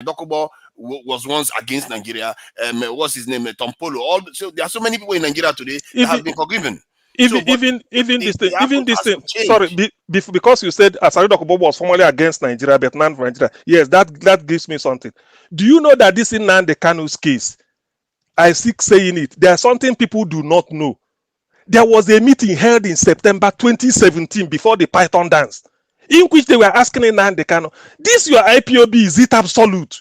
Dokubo was once against Nigeria. What's his name? Tompolo. So there are so many people in Nigeria today that have been forgiven. So, but the even approach this has thing. to Sorry, change. because you said Asari Dokubo was formerly against Nigeria, but not Nigeria. Yes, that gives me something. Do you know that this in Nnamdi Kanu's case, I keep saying it, there's something people do not know. There was a meeting held in September 2017 before the Python dance, in which they were asking Nnamdi Kanu, this your IPOB, is it absolute?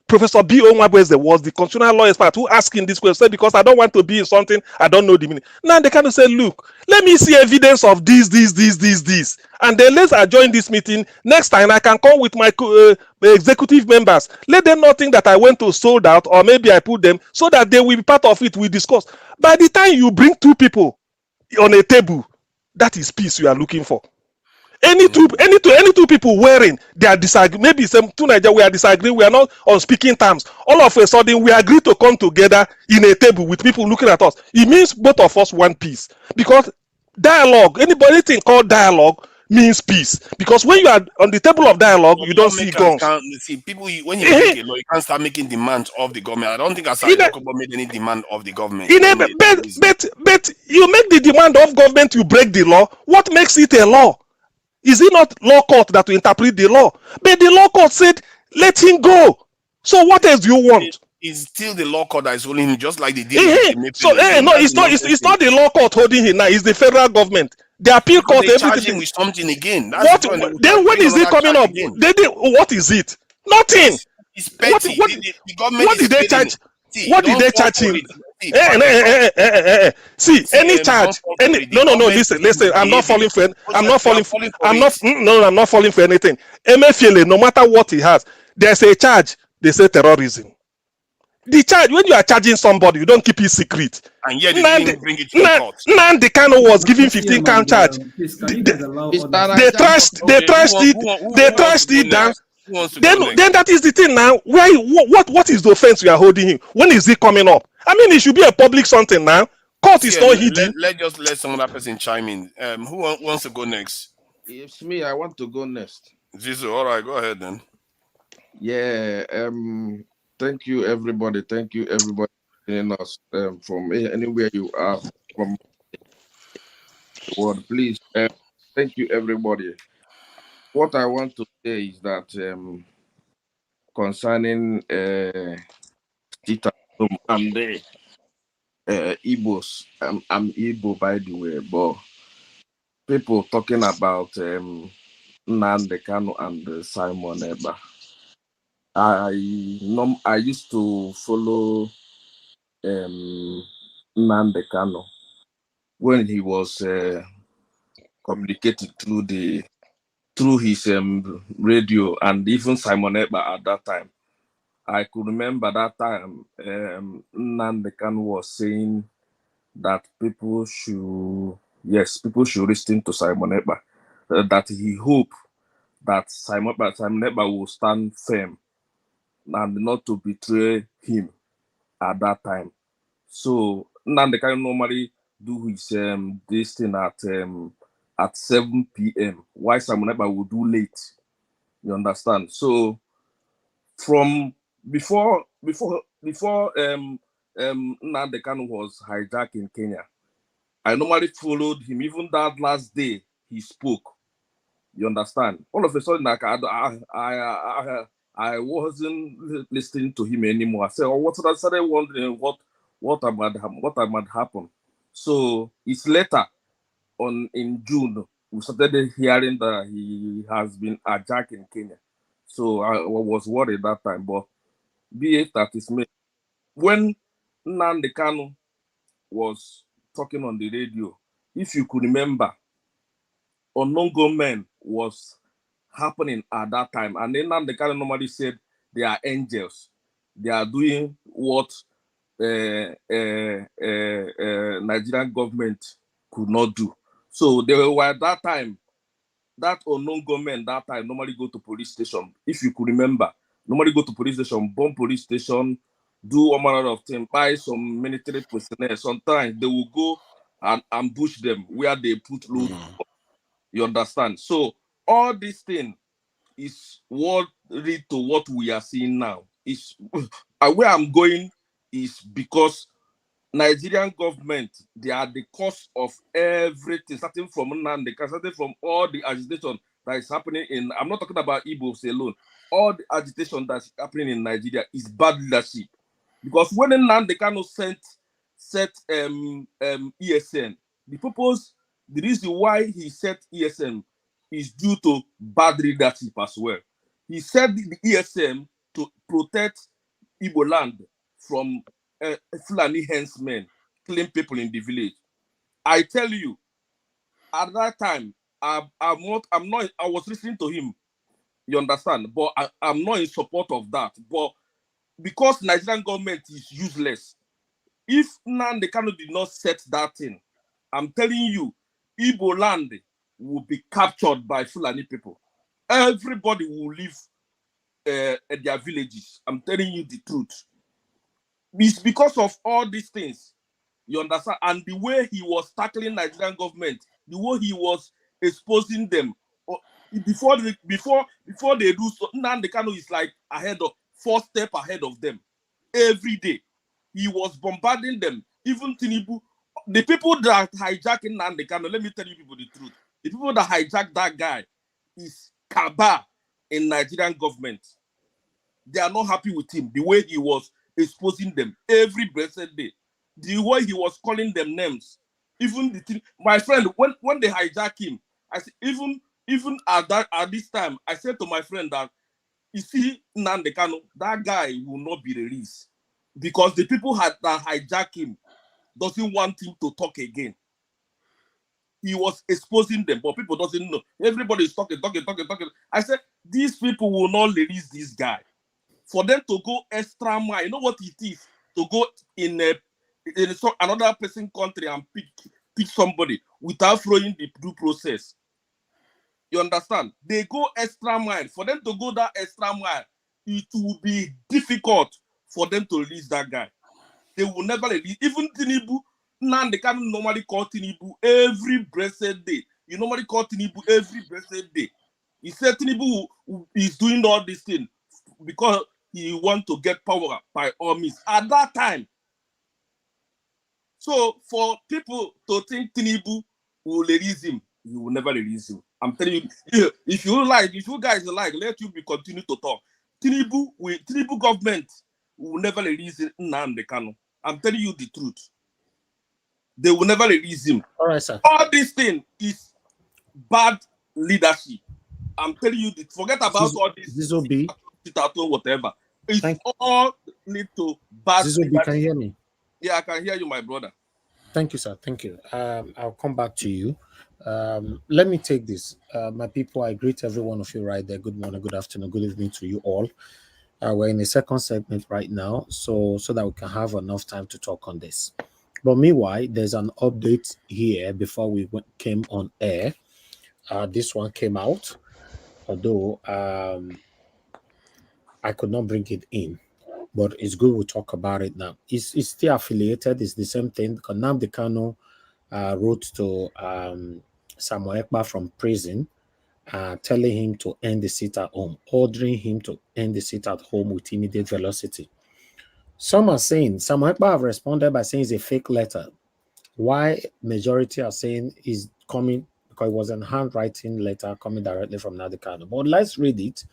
Professor B. Onwabweze was the constitutional law expert who asked him this question, said, because I don't want to be in something I don't know the meaning. Now they kind of say, look, let me see evidence of this. And then let's adjourn this meeting. Next time I can come with my executive members. Let them not think that I went to sold out or maybe I put them so that they will be part of it. We discuss. By the time you bring two people on a table, that is peace you are looking for. Any two people wearing, they are disagreeing. Maybe some two Nigeria, we are disagreeing, we are not on speaking terms. All of a sudden, we agree to come together in a table with people looking at us. It means both of us want peace. Because dialogue, anything called dialogue means peace. Because when you are on the table of dialogue, But you don't see lawmakers guns. can't see people. When you make a law, you can't start making demands of the government. I don't think Asari In a, Dokubo made any demand of the government. in He a, made this. but you make the demand of government, you break the law. What makes it a law? Is it not law court that will interpret the law? But the law court said, let him go. So what else do you want? It's still the law court that is holding him, just like they did it with So Emefiele again. no, That's the it's nonsense thing. not the law court holding him now. It's the federal government, the appeal Because court, they charge him everything. with something again. That's the What point. They will then? When bring is it another coming charge up? again. What is it? Nothing. It's What petty. what The government what is did they failing. charge? See, What did don't they fall charge for him? it. See, Ekpa, See, see, any don't charge, fall for any it. The no, government listen, is I'm not misbehaving. falling for, Oh, I'm not you are falling, falling for I'm it. not, no, I'm not falling for anything. Emefiele, no matter what he has, there's a charge. They say terrorism. The charge, when you are charging somebody, you don't keep it secret. And yet they Nandi, didn't bring it to the court. Nnamdi Kanu was given 15 TM count and charge. please, can you They, guys allow Mr. others to they speak? Raja, trashed, they Okay, trashed it, they who wants to trashed go it down. next? Who wants to go next? Then that is the thing now. Why? What is the offense you are holding him? When is it coming up? I mean, it should be a public something now. Court See, is not hidden. let some other person chime in. Wants to go next? it's me. I want to go next. Zizo, all right, go ahead then. Yeah. Thank you, everybody. Thank you, everybody, in us from anywhere you are from the world. Please, thank you, everybody. What I want to say is that concerning Tita and the Igbos. I'm Igbo, by the way, but people talking about Nnamdi Kanu and Simon Eba. I used to follow Nnamdi Kanu when he was communicating through his radio, and even Simon Eba at that time. I could remember that time Nnamdi Kanu was saying that people should listen to Simon Ekpa. That he hoped that Simon Ekpa will stand firm and not to betray him at that time. So Nnamdi Kanu normally do his this thing at 7 p.m. Why Simon Ekpa will do late? You understand? So from before Nnamdi Kanu was hijacked in Kenya, I normally followed him. Even that last day he spoke. You understand? All of a sudden, like I wasn't listening to him anymore. I said, "Oh, what?" I started wondering what might happen. So it's later on in June we started hearing that he has been hijacked in Kenya. So I was worried that time, but be it that is me. When Nnamdi Kanu was talking on the radio, if you could remember, unknown gunmen was happening at that time. And then Nnamdi Kanu normally said they are angels. They are doing what Nigerian government could not do. So they were at that time, that unknown gunmen that time normally go to police station. If you could remember, normally go to police station, bomb police station, do all manner of things, buy some military personnel. Sometimes they will go and ambush them where they put loot. You understand? So all these things is what lead to what we are seeing now. Is where I'm going is because Nigerian government, they are the cause of everything, starting from Nnamdi, starting from all the agitation that is happening in, I'm not talking about Igbos alone, all the agitation that's happening in Nigeria is bad leadership. Because when Nnamdi Kanu set ESN, the reason why he set ESN is due to bad leadership as well. He set the ESM to protect Igbo land from Fulani henchmen killing people in the village. I tell you, at that time, I was listening to him, you understand, but I'm not in support of that. But because Nigerian government is useless, if Nnamdi Kanu did not set that thing, I'm telling you, Igbo land will be captured by Fulani people. Everybody will live at their villages. I'm telling you the truth. It's because of all these things, you understand, and the way he was tackling Nigerian government, the way he was exposing them. Before they do so, Nnamdi Kanu is like ahead of 4 steps ahead of them. Every day, he was bombarding them. Even Tinubu, the people that hijacking Nnamdi Kanu. Let me tell you people the truth. The people that hijacked that guy is Kaba in Nigerian government. They are not happy with him. The way he was exposing them every blessed day, the way he was calling them names. Even my friend, when they hijack him, I said, even at this time, I said to my friend that, you see, Nnamdi Kanu, that guy will not be released because the people that hijack him doesn't want him to talk again. He was exposing them, but people doesn't know. Everybody is talking. I said, these people will not release this guy. For them to go extra mile, you know what it is to go in another person country and pick somebody without following the due process. You understand? They go extra mile. For them to go that extra mile, it will be difficult for them to release that guy. They will never release. Even Tinubu, now they can normally call Tinubu every blessed day. You normally call Tinubu every blessed day. He said Tinubu is doing all these things because he want to get power by all means at that time. So for people to think Tinubu will release him, he will never release him. I'm telling you, if you guys like, let you be continue to talk. Tinubu government will never release Nnamdi Kanu. I'm telling you the truth. They will never release him. All right, sir. All this thing is bad leadership. I'm telling you, forget about all this. Whatever. It's all need to bad. Zizobi, can you hear me? Yeah, I can hear you, my brother. Thank you, sir. Thank you. I'll come back to you. Let me take this. My people, I greet every one of you right there. Good morning, good afternoon, good evening to you all. We're in the second segment right now, so that we can have enough time to talk on this. But meanwhile, there's an update here before we came on air. This one came out, although I could not bring it in. But it's good we talk about it now. It's still affiliated. It's the same thing. Nnamdi Kanu wrote to Samuel Ekpa from prison, telling him to end the sit at home, ordering him to end the sit at home with immediate velocity. Some are saying, Samuel Ekpa have responded by saying it's a fake letter. Why majority are saying is coming, because it was a handwriting letter coming directly from Nnamdi Kanu. But let's read it.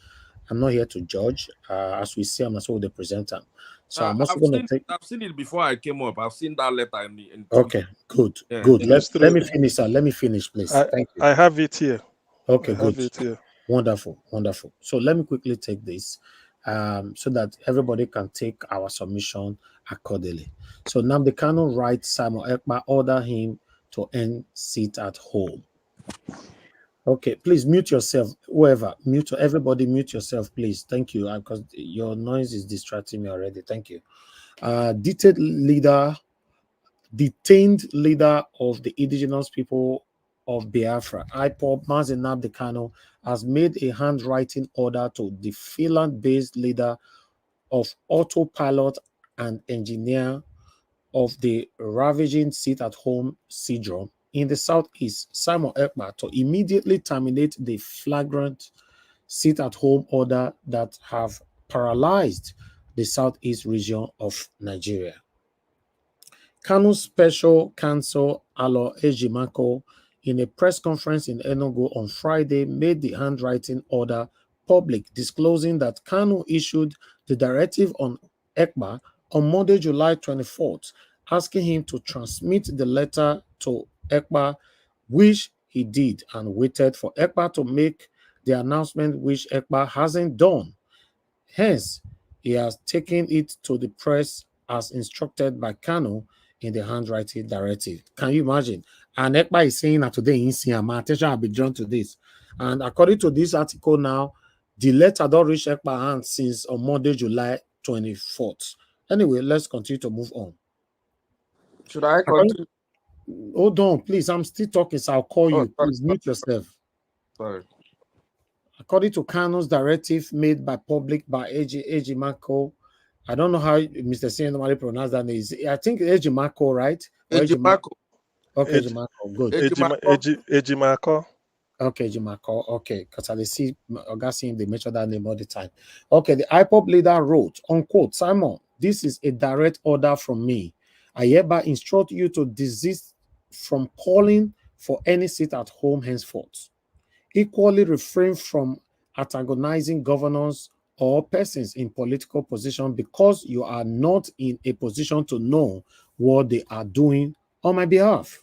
I'm not here to judge. As we see, I'm not sure the presenter. So I'm also going to take. I've seen it before I came up. I've seen that letter in okay, good, yeah. Good. Let me finish, sir. Let me finish, please. Thank you. I have it here. Okay, good. Wonderful. So let me quickly take this, so that everybody can take our submission accordingly. So Nnamdi Kanu writes Samuel Ekpa order him to end sit at home. Okay, please mute yourself. Whoever, everybody mute yourself, please. Thank you, because your noise is distracting me already. Thank you. Detained leader of the indigenous people of Biafra, IPOB, Mazi Nnamdi Kanu, has made a handwriting order to the Finland-based leader of autopilot and engineer of the ravaging sit-at-home syndrome in the southeast, Simon Ekpa, to immediately terminate the flagrant sit-at-home order that have paralyzed the southeast region of Nigeria. Kanu's special counsel, Alo Ejimako, in a press conference in Enugu on Friday, made the handwriting order public, disclosing that Kanu issued the directive on Ekpa on Monday, July 24th, asking him to transmit the letter to Ekpa, which he did, and waited for Ekpa to make the announcement, which Ekpa hasn't done. Hence, he has taken it to the press as instructed by Kanu in the handwriting directive. Can you imagine? And Ekpa is saying that today in Siam, my attention will be drawn to this. And according to this article now, the letter don't reach Ekpa hands since on Monday, July 24th. Anyway, let's continue to move on. Should I continue? Hold on, please. I'm still talking, so I'll call you. Please mute yourself. Sorry. According to Kanu's directive made by public by Ejimako, I don't know how Mr. C normally pronounce that name. I think Ejimako, right? Ejimako. Okay, Ejimako, good. Ejimako. Okay, Ejimako, okay. Because I see Augustine, they mention that name all the time. Okay, the IPOP leader wrote, unquote, Simon, this is a direct order from me. I hereby instruct you to desist from calling for any seat at home henceforth. Equally refrain from antagonizing governors or persons in political position because you are not in a position to know what they are doing on my behalf.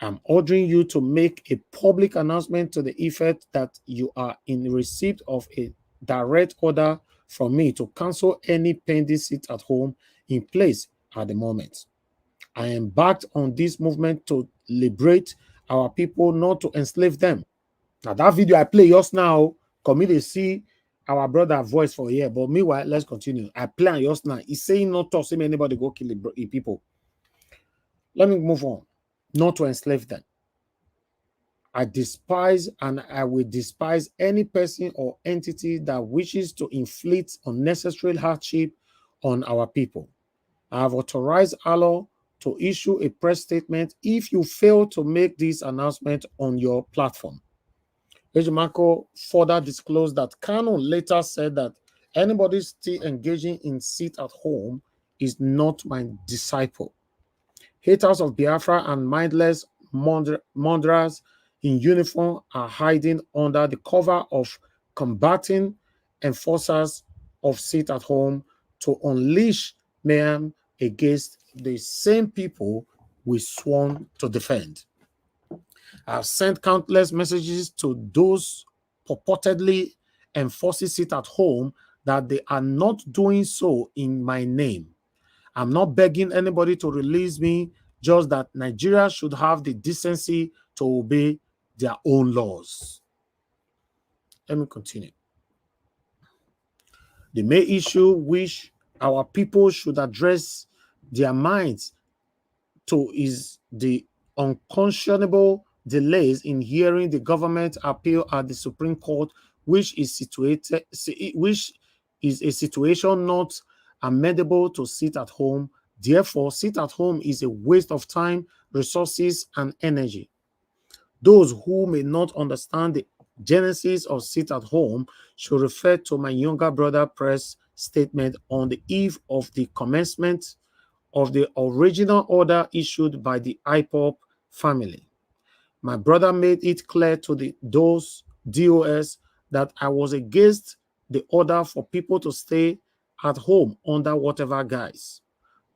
I'm ordering you to make a public announcement to the effect that you are in receipt of a direct order from me to cancel any pending seat at home in place at the moment. I embarked on this movement to liberate our people, not to enslave them. Now, that video I play just now, come me to see our brother voice for here. But meanwhile, let's continue. I play on just now. He's saying not to see anybody go kill the people. Let me move on. Not to enslave them. I despise and I will despise any person or entity that wishes to inflict unnecessary hardship on our people. I have authorized Allah to issue a press statement if you fail to make this announcement on your platform. Ejimako further disclosed that Kanu later said that anybody still engaging in sit at home is not my disciple. Haters of Biafra and mindless murderers in uniform are hiding under the cover of combating enforcers of sit at home to unleash mayhem against the same people we sworn to defend. I've sent countless messages to those purportedly enforcing sit at home that they are not doing so in my name. I'm not begging anybody to release me, just that Nigeria should have the decency to obey their own laws. Let me continue. The main issue which our people should address their minds to is the unconscionable delays in hearing the government appeal at the Supreme Court, which is a situation not amendable to sit at home. Therefore, sit at home is a waste of time, resources, and energy. Those who may not understand the genesis of sit at home should refer to my younger brother press statement on the eve of the commencement of the original order issued by the IPOP family. My brother made it clear to those DOS that I was against the order for people to stay at home under whatever guise.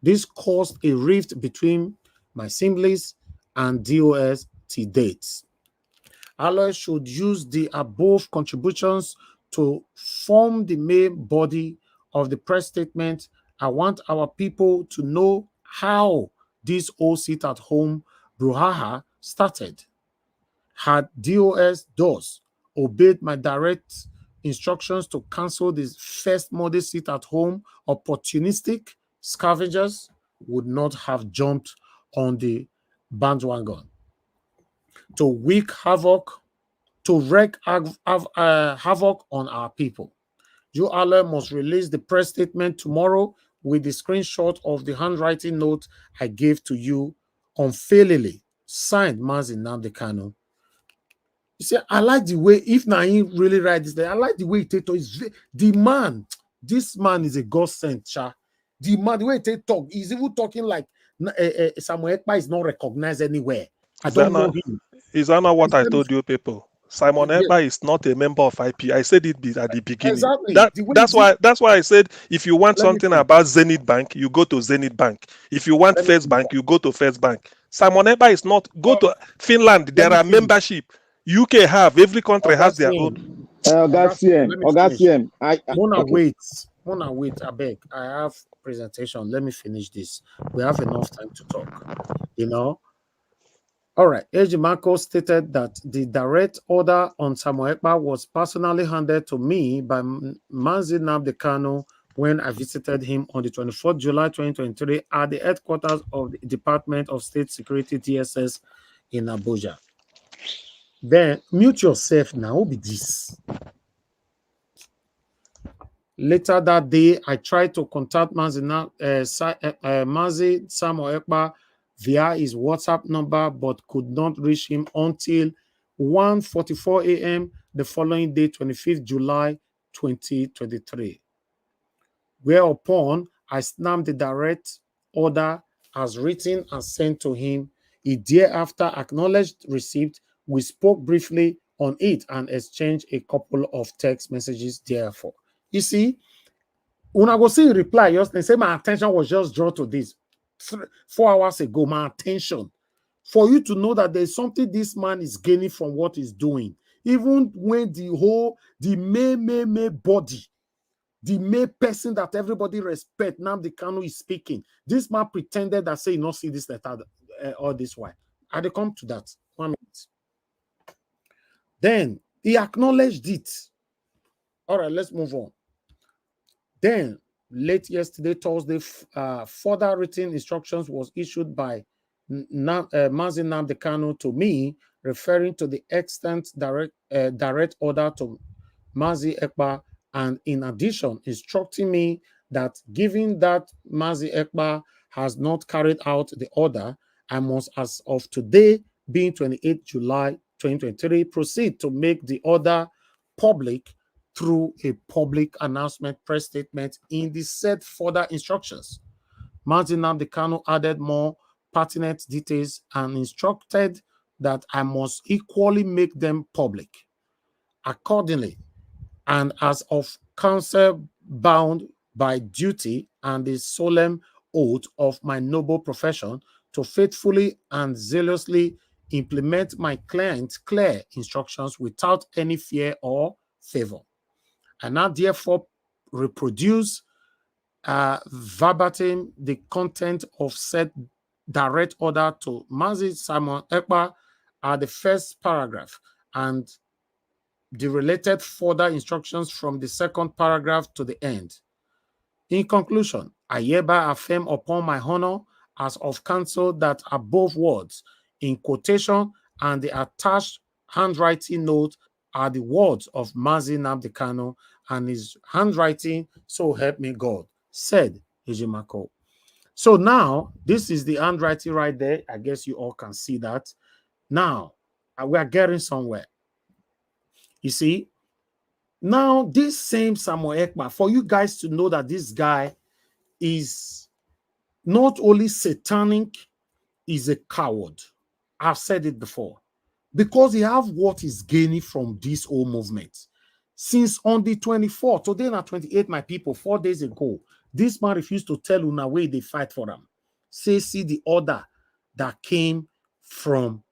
This caused a rift between my siblings and DOS to date. Alloy should use the above contributions to form the main body of the press statement. I want our people to know how this whole sit at home brouhaha started. Had DOS obeyed my direct instructions to cancel this first model sit at home, opportunistic scavengers would not have jumped on the bandwagon to wreak havoc on our people. You Allah must release the press statement tomorrow with the screenshot of the handwriting note I gave to you unfailingly. Signed, Nnamdi Kanu. You see, I like the way, if Naim really write this, I like the way Tato is. The man, this man is a God sent, cha. The man, the way Tato talk, he's even talking like Samuel Ekpa is not recognized anywhere. I don't know him. Is that not what I told you people? Simon Ekpa is not a member of IP. I said it at the beginning. Exactly. That's why I said if you want something about Zenith Bank, you go to Zenith Bank. If you want First Bank, you go to First Bank. Simon Ekpa is not. Go to Finland. There are membership. UK have. Every country has their own. Augustine. Mona, wait, I beg. I have presentation. Let me finish this. We have enough time to talk. You know. All right. Ejimako stated that the direct order on Samuel Ekpa was personally handed to me by Nnamdi Kanu when I visited him on the 24th July 2023 at the headquarters of the Department of State Security DSS in Abuja. Then mute yourself now. Who be this? Later that day, I tried to contact Mazi Samuel Ekpa via his WhatsApp number, but could not reach him until 1:44 a.m. the following day, 25th July 2023. Whereupon I snapped the direct order as written and sent to him. He thereafter acknowledged receipt. We spoke briefly on it and exchanged a couple of text messages therefore. You see, when I go see reply, just they say my attention was just drawn to this 4 hours ago. My attention for you to know that there's something this man is gaining from what he's doing, even when the main body, the main person that everybody respect, Nnamdi Kanu is speaking. This man pretended that say, you not see this letter all this while. I they come to that 1 minute. Then he acknowledged it. All right, let's move on. Then, late yesterday, Thursday, further written instructions was issued by Mazi Nnamdi Kanu to me, referring to the extant direct order to Mazi Ekpa, and in addition, instructing me that given that Mazi Ekpa has not carried out the order, I must, as of today, being 28 July 2023, proceed to make the order public through a public announcement press statement in the said further instructions. Mazi Nnamdi Kanu added more pertinent details and instructed that I must equally make them public. Accordingly, and as of counsel bound by duty and the solemn oath of my noble profession to faithfully and zealously implement my client's clear instructions without any fear or favor. I now therefore reproduce verbatim the content of said direct order to Mazi Samuel Ekpa at the first paragraph and the related further instructions from the second paragraph to the end. In conclusion, I hereby affirm upon my honor as of counsel that above words in quotation and the attached handwriting note are the words of Mazi Nnamdi Kanu and his handwriting, so help me God, said Ejimako. So now, this is the handwriting right there. I guess you all can see that. Now, we are getting somewhere. You see, now this same Samuel Ekpa, for you guys to know that this guy is not only satanic, he's a coward. I've said it before. Because he have what he's gaining from this whole movement. Since on the 24th, today na 28, my people, 4 days ago, this man refused to tell Una where they fight for them. Say, see the order that came from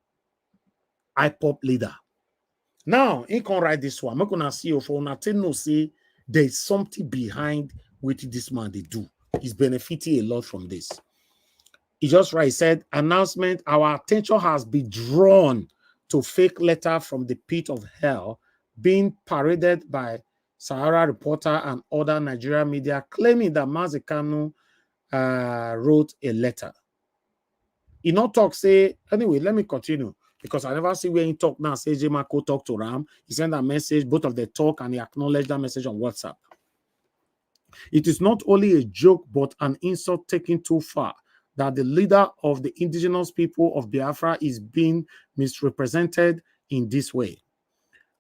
IPOP leader. Now, he can write this one. I'm going to see you for Una no say there's something behind what this man they do. He's benefiting a lot from this. He just right, he said, announcement, our attention has been drawn to fake letter from the pit of hell being paraded by Sahara Reporter and other Nigerian media claiming that Mazi Kanu wrote a letter. He not talk, say, anyway, let me continue because I never see where he talk now. Say Jemako talk to Ram. He sent a message, both of them talk, and he acknowledged that message on WhatsApp. It is not only a joke, but an insult taken too far that the leader of the indigenous people of Biafra is being misrepresented in this way.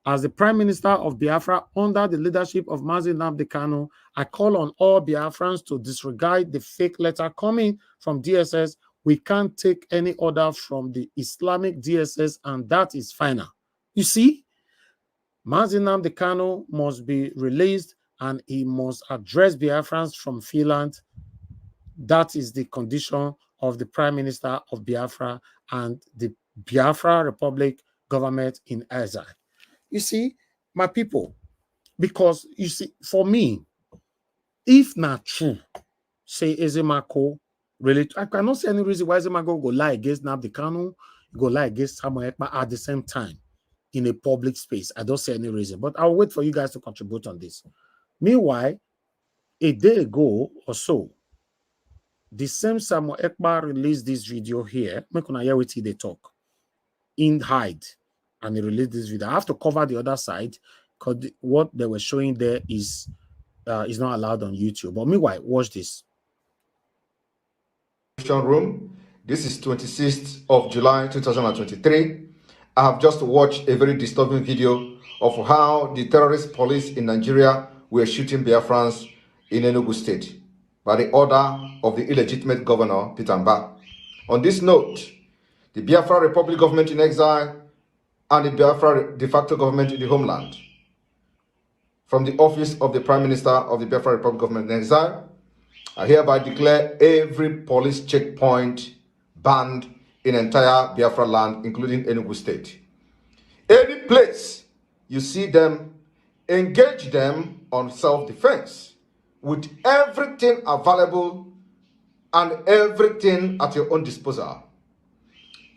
As the Prime Minister of Biafra, under the leadership of Nnamdi Kanu, I call on all Biafrans to disregard the fake letter coming from DSS. We can't take any order from the Islamic DSS, and that is final. You see, Nnamdi Kanu must be released, and he must address Biafrans from Finland. That is the condition of the Prime Minister of Biafra and the Biafra Republic government in exile. You see, my people, because you see, for me, if not true, say Ezemako, really, I cannot see any reason why Ezemako go lie against Nnamdi Kanu, go lie against Samuel Ekpa at the same time in a public space. I don't see any reason, but I'll wait for you guys to contribute on this. Meanwhile, a day ago or so, the same Samuel Ekpa released this video here. Make una hear what they talk in hide, and he released this video. I have to cover the other side because what they were showing there is not allowed on YouTube. But meanwhile, watch this. Room. This is 26th of July 2023. I have just watched a very disturbing video of how the terrorist police in Nigeria were shooting Biafrans in Enugu State by the order of the illegitimate governor, Peter Mba. On this note, the Biafra Republic government in exile and the Biafra de facto government in the homeland, from the office of the Prime Minister of the Biafra Republic government in exile, I hereby declare every police checkpoint banned in entire Biafra land, including Enugu State. Any place you see them, engage them on self-defense with everything available and everything at your own disposal.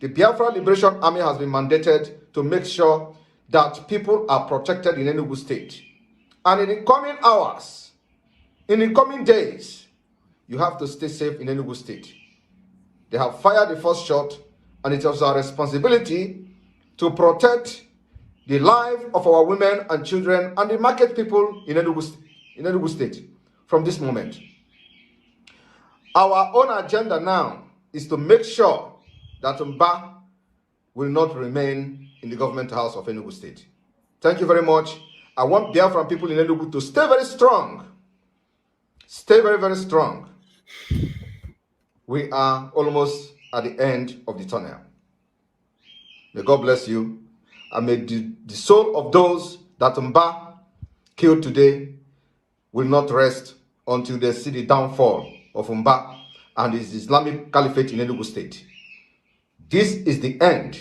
The Biafra Liberation Army has been mandated to make sure that people are protected in Enugu State. And in the coming hours, in the coming days, you have to stay safe in Enugu State. They have fired the first shot, and it is our responsibility to protect the life of our women and children and the market people in Enugu State from this moment. Our own agenda now is to make sure that Mba will not remain in the government house of Enugu State. Thank you very much. I want Biafran people in Enugu to stay very strong. Stay very, very strong. We are almost at the end of the tunnel. May God bless you. And may the soul of those that Mba killed today will not rest until they see the downfall of Mba and his Islamic Caliphate in Enugu State. This is the end.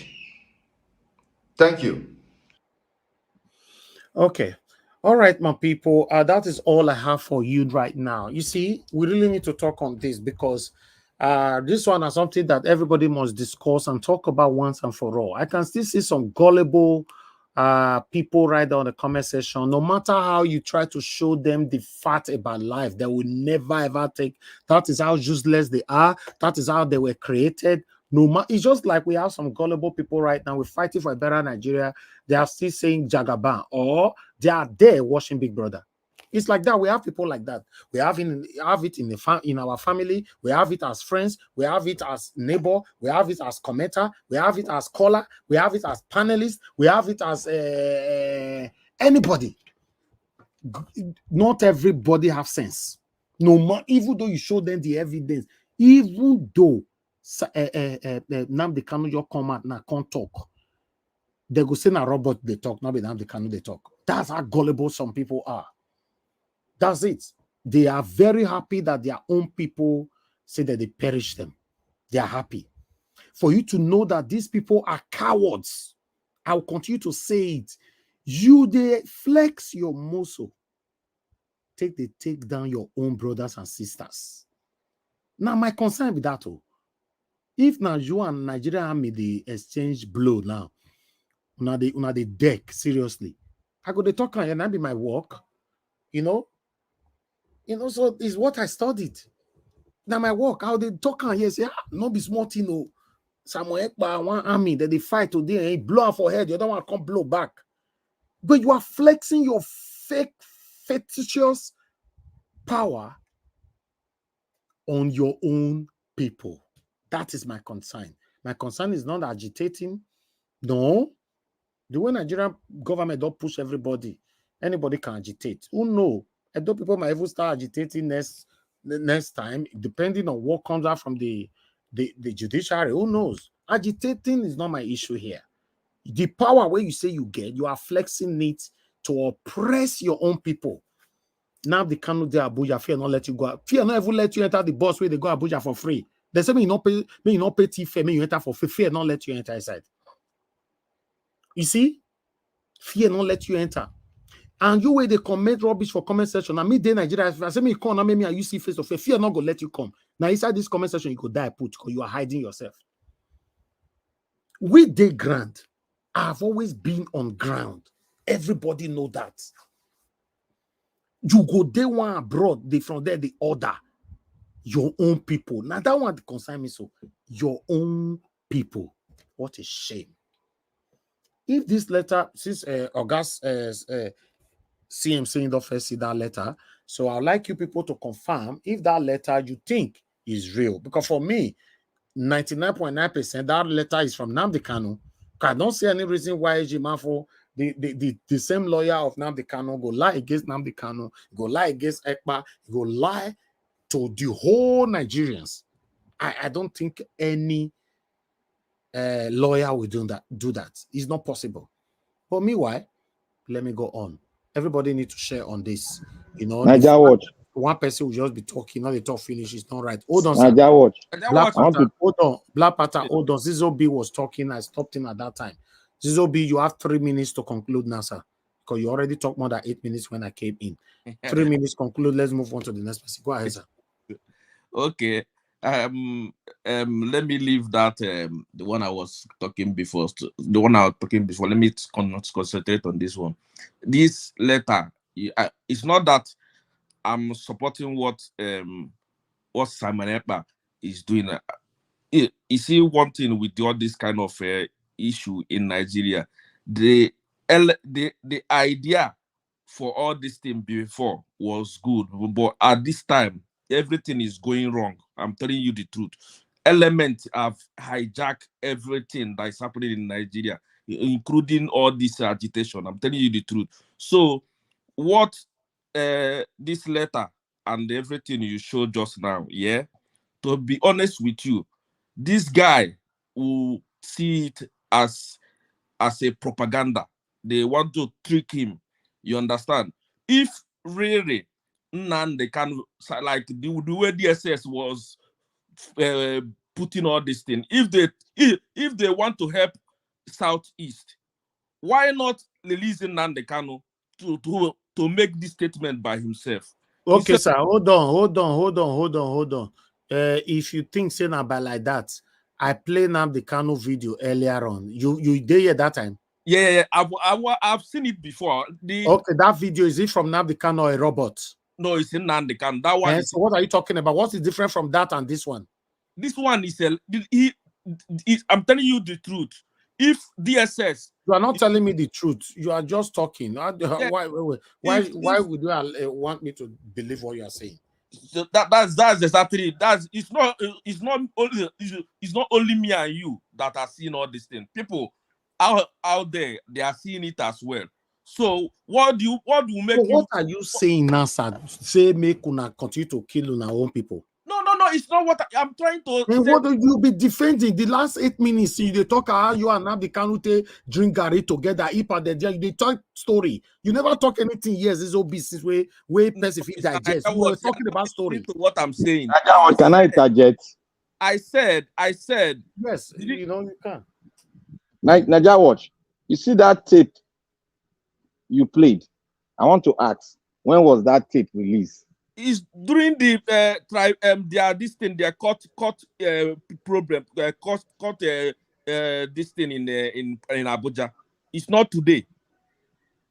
Thank you. Okay. All right, my people. That is all I have for you right now. You see, we really need to talk on this because this one is something that everybody must discuss and talk about once and for all. I can still see some gullible people right there on the comment section. No matter how you try to show them the fact about life, they will never ever take. That is how useless they are. That is how they were created. No matter, it's just like we have some gullible people right now. We're fighting for a better Nigeria. They are still saying Jagaban, or they are there watching Big Brother. It's like that. We have people like that. We have it in our family. We have it as friends. We have it as neighbor. We have it as commenter. We have it as caller. We have it as panelist. We have it as anybody. Not everybody have sense. No matter, even though you show them the evidence, even though Nnamdi Kanu just come out now can't talk, they go say na robot they talk, not be Nnamdi Kanu they talk. That's how gullible some people are. That's it. They are very happy that their own people say that they perish them. They are happy. For you to know that these people are cowards, I will continue to say it. You they flex your muscle. Take down your own brothers and sisters. Now, my concern with that, if now you and Nigeria army the exchange blow now, una the deck seriously, I go to talk and that be my work, so it's what I studied. Now my work, how they talk and yes, no be smart, Samuel Ekpa one army that they fight today and blow off for head, the other one come blow back. But you are flexing your fake fictitious power on your own people. That is my concern. My concern is not agitating. No. The way Nigerian government don't push everybody, anybody can agitate. Who know? And though people might even start agitating next time, depending on what comes out from the judiciary. Who knows? Agitating is not my issue here. The power where you say you get, you are flexing it to oppress your own people. Now the Kanu de Abuja, fear not let you go. Fear not even let you enter the bus where they go Abuja for free. They say me not pay fare, me you enter for free. Fear not let you enter inside. You see? Fear not let you enter. And you where they comment rubbish for comment section. And me day Nigeria, I say me come and me and you see face to face. Fear not go let you come. Now inside this comment section, you could die put because you are hiding yourself. We dey ground. I've always been on ground. Everybody know that. You go day one abroad, they from there they order your own people. Now that one concern me so. Your own people. What a shame. If this letter, since August CM saying the first see that letter, so I'd like you people to confirm if that letter you think is real. Because for me, 99.9% that letter is from Nnamdi Kanu. I don't see any reason why Ejimafo, the same lawyer of Nnamdi Kanu, go lie against Nnamdi Kanu, go lie against Ekpa, go lie to the whole Nigerians. I don't think any lawyer will do that. It's not possible. But meanwhile, let me go on. Everybody need to share on this. You know, Naija watch. One person will just be talking, not the talk finish. It's not right. Hold on, Naija watch. Black Panther, hold on. Black Panther, hold on. Zizo B was talking. I stopped him at that time. Zizo B, you have 3 minutes to conclude now, sir. Because you already talked more than 8 minutes when I came in. 3 minutes conclude. Let's move on to the next person. Go ahead, sir. Okay. Let me leave that the one I was talking before. Let me concentrate on this one. This letter, it's not that I'm supporting what Simon Ekpa is doing. You see, one thing with all this kind of issue in Nigeria, the idea for all this thing before was good, but at this time everything is going wrong. I'm telling you the truth. Elements have hijacked everything that is happening in Nigeria, including all this agitation. I'm telling you the truth. So what this letter and everything you showed just now, yeah, to be honest with you, this guy will see it as a propaganda. They want to trick him. You understand? If really Nnamdi Kanu, like the way DSS was putting all this thing, if they want to help Southeast, why not release Nnamdi Kanu to make this statement by himself? Okay, sir. Hold on. If you think saying about like that, I played Nnamdi Kanu video earlier on. You did at that time? Yeah. I've seen it before. Okay, that video, is it from Nnamdi Kanu or a robot? No, it's in Nnamdi Kanu. That one. So what are you talking about? What is different from that and this one? This one is I'm telling you the truth. If DSS, you are not telling me the truth. You are just talking. Why would you want me to believe what you are saying? That's exactly it's not only me and you that are seeing all these things. People out there, they are seeing it as well. So what are you saying now, sir? Say make una continue to kill una own people. No, it's not what I'm trying to say. What do you be defending? The last 8 minutes, they talk how you and Nnamdi Kanu drink Gary together, they talk story. You never talk anything. Yes, this whole business way specific digest. You were talking about story. What I'm saying. Can I interject? I said. Yes, you can. Naija watch. You see that tape you played? I want to ask, when was that tape released? Is during the their court problem, this thing in Abuja. It's not today.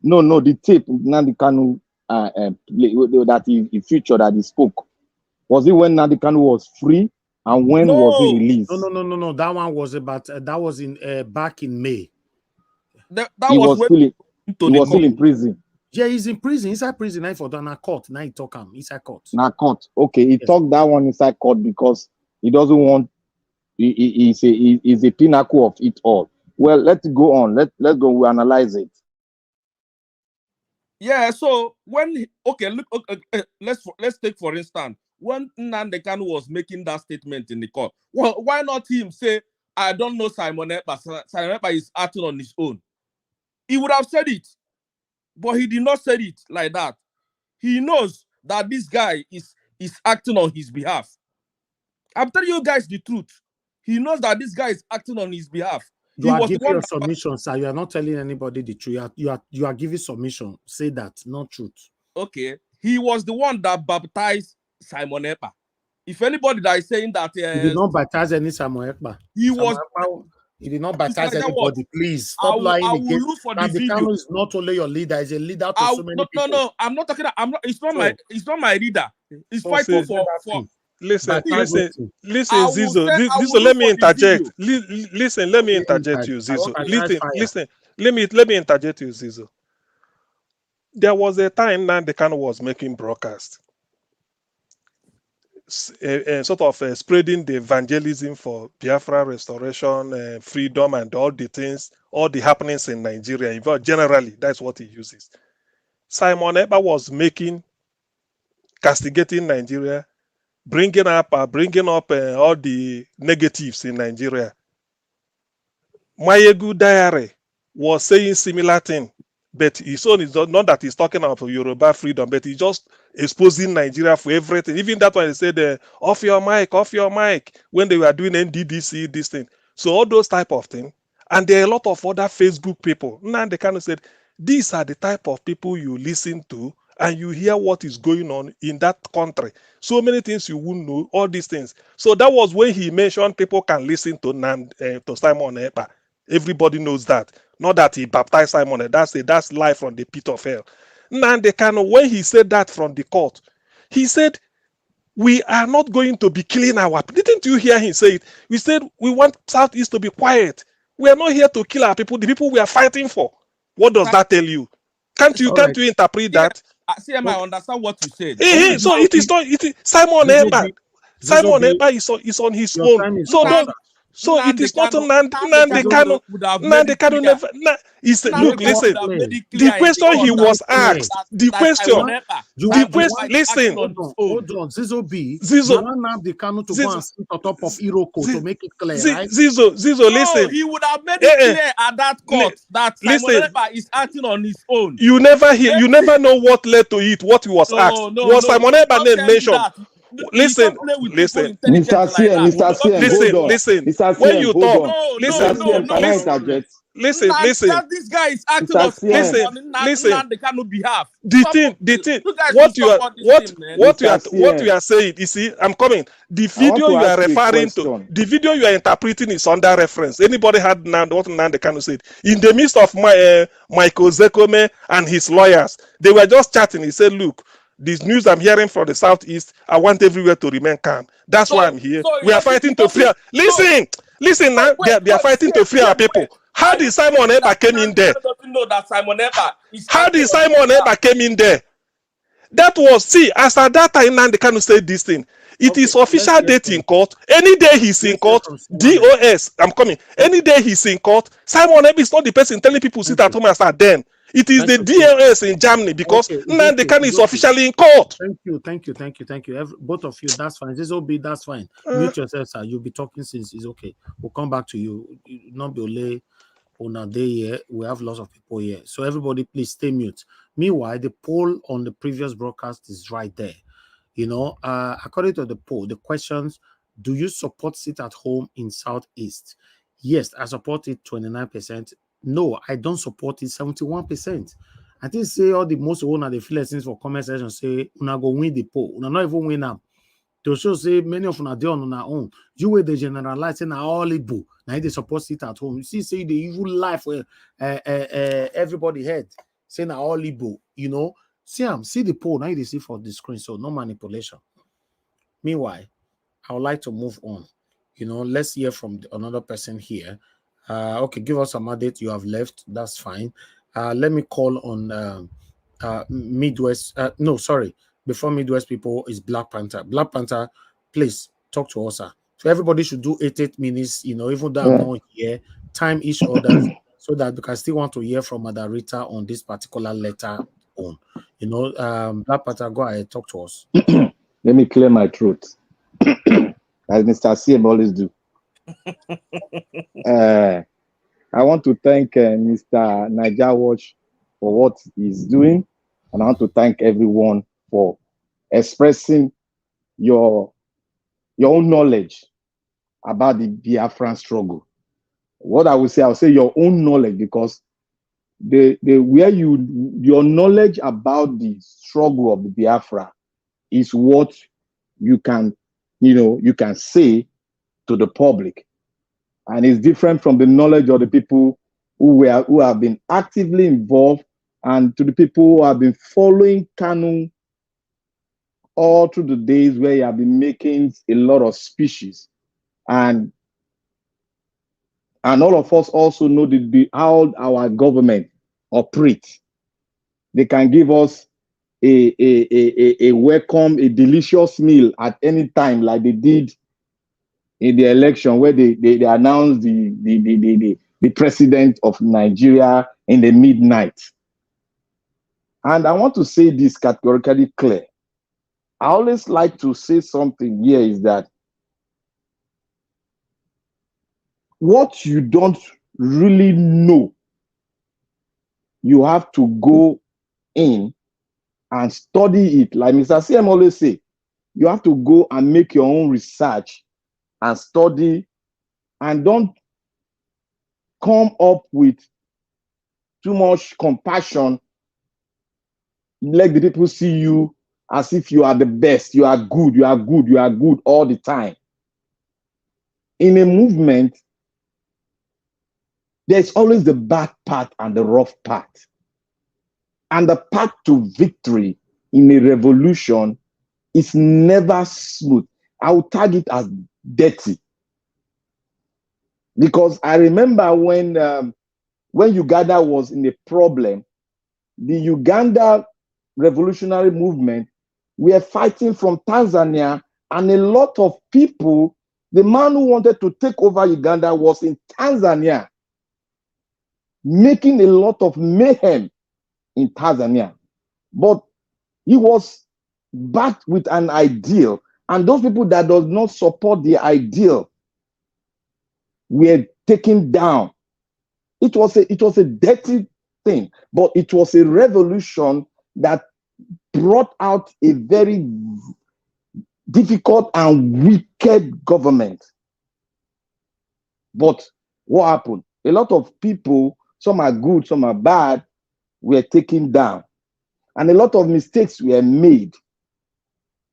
No, the tape Nnamdi Kanu that he featured, that he spoke. Was it when Nnamdi Kanu was free, and when was he released? No. That one was that was in back in May. He was still in prison. Yeah, he's in prison, inside prison. Now for the court. Now he talk him inside court. Now court. Okay, he talked that one inside court because he doesn't want. He's a pinnacle of it all. Well, let's go on. Let's go. We analyze it. Yeah. So when look, let's take for instance when Nnamdi Kanu was making that statement in the court. Well, why not him say, "I don't know Simon Ekpa. Simon Ekpa is acting on his own." He would have said it, but he did not say it like that. He knows that this guy is acting on his behalf. I'm telling you guys the truth. He knows that this guy is acting on his behalf. You are giving your submission, sir. You are not telling anybody the truth. You are giving submission. Say that, not truth. Okay. He was the one that baptized Simon Ekpa. If anybody that is saying that he did not baptize any Simon Ekpa. He did not baptize anybody. Please stop lying again. Nnamdi Kanu is not only your leader; he's a leader to so many people. No. I'm not talking. It's not my leader. It's fighting for. Listen, Zizo, let me interject. Listen, let me interject you, Zizo. Listen, let me interject you, Zizo. There was a time Nnamdi Kanu was making broadcast, sort of spreading the evangelism for Biafra restoration, freedom, and all the things, all the happenings in Nigeria. Generally, that's what he uses. Simon Ekpa was castigating Nigeria, bringing up all the negatives in Nigeria. Mayegu Diary was saying similar thing, but his own is not that he's talking about Yoruba freedom, but he's just exposing Nigeria for everything. Even that one he said, off your mic, when they were doing NDDC, this thing. So all those type of things. And there are a lot of other Facebook people. Nnamdi Kanu said, these are the type of people you listen to and you hear what is going on in that country. So many things you wouldn't know, all these things. So that was when he mentioned people can listen to Simon Ekpa. Everybody knows that. Not that he baptized Simon Ekpa. That's life from the pit of hell. Nnamdi Kanu, when he said that from the court, he said, we are not going to be killing our people. Didn't you hear him say it? We said we want Southeast to be quiet. We are not here to kill our people, the people we are fighting for. What does that tell you? Can't you interpret that? I understand what you said. So it is not. Simon Ekpa. Simon Ekpa is on his own. So it is not Nnamdi Kanu. Nnamdi Kanu never. Look, listen. The question he was asked. The question. Listen. Hold on. Zizo, Nnamdi Kanu to go and sit on top of Iroko to make it clear, right? Zizo, listen. He would have made it clear at that court that Simon Ekpa is acting on his own. You never know what led to it. What he was asked. Was Simon Ekpa name mentioned? Listen, Mr. CM, listen. When you talk, listen. This guy is acting on Nnamdi Kanu's behalf. The thing. What you are saying, you see, I'm coming. The video you are referring to, the video you are interpreting is under reference. Anybody had what Nnamdi Kanu said? In the midst of Michael Zekome and his lawyers, they were just chatting. He said, look, this news I'm hearing from the Southeast, I want everywhere to remain calm. That's why I'm here. We are fighting to free. Listen now. They are fighting to free our people. How did Simon Ekpa came in there? How did Simon Ekpa came in there? That was, as at that time, Nnamdi Kanu said this thing. It is official date in court. Any day he's in court, DOS, I'm coming. Any day he's in court, Simon Ekpa is not the person telling people sit at home and start then. It is the DLS in Germany because Nnamdi Kanu is officially in court. Thank you. Both of you, that's fine. This will be, that's fine. Mute yourself, sir. You'll be talking since it's okay. We'll come back to you. Not be only on a day here. We have lots of people here. So everybody, please stay mute. Meanwhile, the poll on the previous broadcast is right there. According to the poll, the questions: do you support sit at home in Southeast? Yes, I support it, 29%. No, I don't support it, 71%. I think say all the most one of the feelings for comment section say una go win the poll. Una not even win them. To show say many of una dey on our own. You will the generalize na all Igbo. Now they support sit at home. You see, say the evil life where everybody head. Say na all Igbo, see the poll. Now you see for the screen, so no manipulation. Meanwhile, I would like to move on. Let's hear from another person here. Okay, give us some update. You have left. That's fine. Let me call on Midwest. No, sorry. Before Midwest people is Black Panther. Black Panther, please talk to us, sir. So everybody should do 8 minutes. Even though I'm not here, time each other so that we can still want to hear from Mother Rita on this particular letter on. You know, Black Panther, go ahead, talk to us. Let me clear my throat, as Mr. CM always do. I want to thank Mr. Niger Watch for what he's doing, and I want to thank everyone for expressing your own knowledge about the Biafran struggle. What I will say, I'll say your own knowledge, because your knowledge about the struggle of the Biafra is what you can say to the public, and it's different from the knowledge of the people who have been actively involved, and to the people who have been following Kanu all through the days where he have been making a lot of speeches, and all of us also know how our government operates. They can give us a welcome, a delicious meal at any time, like they did in the election where they announced the president of Nigeria in the midnight. And I want to say this categorically clear. I always like to say something here is that what you don't really know, you have to go in and study it. Like Mr. CM always say, you have to go and make your own research and study, and don't come up with too much compassion. Let the people see you as if you are the best, you are good, you are good, you are good all the time. In a movement, there's always the bad part and the rough part. And the path to victory in a revolution is never smooth. I will tag it as dirty. Because I remember when Uganda was in a problem, the Uganda revolutionary movement were fighting from Tanzania, and a lot of people, the man who wanted to take over Uganda was in Tanzania, making a lot of mayhem in Tanzania. But he was backed with an ideal, and those people that does not support the ideal were taken down. It was a dirty thing, but it was a revolution that brought out a very difficult and wicked government. But what happened? A lot of people, some are good, some are bad, were taken down. And a lot of mistakes were made,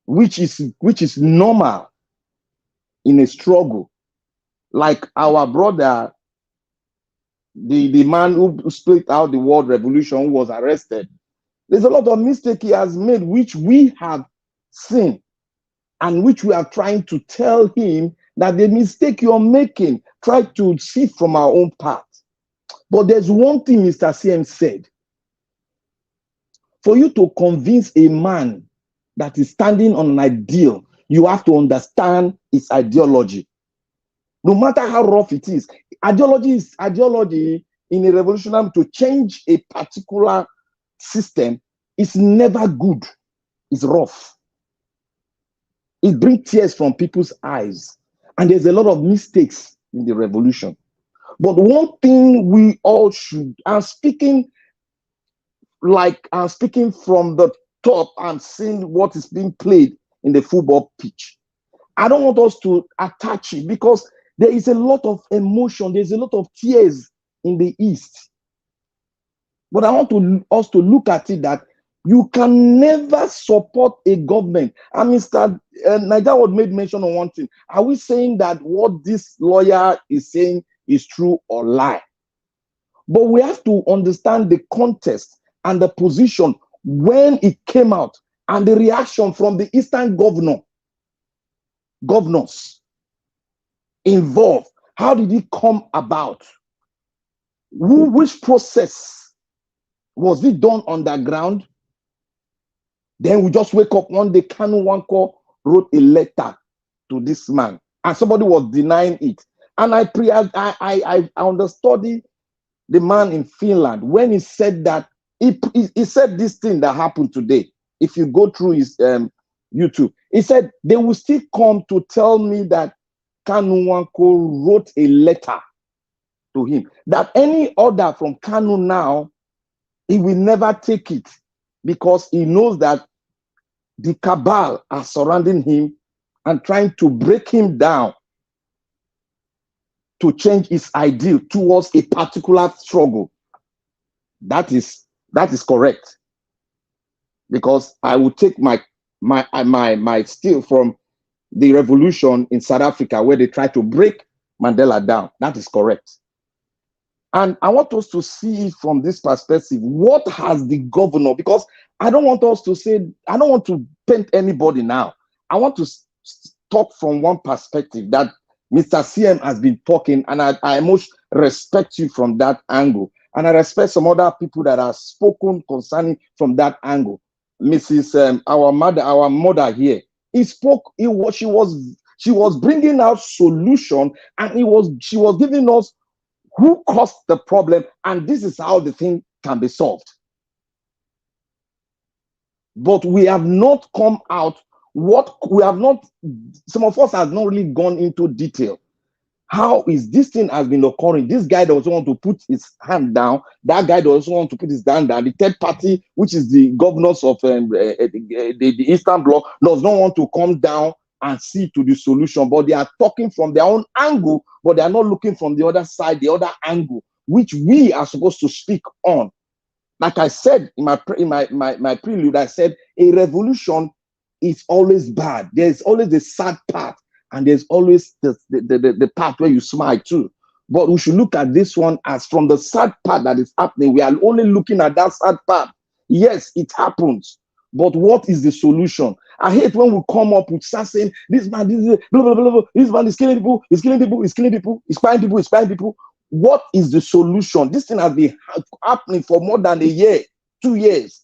which is normal in a struggle. Like our brother, the man who split out the world revolution, who was arrested. There's a lot of mistake he has made, which we have seen, and which we are trying to tell him that the mistake you're making, try to see from our own path. But there's one thing Mr. CM said. For you to convince a man that is standing on an ideal, you have to understand his ideology. No matter how rough it is, ideology in a revolutionary to change a particular system is never good. It's rough. It brings tears from people's eyes. And there's a lot of mistakes in the revolution. But one thing we all should, I'm speaking from the top and seeing what is being played in the football pitch. I don't want us to attach it, because there is a lot of emotion, there's a lot of tears in the East. But I want us to look at it that you can never support a government. And Mr. Niger made mention of one thing. Are we saying that what this lawyer is saying is true or lie? But we have to understand the context and the position when it came out, and the reaction from the Eastern governors involved. How did it come about? Which process was it done underground? Then we just wake up one day, Kanu Wanko wrote a letter to this man, and somebody was denying it. And I understudy the man in Finland when he said that he said this thing that happened today. If you go through his YouTube, he said they will still come to tell me that Kanu Nwankwo wrote a letter to him, that any order from Kanu now, he will never take it because he knows that the cabal are surrounding him and trying to break him down to change his ideal towards a particular struggle. That is correct. Because I will take my steel from the revolution in South Africa where they tried to break Mandela down. That is correct. And I want us to see from this perspective, what has the governor, because I don't want us to say, I don't want to paint anybody now. I want to talk from one perspective that Mr. CM has been talking, and I most respect you from that angle. And I respect some other people that have spoken concerning from that angle. Mrs. Our mother here, she was bringing out solution, and she was giving us who caused the problem, and this is how the thing can be solved. But we have not come out, some of us have not really gone into detail. How is this thing has been occurring? This guy doesn't want to put his hand down. That guy doesn't want to put his hand down. The third party, which is the governors of the Eastern Bloc, does not want to come down and see to the solution. But they are talking from their own angle, but they are not looking from the other side, the other angle, which we are supposed to speak on. Like I said in my prelude, I said a revolution is always bad. There's always the sad part. And there's always the part where you smile too. But we should look at this one as from the sad part that is happening. We are only looking at that sad part. Yes, it happens. But what is the solution? I hate when we come up with start saying, this man, this blah, blah, blah, blah. This man is killing people, he's killing people, he's killing people, he's spying people, he's spying people. What is the solution? This thing has been happening for more than a year, 2 years.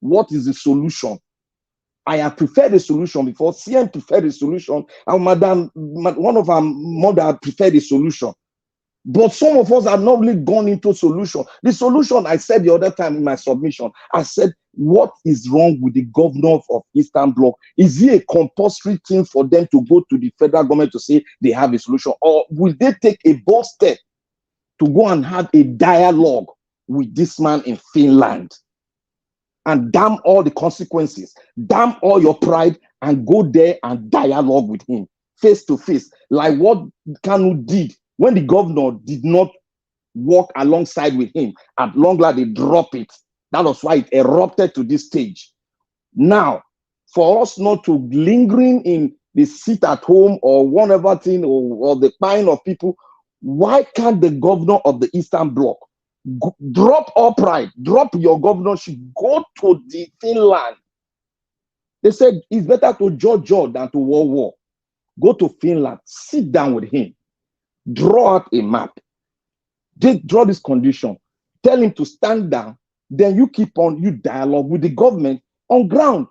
What is the solution? I have preferred a solution before. CM preferred a solution. And one of our mother preferred a solution. But some of us have not really gone into solution. The solution, I said the other time in my submission, I said, what is wrong with the governor of Eastern Bloc? Is it a compulsory thing for them to go to the federal government to say they have a solution? Or will they take a bold step to go and have a dialogue with this man in Finland? And damn all the consequences, damn all your pride, and go there and dialogue with him face to face, like what Kanu did when the governor did not walk alongside with him. At long last, they drop it. That was why it erupted to this stage. Now, for us not to lingering in the sit at home or whatever thing or the buying of people, why can't the governor of the Eastern Bloc drop all pride, drop your governorship, go to the Finland? They said it's better to judge than to war. Go to Finland, sit down with him, draw out a map, draw this condition, tell him to stand down, then you keep on, you dialogue with the government on ground.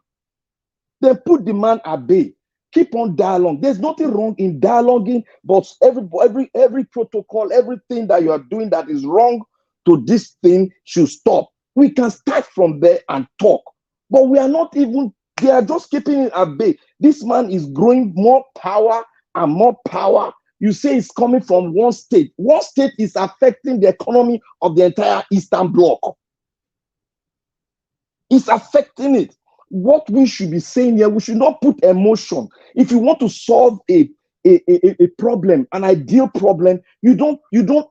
Then put the man at bay. Keep on dialogue. There's nothing wrong in dialoguing, but every protocol, everything that you are doing that is wrong to this thing should stop. We can start from there and talk, but we are not even, they are just keeping it at bay. This man is growing more power and more power. You say it's coming from one state. One state is affecting the economy of the entire Eastern Bloc. It's affecting it. What we should be saying here, we should not put emotion. If you want to solve a problem, an ideal problem, you don't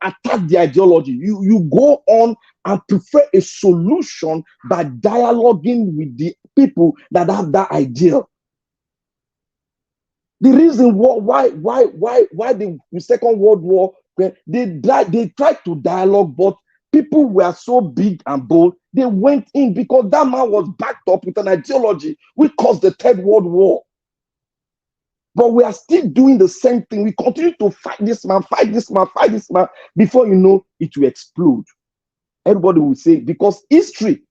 attack the ideology. You go on and prefer a solution by dialoguing with the people that have that ideal. The reason why the Second World War, they tried to dialogue, but people were so big and bold, they went in because that man was backed up with an ideology which caused the Third World War. But we are still doing the same thing. We continue to fight this man, fight this man, fight this man. Before you know, it will explode. Everybody will say, because history,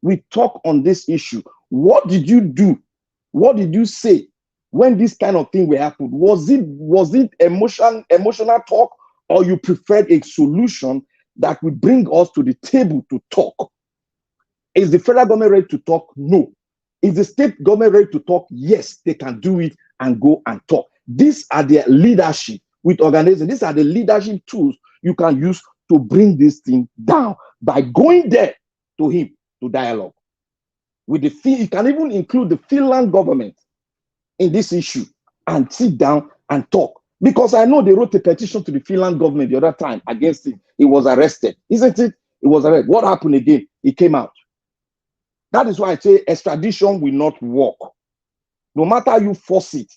we talk on this issue. What did you do? What did you say when this kind of thing will happen? Was it emotional talk, or you preferred a solution that will bring us to the table to talk? Is the federal government ready to talk? No. Is the state government ready to talk? Yes, they can do it and go and talk. These are their leadership with organization. These are the leadership tools you can use to bring this thing down by going there to him to dialogue. With the you can even include the Finland government in this issue and sit down and talk. Because I know they wrote a petition to the Finland government the other time against him. He was arrested, isn't it? He was arrested. What happened again? He came out. That is why I say extradition will not work. No matter how you force it,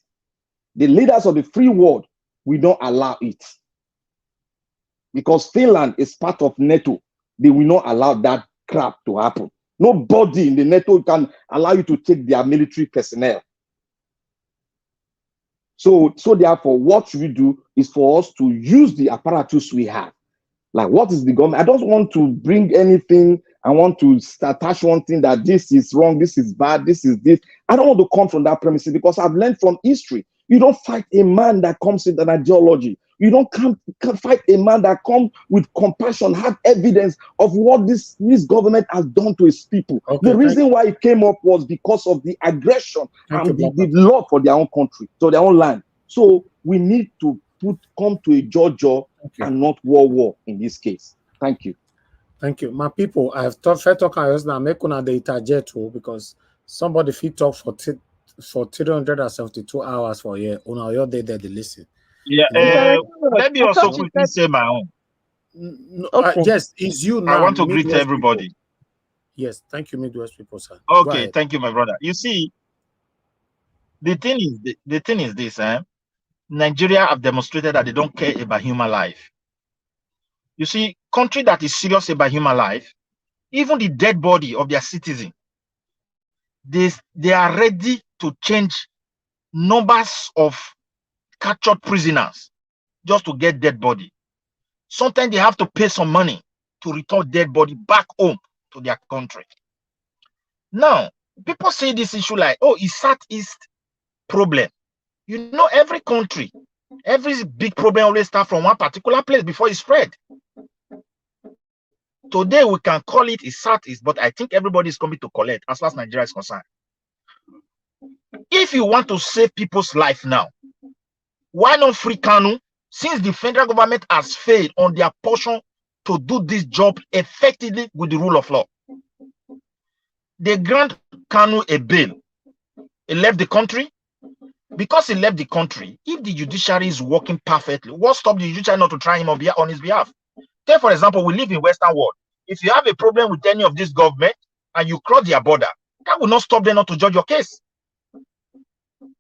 the leaders of the free world will not allow it. Because Finland is part of NATO. They will not allow that crap to happen. Nobody in the NATO can allow you to take their military personnel. So therefore, what we do is for us to use the apparatus we have. Like, what is the government? I don't want to bring anything. I want to attach one thing that this is wrong, this is bad, this is this. I don't want to come from that premise because I've learned from history. You don't fight a man that comes with an ideology. You don't can't fight a man that comes with compassion, have evidence of what this government has done to its people. Okay, the reason why it came up was because of the aggression and the love for their own country, so their own land. So we need to come to a judge and not war in this case. Thank you. Thank you. My people, I have talk now, make una the interjet too, because somebody fit talk for 372 hours for a year. Una your day there to listen. Yeah, let me also quickly say my own. No, okay. Yes, it's you now. I want to greet everybody. People. Yes, thank you, Midwest people, sir. Okay, thank you, my brother. You see, the thing is this, Nigeria have demonstrated that they don't care about human life. You see, country that is serious about human life, even the dead body of their citizen, they are ready to change numbers of captured prisoners just to get dead body. Sometimes they have to pay some money to return dead body back home to their country. Now, people say this issue like, oh, it's Southeast problem. You know, every country, every big problem always starts from one particular place before it spread. Today, we can call it a Southeast, but I think everybody is coming to collect as far as Nigeria is concerned. If you want to save people's life now, why not free Kanu? Since the federal government has failed on their portion to do this job effectively with the rule of law. They grant Kanu a bail. He left the country. Because he left the country, if the judiciary is working perfectly, what stops the judiciary not to try him on his behalf? Take, for example, we live in Western world. If you have a problem with any of this government and you cross their border, that will not stop them not to judge your case.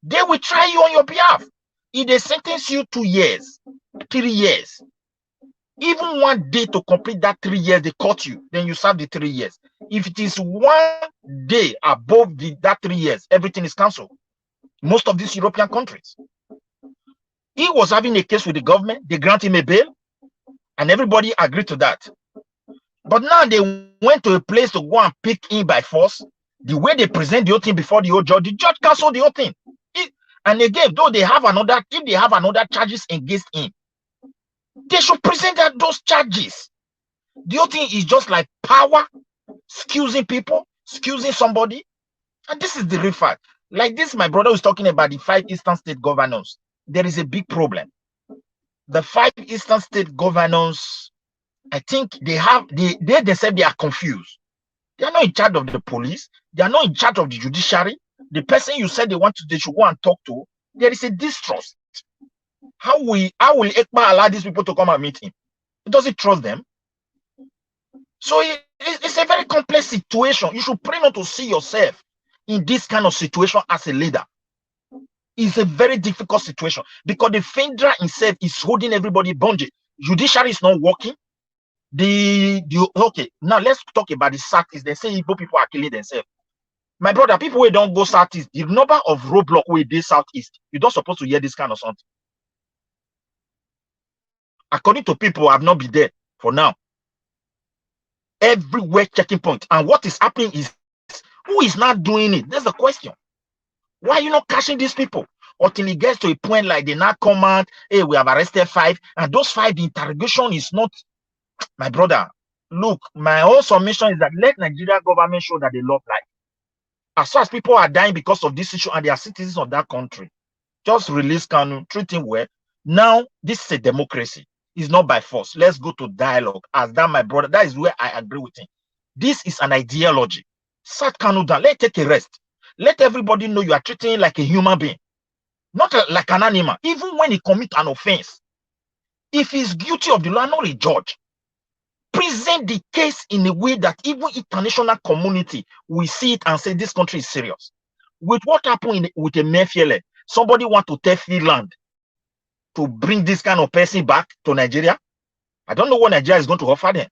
They will try you on your behalf. If they sentence you 2 years, 3 years, even 1 day to complete that 3 years, they caught you, then you serve the 3 years. If it is 1 day above that 3 years, everything is cancelled. Most of these European countries. He was having a case with the government, they grant him a bail, and everybody agreed to that. But now they went to a place to go and pick him by force. The way they present the whole thing before the judge canceled the whole thing. And again, though they have if they have another charges against him, they should present those charges. The whole thing is just like power, excusing people, excusing somebody. And this is the real fact. Like this, my brother was talking about the 5 eastern state governors. There is a big problem. The 5 eastern state governors, I think they themselves, they are confused. They are not in charge of the police. They are not in charge of the judiciary. The person you said they should go and talk to, there is a distrust. How will Ekpa allow these people to come and meet him? Does he trust them? So it's a very complex situation. You should pray not to see yourself in this kind of situation as a leader. It's a very difficult situation because the federal himself is holding everybody bondage. Judiciary is not working. Okay, now let's talk about the Southeast. They say Igbo people are killing themselves. My brother, people who don't go Southeast, the number of roadblock where they Southeast, you don't supposed to hear this kind of something. According to people who have not been there for now, everywhere checking point. And what is happening is, who is not doing it? That's the question. Why are you not catching these people? until it gets to a point like they now command, hey, we have arrested 5, and those 5, the interrogation is not, my brother. Look, my whole submission is that let Nigeria government show that they love life. As far as people are dying because of this issue and they are citizens of that country, just release Kanu, treat him well. Now, this is a democracy. It's not by force. Let's go to dialogue. As that, my brother, that is where I agree with him. This is an ideology. Sat Kanu down. Let's take a rest. Let everybody know you are treating him like a human being, not like an animal. Even when he commits an offense, if he's guilty of the law, not a judge, present the case in a way that even international community will see it and say this country is serious. With what happened with Emefiele, somebody want to tell Finland to bring this kind of person back to Nigeria. I don't know what Nigeria is going to offer them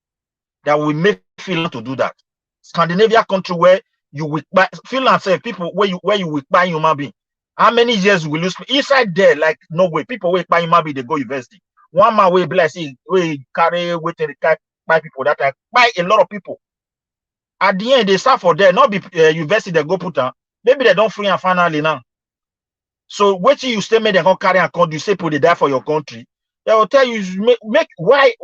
that will make Finland to do that. Scandinavia country where you will buy, Finland say people where you will buy human being. How many years will you spend inside there? Like no way. People will buy human being, they go university. One man will be like, see, we carry with the buy people that I buy a lot of people. At the end, they start for there, not be university they go put on. Maybe they don't free and finally now. So wait till you stay made they can carry and you say put it there for your country. They will tell you make why.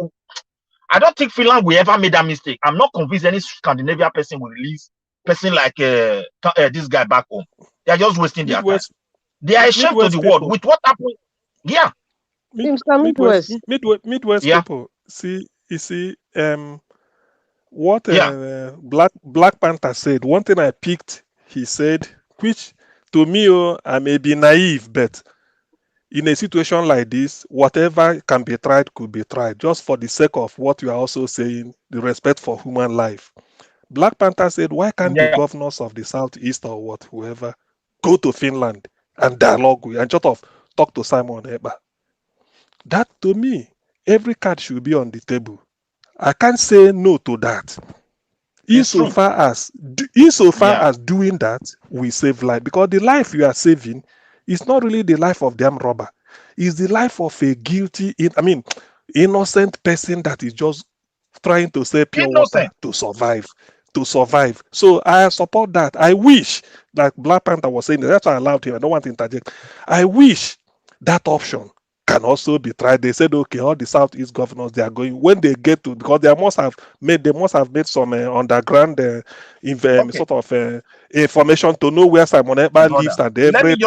I don't think Finland will ever make that mistake. I'm not convinced any Scandinavian person will release person like this guy back home. They are just wasting their time. They are ashamed to the world with what happened. Yeah. Midwest people. See, you see, what Black Panther said. One thing I picked, he said, which to me, I may be naive, but in a situation like this, whatever can be tried could be tried, just for the sake of what you are also saying, the respect for human life. Black Panther said, why can't the governors of the Southeast or whoever go to Finland and dialogue with and sort of talk to Simon Ekpa? That to me, every card should be on the table. I can't say no to that. Insofar as doing that, we save life. Because the life you are saving is not really the life of the armed robber. It's the life of a guilty, innocent person that is just trying to save pure water to survive. So I support that. I wish that Black Panther was saying that. That's why I allowed him. I don't want to interject. I wish that option can also be tried. They said, okay, all the Southeast governors, they are going, when they get to, because they must have made some underground sort of information to know where Simon Ekpa lives and everything.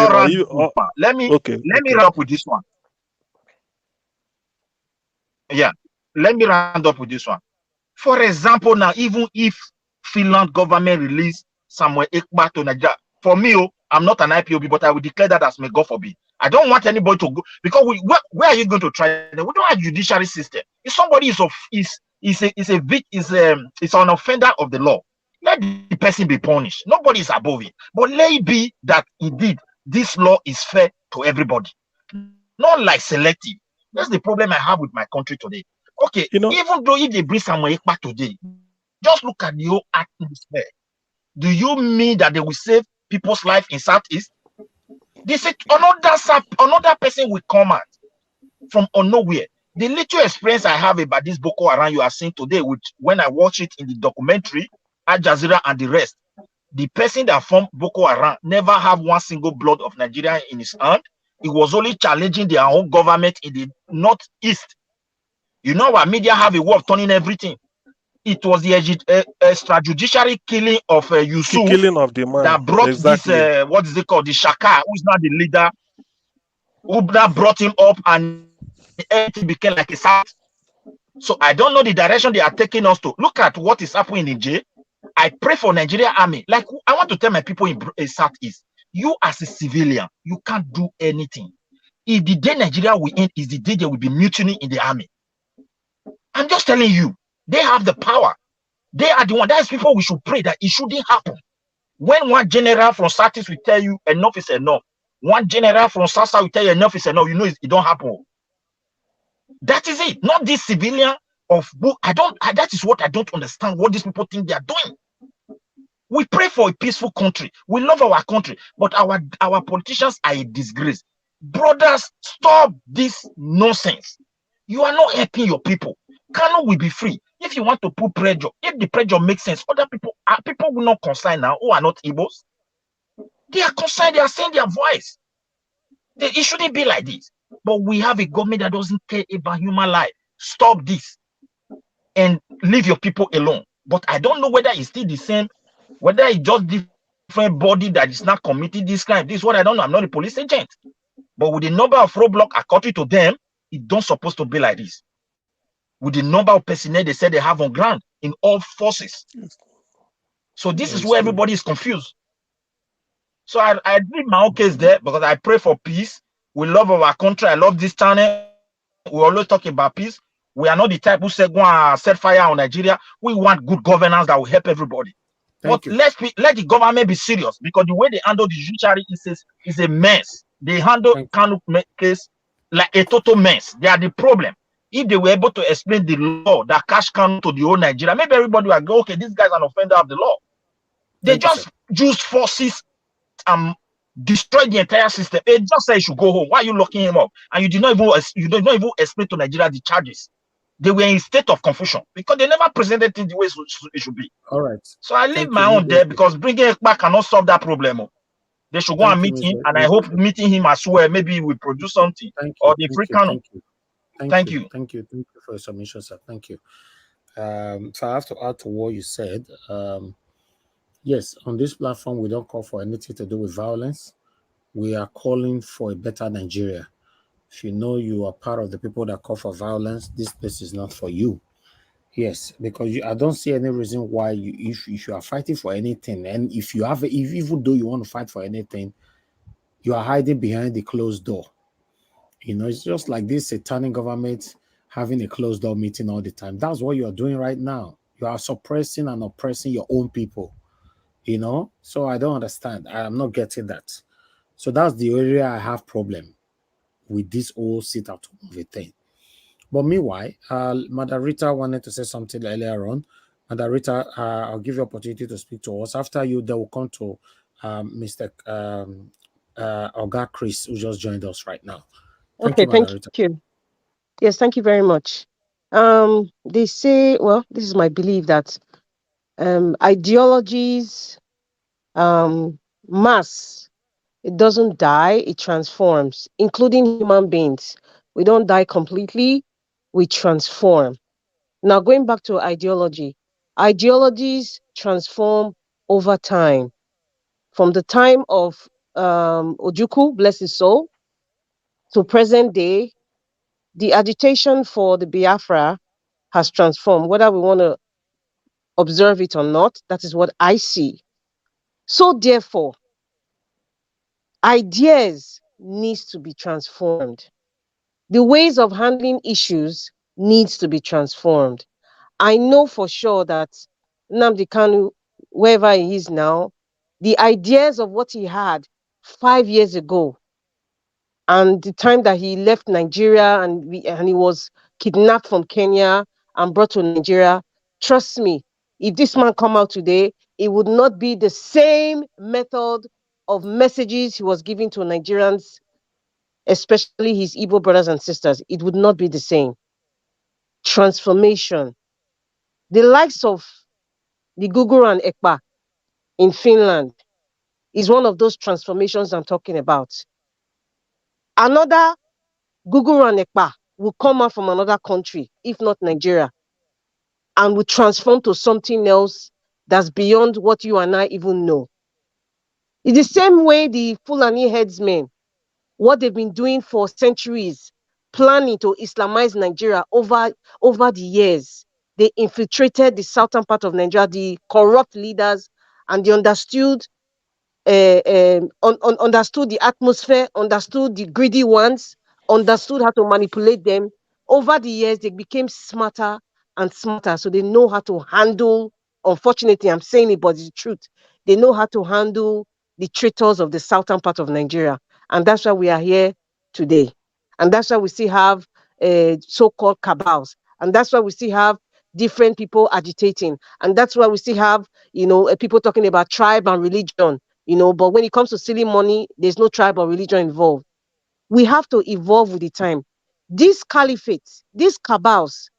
Let me wrap up with this one. Yeah, let me round up with this one. For example, now, even if Finland government release Samuel Ekpa to Nigeria, for me, I'm not an IPOB, but I will declare that as may God forbid. I don't want anybody to go, because where are you going to try them? We don't have a judiciary system. If somebody is an offender of the law, let the person be punished. Nobody is above it. But let it be that indeed this law is fair to everybody, not like selective. That's the problem I have with my country today. Okay, even though if they bring Samuel Ekpa today, just look at the whole atmosphere. Do you mean that they will save people's life in Southeast? They say another person will come out from nowhere. The little experience I have about this Boko Haram you are seeing today, when I watch it in the documentary, Al Jazeera and the rest, the person that formed Boko Haram never have one single blood of Nigeria in his hand. He was only challenging their own government in the Northeast. You know, our media have a way of turning everything. It was the extrajudiciary killing of Yusuf that brought this, what is it called, the Shaka, who's now the leader, who now brought him up, and everything became like a South. So I don't know the direction they are taking us to. Look at what is happening in Nigeria. I pray for Nigeria army. Like, I want to tell my people in Southeast, you as a civilian, you can't do anything. If the day Nigeria will end is the day there will be mutiny in the army. I'm just telling you. They have the power. They are the one. That is people we should pray that it shouldn't happen. When one general from Southeast will tell you enough is enough, one general from South will tell you enough is enough, you know it don't happen. That is it. Not this civilian of book. That is what I don't understand. What these people think they are doing. We pray for a peaceful country. We love our country, but our politicians are a disgrace. Brothers, stop this nonsense. You are not helping your people. Kanu will be free. If you want to put pressure, if the pressure makes sense, other people will not concern now who are not Igbos. They are concerned, they are saying their voice. It shouldn't be like this. But we have a government that doesn't care about human life. Stop this and leave your people alone. But I don't know whether it's still the same, whether it's just different body that is not committing this crime. This is what I don't know. I'm not a police agent. But with the number of roadblocks, according to them, it don't supposed to be like this. With the number of personnel they said they have on ground in all forces. So this is where everybody is confused. So I did my own case there because I pray for peace. We love our country. I love this channel. We always talk about peace. We are not the type who say go and set fire on Nigeria. We want good governance that will help everybody. But let the government be serious, because the way they handle the judiciary is a mess. They handle Kanu case like a total mess. They are the problem. If they were able to explain the law that cash Kanu to the whole Nigeria, maybe everybody would go, okay, this guy's an offender of the law. They just use forces and destroy the entire system. They just say he should go home. Why are you locking him up? And you did not even explain to Nigeria the charges. They were in state of confusion because they never presented it the way it should be. All right. So I leave my own there, because bringing Ekpa cannot solve that problem. They should go and meet him, and I hope meeting him as well, maybe we produce something. Or the free Kanu. Thank you for your submission, sir. Thank you. So I have to add to what you said. Yes, on this platform, we don't call for anything to do with violence. We are calling for a better Nigeria. If you know you are part of the people that call for violence, this place is not for you. Yes, because I don't see any reason why if you are fighting for anything, and if even though you want to fight for anything, you are hiding behind the closed door. You know, it's just like this satanic government having a closed door meeting all the time. That's what you are doing right now. You are suppressing and oppressing your own people. You know, so I don't understand. I'm not getting that. So that's the area I have problem with this whole sit out of a thing. But meanwhile, Madam Rita wanted to say something earlier on. Madam Rita, I'll give you opportunity to speak to us. After you, they will come to Mr. Oga Chris, who just joined us right now. Thank you. Yes, thank you very much. They say, well, this is my belief that ideologies, mass, it doesn't die, it transforms, including human beings. We don't die completely, we transform. Now, going back to ideology, ideologies transform over time. From the time of Ojukwu, bless his soul, to present day, the agitation for the Biafra has transformed. Whether we want to observe it or not, that is what I see. So therefore, ideas needs to be transformed. The ways of handling issues needs to be transformed. I know for sure that Nnamdi Kanu, wherever he is now, the ideas of what he had 5 years ago and the time that he left Nigeria and he was kidnapped from Kenya and brought to Nigeria, trust me, if this man come out today, it would not be the same method of messages he was giving to Nigerians, especially his Igbo brothers and sisters. It would not be the same. Transformation. The likes of the Guguru and Ekpa in Finland is one of those transformations I'm talking about. Another Guguru and Ekpa will come out from another country, if not Nigeria, and will transform to something else that's beyond what you and I even know. It's the same way the Fulani headsmen, what they've been doing for centuries, planning to Islamize Nigeria over the years. They infiltrated the southern part of Nigeria, the corrupt leaders, and they understood understood the atmosphere, understood the greedy ones, understood how to manipulate them. Over the years, they became smarter and smarter, so they know how to handle, unfortunately, I'm saying it, but it's the truth. They know how to handle the traitors of the southern part of Nigeria. And that's why we are here today. And that's why we still have so-called cabals. And that's why we still have different people agitating. And that's why we still have, people talking about tribe and religion. But when it comes to stealing money, there's no tribe or religion involved. We have to evolve with the time. These caliphates, these cabals,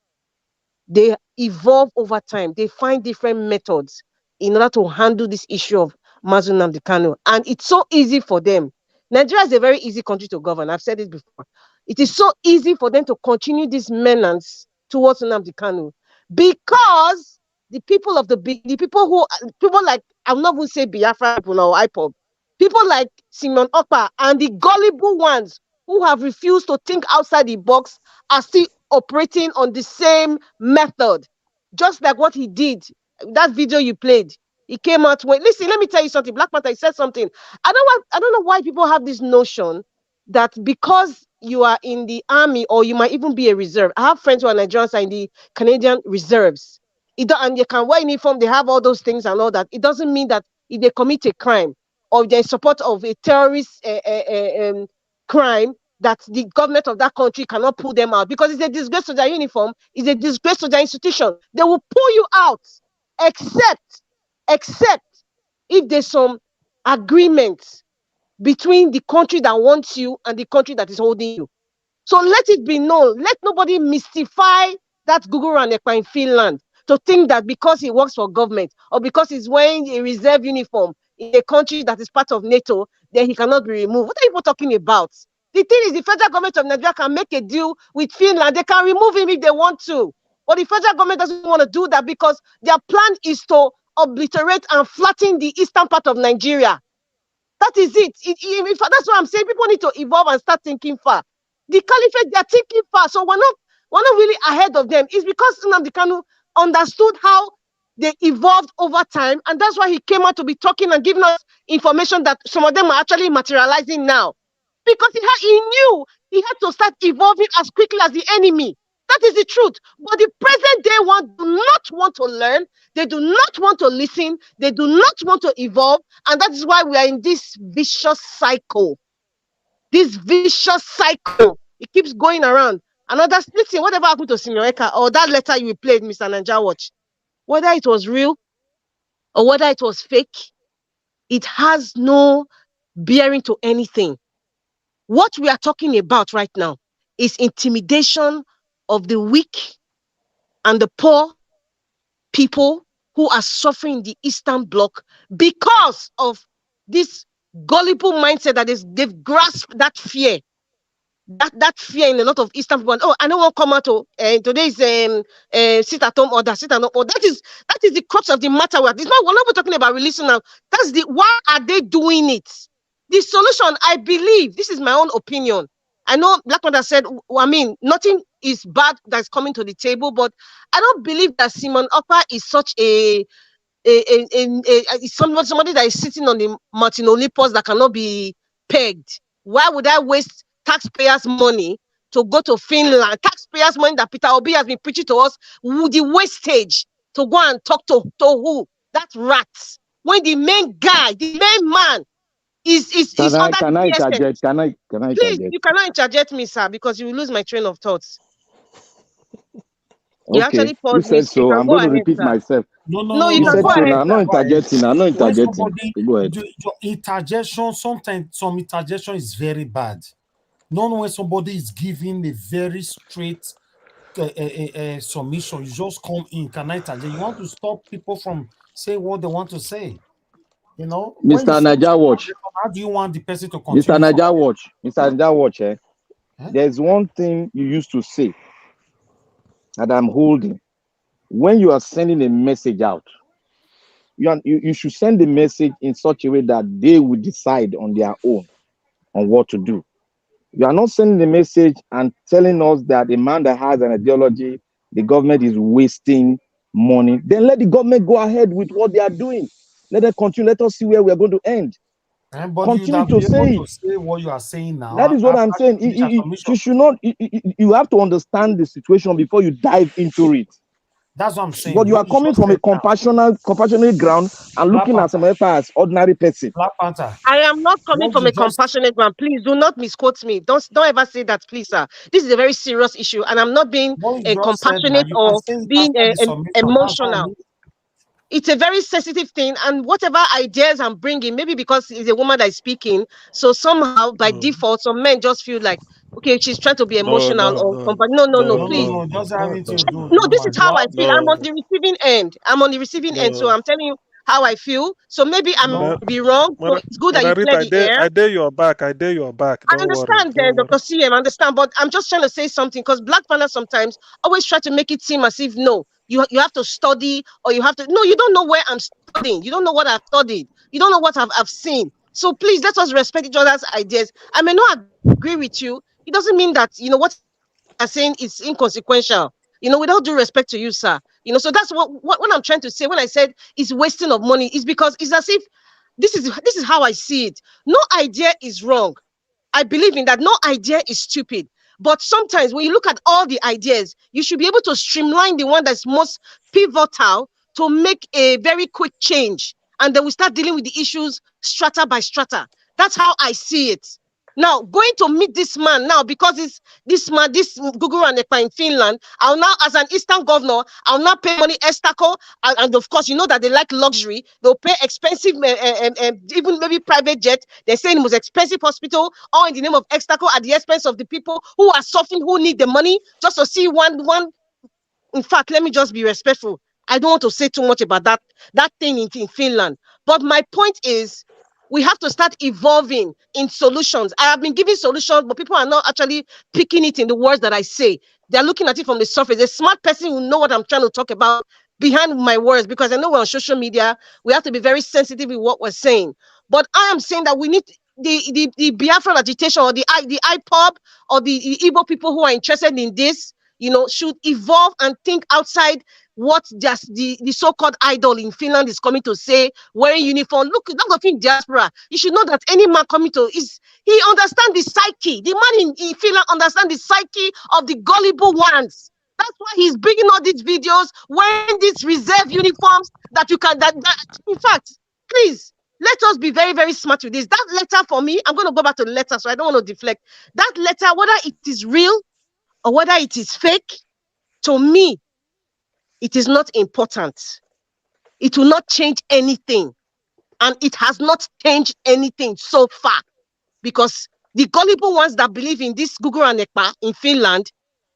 they evolve over time. They find different methods in order to handle this issue of Mazi Nnamdi Kanu. And it's so easy for them Nigeria is a very easy country to govern. I've said it before. It is so easy for them to continue this menace towards Nnamdi Kanu because the people people like, I'm not going to say Biafra people or IPOB, people like Simon Ekpa and the gullible ones who have refused to think outside the box are still operating on the same method. Just like what he did, that video you played, he came out when, listen, let me tell you something. Black Panther, he said something. I don't know why people have this notion that because you are in the army or you might even be a reserve. I have friends who are Nigerians are in the Canadian reserves. And they can wear uniform, they have all those things and all that. It doesn't mean that if they commit a crime or they're in support of a terrorist crime, that the government of that country cannot pull them out because it's a disgrace to their uniform, it's a disgrace to their institution. They will pull you out, except if there's some agreement between the country that wants you and the country that is holding you. So let it be known. Let nobody mystify that Google and Ekpa in Finland to think that because he works for government or because he's wearing a reserve uniform in a country that is part of NATO, then he cannot be removed. What are people talking about? The thing is, the federal government of Nigeria can make a deal with Finland. They can remove him if they want to. But the federal government doesn't want to do that because their plan is to obliterate and flatten the eastern part of Nigeria. That is it. That's what I'm saying. People need to evolve and start thinking far. The caliphate, they're thinking far. So we're not really ahead of them. It's because Nnamdi Kanu understood how they evolved over time. And that's why he came out to be talking and giving us information that some of them are actually materializing now. Because he knew he had to start evolving as quickly as the enemy. That is the truth. But the present day one do not want to learn. They do not want to listen. They do not want to evolve. And that is why we are in this vicious cycle. This vicious cycle. It keeps going around. Listen, whatever happened to Simioeka or that letter you played, Mr. Naija Watch, whether it was real or whether it was fake, it has no bearing to anything. What we are talking about right now is intimidation of the weak and the poor people who are suffering in the Eastern Bloc because of this gullible mindset that they've grasped that fear. That fear in a lot of Eastern people. Oh, I don't want to come out to today's sit at home order, sit at home order. That is the crux of the matter. We're not talking about releasing now. Why are they doing it? The solution, I believe, this is my own opinion. I know Black Panther said, nothing is bad that's coming to the table, but I don't believe that Simon Ekpa is such somebody that is sitting on the Martin Olympus that cannot be pegged. Why would I waste taxpayers' money to go to Finland? Taxpayers' money that Peter Obi has been preaching to us, the wastage to go and talk to who? That rat. When the main guy, the main man, is under Can I interject? Please, you cannot interject me, sir, because you will lose my train of thoughts. You Okay, actually you paused me. said so. I'm going to repeat myself. No, you can said go so. ahead. Now, I'm not interjecting. I'm not interjecting. Somebody, Go ahead. Your interjection, sometimes some interjection is very bad. Not when somebody is giving a very straight submission, you just come in. Can I interject? You want to stop people from saying what they want to say. You know, Mr. Naija Watch. How do you want the person to continue? Mr. Naija Watch. There's one thing you used to say that I'm holding. When you are sending a message out, you should send the message in such a way that they will decide on their own on what to do. You are not sending the message and telling us that a man that has an ideology, the government is wasting money. Then let the government go ahead with what they are doing. Let them continue. Let us see where we are going to end. But continue to say what you are saying now. That is what I'm saying. You should not. You have to understand the situation before you dive into it. That's what I'm saying. But you are coming from a compassionate ground and looking at some as ordinary person. Black Panther. I am not coming from a compassionate ground. Please do not misquote me. Don't ever say that, please, sir. This is a very serious issue, and I'm not being compassionate or being emotional. It's a very sensitive thing, and whatever ideas I'm bringing, maybe because it's a woman that is speaking, so somehow by default, some men just feel like, okay, she's trying to be emotional or please. No, this is how I feel. I'm on the receiving end. So I'm telling you, how I feel. So maybe I Mother, might be wrong. So it's good that Mother you clear Rita, the air. I dare your back. I dare your back. I Don't worry. understand, Don't worry. Dr. CM, I understand, but I'm just trying to say something because Black panel sometimes always try to make it seem as if no, you have to study or you have to. No, you don't know where I'm studying. You don't know what I've studied. You don't know what I've seen. So please let us respect each other's ideas. I may not agree with you. It doesn't mean that what you're saying is inconsequential. With all due respect to you, sir. So that's what I'm trying to say when I said it's wasting of money is because it's as if this is how I see it. No idea is wrong. I believe in that. No idea is stupid. But sometimes when you look at all the ideas, you should be able to streamline the one that's most pivotal to make a very quick change. And then we start dealing with the issues strata by strata. That's how I see it. Now, going to meet this man now, because it's this man, this Google and Ekpa in Finland, I'll now, as an Eastern governor, I'll now pay money Estaco. And of course, you know that they like luxury. They'll pay expensive, even maybe private jet. They're saying it was expensive hospital, all in the name of Estaco at the expense of the people who are suffering, who need the money just to see one. In fact, let me just be respectful. I don't want to say too much about that thing in Finland. But my point is, we have to start evolving in solutions. I have been giving solutions, but people are not actually picking it in the words that I say. They're looking at it from the surface. A smart person will know what I'm trying to talk about behind my words, because I know we're on social media. We have to be very sensitive with what we're saying. But I am saying that we need the Biafran agitation, or the IPOB, or the Igbo people who are interested in this, should evolve and think outside what just the so-called idol in Finland is coming to say, wearing uniform. Look of in diaspora. You should know that any man coming to he understands the psyche. The man in Finland understands the psyche of the gullible ones. That's why he's bringing all these videos, wearing these reserve uniforms that you can. That in fact, please let us be very, very smart with this. That letter for me, I'm going to go back to the letter, so I don't want to deflect. That letter, whether it is real or whether it is fake, to me, it is not important. It will not change anything. And it has not changed anything so far. Because the gullible ones that believe in this Google and Ekpa in Finland,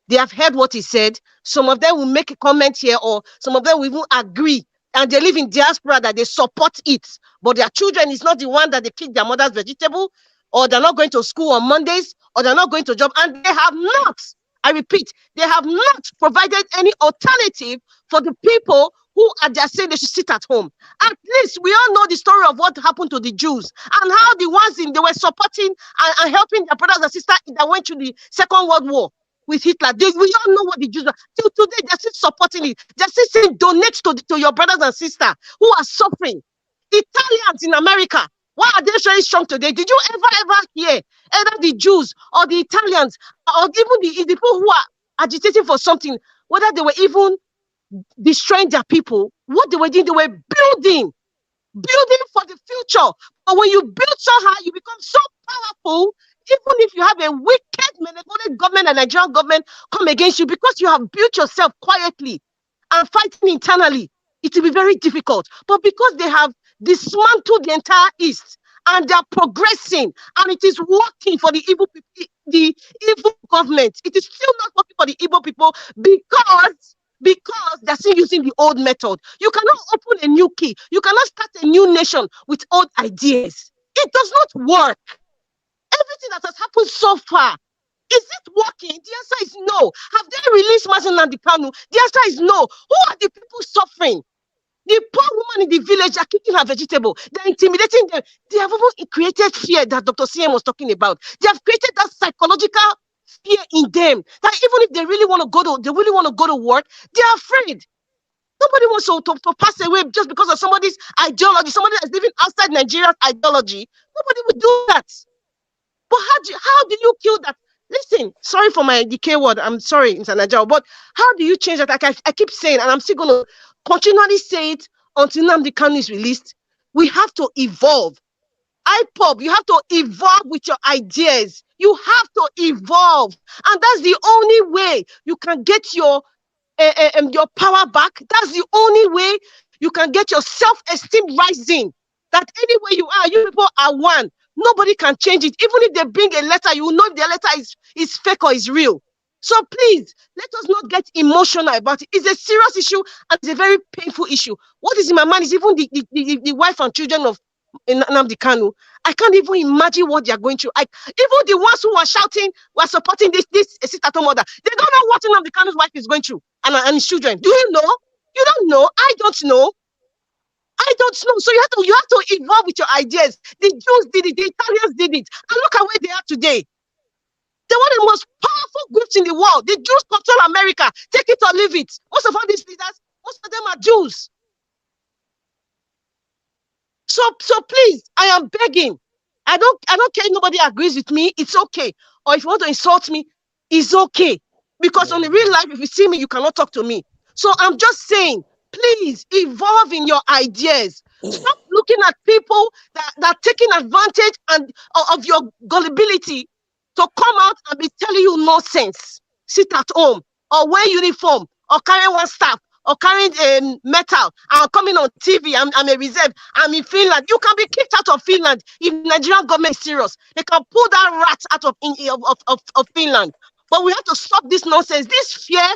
they have heard what he said. Some of them will make a comment here, or some of them will even agree. And they live in diaspora that they support it. But their children is not the one that they pick their mother's vegetable, or they're not going to school on Mondays, or they're not going to job. And they have not, I repeat, they have not provided any alternative for the people who are just saying they should sit at home. At least we all know the story of what happened to the Jews and how the ones they were supporting and helping their brothers and sisters that went through the Second World War with Hitler. We all know what the Jews are. Till today, they're still supporting it. They're still saying donate to your brothers and sisters who are suffering. Italians in America, why are they very strong today? Did you ever hear either the Jews or the Italians or even the people who are agitating for something, whether they were even destroying their people? What they were doing, they were building for the future. But when you build so high, you become so powerful. Even if you have a wicked manipulated government and Nigerian government come against you, because you have built yourself quietly and fighting internally, it will be very difficult. But because they have dismantled the entire East and they are progressing, and it is working for the evil people, the evil government, it is still not working for the evil people because they're still using the old method. You cannot open a new key. You cannot start a new nation with old ideas. It does not work. Everything that has happened so far, is it working? The answer is no. Have they released Nnamdi Kanu? The answer is no. Who are the people suffering? The poor woman in the village are kicking her vegetable. They're intimidating them. They have even created fear that Dr. CM was talking about. They have created that psychological fear in them that even if they really want to go to work, they are afraid. Nobody wants to pass away just because of somebody's ideology, somebody that's living outside Nigeria's ideology. Nobody would do that. But how do you kill that? Listen, sorry for my decay word. I'm sorry, International, but how do you change that? Like I keep saying, and I'm still going to continually say it until Nnamdi Kanu is released. We have to evolve. IPOB, you have to evolve with your ideas. You have to evolve. And that's the only way you can get your power back. That's the only way you can get your self-esteem rising. That anywhere you are, you people are one. Nobody can change it. Even if they bring a letter, you will know if the letter is fake or is real. So please, let us not get emotional about it. It's a serious issue and it's a very painful issue. What is in my mind is even the wife and children of Nnamdi Kanu. I can't even imagine what they are going through. Even the ones who are shouting, were supporting this sister-to mother, they don't know what Nnamdi Kanu's wife is going through and his children. Do you know? You don't know. I don't know. I don't know. So you have to evolve with your ideas. The Jews did it, the Italians did it, and look at where they are today. They're one of the most powerful groups in the world. The Jews control America. Take it or leave it. Most of all these leaders, most of them are Jews. So please, I am begging. I don't care if nobody agrees with me. It's okay. Or if you want to insult me, it's okay. Because on the real life, if you see me, you cannot talk to me. So I'm just saying, please evolve in your ideas. Stop looking at people that are taking advantage of your gullibility to come out and be telling you nonsense. Sit at home or wear uniform or carry one staff or carrying metal and coming on TV. I'm a reserve. I'm in Finland. You can be kicked out of Finland if Nigerian government is serious. They can pull that rat out of Finland. But we have to stop this nonsense. This fear,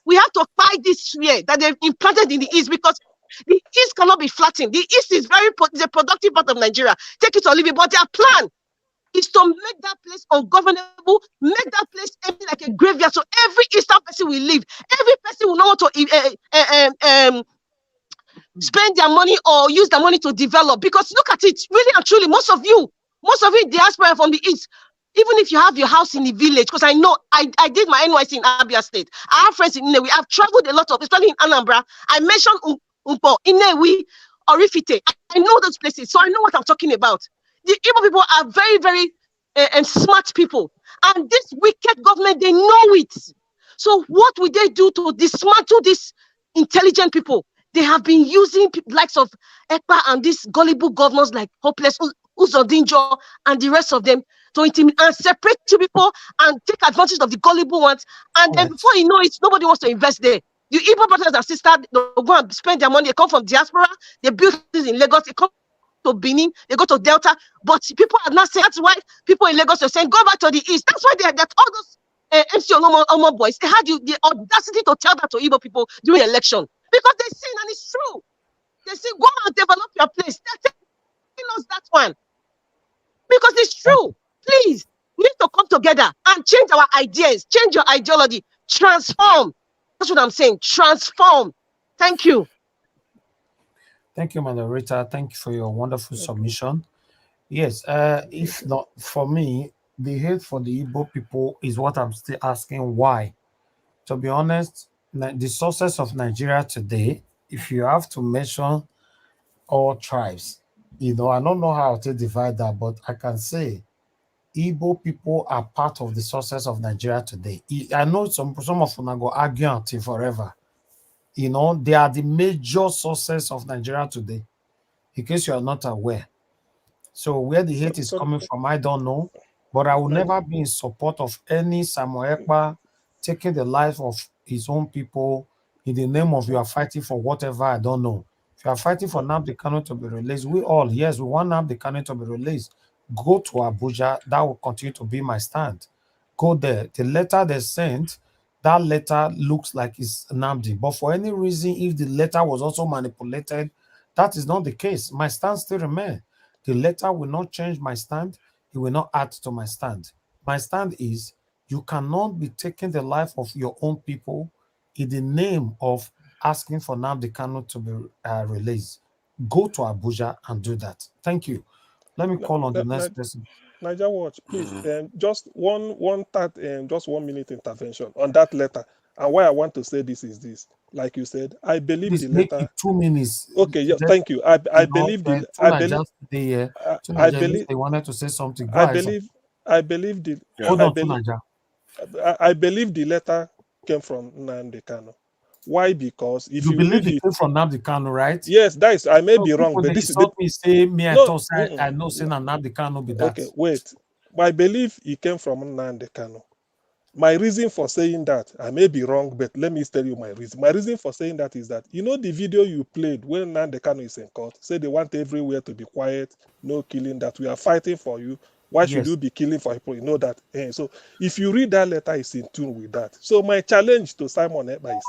we have to fight this fear that they've implanted in the East, because the East cannot be flattened. The East is a productive part of Nigeria. Take it or leave it. But their plan is to make that place ungovernable, make that place empty like a graveyard. So every Eastern person will leave. Every person will not want to spend their money or use their money to develop. Because look at it, really and truly, most of you diaspora from the East, even if you have your house in the village, because I know I did my NYC in Abia State. I have friends in Inewi. I've traveled a lot especially in Anambra. I mentioned Umpo, Inewi, Orifite. I know those places, so I know what I'm talking about. The Igbo people are very, very smart people. And this wicked government, they know it. So what would they do to dismantle these intelligent people? They have been using likes of Ekpa and these gullible governors like Hopeless, Uzodinjo, and the rest of them to intimidate and separate two people and take advantage of the gullible ones. And then before you know it, nobody wants to invest there. The Igbo brothers and sisters, they go and spend their money. They come from diaspora. They build this in Lagos. They come to Benin, they go to Delta, but people are not saying. That's why people in Lagos are saying go back to the East. That's why that all those MC Omo boys, they had the audacity to tell that to Igbo people during the election, because they seen, and it's true. They say go and develop your place. They're telling us that one because it's true. Please, we need to come together and change our ideas, change your ideology, transform. That's what I'm saying. Transform. Thank you. Thank you, moderator. Thank you for your wonderful submission. Yes, if not for me, the hate for the Igbo people is what I'm still asking why. To be honest, the sources of Nigeria today, if you have to mention all tribes, I don't know how to divide that, but I can say Igbo people are part of the sources of Nigeria today. I know some of them go argue until forever. They are the major sources of Nigeria today, in case you are not aware. So where the hate is coming from, I don't know. But I will never be in support of any Samuel Ekpa taking the life of his own people in the name of you are fighting for whatever, I don't know. If you are fighting for Nnamdi Kanu to be released, we want Nnamdi Kanu to be released. Go to Abuja. That will continue to be my stand. Go there. The letter they sent, that letter looks like it's Nnamdi. But for any reason, if the letter was also manipulated, that is not the case. My stand still remains. The letter will not change my stand. It will not add to my stand. My stand is you cannot be taking the life of your own people in the name of asking for Nnamdi Kanu to be released. Go to Abuja and do that. Thank you. Let me call on the next person. Niger Watch, please, just just 1 minute intervention on that letter. And why I want to say this is this. Like you said, I believe please the make letter. It 2 minutes. Okay, yeah, thank you. I believe the. I believe they wanted to say something. I believe the. Hold on, Tunaja. I believe the letter came from Nnamdi Kanu. Why? Because if you believe read it came from Nnamdi Kanu, right? Yes, that is. I may be wrong, but this is the. Me say me. I thought I know saying Nnamdi Kanu be that. Okay, wait. I believe it came from Nnamdi Kanu. My reason for saying that, I may be wrong, but let me tell you my reason. My reason for saying that is that, the video you played when Nnamdi Kanu is in court, say they want everywhere to be quiet, no killing, that we are fighting for you. Why should you be killing for people? You know that. So if you read that letter, it's in tune with that. So my challenge to Simon Ekpa is,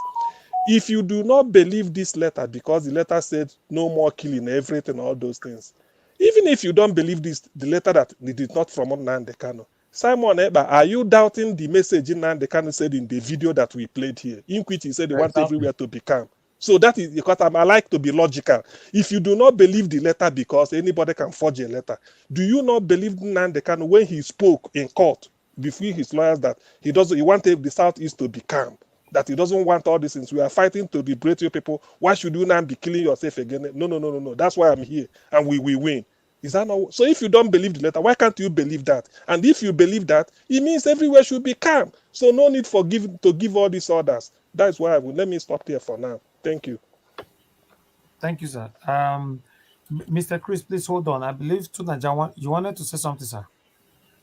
if you do not believe this letter because the letter said no more killing, everything, all those things, even if you don't believe this, the letter that it is not from Nnamdi Kanu, Simon Ekpa, are you doubting the message Nnamdi Kanu said in the video that we played here, in which he said he wants everywhere to be calm? So that is because I like to be logical. If you do not believe the letter because anybody can forge a letter, do you not believe Nnamdi Kanu when he spoke in court before his lawyers that he wanted the Southeast to be calm, that he doesn't want all these things? We are fighting to liberate your people. Why should you now be killing yourself again? No. That's why I'm here, and we will win. Is that not so? If you don't believe the letter, why can't you believe that? And if you believe that, it means everywhere should be calm. So no need for to give all these orders. That's why I will. Let me stop here for now. Thank you. Thank you, sir. Mr. Chris, please hold on. I believe Tunaja, you wanted to say something, sir.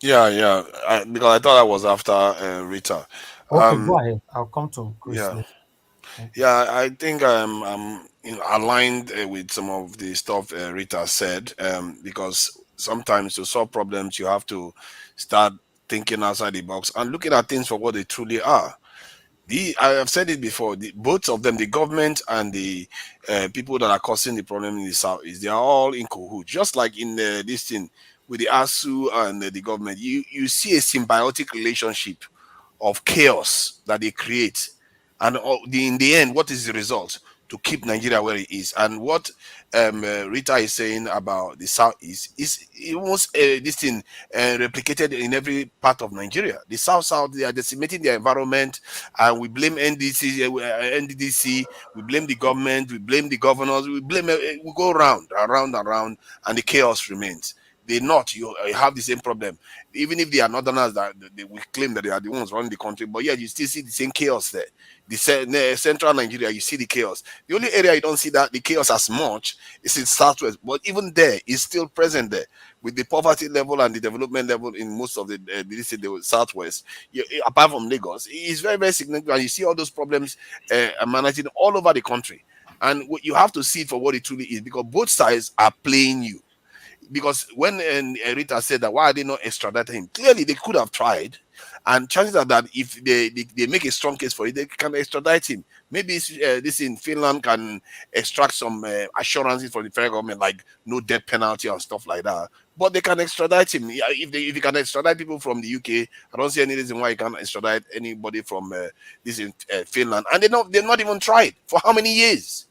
Yeah. Because I thought I was after Rita. Okay, go ahead. I'll come to Chris. Yeah, I think I'm aligned with some of the stuff Rita said, because sometimes to solve problems you have to start thinking outside the box and looking at things for what they truly are. I have said it before. Both of them, the government and the people that are causing the problem in the South, they are all in cahoots. Just like in this thing with the ASU and the government, you see a symbiotic relationship of chaos that they create, and in the end, what is the result? To keep Nigeria where it is. And what Rita is saying about the Southeast is almost this thing replicated in every part of Nigeria. The South, they are decimating their environment, and we blame NDDC, we blame the government, we blame the governors, we go round, and the chaos remains. You have the same problem. Even if they are northerners that we claim that they are the ones running the country, but yeah, you still see the same chaos there. The central Nigeria, you see the chaos. The only area you don't see that the chaos as much is in southwest, but even there, it's still present there with the poverty level and the development level in most of the southwest. Apart from Lagos, it's very, very significant. You see all those problems emanating all over the country, and you have to see it for what it truly is, because both sides are playing you. Because when Rita said that, why are they not extraditing him? Clearly, they could have tried. And chances are that if they make a strong case for it, they can extradite him. Maybe this in Finland can extract some assurances from the federal government, like no death penalty and stuff like that. But they can extradite him. If you can extradite people from the UK, I don't see any reason why you can't extradite anybody from this in Finland. And they've not even tried. For how many years?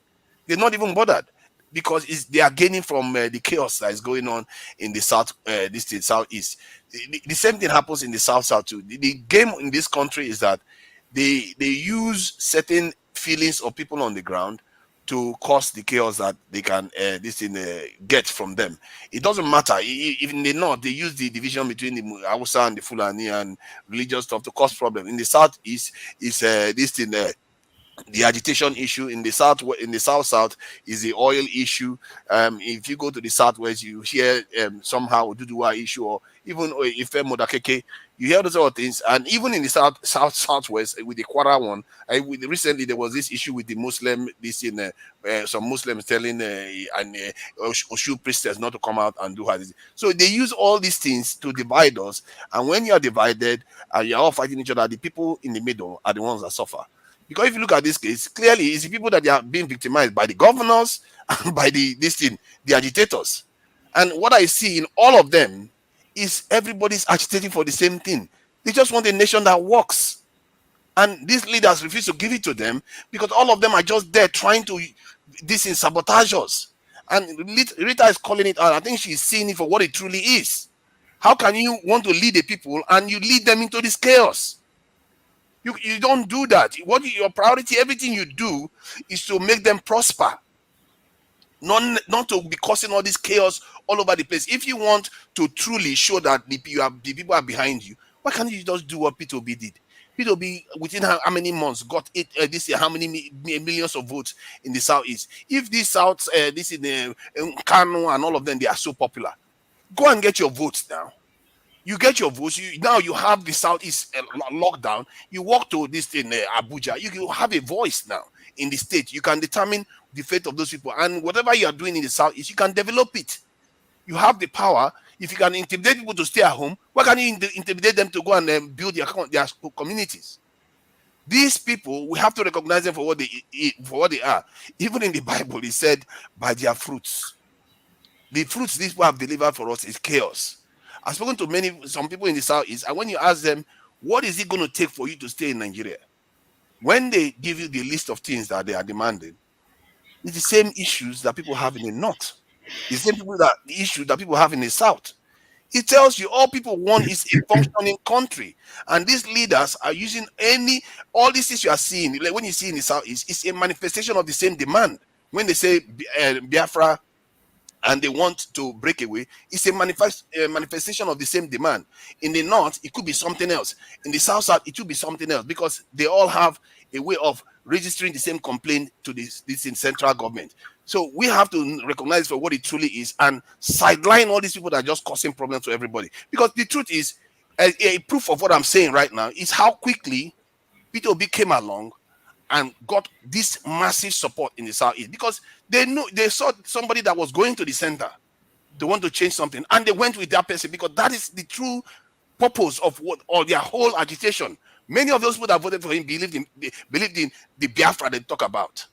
They're not even bothered, because they are gaining from the chaos that is going on in the southeast. The same thing happens in the south too. The game in this country is that they use certain feelings of people on the ground to cause the chaos that they can get from them. It doesn't matter. Even they use the division between the Hausa and the Fulani and religious stuff to cause problem. In the southeast is this thing the agitation issue. In the south is the oil issue. If you go to the southwest, you hear somehow Duduwa issue, or even Ife Modakeke. You hear those other things. And even in the southwest with the Kwara one, recently there was this issue with the Muslim. Some Muslims telling an Oshu priestess not to come out and do her. So they use all these things to divide us. And when you are divided and you are all fighting each other, the people in the middle are the ones that suffer. Because if you look at this case, clearly it's the people that are being victimized by the governors and by the agitators. And what I see in all of them is everybody's agitating for the same thing. They just want a nation that works. And these leaders refuse to give it to them, because all of them are just there trying to sabotage us. And Rita is calling it out. I think she's seeing it for what it truly is. How can you want to lead the people and you lead them into this chaos? You don't do that. Your priority, everything you do, is to make them prosper, not to be causing all this chaos all over the place. If you want to truly show that the people are behind you, why can't you just do what P2B did? P2B, within how many months, got this year how many millions of votes in the southeast? If this south, this in Kanu and all of them, they are so popular, go and get your votes now. You get your votes. Now you have the southeast lockdown. You walk to this in Abuja. You have a voice now in the state. You can determine the fate of those people, and whatever you are doing in the southeast, you can develop it. You have the power. If you can intimidate people to stay at home, why can't you intimidate them to go and build their communities? These people, we have to recognize them for what they are. Even in the Bible, it said, "By their fruits." The fruits these people have delivered for us is chaos. I've spoken to some people in the southeast, and when you ask them, "What is it going to take for you to stay in Nigeria?" When they give you the list of things that they are demanding, it's the same issues that people have in the north. It's the same the issues that people have in the south. It tells you all people want is a functioning country, and these leaders are using all these things you are seeing. Like when you see in the southeast, it's a manifestation of the same demand. When they say Biafra and they want to break away, it's a manifestation of the same demand. In the north, it could be something else. In the south, it could be something else, because they all have a way of registering the same complaint to this in central government. So we have to recognize for what it truly is and sideline all these people that are just causing problems to everybody. Because the truth is, a proof of what I'm saying right now is how quickly Peter Obi came along and got this massive support in the southeast, because they saw somebody that was going to the center to want to change something, and they went with that person, because that is the true purpose of their whole agitation. Many of those people that voted for him believed in the Biafra they talk about,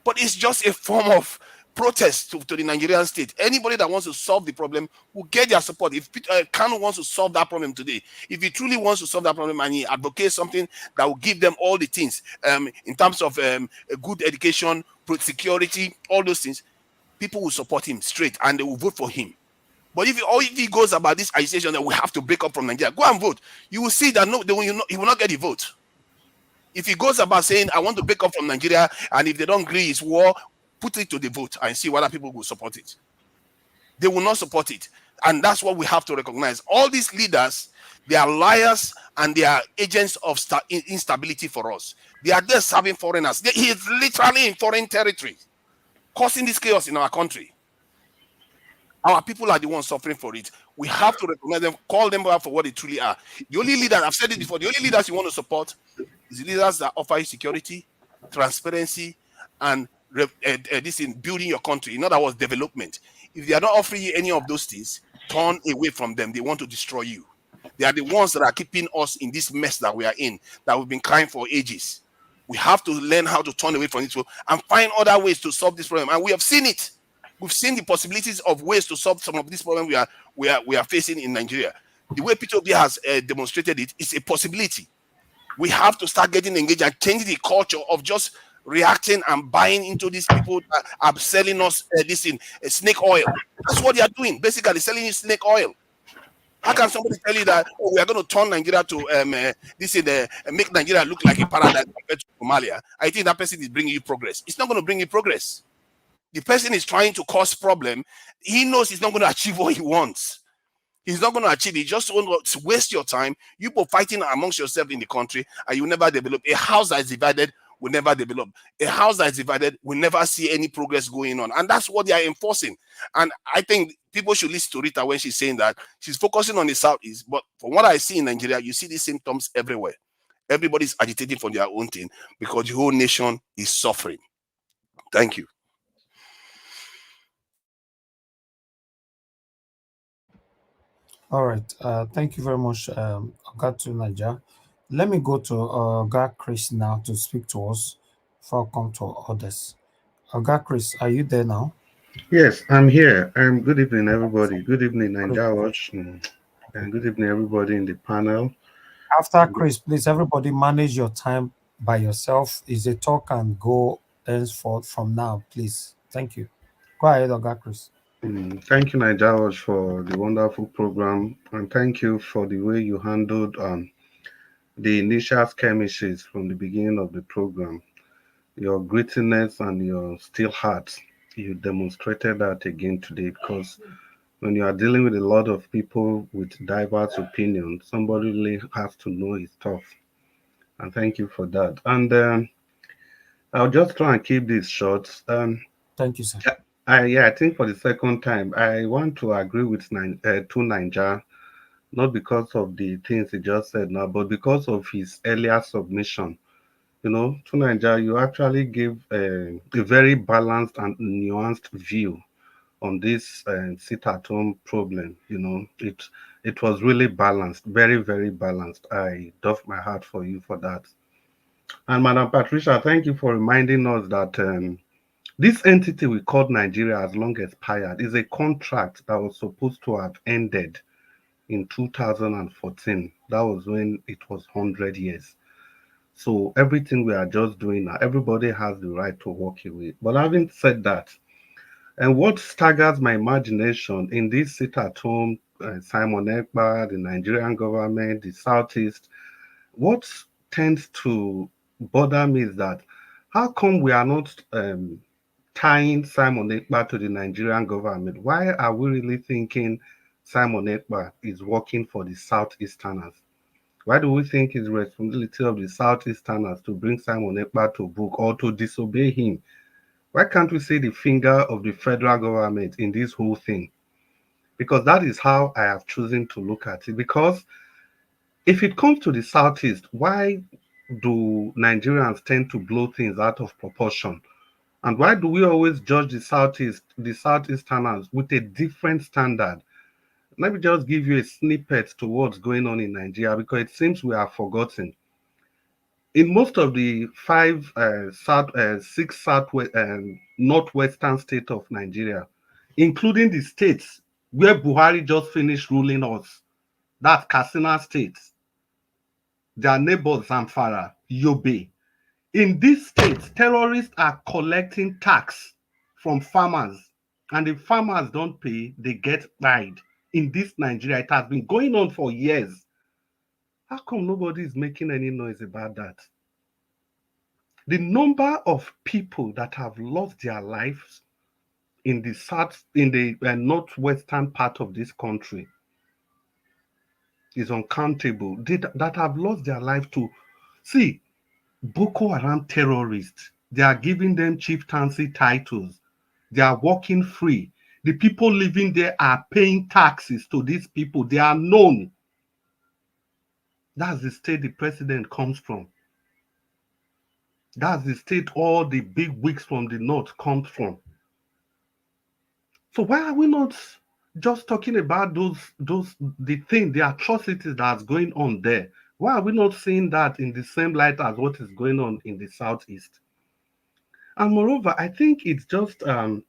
but it's just a form of protest to the Nigerian state. Anybody that wants to solve the problem will get their support. If Kanu wants to solve that problem today, if he truly wants to solve that problem and he advocates something that will give them all the things in terms of a good education, security, all those things, people will support him straight and they will vote for him. But if he goes about this agitation that we have to break up from Nigeria, go and vote. You will see that he will not get the vote. If he goes about saying, "I want to break up from Nigeria, and if they don't agree, it's war," put it to the vote and see whether people will support it. They will not support it. And that's what we have to recognize. All these leaders, they are liars and they are agents of instability for us. They are there serving foreigners. He is literally in foreign territory, causing this chaos in our country. Our people are the ones suffering for it. We have to recognize them, call them out for what they truly are. The only leader, I've said it before, the only leaders you want to support is the leaders that offer you security, transparency, and this in building your country. In other words, development. If they are not offering you any of those things, turn away from them. They want to destroy you. They are the ones that are keeping us in this mess that we are in, that we've been crying for ages. We have to learn how to turn away from it and find other ways to solve this problem. And we have seen it. We've seen the possibilities of ways to solve some of these problems we are facing in Nigeria. The way Peter Obi has demonstrated it is a possibility. We have to start getting engaged and changing the culture of just reacting and buying into these people that are selling us this in snake oil. That's what they are doing, basically selling you snake oil. How can somebody tell you that we are going to turn Nigeria to make Nigeria look like a paradise compared to Somalia? I think that person is bringing you progress. It's not going to bring you progress. The person is trying to cause problem. He knows he's not going to achieve what he wants. He's not going to achieve it. He just won't waste your time. You both fighting amongst yourself in the country, and you never develop. A house that is divided will never develop. A house that is divided will never see any progress going on. And that's what they are enforcing. And I think people should listen to Rita when she's saying that. She's focusing on the southeast. But from what I see in Nigeria, you see these symptoms everywhere. Everybody's agitating for their own thing because the whole nation is suffering. Thank you. All right. Thank you very much, Oga to Naija. Let me go to Oga Chris now to speak to us before I come to others. Oga Chris, are you there now? Yes, I'm here. Good evening, everybody. Good evening, Ninja Watch, and good evening, everybody in the panel. After Chris, please, everybody manage your time by yourself. Is a talk and go henceforth from now, please. Thank you. Go ahead, Oga Chris. Thank you, Ninja Watch, for the wonderful program, and thank you for the way you handled the initial skirmishes from the beginning of the program. Your grittiness and your still heart, you demonstrated that again today, because when you are dealing with a lot of people with diverse opinions, somebody really has to know his stuff. And thank you for that. And I'll just try and keep this short. Thank you, sir. I think for the second time, I want to agree with to Ninja, not because of the things he just said now, but because of his earlier submission. You know, to Ninja, you actually give a very balanced and nuanced view on this sit-at-home problem. You know, it was really balanced, very, very balanced. I doff my hat for you for that. And Madam Patricia, thank you for reminding us that this entity we called Nigeria has long expired. Is a contract that was supposed to have ended in 2014. That was when it was 100 years. So everything we are just doing now, everybody has the right to walk away. But having said that, and what staggers my imagination in this sit at home, Simon Ekpa, the Nigerian government, the Southeast, what tends to bother me is that how come we are not tying Simon Ekpa to the Nigerian government? Why are we really thinking Simon Ekpa is working for the Southeasterners? Why do we think it's the responsibility of the Southeasterners to bring Simon Ekpa to book or to disobey him? Why can't we see the finger of the federal government in this whole thing? Because that is how I have chosen to look at it. Because if it comes to the Southeast, why do Nigerians tend to blow things out of proportion? And why do we always judge the Southeasterners with a different standard? Let me just give you a snippet to what's going on in Nigeria because it seems we are forgotten. In most of the six southwest northwestern states of Nigeria, including the states where Buhari just finished ruling us, that's Katsina State, their neighbors Zamfara, Yobe. In these states, terrorists are collecting tax from farmers, and if farmers don't pay, they get fined. In this Nigeria, it has been going on for years. How come nobody is making any noise about that? The number of people that have lost their lives in the northwestern part of this country is uncountable. That have lost their life to see Boko Haram terrorists. They are giving them chieftaincy titles. They are walking free. The people living there are paying taxes to these people. They are known. That's the state the president comes from. That's the state all the big wigs from the north come from. So why are we not just talking about the atrocities that's going on there? Why are we not seeing that in the same light as what is going on in the southeast? And moreover, I think it's just a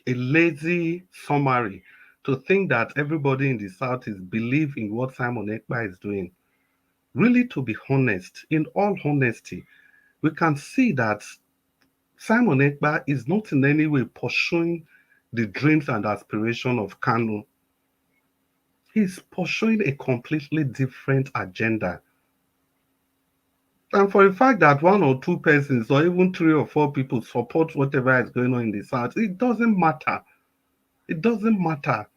lazy summary to think that everybody in the southeast believe in what Simon Ekpa is doing. Really, to be honest, in all honesty, we can see that Simon Ekpa is not in any way pursuing the dreams and aspirations of Kanu. He's pursuing a completely different agenda. And for the fact that one or two persons or even three or four people support whatever is going on in the South, it doesn't matter. It doesn't matter.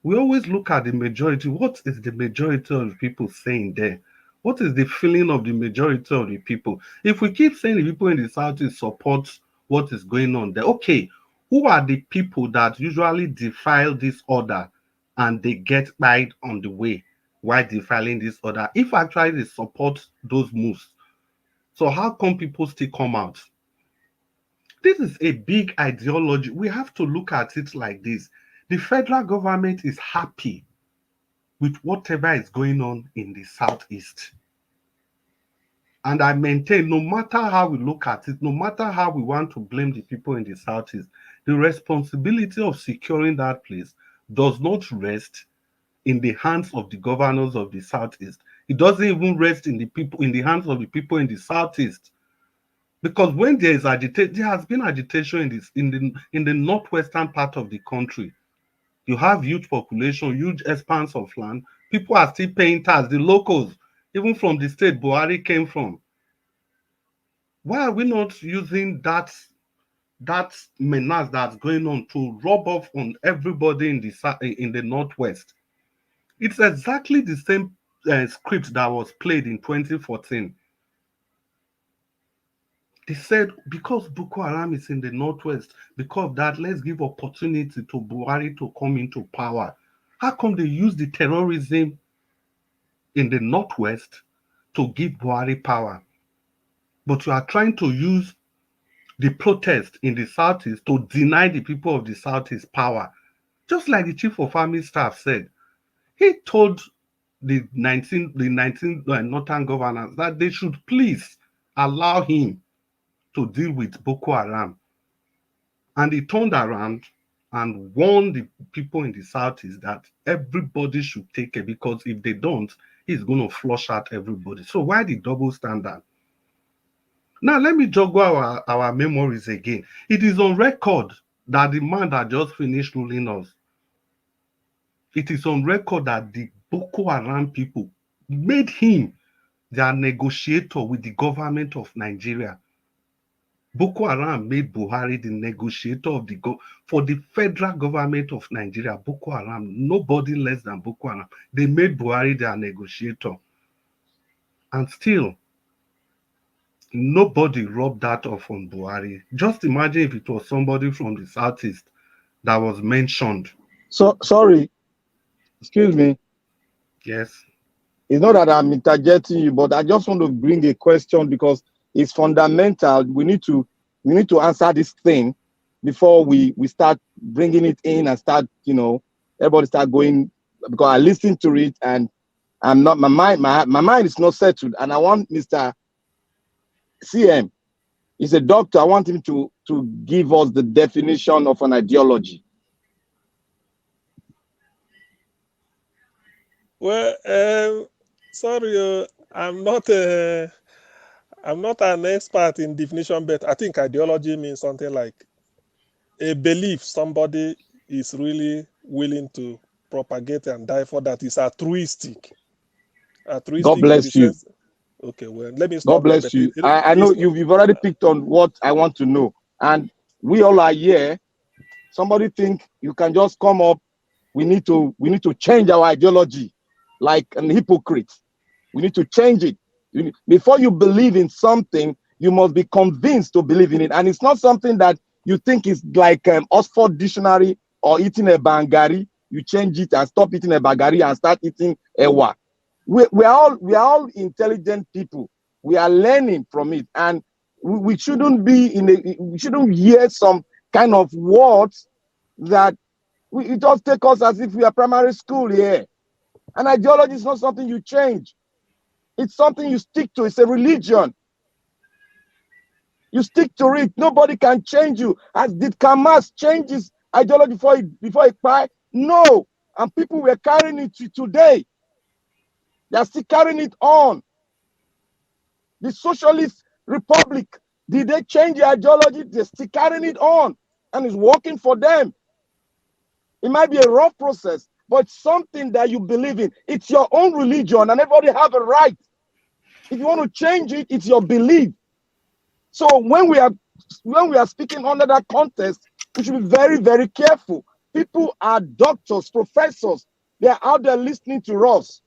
We always look at the majority. What is the majority of the people saying there? What is the feeling of the majority of the people? If we keep saying the people in the South support what is going on there, okay, who are the people that usually defile this order and they get died on the way while defiling this order? If actually they support those moves, so how come people still come out? This is a big ideology. We have to look at it like this. The federal government is happy with whatever is going on in the Southeast. And I maintain, no matter how we look at it, no matter how we want to blame the people in the Southeast, the responsibility of securing that place does not rest in the hands of the governors of the Southeast. It doesn't even rest in the hands of the people in the Southeast. Because when there is agitation, there has been agitation in the northwestern part of the country. You have huge population, huge expanse of land. People are still paying tax. The locals, even from the state Buhari came from. Why are we not using that menace that's going on to rub off on everybody in the northwest? It's exactly the same script that was played in 2014. They said because Boko Haram is in the northwest, because of that, let's give opportunity to Buhari to come into power. How come they use the terrorism in the northwest to give Buhari power? But you are trying to use the protest in the Southeast to deny the people of the Southeast power. Just like the chief of army staff said, he told the 19 northern governors that they should please allow him to deal with Boko Haram. And he turned around and warned the people in the Southeast that everybody should take it, because if they don't, he's going to flush out everybody. So why the double standard? Now, let me joggle our memories again. It is on record that the man that just finished ruling us, it is on record that the Boko Haram people made him their negotiator with the government of Nigeria. Boko Haram made Buhari the negotiator of for the federal government of Nigeria. Boko Haram, nobody less than Boko Haram. They made Buhari their negotiator. And still, nobody rubbed that off on Buhari. Just imagine if it was somebody from the Southeast that was mentioned. So sorry, excuse me. Yes. It's not that I'm interjecting you, but I just want to bring a question because it's fundamental. We need to answer this thing before we start bringing it in and start, everybody start going, because I listened to it and I'm not, my mind is not settled, and I want Mr. CM, he's a doctor. I want him to give us the definition of an ideology. Well, sorry, I'm not an expert in definition, but I think ideology means something like a belief somebody is really willing to propagate and die for, that is altruistic. God bless you. Okay, well, let me God stop bless you. I know you've already picked on what I want to know, and we all are here. Somebody think you can just come up. We need to change our ideology, like an hypocrite. We need to change it. Before you believe in something, you must be convinced to believe in it, and it's not something that you think is like Oxford Dictionary or eating a bangari. You change it and stop eating a bangari and start eating ewa. We are all intelligent people. We are learning from it, and we shouldn't we shouldn't hear some kind of words that it just take us as if we are primary school here. An ideology is not something you change. It's something you stick to. It's a religion. You stick to it. Nobody can change you. As did Kamas change his ideology before he died? No. And people were carrying it to today. They are still carrying it on. The Socialist Republic, did they change their ideology? They're still carrying it on. And it's working for them. It might be a rough process, but it's something that you believe in. It's your own religion, and everybody have a right. If you want to change it, it's your belief. So when we are speaking under that context, we should be very, very careful. People are doctors, professors. They are out there listening to us.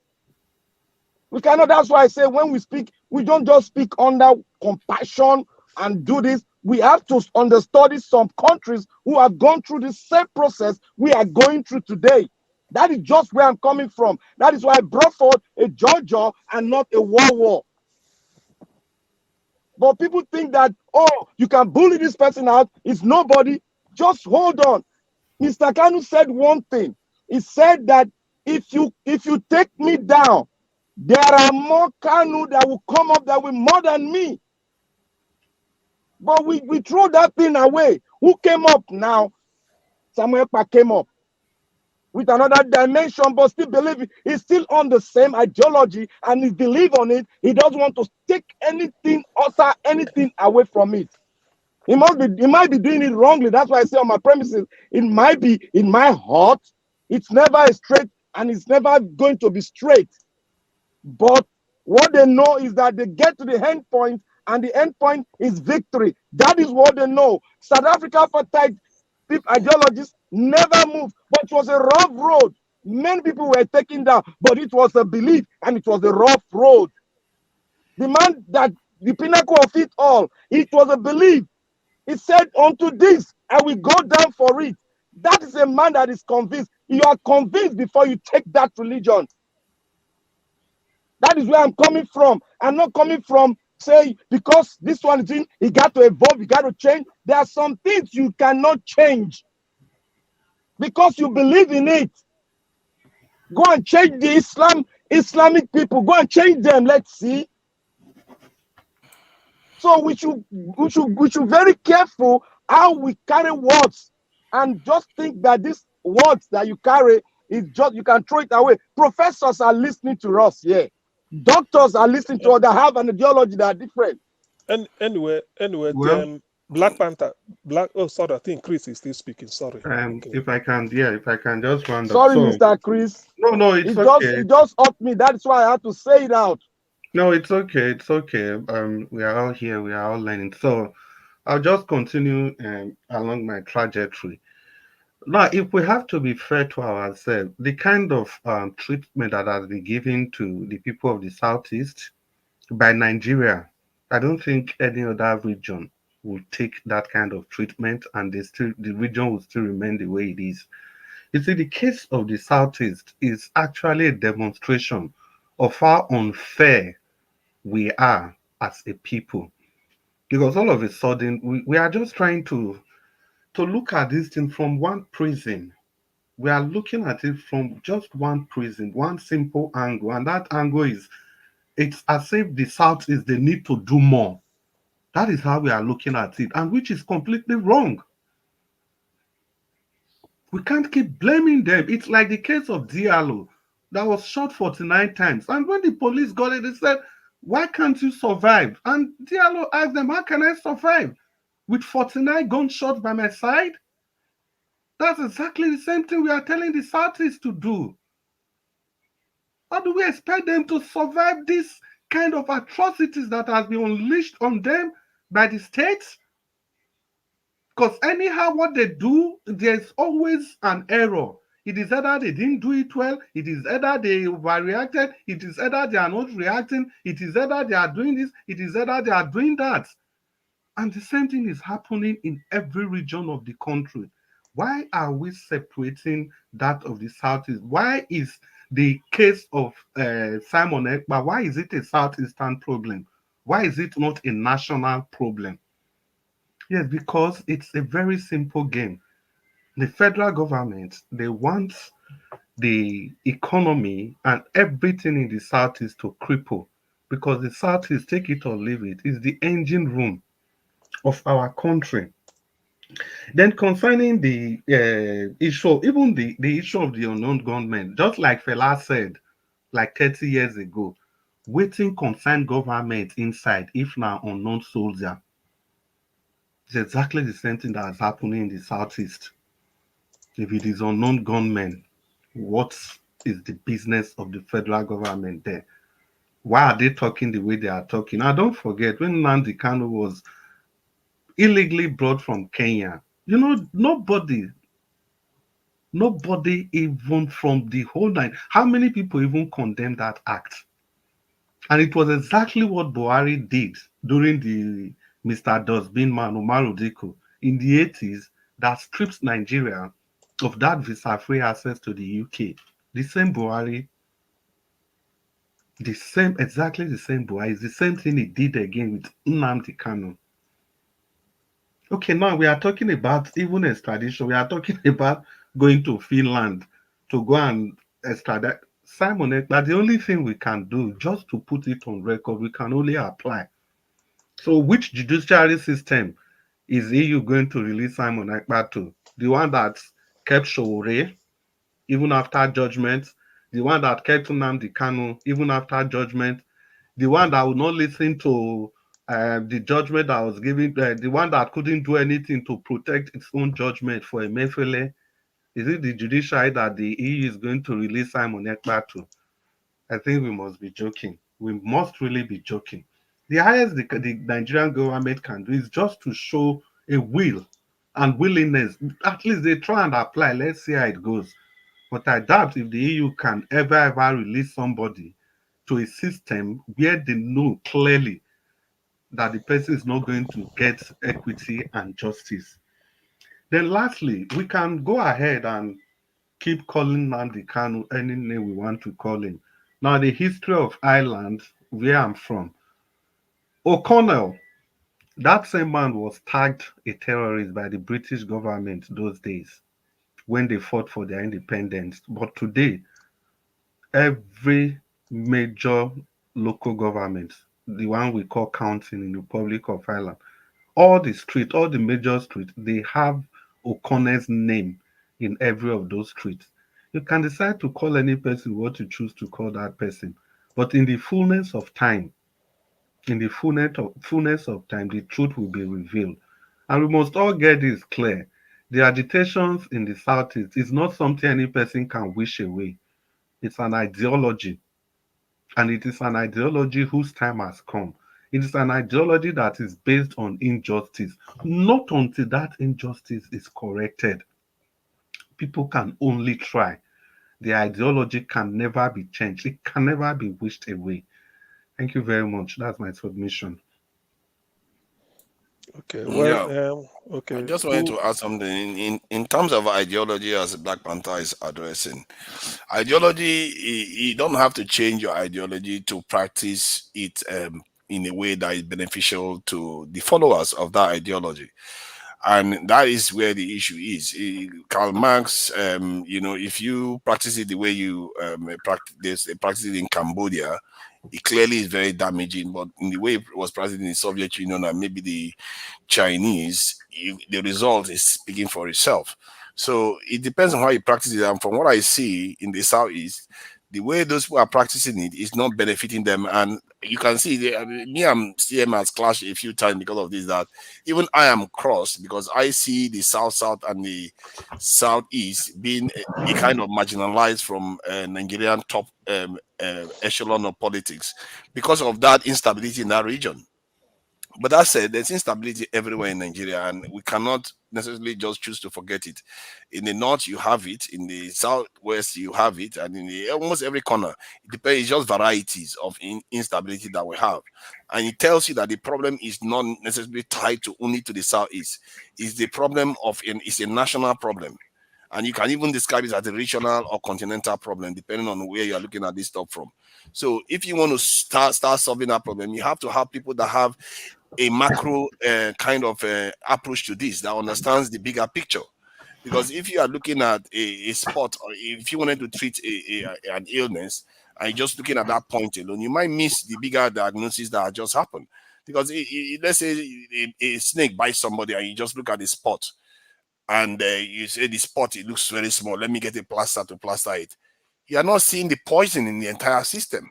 We cannot. That's why I say when we speak, we don't just speak under compassion and do this. We have to understudy some countries who have gone through the same process we are going through today. That is just where I'm coming from. That is why I brought forward a Georgia and not a war. But people think that, oh, you can bully this person out. It's nobody. Just hold on. Mr. Kanu said one thing. He said that if you take me down, there are more Kanu that will come up that will more than me. But we throw that thing away. Who came up now? Samuel Ekpa came up with another dimension, but still believe he's still on the same ideology and he believes on it. He doesn't want to take anything away from it. He might be doing it wrongly. That's why I say on my premises, it might be in my heart. It's never straight and it's never going to be straight. But what they know is that they get to the end point, and the end point is victory. That is what they know. South Africa apartheid ideologies never moved, but it was a rough road. Many people were taken down, but it was a belief and it was a rough road. The man that the pinnacle of it all, it was a belief. He said, unto this, I will go down for it. That is a man that is convinced. You are convinced before you take that religion. That is where I'm coming from. I'm not coming from say because this one thing, he got to evolve, he got to change. There are some things you cannot change because you believe in it. Go and change the Islamic people. Go and change them. Let's see. So we should very careful how we carry words, and just think that these words that you carry is just you can throw it away. Professors are listening to us here. Doctors are listening to us that have an ideology that are different. And anyway, Well, Black Panther, Oh, sorry, I think Chris is still speaking. Sorry. Okay. if I can, yeah, if I can just round up. Sorry, So, Mr. Chris. no, no, it's okay. It just hurt me. That's why I had to say it out. No, it's okay. It's okay. We are all here. We are all learning. So, I'll just continue along my trajectory. Now, if we have to be fair to ourselves, the kind of treatment that has been given to the people of the Southeast by Nigeria, I don't think any other region will take that kind of treatment, and the region will still remain the way it is. You see, the case of the Southeast is actually a demonstration of how unfair we are as a people. Because all of a sudden, we are just trying to look at this thing from one prison. We are looking at it from just one prison, one simple angle, and that angle is it's as if the South is the need to do more. That is how we are looking at it, and which is completely wrong. We can't keep blaming them. It's like the case of Diallo that was shot 49 times, and when the police got it, they said, "Why can't you survive?" And Diallo asked them, "How can I survive with 49 gunshots by my side?" That's exactly the same thing we are telling the Southeast to do. How do we expect them to survive this kind of atrocities that has been unleashed on them by the states? Because anyhow, what they do, there's always an error. It is either they didn't do it well, it is either they overreacted, it is either they are not reacting, it is either they are doing this, it is either they are doing that. And the same thing is happening in every region of the country. Why are we separating that of the Southeast? Why is the case of Simon Ekpa, why is it a Southeastern problem? Why is it not a national problem? Yes, because it's a very simple game. The federal government, they want the economy and everything in the Southeast to cripple because the Southeast, take it or leave it, is the engine room of our country. Then concerning the issue, even the issue of the unknown gunmen, just like Fela said, like 30 years ago, waiting concern government inside, if now unknown soldier. It's exactly the same thing that is happening in the Southeast. If it is unknown gunmen, what is the business of the federal government there? Why are they talking the way they are talking? Now, don't forget, when Nnamdi Kanu was illegally brought from Kenya, nobody even from the whole nine, how many people even condemned that act? And it was exactly what Buhari did during the Mr. Dustbin man, Umaru Diko, in the 80s that strips Nigeria of that visa-free access to the UK. The same Buhari, exactly the same Buhari, is the same thing he did again with Nnamdi Kanu. Okay, now we are talking about even extradition. We are talking about going to Finland to go and extradite Simon Ekpa. The only thing we can do, just to put it on record, we can only apply. So, which judiciary system is EU going to release Simon Ekpa to? The one that kept Shore even after judgment, the one that kept Nnamdi Kanu even after judgment, the one that would not listen to the judgment that was given, the one that couldn't do anything to protect its own judgment for Emefiele. Is it the judiciary that the EU is going to release Simon Ekpa to? I think we must be joking. We must really be joking. The highest the Nigerian government can do is just to show a will and willingness. At least they try and apply. Let's see how it goes. But I doubt if the EU can ever release somebody to a system where they know clearly that the person is not going to get equity and justice. Then lastly, we can go ahead and keep calling Nnamdi Kanu any name we want to call him. Now, the history of Ireland, where I'm from, O'Connell, that same man was tagged a terrorist by the British government those days when they fought for their independence. But today, every major local government, the one we call county in the Republic of Ireland, all the major streets, they have O'Connor's name in every of those streets. You can decide to call any person what you choose to call that person, but in the fullness of time, fullness of time, the truth will be revealed. And we must all get this clear. The agitations in the Southeast is not something any person can wish away. It's an ideology, and it is an ideology whose time has come. It is an ideology that is based on injustice. Not until that injustice is corrected, people can only try. The ideology can never be changed, it can never be wished away. Thank you very much. That's my submission. Okay. Yeah. I Okay. just wanted Who? to add something in terms of ideology, as Black Panther is addressing. Ideology, you don't have to change your ideology to practice it in a way that is beneficial to the followers of that ideology. And that is where the issue is. Karl Marx, if you practice it the way you practice it in Cambodia, it clearly is very damaging. But in the way it was practiced in the Soviet Union and maybe the Chinese, the result is speaking for itself. So it depends on how you practice it. And from what I see in the Southeast, the way those who are practicing it is not benefiting them. And you can see, me and CM has clashed a few times because of this, that even I am crossed because I see the South and the Southeast being a kind of marginalized from Nigerian top echelon of politics because of that instability in that region. But that said, there's instability everywhere in Nigeria, and we cannot necessarily just choose to forget it. In the north, you have it. In the southwest, you have it, and in almost every corner, it depends. It's just varieties of instability that we have, and it tells you that the problem is not necessarily tied to only to the southeast. It's the problem of it's a national problem, and you can even describe it as a regional or continental problem, depending on where you are looking at this stuff from. So, if you want to start solving that problem, you have to have people that have a macro kind of approach to this that understands the bigger picture. Because if you are looking at a spot, or if you wanted to treat an illness, and you're just looking at that point alone, you might miss the bigger diagnosis that had just happened. Because let's say a snake bites somebody, and you just look at the spot, and you say the spot, it looks very small. Let me get a plaster to plaster it. You are not seeing the poison in the entire system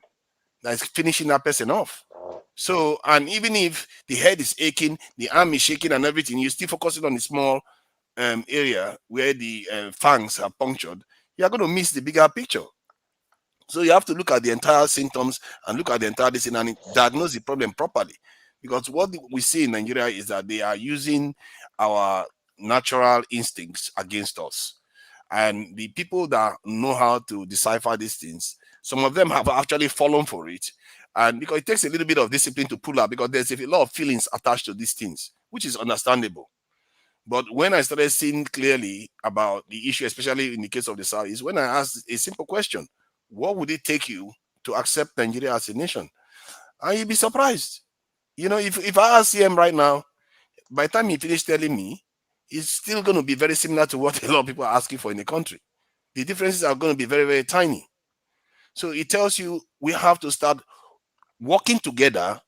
that is finishing that person off. So, and even if the head is aching, the arm is shaking, and everything, you still focusing on the small area where the fangs are punctured. You are going to miss the bigger picture. So you have to look at the entire symptoms and look at the entire disease and diagnose the problem properly. Because what we see in Nigeria is that they are using our natural instincts against us. And the people that know how to decipher these things, some of them have actually fallen for it. And because it takes a little bit of discipline to pull out, because there's a lot of feelings attached to these things, which is understandable. But when I started seeing clearly about the issue, especially in the case of the South, is when I asked a simple question: what would it take you to accept Nigeria as a nation? And you'd be surprised. If I ask him right now, by the time he finished telling me, it's still going to be very similar to what a lot of people are asking for in the country. The differences are going to be very, very tiny. So it tells you we have to start working together.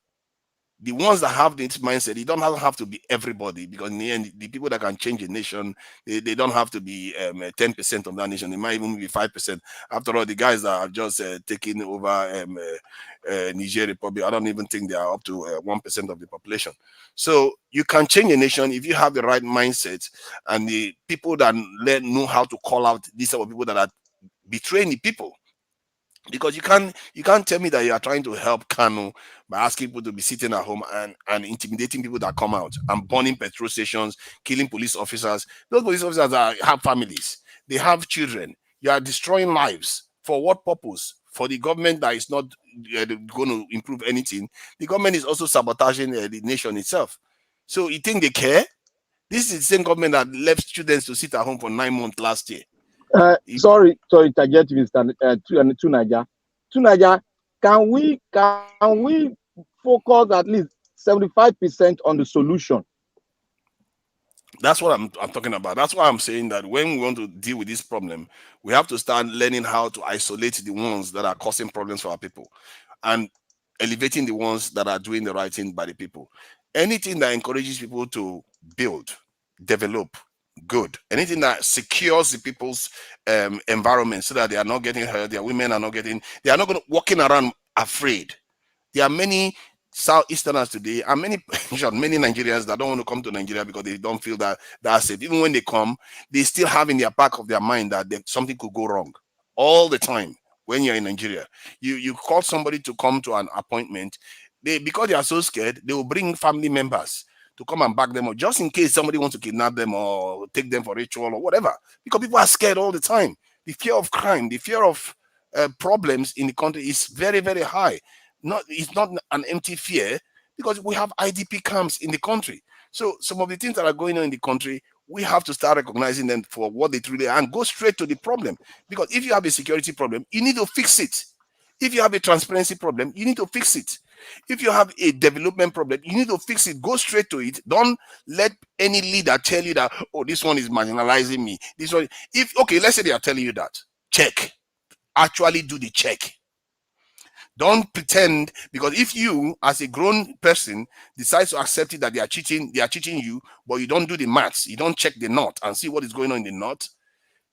The ones that have this mindset, it don't have to be everybody, because in the end, the people that can change a nation, they don't have to be 10% of that nation. They might even be 5%. After all, the guys that are just taking over Niger Republic, I don't even think they are up to 1% of the population. So you can change a nation if you have the right mindset, and the people that know how to call out these type of people that are betraying the people. Because you can't tell me that you are trying to help Kanu by asking people to be sitting at home and intimidating people that come out and burning petrol stations, killing police officers. Those police officers have families, they have children. You are destroying lives. For what purpose? For the government that is not going to improve anything. The government is also sabotaging the nation itself. So you think they care? This is the same government that left students to sit at home for 9 months last year. Sorry to interject, Mr. Tunaja. Tunaja, can we focus at least 75% on the solution. That's what I'm talking about. That's why I'm saying that when we want to deal with this problem, we have to start learning how to isolate the ones that are causing problems for our people and elevating the ones that are doing the right thing by the people. Anything that encourages people to build, develop, good. Anything that secures the people's environment so that they are not getting hurt, their women are not getting, they are not going to walking around afraid. There are many Southeasterners today and many many Nigerians that don't want to come to Nigeria because they don't feel that that's it. Even when they come, they still have in their back of their mind that something could go wrong all the time. When you're in Nigeria, you call somebody to come to an appointment, they, because they are so scared, they will bring family members to come and back them up just in case somebody wants to kidnap them or take them for ritual or whatever, because people are scared all the time. The fear of crime, the fear of problems in the country is very, very high. It's not an empty fear, because we have IDP camps in the country. So some of the things that are going on in the country, we have to start recognizing them for what they truly are and go straight to the problem. Because if you have a security problem, you need to fix it. If you have a transparency problem, you need to fix it. If you have a development problem, you need to fix it. Go straight to it. Don't let any leader tell you that, oh, this one is marginalizing me. This one, if okay, let's say they are telling you that. Check. Actually do the check. Don't pretend, because if you, as a grown person, decide to accept it that they are cheating you, but you don't do the maths, you don't check the knot and see what is going on in the knot,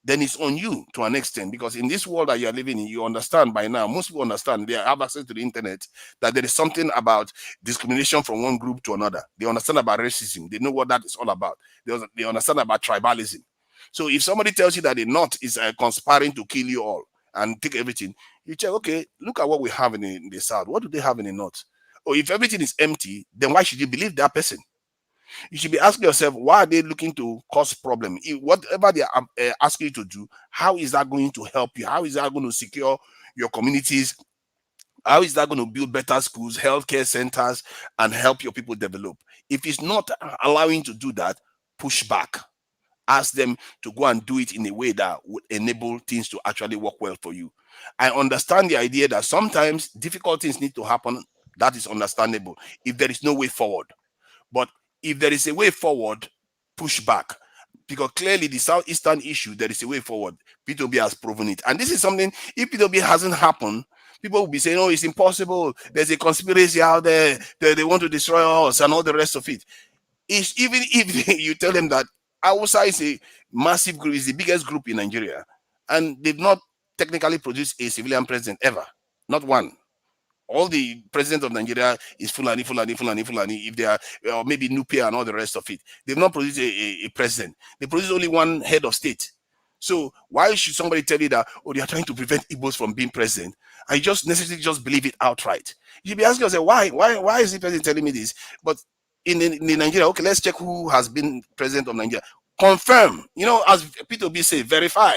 then it's on you to an extent. Because in this world that you are living in, you understand by now, most people understand, they have access to the internet, that there is something about discrimination from one group to another. They understand about racism. They know what that is all about. They understand about tribalism. So if somebody tells you that the knot is conspiring to kill you all and take everything, you check, okay, look at what we have in the South. What do they have in the North? Or if everything is empty, then why should you believe that person? You should be asking yourself, why are they looking to cause problem? Whatever they are asking you to do, how is that going to help you? How is that going to secure your communities? How is that going to build better schools, healthcare centers, and help your people develop? If it's not allowing you to do that, push back. Ask them to go and do it in a way that would enable things to actually work well for you. I understand the idea that sometimes difficult things need to happen. That is understandable if there is no way forward. But if there is a way forward, push back. Because clearly the Southeastern issue, there is a way forward. P2B has proven it. And this is something, if P2B hasn't happened, people will be saying, oh, it's impossible. There's a conspiracy out there. They want to destroy us and all the rest of it. It's, even if you tell them that Hausa is a massive group, is the biggest group in Nigeria, and they've not technically produced a civilian president ever. Not one. All the president of Nigeria is Fulani. If they are, or maybe Nupia and all the rest of it, they've not produced a president. They produce only one head of state. So why should somebody tell you that, oh, they are trying to prevent Igbos from being president? I just necessarily just believe it outright. You should be asking yourself, why is the president telling me this? But in Nigeria, okay, let's check who has been president of Nigeria. Confirm, as P2B say, verify.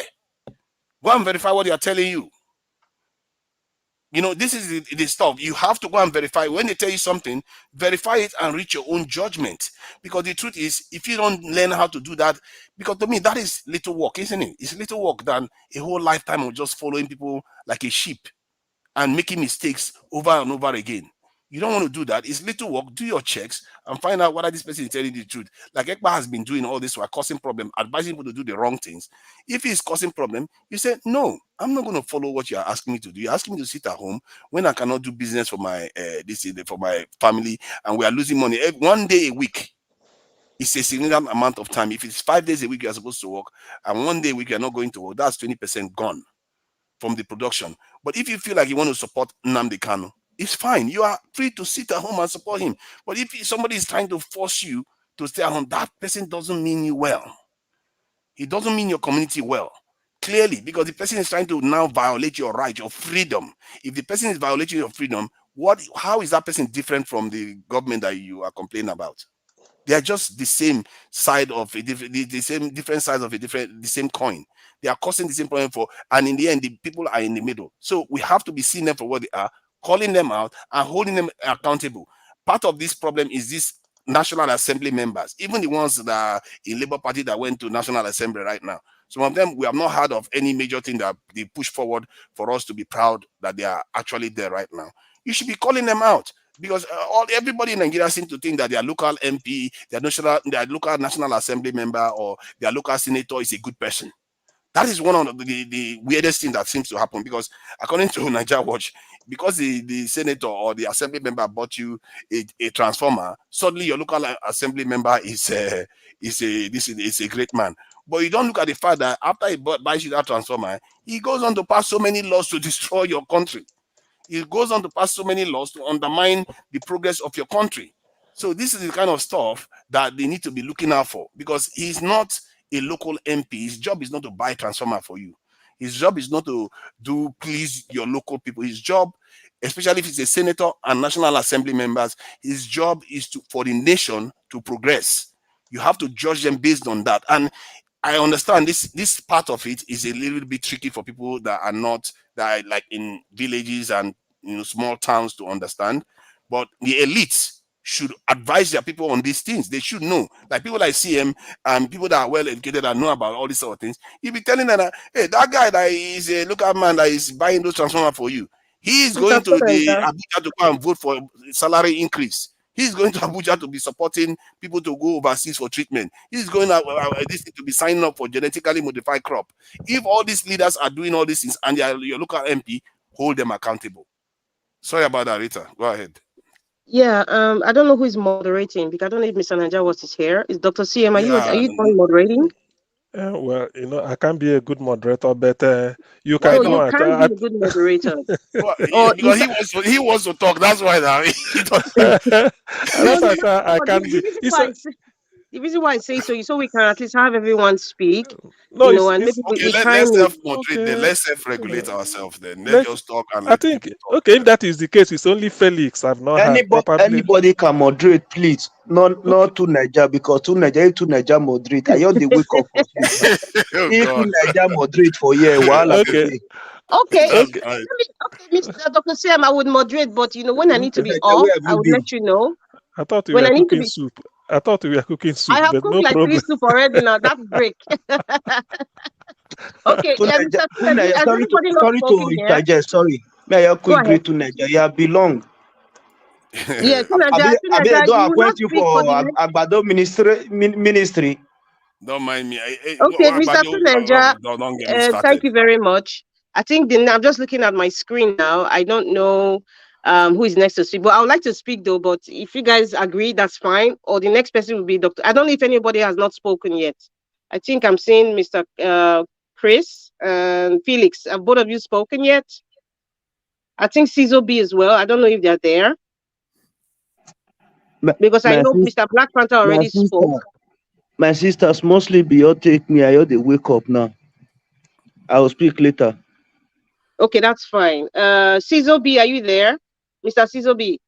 Go and verify what they are telling you. This is the stuff. You have to go and verify. When they tell you something, verify it and reach your own judgment. Because the truth is, if you don't learn how to do that, because to me, that is little work, isn't it? It's little work than a whole lifetime of just following people like a sheep and making mistakes over and over again. You don't want to do that. It's little work. Do your checks and find out whether this person is telling the truth. Like Ekpa has been doing all this while causing problem, advising people to do the wrong things. If he's causing problem, you say, no, I'm not going to follow what you are asking me to do. You're asking me to sit at home when I cannot do business for my for my family, and we are losing money. One day a week is a significant amount of time. If it's 5 days a week you're supposed to work, and one day a week you're not going to work, that's 20% gone from the production. But if you feel like you want to support Nnamdi Kanu, it's fine. You are free to sit at home and support him. But if somebody is trying to force you to stay at home, that person doesn't mean you well. It doesn't mean your community well. Clearly, because the person is trying to now violate your right, your freedom. If the person is violating your freedom, how is that person different from the government that you are complaining about? They are just the same side of the same different sides of the same coin. They are causing the same problem and in the end, the people are in the middle. So we have to be seeing them for what they are, calling them out and holding them accountable. Part of this problem is this National Assembly members, even the ones that are in Labour Party that went to National Assembly right now. Some of them, we have not heard of any major thing that they push forward for us to be proud that they are actually there right now. You should be calling them out. because everybody in Nigeria seems to think that their local MP, their local National Assembly member, or their local senator is a good person. That is one of the weirdest things that seems to happen, because according to Nigeria Watch, because the senator or the assembly member bought you a transformer, suddenly your local assembly member is a great man. But you don't look at the fact that after he buys you that transformer, he goes on to pass so many laws to destroy your country. He goes on to pass so many laws to undermine the progress of your country. So this is the kind of stuff that they need to be looking out for, because he's not a local MP. His job is not to buy transformer for you. His job is not to do please your local people. His job, especially if he's a senator and National Assembly members, his job is for the nation to progress. You have to judge them based on that. And I understand this part of it is a little bit tricky for people that are not, that are like in villages and small towns, to understand. But the elites should advise their people on these things. They should know. Like people like CM and people that are well educated and know about all these sort of things. You'll be telling them that, hey, that guy that is a local man that is buying those transformers for you, he is going to the Abuja to go and vote for salary increase. He's going to Abuja to be supporting people to go overseas for treatment. He's going to be signing up for genetically modified crop. If all these leaders are doing all these things and your local MP, hold them accountable. Sorry about that, Rita. Go ahead. Yeah, I don't know who is moderating, because I don't know if Mr. Naja was here. Is Dr. CM? Are you done moderating? Well, I can't be a good moderator, but you Why can No, go you not? and can't be a good moderator. Well, Or because he wants to talk. That's why now. that's why I say I but can't be. the reason why I say so we can at least have everyone speak, No, and maybe Okay, we let's time it. self-moderate then. Let's self-regulate ourselves then. Let's Let's. just talk and I let think people talk. okay. If that is the case, it's only Felix I've not had. Probably. Anybody can moderate, please. Okay. Not to Niger, because to Niger moderate. I heard they wake up for sleep. Oh If to God. Niger moderate for year, while I go Okay. day. Okay, That's Okay. fine. Mr. Dr. CM, I would moderate, but when I need to be Niger, off, where have I you would been? let you know. I thought we When were I need to cooking be, soup. I thought we were cooking I soup, have but cooked no like 3 problem. soup already now. That's break. Okay, To yeah, Niger, Mr. Tunde, has anybody not sorry to spoken here? interject. Sorry, may I Go quick ahead. greet to Niger? Yeah, belong. Yeah, I Tunaja, don't you will not acquaint you speak for for the next. Agbado ministry. Don't mind me. Okay, Mr. Tunaja, Don't get me thank started. you very much. I think I'm just looking at my screen now. I don't know who is next to speak, but I would like to speak though. But if you guys agree, that's fine. Or the next person will be Dr. I don't know if anybody has not spoken yet. I think I'm seeing Mr. Chris and Felix. Have both of you spoken yet? I think Cizo B as well. I don't know if they're there, My, because I my, know sis- Mr. Black Panther my already spoke. sister, my sisters mostly be all take me. I heard they wake up now. I will speak later. Okay, that's fine. Cizo B, are you there? Mr. Cizo B.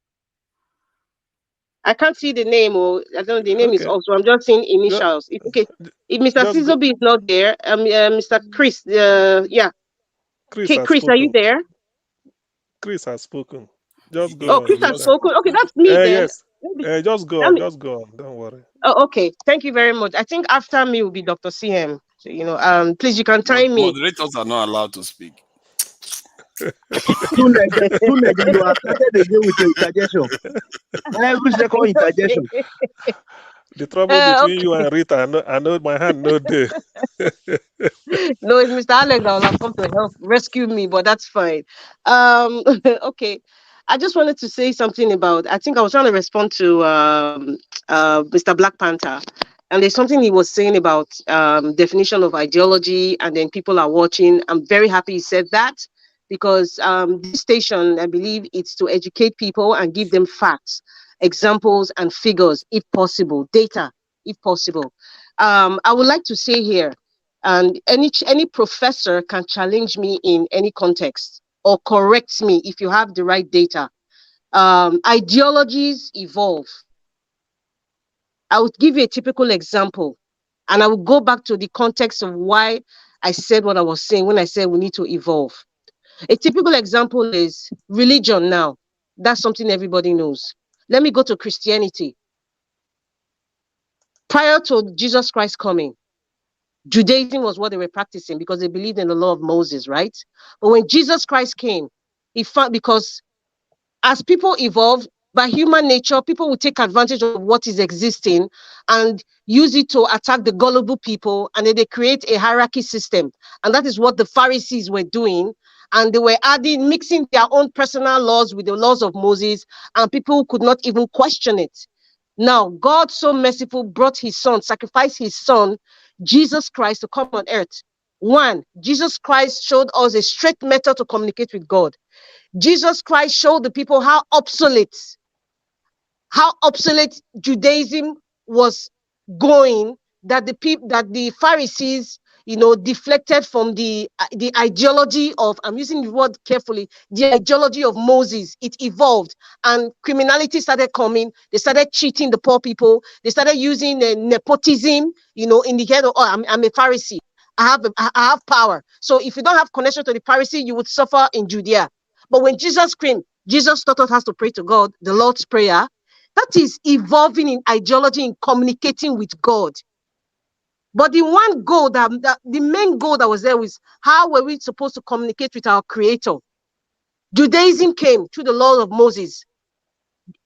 I can't see the name, or I don't know, the name is Okay. also, I'm just seeing Just, initials. Okay. If Mr. just go. Cizo B is not there, Mr. Chris, yeah. Chris Okay, has Chris, are you spoken. there? Chris has spoken. Just Oh, go on. Chris has Just. spoken. Okay, that's me then. Yes. Maybe, Just go let on. me, Just go on. Don't worry. oh, okay. Thank you very much. I think after me will be Dr. CM. So, please, you can time me. Moderators are not allowed to speak. To Niger, you are started again with your interjection. Every second Okay. interjection. The trouble between Okay. you and Rita, I know my hand no day. No, it's Mr. Alex that will have come to help rescue me, but that's fine. Okay. I just wanted to say something about, I think I was trying to respond to Mr. Black Panther. And there's something he was saying about definition of ideology, and then people are watching. I'm very happy he said that, because this station, I believe it's to educate people and give them facts, examples, and figures, if possible, data, if possible. I would like to say here, and any professor can challenge me in any context or correct me if you have the right data. Ideologies evolve. I would give you a typical example, and I will go back to the context of why I said what I was saying when I said we need to evolve. A typical example is religion now. That's something everybody knows. Let me go to Christianity. Prior to Jesus Christ coming, Judaism was what they were practicing because they believed in the law of Moses, right? But when Jesus Christ came, he found, because as people evolve, by human nature, people will take advantage of what is existing and use it to attack the gullible people, and then they create a hierarchy system. And that is what the Pharisees were doing. And they were mixing their own personal laws with the laws of Moses, and people could not even question it. Now, God, so merciful, brought his son, sacrificed his son, Jesus Christ, to come on earth. One, Jesus Christ showed us a straight method to communicate with God. Jesus Christ showed the people how obsolete Judaism was going, that the Pharisees, deflected from the ideology of, I'm using the word carefully, the ideology of Moses. It evolved, and criminality started coming. They started cheating the poor people. They started using nepotism, in the head of, oh, I'm a Pharisee. I have power. So if you don't have connection to the Pharisee, you would suffer in Judea. But when Jesus came, Jesus taught us how to pray to God, the Lord's Prayer. That is evolving in ideology, in communicating with God. But the one goal, the main goal that was there was, how were we supposed to communicate with our Creator? Judaism came through the law of Moses.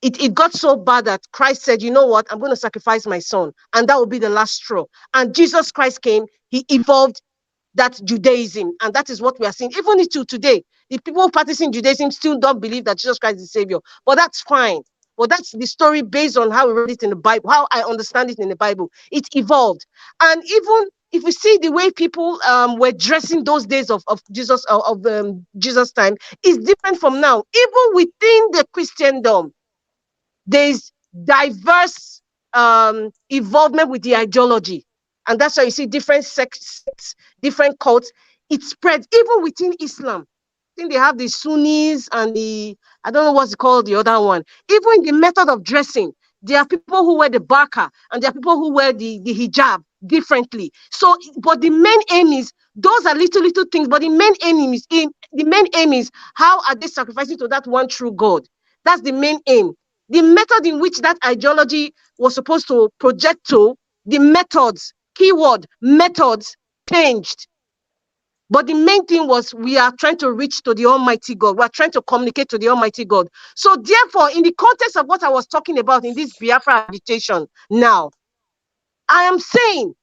It got so bad that Christ said, you know what, I'm going to sacrifice my son, and that will be the last straw. And Jesus Christ came, he evolved that Judaism, and that is what we are seeing. Even till today, the people practicing Judaism still don't believe that Jesus Christ is the Savior. But that's fine. Well, that's the story based on how we read it in the Bible, how I understand it in the Bible. It evolved. And even if we see the way people were dressing those days of Jesus, Jesus' time, is different from now. Even within the Christendom, there's diverse involvement with the ideology. And that's why you see different sects, different cults. It spreads even within Islam. I think they have the Sunnis and I don't know what's called, the other one. Even in the method of dressing, there are people who wear the burqa and there are people who wear the hijab differently. So, but the main aim is, those are little things, but the main aim is how are they sacrificing to that one true God? That's the main aim. The method in which that ideology was supposed to project to, the methods, keyword, methods, changed. But the main thing was, we are trying to reach to the Almighty God. We are trying to communicate to the Almighty God. So therefore, in the context of what I was talking about in this Biafra agitation now, I am saying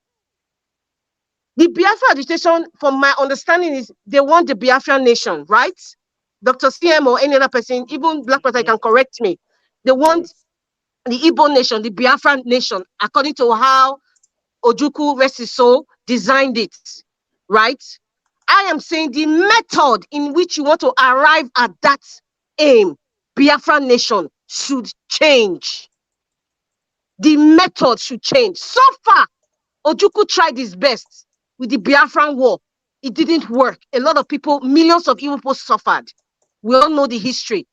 the Biafra agitation, from my understanding, is they want the Biafran nation, right? Dr. CM or any other person, even Black Panther, can correct me. They want the Igbo nation, the Biafran nation, according to how Ojukwu, rest his soul, designed it, right? I am saying the method in which you want to arrive at that aim, Biafran nation, should change. The method should change. So far, Ojukwu tried his best with the Biafran war. It didn't work. A lot of people, millions of Igbo people suffered. We all know the history.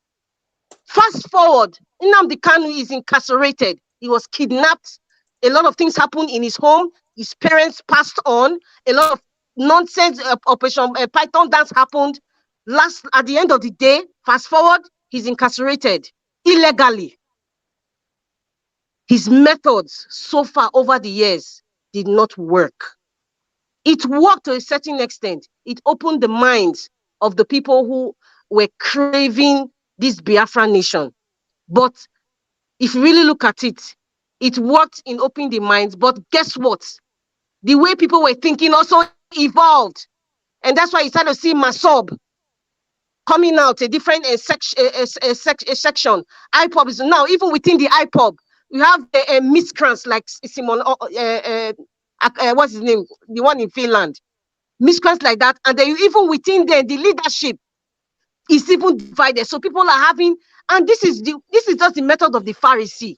Fast forward, Nnamdi Kanu is incarcerated. He was kidnapped. A lot of things happened in his home. His parents passed on. A lot of nonsense Operation Python dance happened. At the end of the day, fast forward, he's incarcerated illegally. His methods so far over the years did not work. It worked to a certain extent. It opened the minds of the people who were craving this Biafra nation. But if you really look at it, it worked in opening the minds. But guess what? The way people were thinking also evolved. And that's why you start to see Masob coming out, a different section. IPOB is now, even within the IPOB, you have miscreants like Simon, what's his name? The one in Finland. Miscreants like that. And then even within the leadership is even divided. So people are having, and this is just the method of the Pharisee.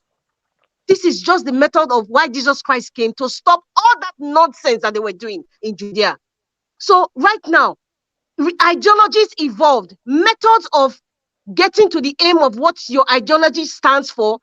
This is just the method of why Jesus Christ came, to stop all that nonsense that they were doing in Judea. So right now, ideologies evolved. Methods of getting to the aim of what your ideology stands for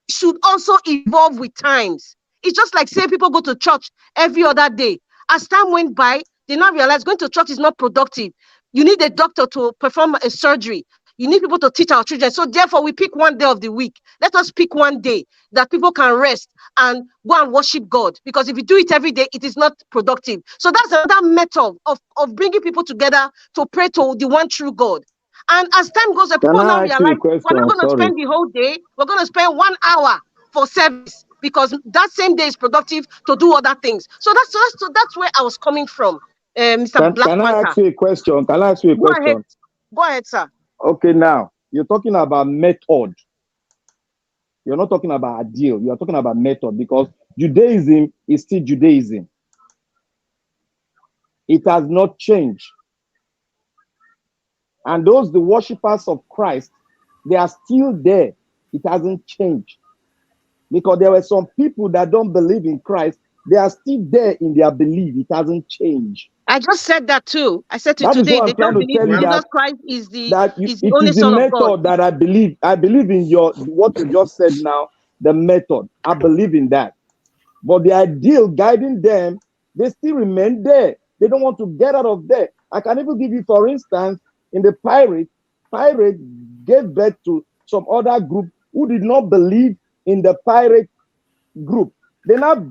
should also evolve with times. It's just like, say, people go to church every other day. As time went by, they now realize going to church is not productive. You need a doctor to perform a surgery. You need people to teach our children. So therefore, we pick one day of the week. Let us pick one day that people can rest and go and worship God. Because if you do it every day, it is not productive. So that's another method of bringing people together to pray to the one true God. And as time goes on, Can people now I ask you a realize we're not question? going to Sorry. spend the whole day. We're going to spend 1 hour for service because that same day is productive to do other things. So that's where I was coming from, Mr. Black Can I Panther. ask you a question? Can I ask you a Go ahead. question? Go ahead, sir. Okay, now you're talking about method. You're not talking about ideal. You're talking about method because Judaism is still Judaism. It has not changed. And those, the worshippers of Christ, they are still there. It hasn't changed. Because there were some people that don't believe in Christ. They are still there in their belief. It hasn't changed. I just said that too. I said to That is today, what they I'm trying don't to believe tell you, Jesus that Christ is the it only is the Son of God. method that I believe. I believe in what you just said now, the method. I believe in that. But the ideal guiding them, they still remain there. They don't want to get out of there. I can even give you, for instance, in the pirate gave birth to some other group who did not believe in the pirate group. They now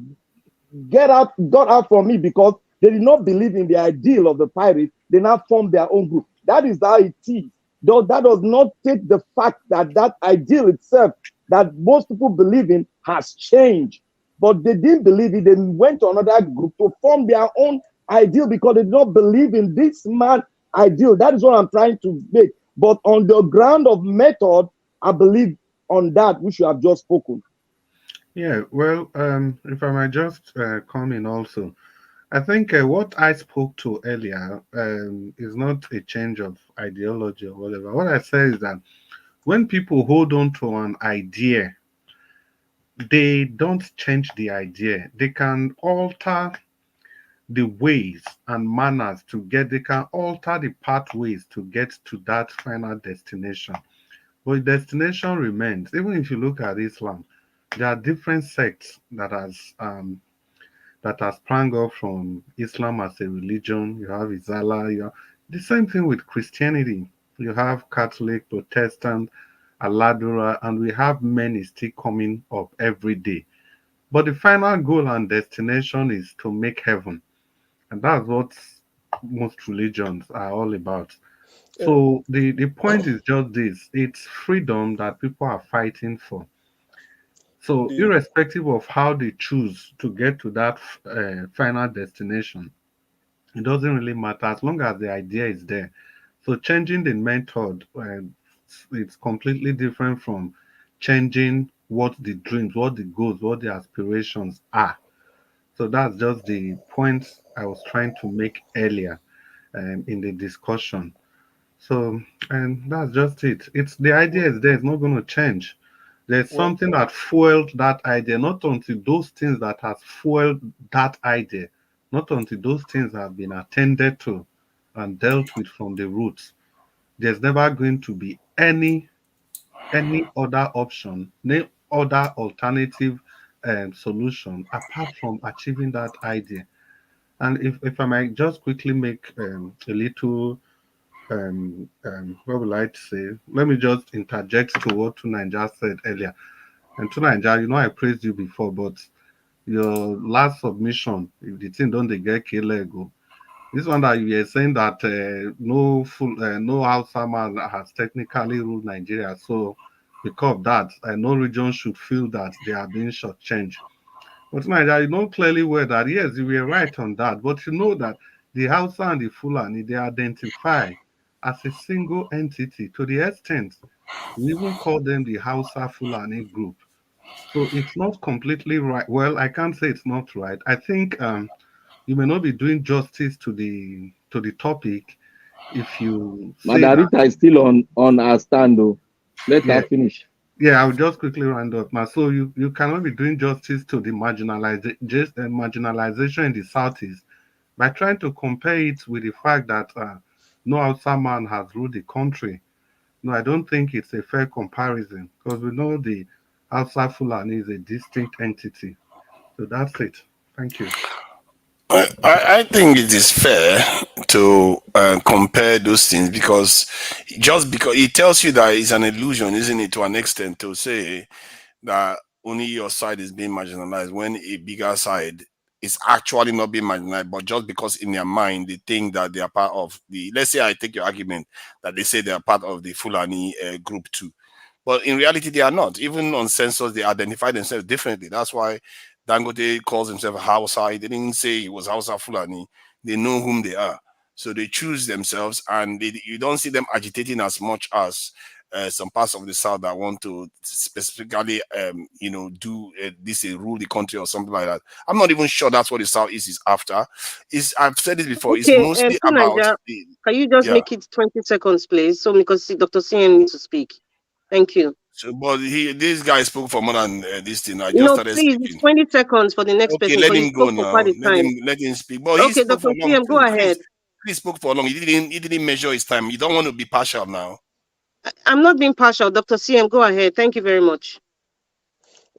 got out from me because they did not believe in the ideal of the pirate. They now formed their own group. That is how it is. Though that does not take the fact that that ideal itself that most people believe in has changed. But they didn't believe it. They went to another group to form their own ideal because they did not believe in this man ideal. That is what I'm trying to make. But on the ground of method, I believe on that which you have just spoken. Yeah, well, if I might just come in also, I think what I spoke to earlier is not a change of ideology or whatever. What I say is that when people hold on to an idea, they don't change the idea. They can alter the ways and manners to get, they can alter the pathways to get to that final destination. But the destination remains. Even if you look at Islam, there are different sects that has sprang up from Islam as a religion. You have Isala, you have the same thing with Christianity. You have Catholic, Protestant, Aladura, and we have many still coming up every day. But the final goal and destination is to make heaven. And that's what most religions are all about. So the point is just this, it's freedom that people are fighting for. So, irrespective of how they choose to get to that final destination, it doesn't really matter as long as the idea is there. So, changing the method, it's completely different from changing what the dreams, what the goals, what the aspirations are. So, that's just the point I was trying to make earlier in the discussion. So, and that's just it. It's the idea is there, it's not going to change. There's something that fueled that idea, not until those things that has fueled that idea, not until those things have been attended to and dealt with from the roots. There's never going to be any other option, no other alternative solution apart from achieving that idea. And if I might just quickly make a little what would I like to say? Let me just interject to what Tunanja said earlier. And Tunanja, I praised you before, but your last submission, if the thing don't they get killed, this one that you were saying that no Hausa man has technically ruled Nigeria. So because of that, no region should feel that they are being shortchanged. But Tunanja, you know clearly well that yes, you were right on that. But you know that the Hausa and the Fulani, they identify as a single entity to the extent we even call them the Hausa Fulani group. So it's not completely right. Well, I can't say it's not right. I think you may not be doing justice to the topic if you say Madam that. Rita is still on our stand though. Let Yeah, her finish. yeah. I'll just quickly round up now. So you cannot be doing justice to the marginalization in the southeast by trying to compare it with the fact that no Hausa man has ruled the country. No, I don't think it's a fair comparison because we know the Hausa Fulani is a distinct entity. So that's it. Thank you. I think it is fair to compare those things because just because it tells you that it's an illusion, isn't it, to an extent, to say that only your side is being marginalized when a bigger side is actually not being marginalized, but just because in their mind they think that they are part of the, let's say I take your argument that they say they are part of the Fulani group too. But in reality, they are not. Even on census, they identify themselves differently. That's why Dangote calls himself Hausa. He didn't say he was Hausa Fulani. They know whom they are. So they choose themselves, and you don't see them agitating as much as some parts of the South that want to specifically, do this, rule the country or something like that. I'm not even sure that's what the Southeast is after. I've said it before. It's Okay, mostly about Naija, the, can you just yeah. make it 20 seconds, please? So because Dr. CM needs to speak. Thank you. So, but this guy spoke for more than this thing. I just No, started please, it's speaking. 20 seconds for the next Okay, person let because he him go spoke for quite now. a time. Let him speak. But he Okay, spoke Dr. for long CM, go too. ahead. Chris spoke for long. He didn't measure his time. You don't want to be partial now. I'm not being partial. Dr. CM, go ahead. Thank you very much.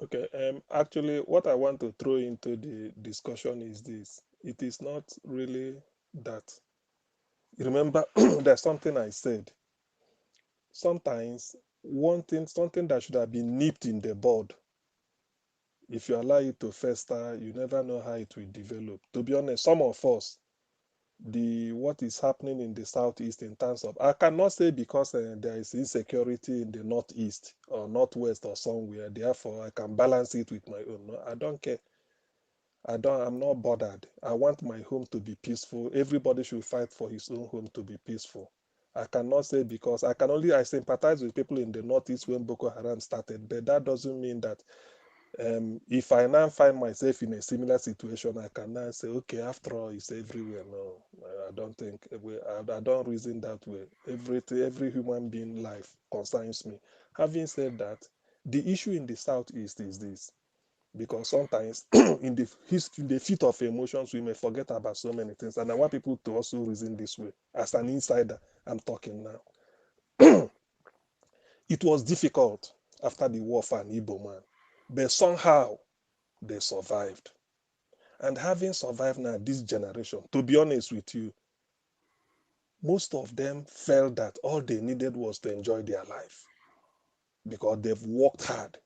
Okay. Actually, what I want to throw into the discussion is this: it is not really that. Remember, there's something I said. Sometimes something that should have been nipped in the bud, if you allow it to fester, you never know how it will develop. To be honest, some of us, what is happening in the southeast in terms of, I cannot say because there is insecurity in the northeast or northwest or somewhere, therefore I can balance it with my own. No, I don't care. I'm not bothered. I want my home to be peaceful. Everybody should fight for his own home to be peaceful. I cannot say because I sympathize with people in the northeast when Boko Haram started, but that doesn't mean that if I now find myself in a similar situation, I can now say, okay, after all, it's everywhere. No, I don't think, I don't reason that way. Every human being life concerns me. Having said that, the issue in the southeast is this, because sometimes in the fit of emotions, we may forget about so many things. And I want people to also reason this way. As an insider, I'm talking now. It was difficult after the war for an Igbo man, but somehow they survived. And having survived now, this generation, to be honest with you, most of them felt that all they needed was to enjoy their life because they've worked hard.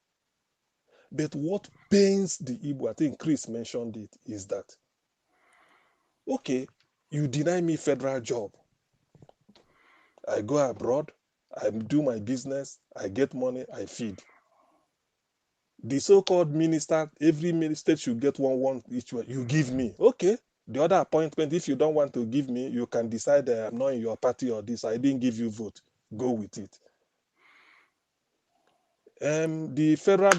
But what pains the Igbo, I think Chris mentioned it, is that, okay, you deny me federal job. I go abroad, I do my business, I get money, I feed. The so-called minister, every minister should get one each one. You give me. Okay. The other appointment, if you don't want to give me, you can decide that I'm not in your party or this. I didn't give you vote. Go with it. The federal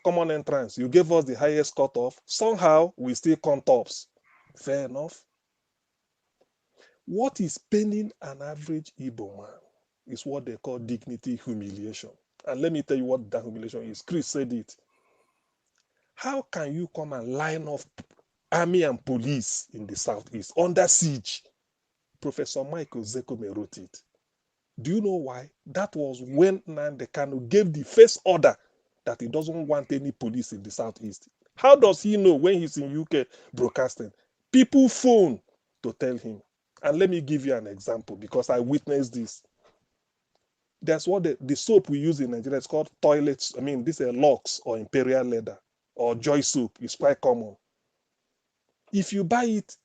common entrance, you gave us the highest cutoff. Somehow, we still come tops. Fair enough. What is paining an average Igbo man is what they call dignity humiliation. And let me tell you what that humiliation is. Chris said it. How can you come and line up army and police in the southeast under siege? Professor Michael Zekome wrote it. Do you know why? That was when Nnamdi Kanu gave the first order that he doesn't want any police in the southeast. How does he know when he's in UK broadcasting? People phone to tell him. And let me give you an example because I witnessed this. That's what the soap we use in Nigeria is called toilets. I mean, this is Lux or Imperial Leather or Joy soap. It's quite common. If you buy it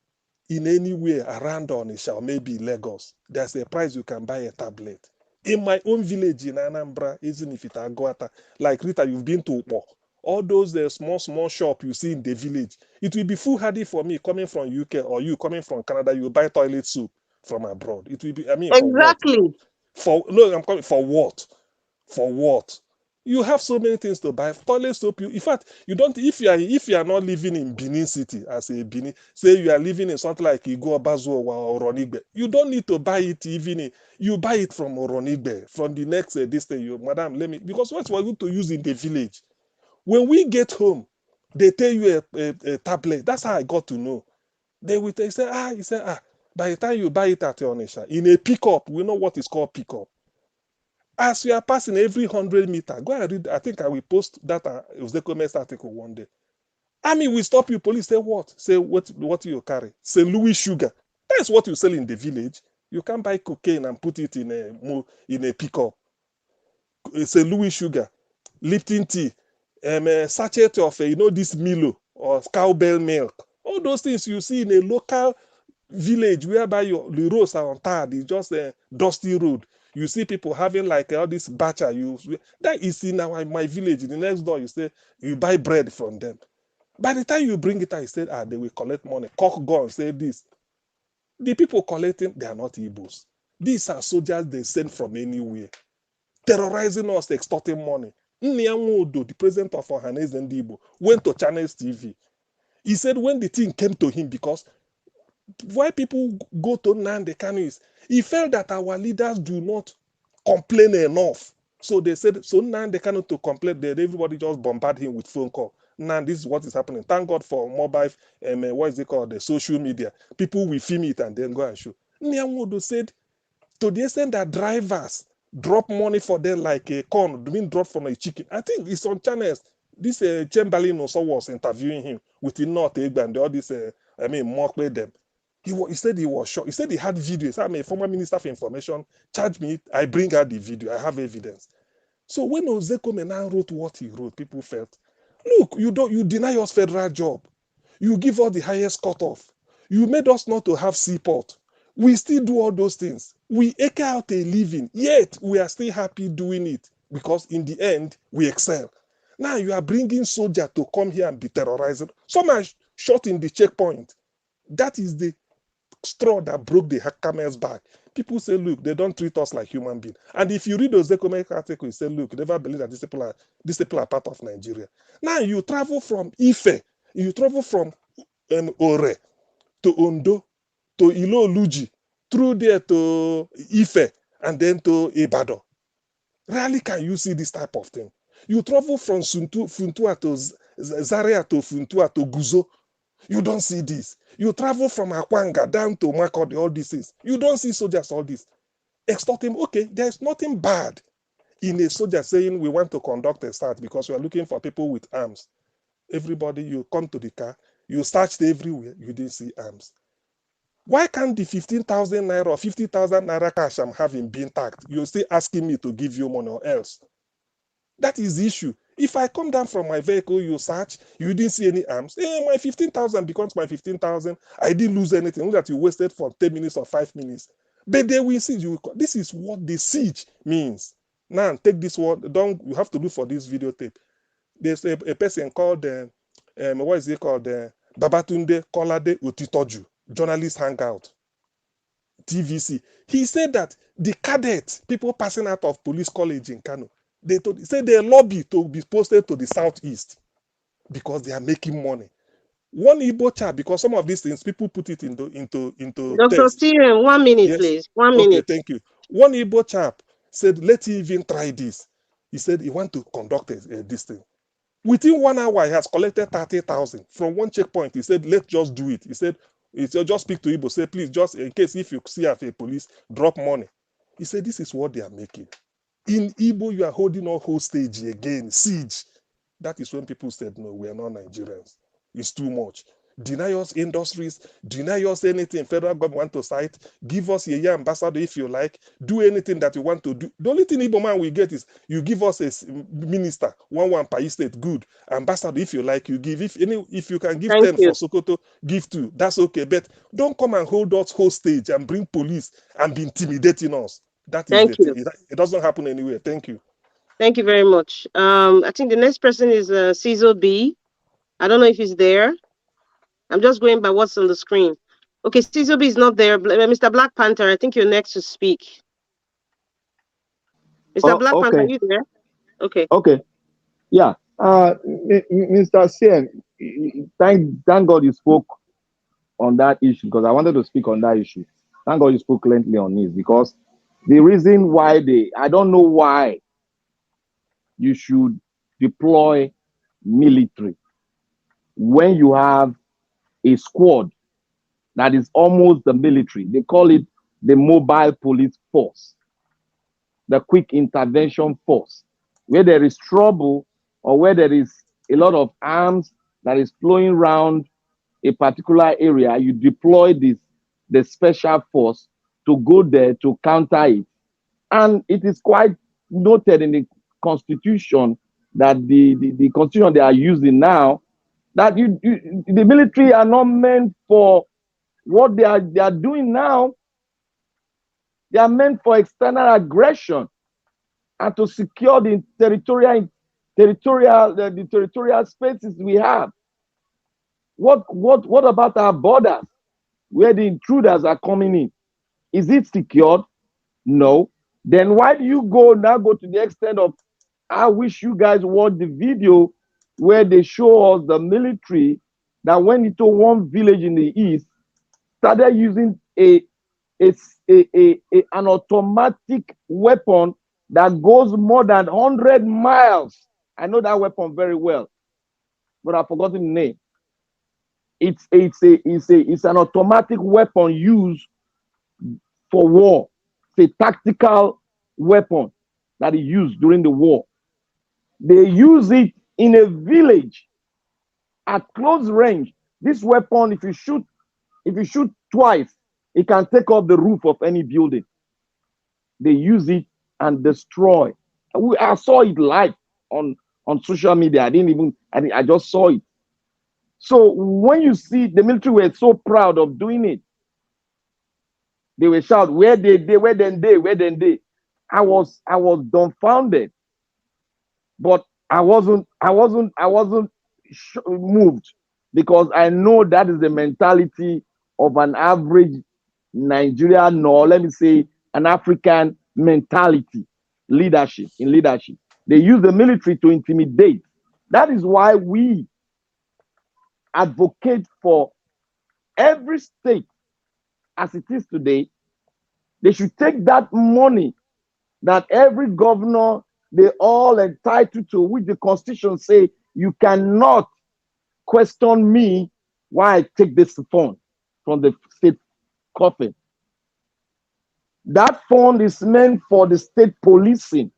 in anywhere around Onisha or maybe Lagos, there's a price you can buy a tablet. In my own village in Anambra, even if it's Aguata, like Rita, you've been to Upo, all those small shop you see in the village, it will be foolhardy for me coming from UK or you coming from Canada, you buy toilet soup from abroad. It will be, I mean, for what? Exactly. I'm coming for what? For what? You have so many things to buy. Toilet soap. In fact, you don't. If you are not living in Benin City as a Benin, say you are living in something like Igo Bazuowa or Oronigbe, you don't need to buy it even. You buy it from Oronigbe from the next this thing. You, madam, let me, because what we're going to use in the village. When we get home, they tell you a tablet. That's how I got to know. They will say, you say, by the time you buy it at Onisha, in a pickup, we know what is called pickup. As we are passing every 100 meters, go and read. I think I will post that Uzekome's article one day. Army will stop you. Police say what? Say what you carry? Say Louis sugar. That's what you sell in the village. You can't buy cocaine and put it in a pickup. Say Louis sugar, Lipton tea, a sachet of this Milo or cowbell milk. All those things you see in a local village whereby the roads are untarred, it's just a dusty road. You see people having like all this bacha. That is in my village. In the next door, you say you buy bread from them. By the time you bring it out, you say, they will collect money. Cock gun, say this. The people collecting, they are not Igbos. These are soldiers they send from anywhere, terrorizing us, extorting money. Nnianwodo, the president of Ohanese and Igbo, went to Channels TV. He said when the thing came to him, because why people go to Nnamdi Kanu is he felt that our leaders do not complain enough. So they said, so Nnamdi Kanu to complain, then everybody just bombard him with phone call. Now this is what is happening. Thank God for mobile, what is it called, the social media. People will film it and then go and show. Nnianwodo said, to the extent that drivers drop money for them like a corn being dropped from a chicken. I think it's on channels. This Chamberlain also was interviewing him with the North Egg and all this, mock with them. He said he was shocked. He said he had videos. I'm a former minister for information. Charge me. I bring out the video. I have evidence. So when Ozekome now wrote what he wrote, people felt, look, you deny us federal job. You give us the highest cutoff. You made us not to have seaport. We still do all those things. We eke out a living, yet we are still happy doing it because in the end, we excel. Now you are bringing soldiers to come here and be terrorizing. Some are shot in the checkpoint. That is the straw that broke the camel's back. People say, look, they don't treat us like human beings. And if you read those economic articles, you say, look, never believe that these people are part of Nigeria. Now you travel from Ife, you travel from Ore to Ondo to Iloluji, through there to Ife, and then to Ibadan. Rarely can you see this type of thing. You travel from Funtua to Zaria to Funtua to Guzo. You don't see this. You travel from Akwanga down to Makodi, all these things. You don't see soldiers, all this. Extorting, okay, there's nothing bad in a soldier saying we want to conduct a search because we are looking for people with arms. Everybody, you come to the car, you searched everywhere, you didn't see arms. Why can't the 15,000 naira or 50,000 naira cash I'm having be intact? You're still asking me to give you money or else. That is the issue. If I come down from my vehicle, you search, you didn't see any arms, my 15,000 becomes my 15,000. I didn't lose anything, only that you wasted for 10 minutes or 5 minutes. But they will see you. This is what the siege means. Now, take this word. You have to look for this videotape. There's a person called, what is it called? Babatunde Kolade Otitoju, journalist hangout, TVC. He said that the cadets, people passing out of police college in Kano, they lobby to be posted to the southeast because they are making money. One Igbo chat, because some of these things people put it into Dr. text. Steven, 1 minute, Yes. please. 1 Okay, minute. thank you. One Igbo chap said, let's even try this. He said he want to conduct this thing. Within 1 hour, he has collected 30,000 from one checkpoint. He said, let's just do it. He said, just speak to Igbo. Say, please, just in case if you see a police, drop money. He said, this is what they are making. In Igbo, you are holding on hostage again, siege. That is when people said, no, we are not Nigerians. It's too much. Deny us industries, deny us anything federal government want to cite, give us a ambassador if you like, do anything that you want to do. The only thing Igbo man will get is you give us a minister, one per state, good. Ambassador if you like, you give. If you can give Thank 10 you. for Sokoto, give 2. That's okay. But don't come and hold us hostage and bring police and be intimidating us. That is Thank the you. thing. It doesn't happen anywhere. Thank you. Thank you very much. I think the next person is Cecil B. I don't know if he's there. I'm just going by what's on the screen. Okay, Cecil B is not there. Mr. Black Panther, I think you're next to speak. Mr. Black Panther, are Okay. you there? Okay. Okay. Yeah. Mr. CM, thank God you spoke on that issue because I wanted to speak on that issue. Thank God you spoke lengthily on this because the reason why I don't know why you should deploy military when you have a squad that is almost the military. They call it the mobile police force, the quick intervention force, where there is trouble or where there is a lot of arms that is flowing around a particular area, you deploy the special force to go there to counter it. And it is quite noted in the constitution that the constitution they are using now That the military are not meant for what they are doing now. They are meant for external aggression and to secure the territorial spaces we have. What about our borders where the intruders are coming in? Is it secured? No. Then why do you go to the extent of, I wish you guys watch the video where they show us the military that went into one village in the east, started using an automatic weapon that goes more than 100 miles. I know that weapon very well, but I've forgotten the name. It's an automatic weapon used for war. It's a tactical weapon that is used during the war. They use it in a village at close range. This weapon, if you shoot twice, it can take off the roof of any building. They use it and destroy. I saw it live on social media. I just saw it. So when you see the military were so proud of doing it, they were shout, where they, where then they. I was dumbfounded, but I wasn't moved, because I know that is the mentality of an average Nigerian, or let me say an African mentality. Leadership. They use the military to intimidate. That is why we advocate for every state as it is today. They should take that money that every governor, they all entitled to, which the constitution say you cannot question me why I take this fund from the state coffin. That fund is meant for the state policing.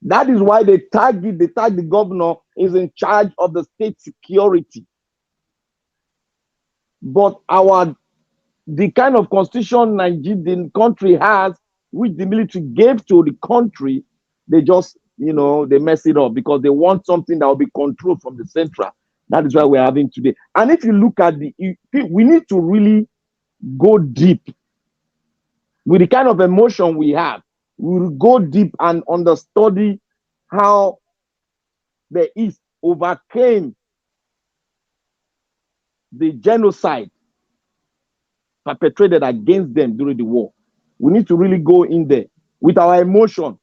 That is why they tag the governor is in charge of the state security. But the kind of constitution the country has, which the military gave to the country, they just, they mess it up because they want something that will be controlled from the central. That is why we're having today. And if you look at we need to really go deep with the kind of emotion we have. We will go deep and understudy how the East overcame the genocide perpetrated against them during the war. We need to really go in there with our emotion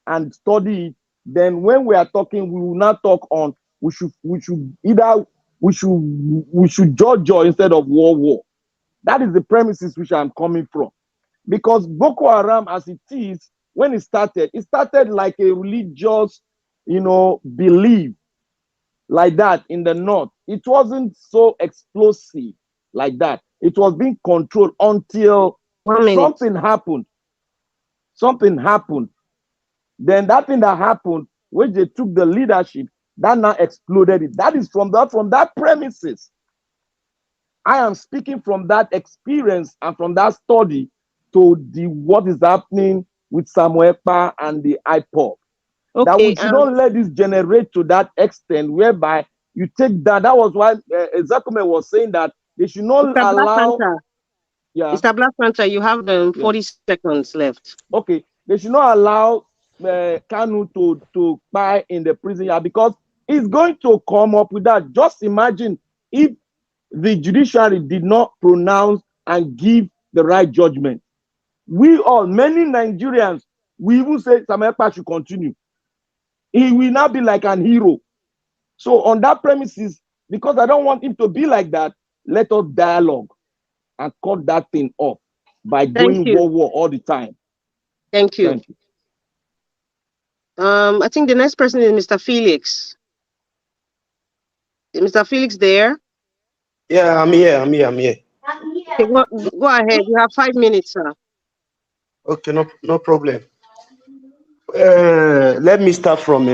and study it. Then when we are talking, we will not talk on we should judge instead of war. That is the premises which I'm coming from. Because Boko Haram, as it is, when it started like a religious, belief like that in the north. It wasn't so explosive like that. It was being controlled until something happened. Then that thing that happened, which they took the leadership, that now exploded it. That is from that premises. I am speaking from that experience and from that study to what is happening with Samuel Ekpa and the IPOB. Okay, that we should not let this generate to that extent whereby you take that. That was why Zakome was saying that they should not allow. Mr. Black Panther, you have 40 seconds left. Okay, they should not allow Kanu to buy in the prison yard, because he's going to come up with that. Just imagine if the judiciary did not pronounce and give the right judgment. Many Nigerians, we even say Samuel Ekpa should continue. He will not be like an hero. So on that premises, because I don't want him to be like that, let us dialogue and cut that thing off by going war all the time. Thank you. I think the next person is Mr. Felix. Is Mr. Felix there? Yeah, I'm here. Okay, go ahead. You have 5 minutes, sir. Okay, no problem. Let me start from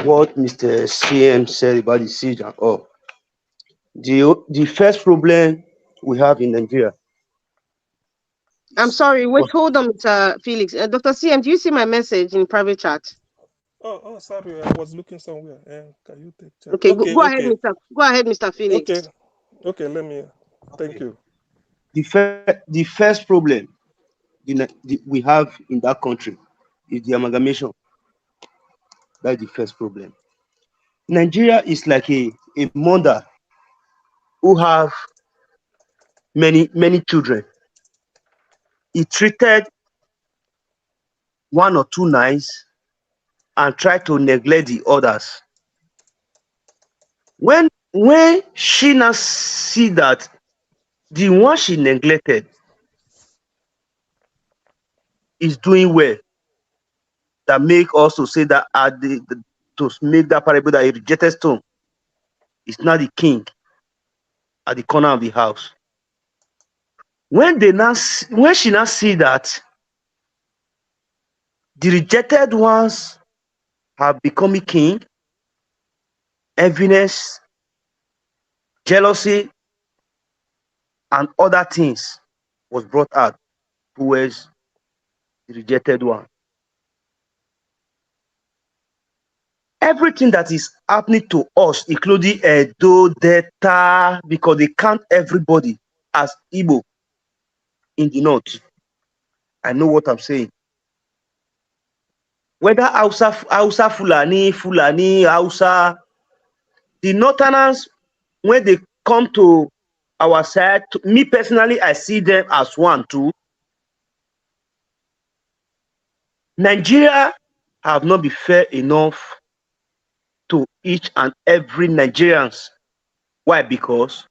what Mr. CM said about the siege and all. The first problem we have in Nigeria. I'm sorry. Wait, hold on, Mr. Felix. Dr. CM, do you see my message in private chat? Oh, sorry, I was looking somewhere. Can you take charge? Okay, Okay, go ahead, okay, Mr. okay, Phoenix. okay. Let me. Thank Okay. you. The first problem we have in that country is the amalgamation. That's the first problem. Nigeria is like a mother who have many children. He treated one or two nice and tried to neglect the others. When she now see that the one she neglected is doing well, that make us to say that to make that parable that a rejected stone is not the king at the corner of the house. When she now see that the rejected ones have become a king, enviness, jealousy, and other things was brought out towards the rejected one. Everything that is happening to us, including Edo, Delta, because they count everybody as Igbo in the north. I know what I'm saying. Whether Hausa, Fulani, Hausa, the northerners, when they come to our side, me personally, I see them as one too. Nigeria have not been fair enough to each and every Nigerians. Why? Because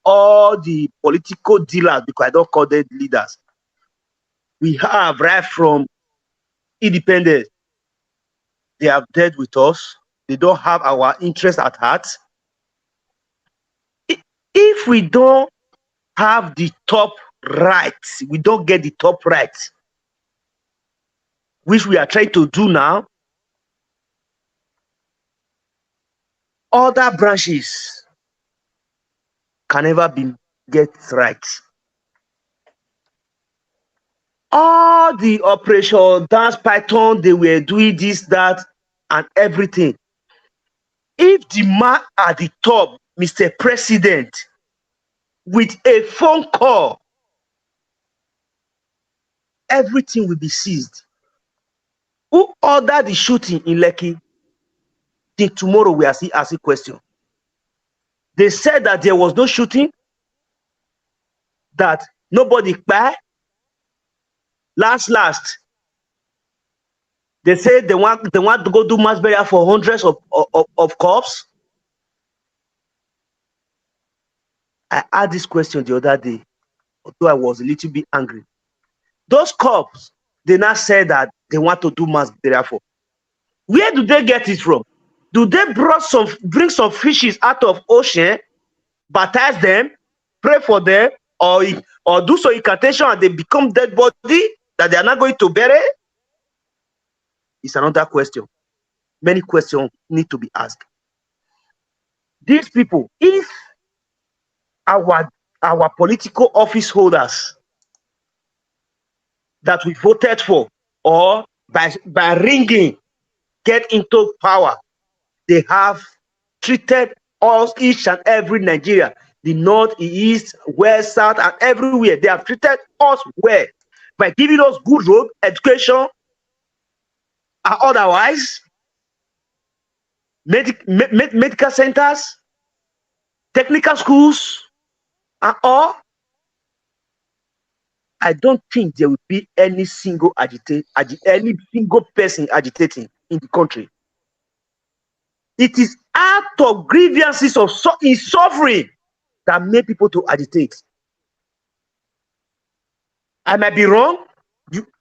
all the political dealers, because I don't call them leaders, we have right from independence, they have dealt with us. They don't have our interest at heart. If we don't have the top right, we don't get the top right, which we are trying to do now, other branches can never be get right. All the operation dance python, they were doing this, that, and everything. If the man at the top, Mr. President, with a phone call, everything will be seized. Who ordered the shooting in Lekki? Till tomorrow we are still asking questions. They said that there was no shooting, that nobody died. Last, they said they want to go do mass burial for hundreds of corpses. I asked this question the other day, although I was a little bit angry. Those corpses, they now said that they want to do mass burial for. Where do they get it from? Do they bring some fishes out of ocean, baptize them, pray for them, or do some incantation and they become dead body that they are not going to bury? It's another question. Many questions need to be asked. These people, if our political office holders that we voted for, or by ringing get into power, they have treated us, each and every Nigeria, the north, east, west, south, and everywhere. They have treated us well by giving us good road, education, and otherwise, medical centers, technical schools, and all. I don't think there will be any single any single person agitating in the country. It is out of grievances of suffering that made people to agitate. I might be wrong.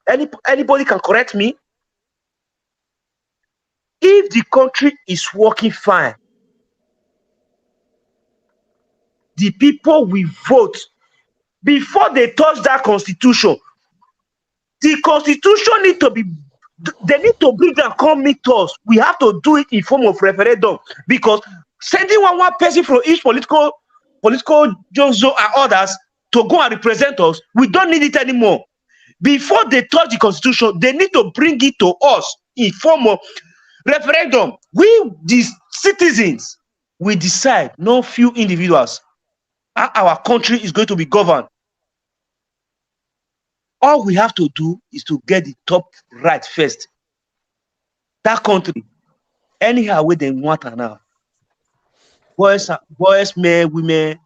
Anybody can correct me. If the country is working fine, the people will vote before they touch that constitution. The constitution need to be, they need to bring and come meet us. We have to do it in form of referendum, because sending one person from each political zone and others to go and represent us, we don't need it anymore. Before they touch the constitution, they need to bring it to us in form of Referendum. We, the citizens, we decide, no few individuals, how our country is going to be governed. All we have to do is to get the top right first. That country, anyhow, where they want her now. Boys, men, women,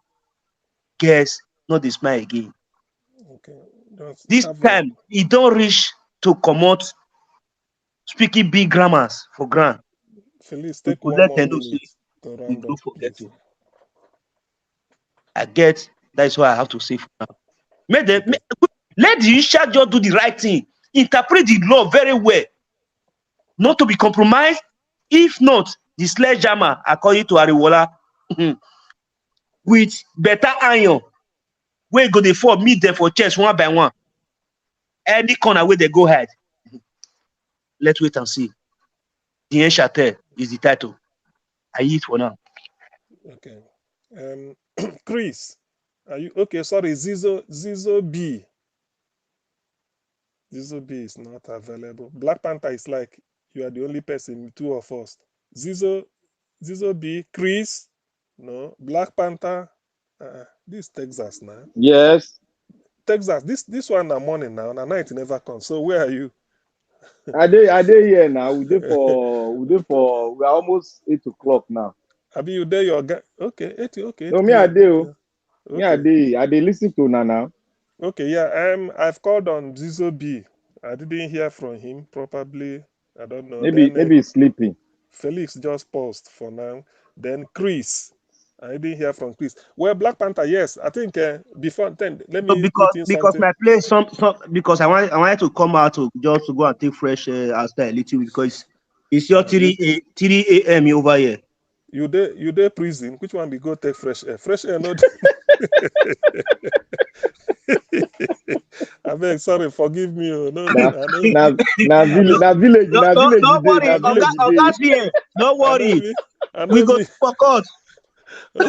girls, not the smile again. Okay. Just This have time, e don't reach to comot speaking big grammars for ground. Felice, We take go one let more them know say minute to we round go up, forget please. it. I get, that's why I have to say for now. Okay. Let the judicial just do the right thing. Interpret the law very well. Not to be compromised. If not, the sledgehammer, according to Ariwola, with better iron, where go dey fall, meet them for chest one by one. Any corner where they go hide. Let's wait and see. The end shall tell is the title. I eat for now. Okay. Chris, are you okay? Sorry, Zizo B. Zizo B is not available. Black Panther is like you are the only person, two of us. Zizo B, Chris, no. Black Panther, this Texas now. Yes. Texas, this one na morning now, na night never comes. So where are you? I dey here now. We are almost 8 o'clock now. Abi you there your guy? Okay, 8 No, me I p.m. dey. Okay. Me I Okay. dey listen to Nana. Okay, yeah. I've called on Zizo B. I didn't hear from him. Probably, I don't know. Maybe Then he's sleeping. Felix just paused for now. Then Chris, I didn't hear from Chris. Well, Black Panther, yes. I think before then, let So me because put in because something. my place some because I wanted to come out to just to go and take fresh air outside a little bit because it's your 3 a.m. over here. You there prison? Which one we go take fresh air? Fresh air, no. I beg, sorry, forgive me. Oh, no, Na I know, na I know, village Don't you dey. worry, Na village you dey. Oga's here. Don't I know worry. me, I We know go me. for court.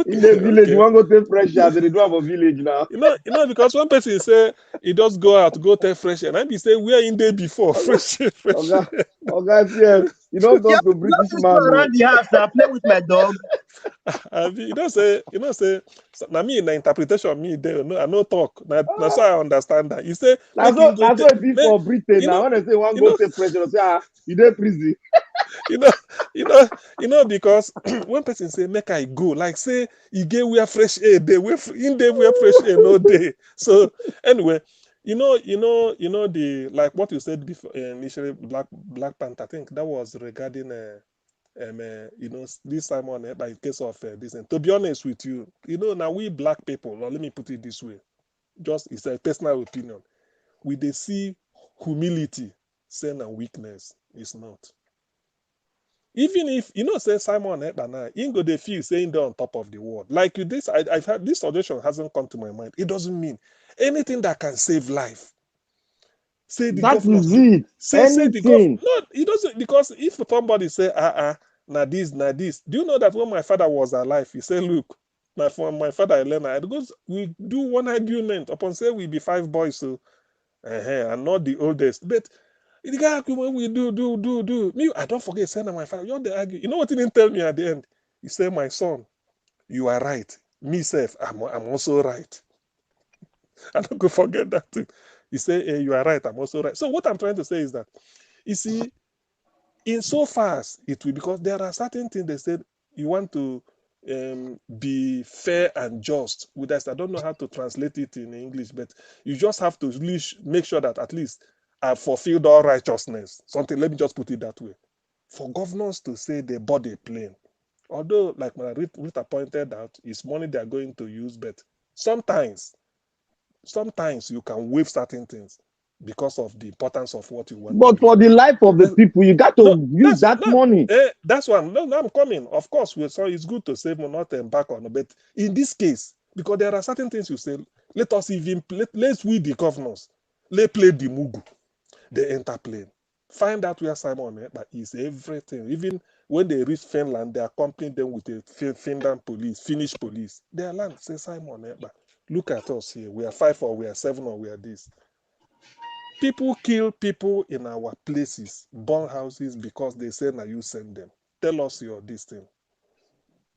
In Okay, the village, you okay. want go take fresh air. They do have a village now. Because one person say he just go out, go take fresh air. And I be say where in there before Oga, fresh air, fresh Oga, air. Oga, yes. You don't Yeah, talk to British just go man, around no. the house now, play with my dog. Say, na me na interpretation me there. No, I no talk. Na so I understand that. You say make him go That's take, what it be make, for Britain you now. know, When they say one you go know, take fresh air, they say you dey prison. you know, because when person say make I go, like say you get where fresh air day, where in there where fresh air no day. So anyway, the like what you said before initially, Black Panther. I think that was regarding this Simon by case of this. And to be honest with you, now we black people, or let me put it this way, just it's a personal opinion. We they see humility, sin and weakness. It's not. Even if say Simon Ekpa, he go they feel saying they're on top of the world. Like this, I've had this suggestion hasn't come to my mind. It doesn't mean anything that can save life. Say the That governor. is it. Say the governor. Anything. No, it doesn't, because if somebody say now this, now this. Do you know that when my father was alive, he said, look, my father Elena, because we do one argument upon say we be 5 boys, so and not the oldest. But the guy when we do. Me, I don't forget saying my father. You're the argue. You know what he didn't tell me at the end? He said, my son, you are right. Me self, I'm also right. I don't go forget that too. He said, hey, you are right, I'm also right. So what I'm trying to say is that, you see, in so far as it will, because there are certain things they said you want to be fair and just with us. I don't know how to translate it in English, but you just have to make sure that at least I've fulfilled all righteousness. Something, let me just put it that way. For governors to say they bought a plane, although, like Rita pointed out, it's money they're going to use, but sometimes you can waive certain things because of the importance of what you want to But do. for the life of the That's, people, you got no, to use that money. that's one. No, I'm coming. Of course, it's good to save money, not embark on it. But in this case, because there are certain things you say, let us even let's we the governors, let play the mugu, they enter plane. Find out where Simon Ekpa is, everything. Even when they reach Finland, they accompany them with a Finnish police. Their land say Simon Ekpa. Look at us here. We are 5 or we are 7 or we are this. People kill people in our places, burn houses because they say now you send them. Tell us your this thing.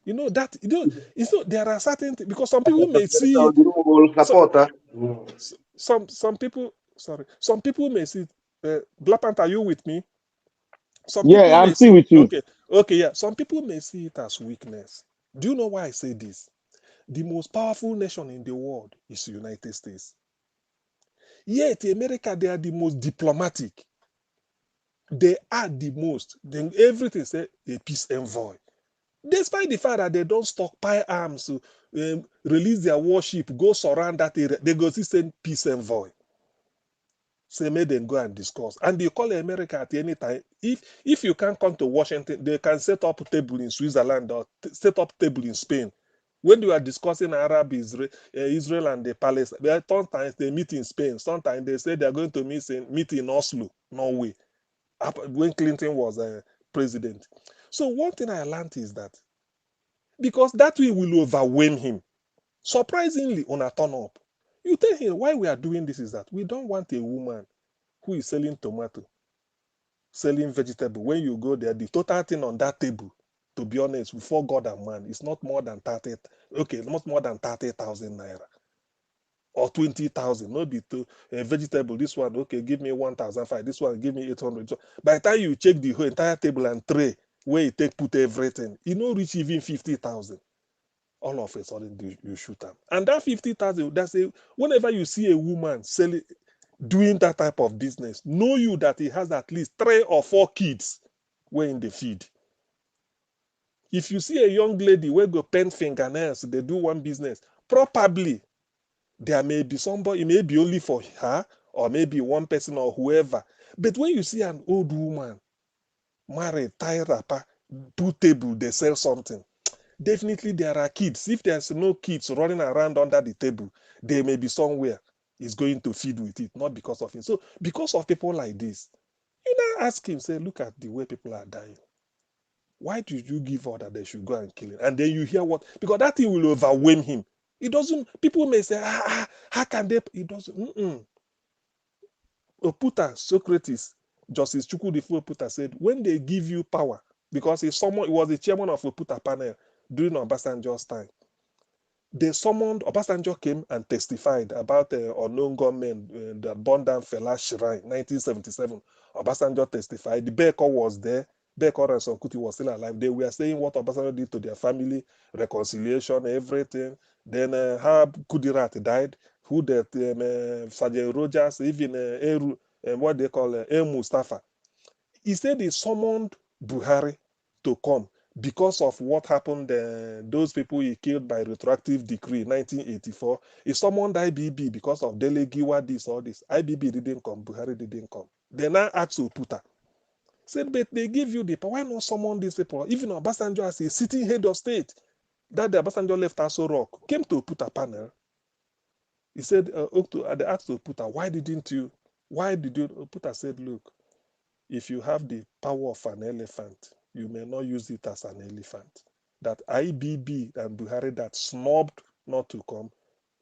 You know that it's not there are certain things because some people may see it. Some people sorry, some people may see Black Panther, are you with me? Some people Yeah, I'm may still see with you. okay, yeah. Some people may see it as weakness. Do you know why I say this? The most powerful nation in the world is the United States. Yet America, they are the most diplomatic. They are the most. Then everything say a peace envoy. Despite the fact that they don't stockpile arms to release their warship, go surround that area, they go see send peace envoy. Say may them go and discuss. And they call America at any time. If you can't come to Washington, they can set up a table in Switzerland or set up a table in Spain. When you are discussing Arab Israel and the Palestine, sometimes they meet in Spain. Sometimes they say they are going to meet in Oslo, Norway, when Clinton was president. So one thing I learned is that because that way will overwhelm him. Surprisingly, on a turn up, you tell him why we are doing this is that we don't want a woman who is selling tomato, selling vegetable. When you go there, the total thing on that table, to be honest, before God and man, is not more than 30, okay, not more than 30,000 naira or 20,000. No be to a vegetable. This one, okay, give me 1,500. This one, give me 800. So by the time you check the whole entire table and tray where you take put everything, you know reach even 50,000. All of a sudden you shoot them. And that 50,000, that's a whenever you see a woman selling doing that type of business, know you that he has at least 3 or 4 kids where in the feed. If you see a young lady where go paint fingernails, they do one business, probably there may be somebody, it may be only for her, or maybe one person or whoever. But when you see an old woman, married, tie wrapper, do table, they sell something. Definitely there are kids. If there's no kids running around under the table, they may be somewhere is going to feed with it, not because of him. So because of people like this, you now ask him, say, look at the way people are dying. Why did you give order they should go and kill him? And then you hear what, because that thing will overwhelm him. It doesn't, people may say, how can they, it doesn't, Oputa, Socrates, Justice Chukwudifo Oputa said, when they give you power, because he was the chairman of Oputa panel during Obasanjo's time, they summoned, Obasanjo came and testified about unknown gunmen that burned down Fela Shrine, 1977. Obasanjo testified. The Beko was there. Beko and Sonkuti was still alive. They were saying what Obasanjo did to their family, reconciliation, everything. Then how Kudirat died, who that Sergeant Rogers, even what they call Mustafa. He said he summoned Buhari to come because of what happened, those people he killed by retroactive decree 1984. He summoned IBB because of Delegiwa, this, all this. IBB didn't come, Buhari didn't come. They now asked Oputa. Said, but they give you the power. Why not summon these people? Even Obasanjo as a sitting head of state, that the Obasanjo left Aso Rock, came to Oputa panel. He said, they asked Oputa, why did you? Oputa said, look, if you have the power of an elephant, you may not use it as an elephant. That IBB and Buhari that snubbed not to come,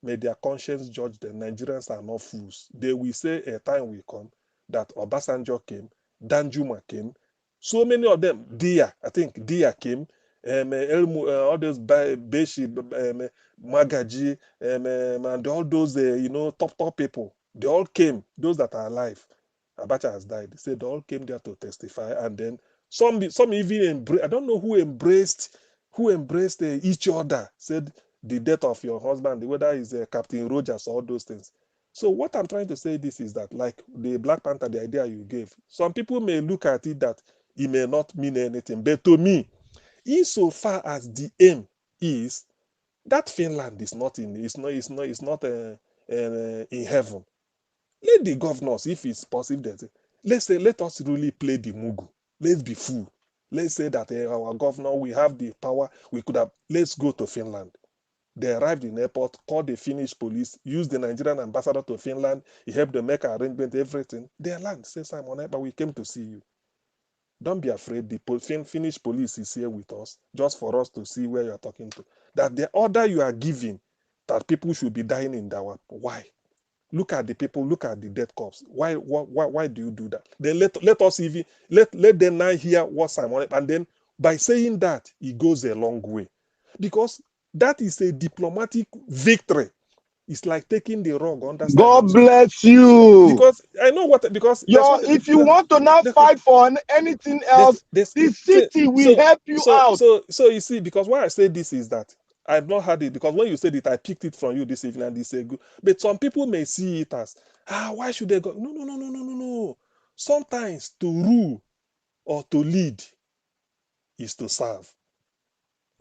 may their conscience judge them. Nigerians are not fools. They will say a time will come that Obasanjo came, Danjuma came, so many of them, I think Dia came, all those Beshi, Magaji, and all those, top people, they all came, those that are alive. Abacha has died. They said they all came there to testify, and then some even embraced. I don't know who embraced each other. Said the death of your husband, whether it's Captain Rogers or all those things. So what I'm trying to say this is that, like the Black Panther, the idea you gave, some people may look at it that it may not mean anything, but to me, insofar as the aim is that Finland is not in heaven. Let the governors, if it's possible, let's say, let us really play the Mugu. Let's be fool. Let's say that our governor, we have the power, let's go to Finland. They arrived in the airport, called the Finnish police, used the Nigerian ambassador to Finland. He helped them make arrangement, everything. They land, say, Simon, but we came to see you. Don't be afraid. The Finnish police is here with us, just for us to see where you're talking to. That the order you are giving, that people should be dying in Dawa. Why? Look at the people, look at the dead corpse. Why do you do that? Then let us even let them now hear what Simon, and then by saying that, it goes a long way. Because that is a diplomatic victory. It's like taking the rug under God Simon's feet. bless you. Because I know what, because there's what If you want to now fight for anything else, the city will help you out. so you see, because why I say this is that I've not had it, because when you said it, I picked it from you this evening, and it's a good. But some people may see it as, why should they go? No. Sometimes to rule or to lead is to serve.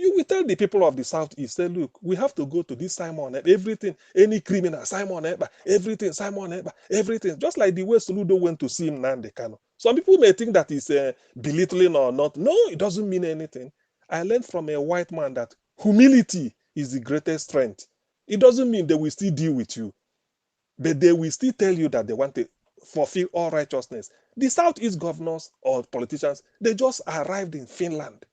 You will tell the people of the Southeast, say, look, we have to go to this Simon, everything, any criminal, Simon, everything, Simon, everything. Just like the way Soludo went to see Nnamdi Kanu. Some people may think that is belittling or not. No, it doesn't mean anything. I learned from a white man that humility is the greatest strength. It doesn't mean they will still deal with you, but they will still tell you that they want to fulfill all righteousness. The Southeast governors or politicians, they just arrived in Finland.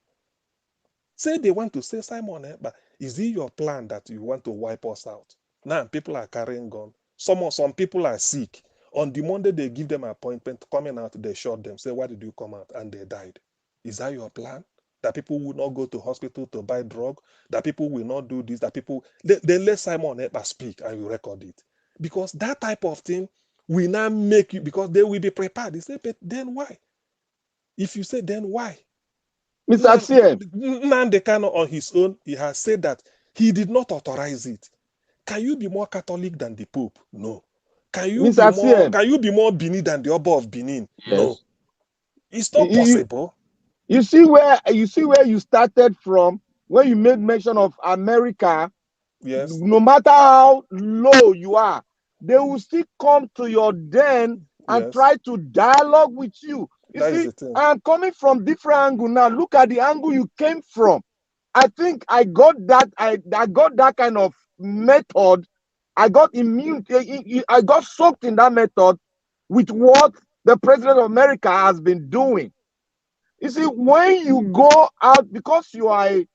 Say they want to say, Simon, but is it your plan that you want to wipe us out? Now people are carrying gun. Some people are sick. On the Monday they give them an appointment, coming out, they shot them. Say, why did you come out? And they died. Is that your plan? That people will not go to hospital to buy drug? That people will not do this? That people then let Simon speak and you record it. Because that type of thing will now make you, because they will be prepared. They say, but then why? If you say then why? Mr. CM. Nnamdi Kanu on his own, he has said that he did not authorize it. Can you be more Catholic than the Pope? No. Can you Mr. be more? CM. Can you be more Benin than the Oba of Benin? Yes. No. It's not possible. You see where you started from when you made mention of America. Yes. No matter how low you are, they will still come to your den and try to dialogue with you. You see, I am coming from different angle now. Look at the angle you came from. I think I got that. I got that kind of method. I got immune. I got soaked in that method with what the president of America has been doing. You see, when you go out because you are a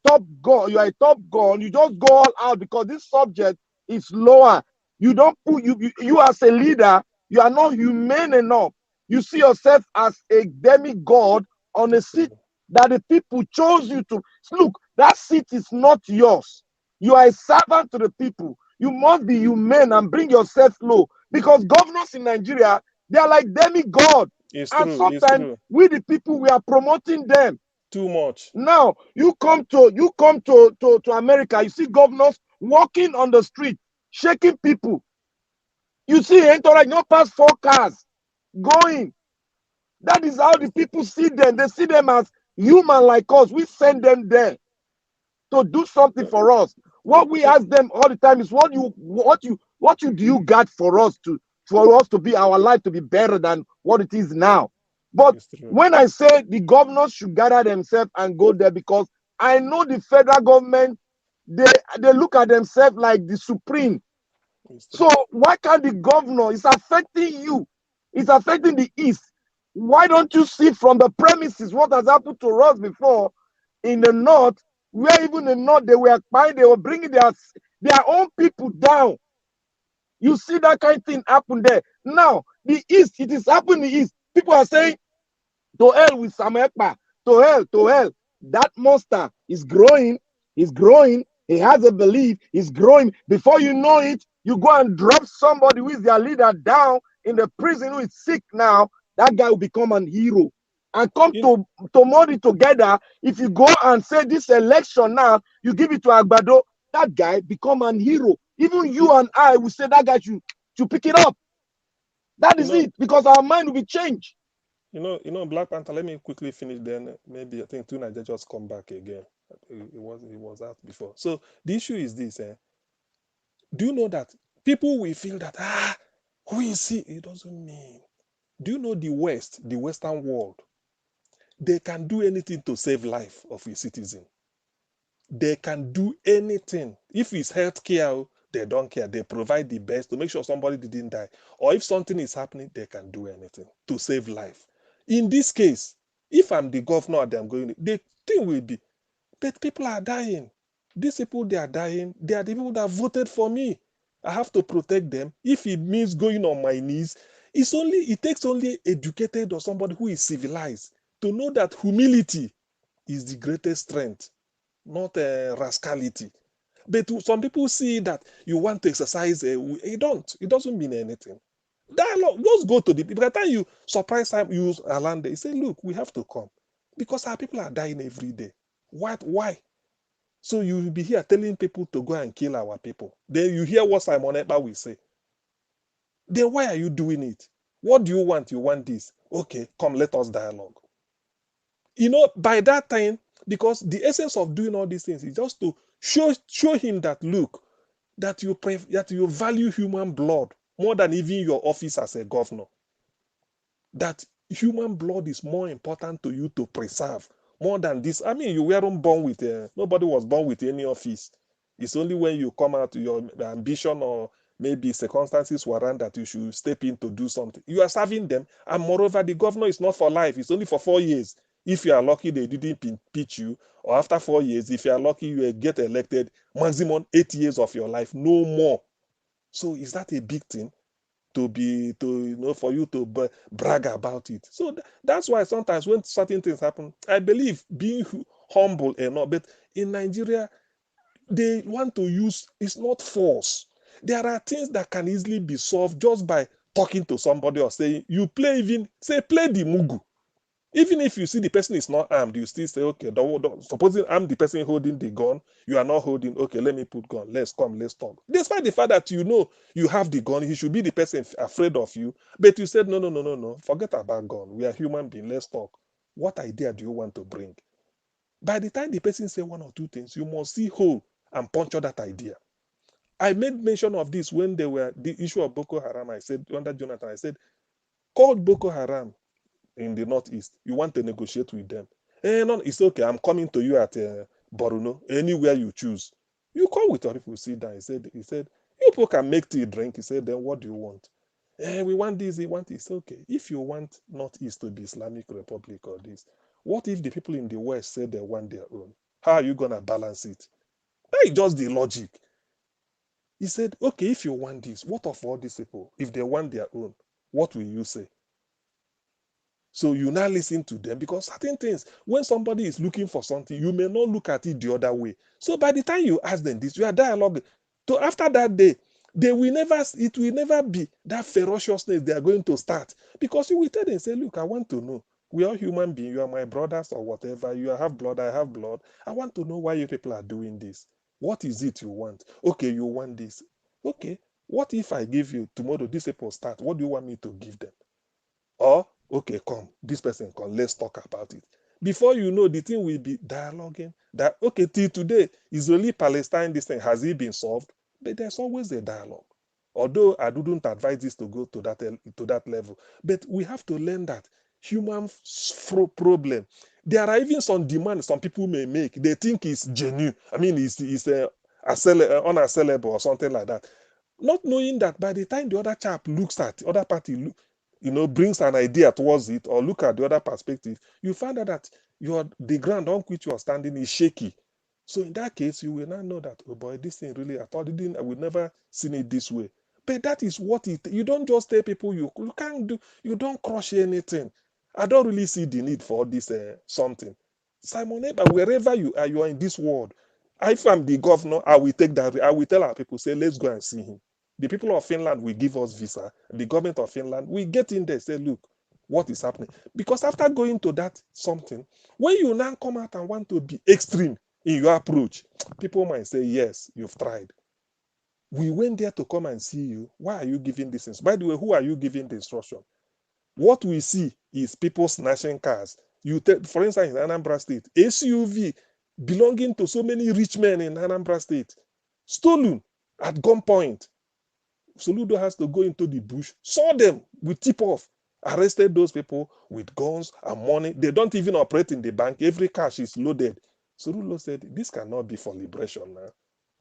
top gun, you just go all out because this subject is lower. You don't put you as a leader, you are not humane enough. You see yourself as a demigod on a seat that the people chose you to. Look, that seat is not yours. You are a servant to the people. You must be humane and bring yourself low because governors in Nigeria, they are like demigods. And sometimes we the people, we are promoting them too much. Now you come to America, you see governors walking on the street, shaking people. You see entourage not past 4 cars going. That is how the people see them. They see them as human like us. We send them there to do something for us. What we ask them all the time is what do you got for us to be our life to be better than what it is now. But when I say the governors should gather themselves and go there, because I know the federal government, they look at themselves like the supreme. So why can't the governor? It's affecting you. It's affecting the East. Why don't you see from the premises what has happened to us before in the North, where even the North, they were bringing their own people down. You see that kind of thing happen there. Now, the East, it is happening in the East. People are saying, to hell with Sam Ekpa, to hell. That monster is growing, he has a belief, he's growing. Before you know it, you go and drop somebody who is their leader down in the prison who is sick now, that guy will become an hero. And come to Modi together, if you go and say this election now, you give it to Agbado, that guy become an hero. Even you and I will say that guy should pick it up. That is it, because our mind will be changed. You know, Black Panther, let me quickly finish, then maybe I think Tunaja just come back again. It was out before. So the issue is this, do you know that people will feel that, who is he? It doesn't mean. Do you know the West, the Western world, they can do anything to save life of a citizen. They can do anything. If it's healthcare, they don't care. They provide the best to make sure somebody didn't die. Or if something is happening, they can do anything to save life. In this case, if I'm the governor and I'm going, the thing will be, but people are dying. These people, they are dying. They are the people that voted for me. I have to protect them. If it means going on my knees, it takes only educated or somebody who is civilized to know that humility is the greatest strength, not rascality. But some people see that you want to exercise, you don't. It doesn't mean anything. Dialogue, just go to the people. By the time you surprise time, use Alande, you say, look, we have to come because our people are dying every day. What? Why? So you will be here telling people to go and kill our people. Then you hear what Simon Ekpa will say. Then why are you doing it? What do you want? You want this? Okay, come, let us dialogue. By that time, because the essence of doing all these things is just to show him that, look, that you value human blood more than even your office as a governor. That human blood is more important to you to preserve more than this. I mean, you weren't born with nobody was born with any office. It's only when you come out to your ambition or maybe circumstances warrant that you should step in to do something. You are serving them, and moreover, the governor is not for life. It's only for 4 years. If you are lucky, they didn't impeach you, or after 4 years, if you are lucky, you get elected. Maximum 8 years of your life, no more. So is that a big thing? For you to brag about it. So that's why sometimes when certain things happen, I believe being humble enough. But in Nigeria, they want to use, it's not force. There are things that can easily be solved just by talking to somebody or saying, play the mugu. Even if you see the person is not armed, you still say, okay, supposing I'm the person holding the gun, you are not holding, okay, let me put gun, let's talk. Despite the fact that you have the gun, he should be the person afraid of you, but you said, no, forget about gun, we are human beings, let's talk. What idea do you want to bring? By the time the person say one or two things, you must see whole and puncture that idea. I made mention of this when they were the issue of Boko Haram. I said, under Jonathan, I said, call Boko Haram in the northeast, you want to negotiate with them. No, it's okay. I'm coming to you at Boruno, anywhere you choose. You come with your people, sit down. He said, you people can make tea, drink. He said, then what do you want? We want this, we want this. Okay. If you want northeast to be Islamic Republic or this, what if the people in the west say they want their own? How are you gonna balance it? That is just the logic. He said, okay, if you want this, what of all these people? If they want their own, what will you say? So you now listen to them, because certain things, when somebody is looking for something, you may not look at it the other way. So by the time you ask them this, you are dialoguing. So after that day, it will never be that ferociousness they are going to start. Because you will tell them, say, look, I want to know. We are human beings, you are my brothers or whatever. You have blood, I have blood. I want to know why you people are doing this. What is it you want? Okay, you want this. Okay, what if I give you tomorrow, these people start? What do you want me to give them? Or, okay, come, this person come, let's talk about it. Before you know, the thing will be dialoguing. That, okay, till today, Israeli Palestine, this thing, has it been solved? But there's always a dialogue. Although I didn't advise this to go to that level. But we have to learn that human problem. There are even some demands some people may make. They think it's genuine. I mean, it's unassailable or something like that. Not knowing that by the time the other chap looks at the other party, brings an idea towards it, or look at the other perspective, you find out that the ground on which you are standing is shaky. So in that case, you will now know that, oh boy, this thing really, I would never seen it this way. But that is what you don't just tell people you can't do, you don't crush anything. I don't really see the need for this something. Simon Ekpa, wherever you are in this world. If I'm the governor, I will tell our people, say, let's go and see him. The people of Finland will give us visa. The government of Finland will get in there, say, look, what is happening? Because after going to that something, when you now come out and want to be extreme in your approach, people might say, yes, you've tried. We went there to come and see you. Why are you giving this instruction? By the way, who are you giving the instruction? What we see is people snatching cars. For instance, in Anambra State, SUV belonging to so many rich men in Anambra State, stolen at gunpoint. Soludo has to go into the bush, saw them with tip-off, arrested those people with guns and money. They don't even operate in the bank. Every cash is loaded. Soludo said, this cannot be for liberation now.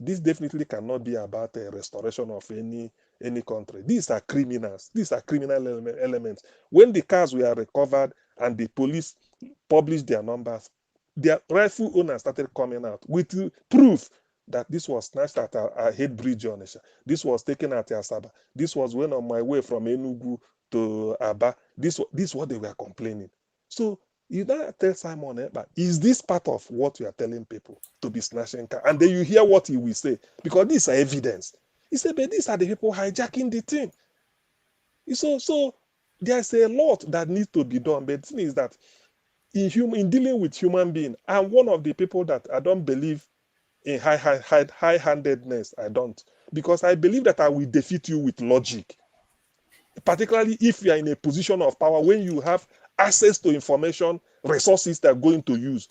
This definitely cannot be about a restoration of any country. These are criminals. These are criminal elements. When the cars were recovered and the police published their numbers, their rightful owners started coming out with proof. that this was snatched at a head bridge on Onisha. This was taken at Asaba. This was when on my way from Enugu to Aba. This is what they were complaining. So you now tell Simon Ekpa, is this part of what you are telling people to be snatching car? And then you hear what he will say, because these are evidence. He said, but these are the people hijacking the thing. So there's a lot that needs to be done. But the thing is that in dealing with human being, I'm one of the people that I don't believe in high-handedness. I don't. Because I believe that I will defeat you with logic. Particularly if you are in a position of power, when you have access to information, resources that are going to use.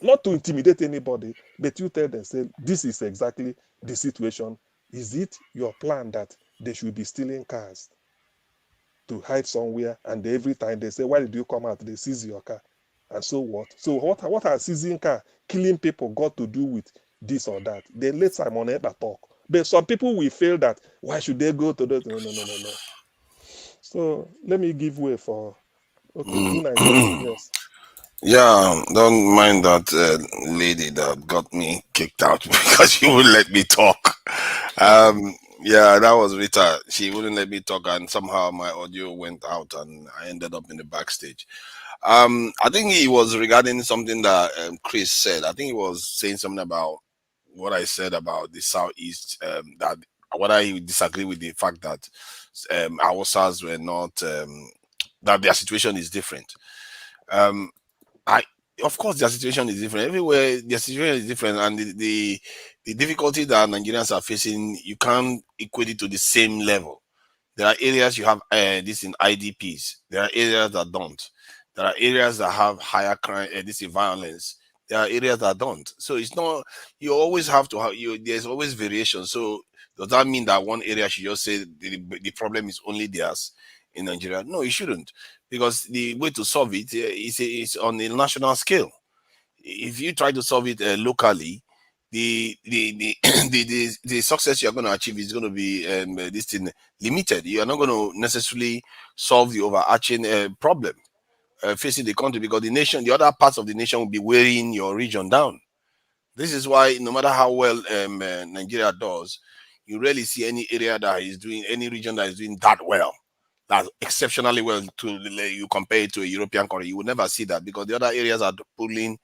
Not to intimidate anybody, but you tell them, say, this is exactly the situation. Is it your plan that they should be stealing cars to hide somewhere, and every time they say, why did you come out? They seize your car. And so what? So what are seizing car, killing people got to do with this or that? They let Simon Ekpa talk. But some people will feel that, why should they go to those? No. So let me give way for, okay, Mm. Blue Nigeria, yes. Yeah, don't mind that lady that got me kicked out because she wouldn't let me talk. Yeah, that was Rita. She wouldn't let me talk, and somehow my audio went out, and I ended up in the backstage. I think it was regarding something that Chris said. I think he was saying something about what I said about the southeast. That whether he would disagree with the fact that our SARS were not that their situation is different. Um, I of course their situation is different everywhere. Their situation is different, and the difficulty that Nigerians are facing, you can't equate it to the same level. There are areas you have this in IDPs. There are areas that don't. There are areas that have higher crime, this in violence. There are areas that don't. So it's not. You always have to have. There's always variation. So does that mean that one area should just say the problem is only theirs in Nigeria? No, it shouldn't, because the way to solve it is on a national scale. If you try to solve it locally, the the success you're going to achieve is going to be this thing limited. You are not going to necessarily solve the overarching problem facing the country, because the other parts of the nation will be wearing your region down. This is why no matter how well Nigeria does, you rarely see any area that is doing, any region that is doing that well, that exceptionally well, to you compare it to a European country. You will never see that, because the other areas are pulling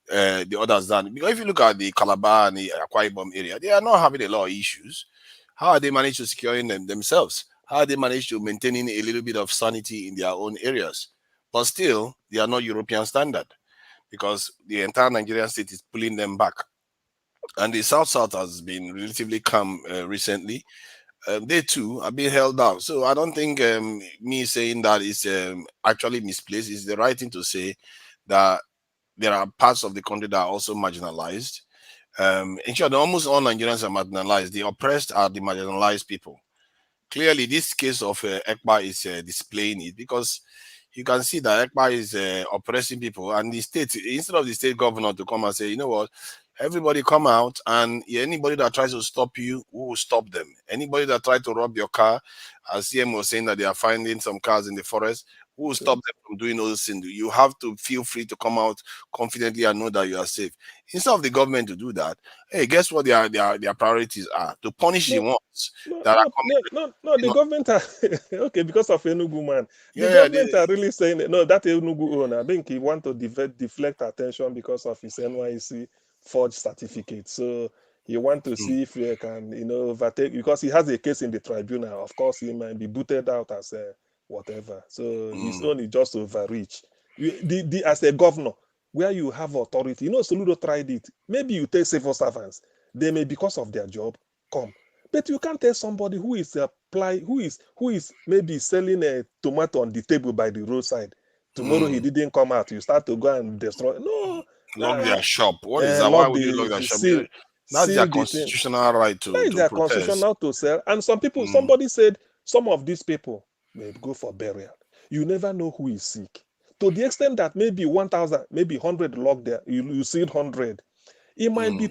the others down. Because if you look at the Calabar and the Akwa Ibom area, they are not having a lot of issues. How are they managed to securing them themselves? How are they managed to maintaining a little bit of sanity in their own areas? But still, they are not European standard, because the entire Nigerian state is pulling them back. And the South has been relatively calm recently. They too are being held down. So I don't think me saying that is actually misplaced. It's the right thing to say that there are parts of the country that are also marginalized. In short, almost all Nigerians are marginalized. The oppressed are the marginalized people. Clearly, this case of Ekpa is displaying it, because you can see that Ekpa is oppressing people, and the state, instead of the state governor to come and say, you know what, everybody come out, and anybody that tries to stop you, we will stop them. Anybody that tries to rob your car, as CM was saying that they are finding some cars in the forest, who will stop them from doing all those things? You have to feel free to come out confidently and know that you are safe. Instead of the government to do that, hey, guess what their priorities are? To punish the No, ones no, that are no, coming. no, no, no. The You know, government are okay because of Enugu man. The yeah, government are really saying that, no, that Enugu owner. I think he want to deflect attention because of his NYC forged certificate. So he want to see if he can, overtake, because he has a case in the tribunal. Of course, he might be booted out as a whatever. So his own is just overreach. As a governor, where you have authority, Soludo tried it. Maybe you take civil servants. They may, because of their job, come. But you can't tell somebody who is maybe selling a tomato on the table by the roadside. Tomorrow he didn't come out. You start to go and destroy. No, lock their shop. What is that? Why lock would you lock their the shop? seal, That's their seal the thing. constitutional right That is to their protest. constitutional to sell. And some people, somebody said, some of these people may go for burial. You never know who is sick. To the extent that maybe 1,000, maybe 100 locked there, you see 100. It might be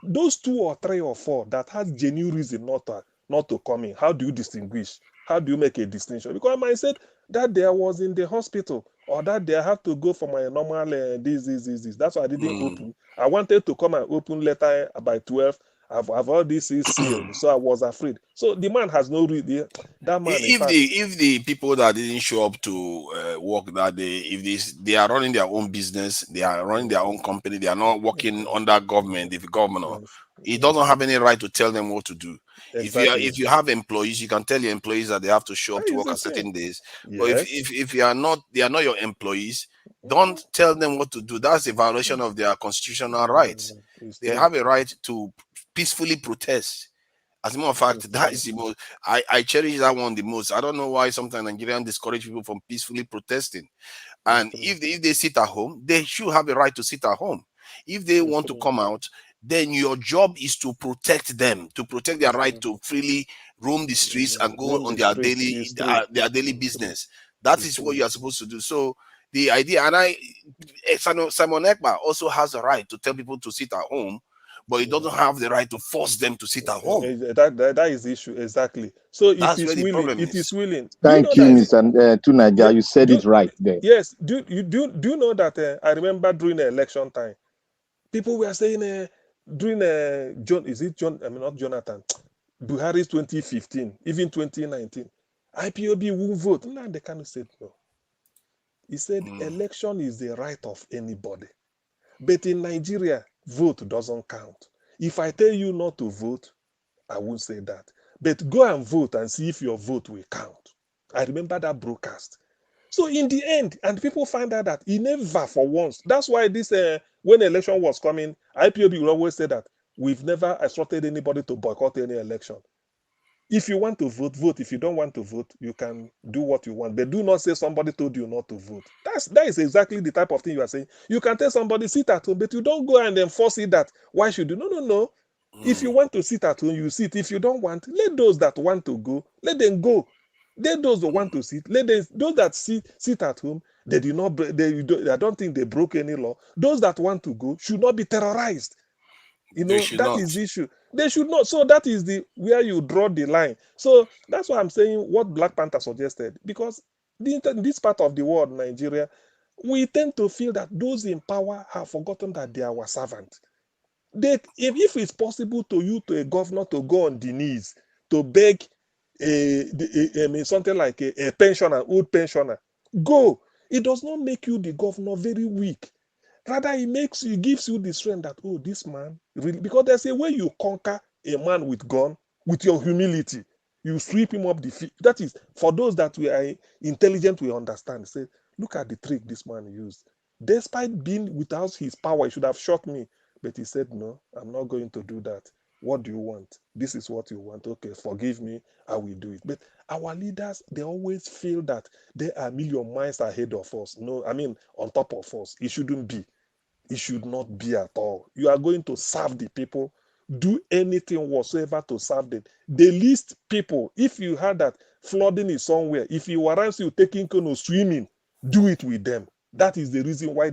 those 2 or 3 or 4 that has genuine reason not to come in. How do you distinguish? How do you make a distinction? Because I might say that there was in the hospital, or that they have to go for my normal this. That's why I didn't open. I wanted to come and open later by 12. I've already sealed, so I was afraid. So the man has no real. That man, in fact, If the people that didn't show up to work that day, if they are running their own business, they are running their own company, they are not working under government, if governor, he doesn't have any right to tell them what to do. exactly. If you have employees, you can tell your employees that they have to show up That to is work the at thing. certain days. But Yes. if you are not, they are not your employees, don't tell them what to do. That's a violation of their constitutional rights. It's They true. have a right to peacefully protest. As a matter of It's fact, that true. is the most I cherish that one the most. I don't know why sometimes Nigerians discourage people from peacefully protesting. It's And true. if they sit at home, they should have a right to sit at home. If they It's want to true. come out, then your job is to protect them, to protect their It's right true. to freely roam the streets and go Roam on the streets. It's true. their daily It's true. business. That It's is what true. you are supposed to do. So the idea, Simon Ekpa also has a right to tell people to sit at home, but he doesn't have the right to force them to sit at home. That is the issue exactly. So it That's is where the willing. problem It is is. willing. Do you know Thank you, that? Mr. Yeah. Tunaja. You said Do it right there. yes. Do you know that? I remember during the election time, people were saying during John. Is it John? I mean not Jonathan. Buhari's 2015, even 2019. IPOB won't vote. Now they kind of said no. He said Mm. election is the right of anybody. But in Nigeria, vote doesn't count. If I tell you not to vote, I won't say that. But go and vote and see if your vote will count. I remember that broadcast. So in the end, and people find out that he never for once. That's why this when election was coming, IPOB will always say that we've never instructed anybody to boycott any election. If you want to vote, vote. If you don't want to vote, you can do what you want. But do not say somebody told you not to vote. That is exactly the type of thing you are saying. You can tell somebody sit at home, but you don't go and enforce it that why should you? No. If you Mm. want to sit at home, you sit. If you don't want, let those that want to go, let them go. Let those that want to sit, let them, those that sit at home, they do not I don't think they broke any law. Those that want to go should not be terrorized. They should That not. is the issue. They should not. So that is the where you draw the line. So that's why I'm saying what Black Panther suggested. Because this part of the world, Nigeria, we tend to feel that those in power have forgotten that they are our servant. If it's possible to you, to a governor, to go on the knees to beg I mean, something like a pensioner, old pensioner, go. It does not make you the governor very weak. Rather, it gives you the strength that, oh, this man really, because there's a way you conquer a man with gun, with your humility. You sweep him up the feet. That is, for those that we are intelligent, we understand. Say, look at the trick this man used. Despite being without his power, he should have shot me. But he said, no, I'm not going to do that. What do you want? This is what you want. Okay, forgive me. I will do it. But our leaders, they always feel that they are a million miles ahead of us. No, I mean, on top of us. It shouldn't be. It should not be at all. You are going to serve the people. Do anything whatsoever to serve them. The least people, if you had that flooding is somewhere, if you warrant you taking canoe swimming, do it with them. That is the reason why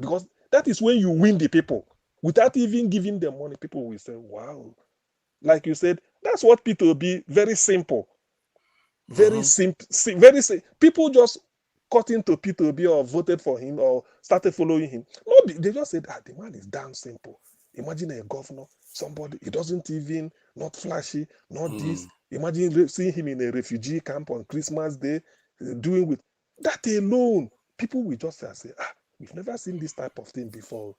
because that is when you win the people. Without even giving them money, people will say, wow. Like you said, that's what people be very simple. Very Mhm. simple. Very simple. People just cut into P2B or voted for him or started following him. No, they just said, the man is damn simple. Imagine a governor, somebody, he doesn't even, not flashy, not this. Mm. Imagine seeing him in a refugee camp on Christmas Day, doing with that alone. People will just say, we've never seen this type of thing before.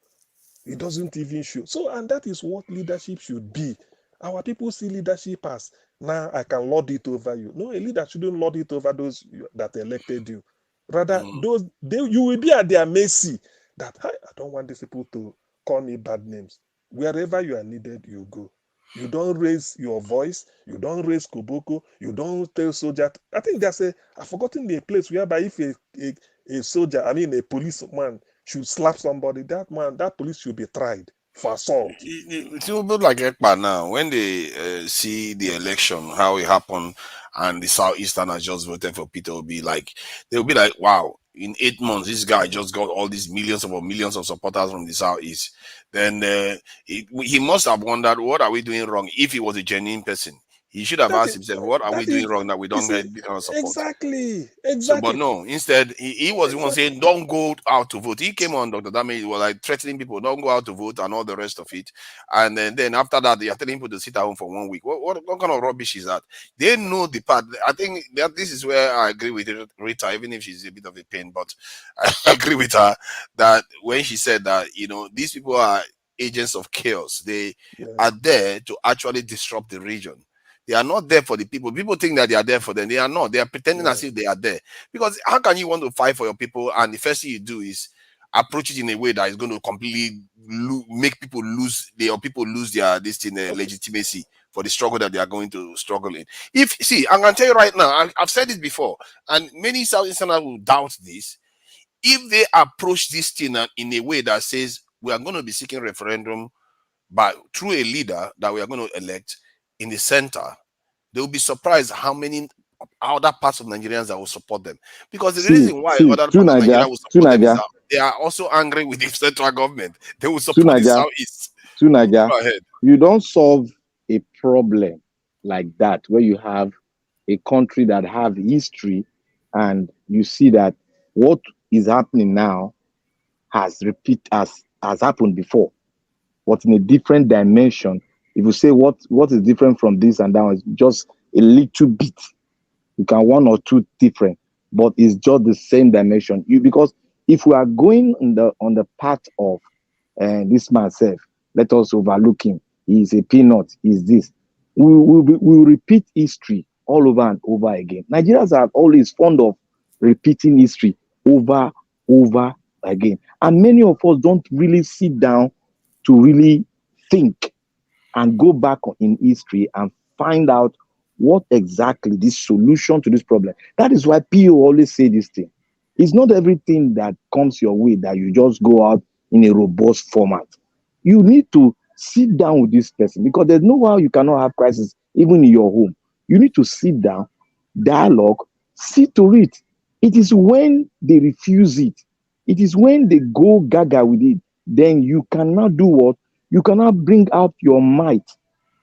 It doesn't even show. So, and that is what leadership should be. Our people see leadership as, now I can lord it over you. No, a leader shouldn't lord it over those that elected you. Rather, Mm. you will be at their mercy. That I don't want these people to call me bad names. Wherever you are needed, you go. You don't raise your voice. You don't raise koboko. You don't tell soldier. I think I've forgotten the place whereby if a soldier, I mean a policeman, should slap somebody, that police should be tried for assault. It's a bit like Ekpa now. When they see the election, how it happened, and the Southeasterners just voted for Peter Obi, like they'll be like, "Wow! In 8 months, this guy just got all these millions of supporters from the Southeast." Then he must have wondered, "What are we doing wrong?" If he was a genuine person, He should have That asked is himself, what are we that doing is wrong that we you don't see get this kind of support? exactly, So, but exactly, no, instead, he was the one exactly. saying, don't go out to vote. He came on, Dr. Dame, he was like threatening people, don't go out to vote and all the rest of it. And then after that, they are telling people to sit at home for 1 week. What kind of rubbish is that? They know the part. I think that this is where I agree with Rita, even if she's a bit of a pain, but I agree with her that when she said that, these people are agents of chaos. They are Yes, there to actually disrupt the region. They are not there for the people. People think that they are there for them. They are not. They are pretending as yes. if they are there. Because how can you want to fight for your people and the first thing you do is approach it in a way that is going to completely make people lose people lose their Okay. legitimacy for the struggle that they are going to struggle in. If see, I'm gonna tell you right now, I've said it before, and many Southeasterners will doubt this. If they approach this thing in a way that says we are going to be seeking referendum by through a leader that we are going to elect in the center, they will be surprised how many other parts of Nigerians that will support them. Because the See, reason why see, other to parts of Nigeria Niger, will to support them is Niger, that they are also angry with the central government. They will to support the Niger, southeast. to Niger. Go ahead. You don't solve a problem like that where you have a country that have history and you see that what is happening now has happened before, but in a different dimension. If you say what is different from this and that one is just a little bit, you can one or two different, but it's just the same dimension. Because if we are going on the path of this man self, let us overlook him. He is a peanut. He is this. We will repeat history all over and over again. Nigerians are always fond of repeating history over again, and many of us don't really sit down to really think and go back in history and find out what exactly the solution to this problem. That is why PO always say this thing. It's not everything that comes your way that you just go out in a robust format. You need to sit down with this person because there's no how you cannot have crisis even in your home. You need to sit down, dialogue, see to it. It is when they refuse it, it is when they go gaga with it, then you cannot do what? You cannot bring out your might.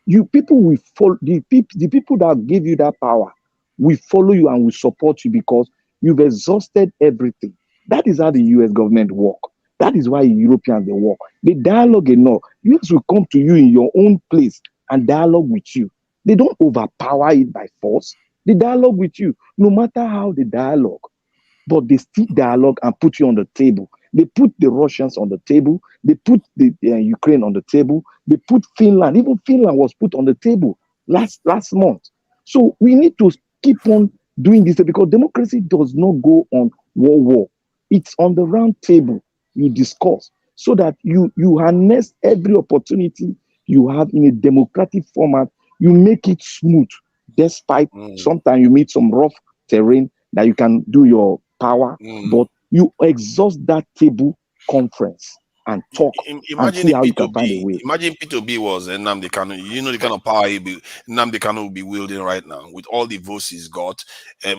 You people will follow the people that give you that power will follow you and will support you because you've exhausted everything. That is how the US government work. That is why Europeans they work. They dialogue enough. US will come to you in your own place and dialogue with you. They don't overpower it by force. They dialogue with you, no matter how they dialogue, but they still dialogue and put you on the table. They put the Russians on the table. They put the Ukraine on the table. They put Finland. Even Finland was put on the table last month. So we need to keep on doing this because democracy does not go on war. It's on the round table. You discuss so that you harness every opportunity you have in a democratic format. You make it smooth, despite Mm, sometimes you meet some rough terrain that you can do your power, mm. but you exhaust that table conference and talk and Imagine see if how you can find a P2B, way. imagine P2B was Nnamdi Kanu. You know the kind of power Nnamdi Kanu will be wielding right now with all the votes he's got,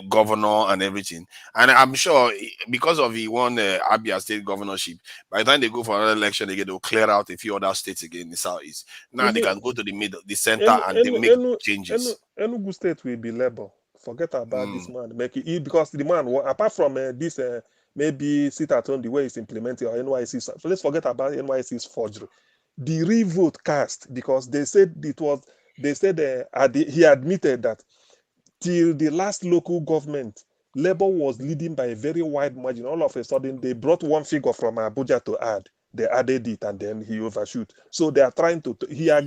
governor and everything. And I'm sure because of he won Abia State governorship, by the time they go for another election, they'll clear out a few other states again in the southeast. Now they Even can go to the middle, the center, and they make changes. Enugu State will be Labour. Forget about this Mm, man. Make it because the man, apart from this, maybe sit at home the way he's implementing or NYC. So let's forget about NYC's forgery. The revote cast because they said it was. They said he admitted that till the last local government, Labour was leading by a very wide margin. All of a sudden, they brought one figure from Abuja to add. They added it and then he overshoot. So they are trying to.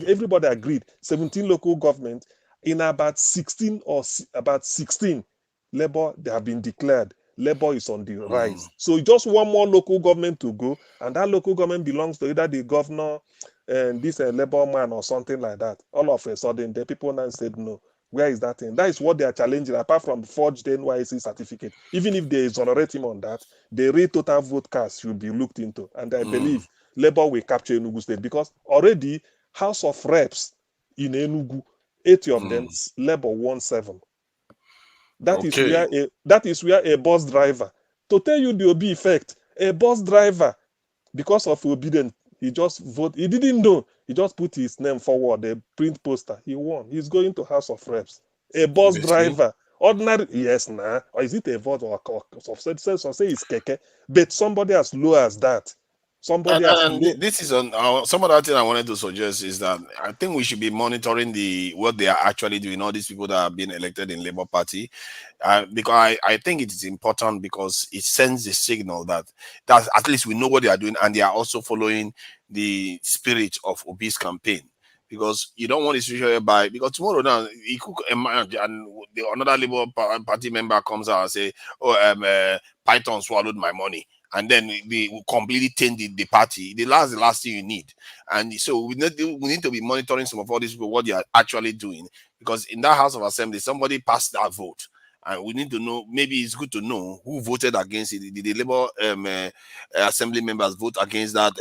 Everybody agreed. 17 local government in about 16 or about 16, Labour they have been declared. Labour is on the mm, rise. So just one more local government to go, and that local government belongs to either the governor and this Labour man or something like that. All of a sudden, the people now said no. Where is that thing? That is what they are challenging, apart from forged NYC certificate. Even if they exonerate him on that, the real total vote cast should be looked into. And I mm, believe Labour will capture Enugu State because already House of Reps in Enugu, 80 of them, mm. Labour won 7. Okay. That is where a bus driver, to tell you the Obi effect, a bus driver, because of obedience, He just vote. He didn't know. He just put his name forward, a print poster. He won. He's going to House of Reps. A bus Obviously. driver, ordinary, yes, nah. Or is it a vote or some say it's keke? But somebody as low as that, somebody as And low. this is on some other thing I wanted to suggest is that I think we should be monitoring the what they are actually doing. All these people that are being elected in Labour Party, because I think it is important because it sends the signal that at least we know what they are doing and they are also following the spirit of Obi's campaign. Because you don't want to situation whereby because tomorrow now he could emerge and another Labour Party member comes out and say, "Oh, Python swallowed my money." And then they will completely change the party. The last thing you need. And so we need to be monitoring some of all these people, what they are actually doing. Because in that House of Assembly, somebody passed that vote. And we need to know, maybe it's good to know who voted against it. Did the Labour Assembly members vote against that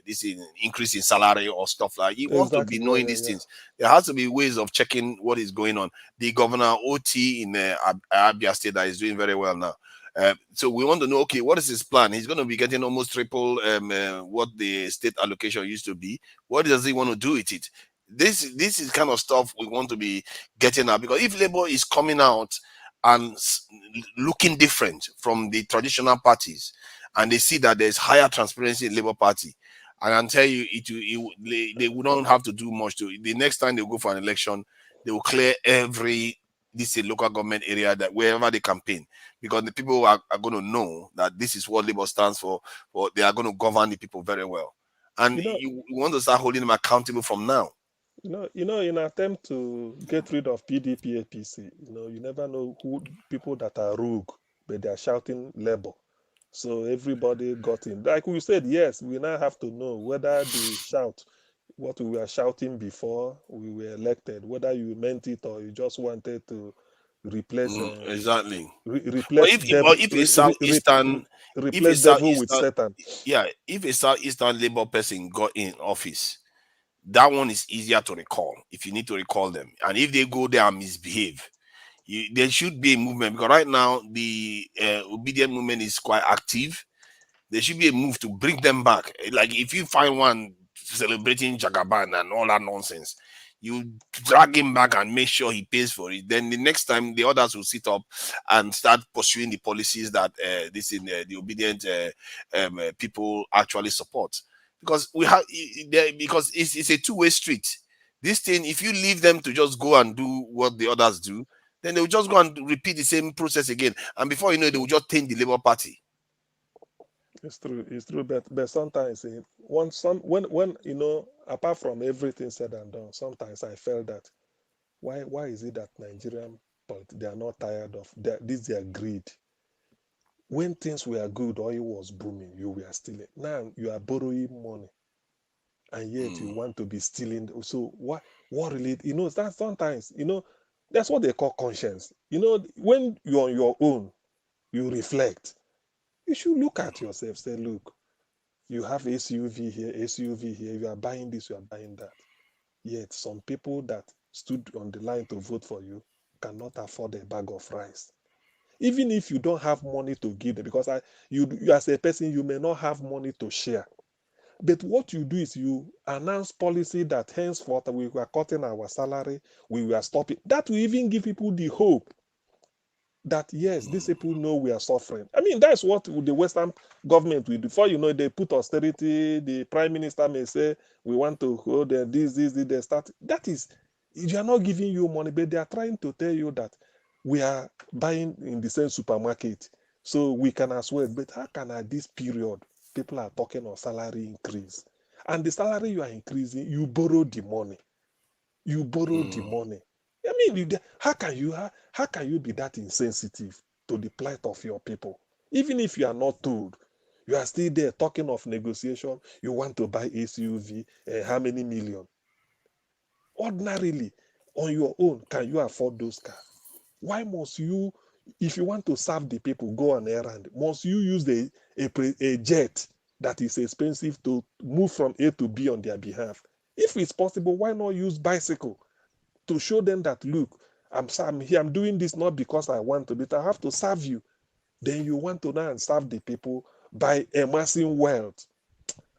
this increase in salary or stuff like that? You want to be Exactly. knowing these things. There has to be ways of checking what is going on. The governor OT in Abia State that is doing very well now. So we want to know, okay, what is his plan? He's going to be getting almost triple what the state allocation used to be. What does he want to do with it? This is kind of stuff we want to be getting at, because if Labour is coming out and looking different from the traditional parties, and they see that there's higher transparency in Labour Party, and I'll tell you, they wouldn't have to do much to it. The next time they go for an election, they will clear every local government area that wherever they campaign, because the people are going to know that this is what Labour stands for, or they are going to govern the people very well. And You know, you want to start holding them accountable from now. in attempt to get rid of PDP APC, you never know who people that are rogue, but they are shouting labor. So everybody got in. Like we said, yes, we now have to know whether they shout what we were shouting before we were elected, whether you meant it or you just wanted to replace Exactly. Or replace if a southeastern, if a replace devil with southeastern, Satan. yeah, if a southeastern Labour person got in office, that one is easier to recall if you need to recall them. And if they go there and misbehave, there should be a movement, because right now the obedient movement is quite active. There should be a move to bring them back. Like if you find one celebrating Jagaban and all that nonsense, you drag him back and make sure he pays for it. Then the next time the others will sit up and start pursuing the policies that the obedient people actually support. Because because it's a two-way street. This thing, if you leave them to just go and do what the others do, then they will just go and repeat the same process again. And before you know it, they will just change the Labour Party. It's true. It's true. But sometimes when apart from everything said and done, sometimes I felt that why is it that Nigerian they are not tired of this their greed? When things were good, oil was booming, you were stealing. Now you are borrowing money, and yet you want to be stealing. So what really that sometimes that's what they call conscience. When you're on your own, you reflect. You should look at yourself. Say, look, you have SUV here, SUV here. You are buying this, you are buying that. Yet some people that stood on the line to vote for you cannot afford a bag of rice. Even if you don't have money to give them, because you as a person, you may not have money to share. But what you do is you announce policy that henceforth we were cutting our salary, we were stopping. That will even give people the hope that yes, these people know we are suffering. I mean, that's what the Western government will do. Before you know, they put austerity. The prime minister may say, we want to hold this, they start. That is, they are not giving you money, but they are trying to tell you that we are buying in the same supermarket, so we can as well. But how can at this period, people are talking of salary increase? And the salary you are increasing, you borrow the money. You borrow the money. I mean, how can you be that insensitive to the plight of your people? Even if you are not told, you are still there talking of negotiation. You want to buy SUV, how many million? Ordinarily, on your own, can you afford those cars? Why must you, if you want to serve the people, go on errand? Must you use a jet that is expensive to move from A to B on their behalf? If it's possible, why not use bicycle to show them that, look, I'm here, I'm doing this not because I want to, but I have to serve you. Then you want to now and serve the people by amassing wealth.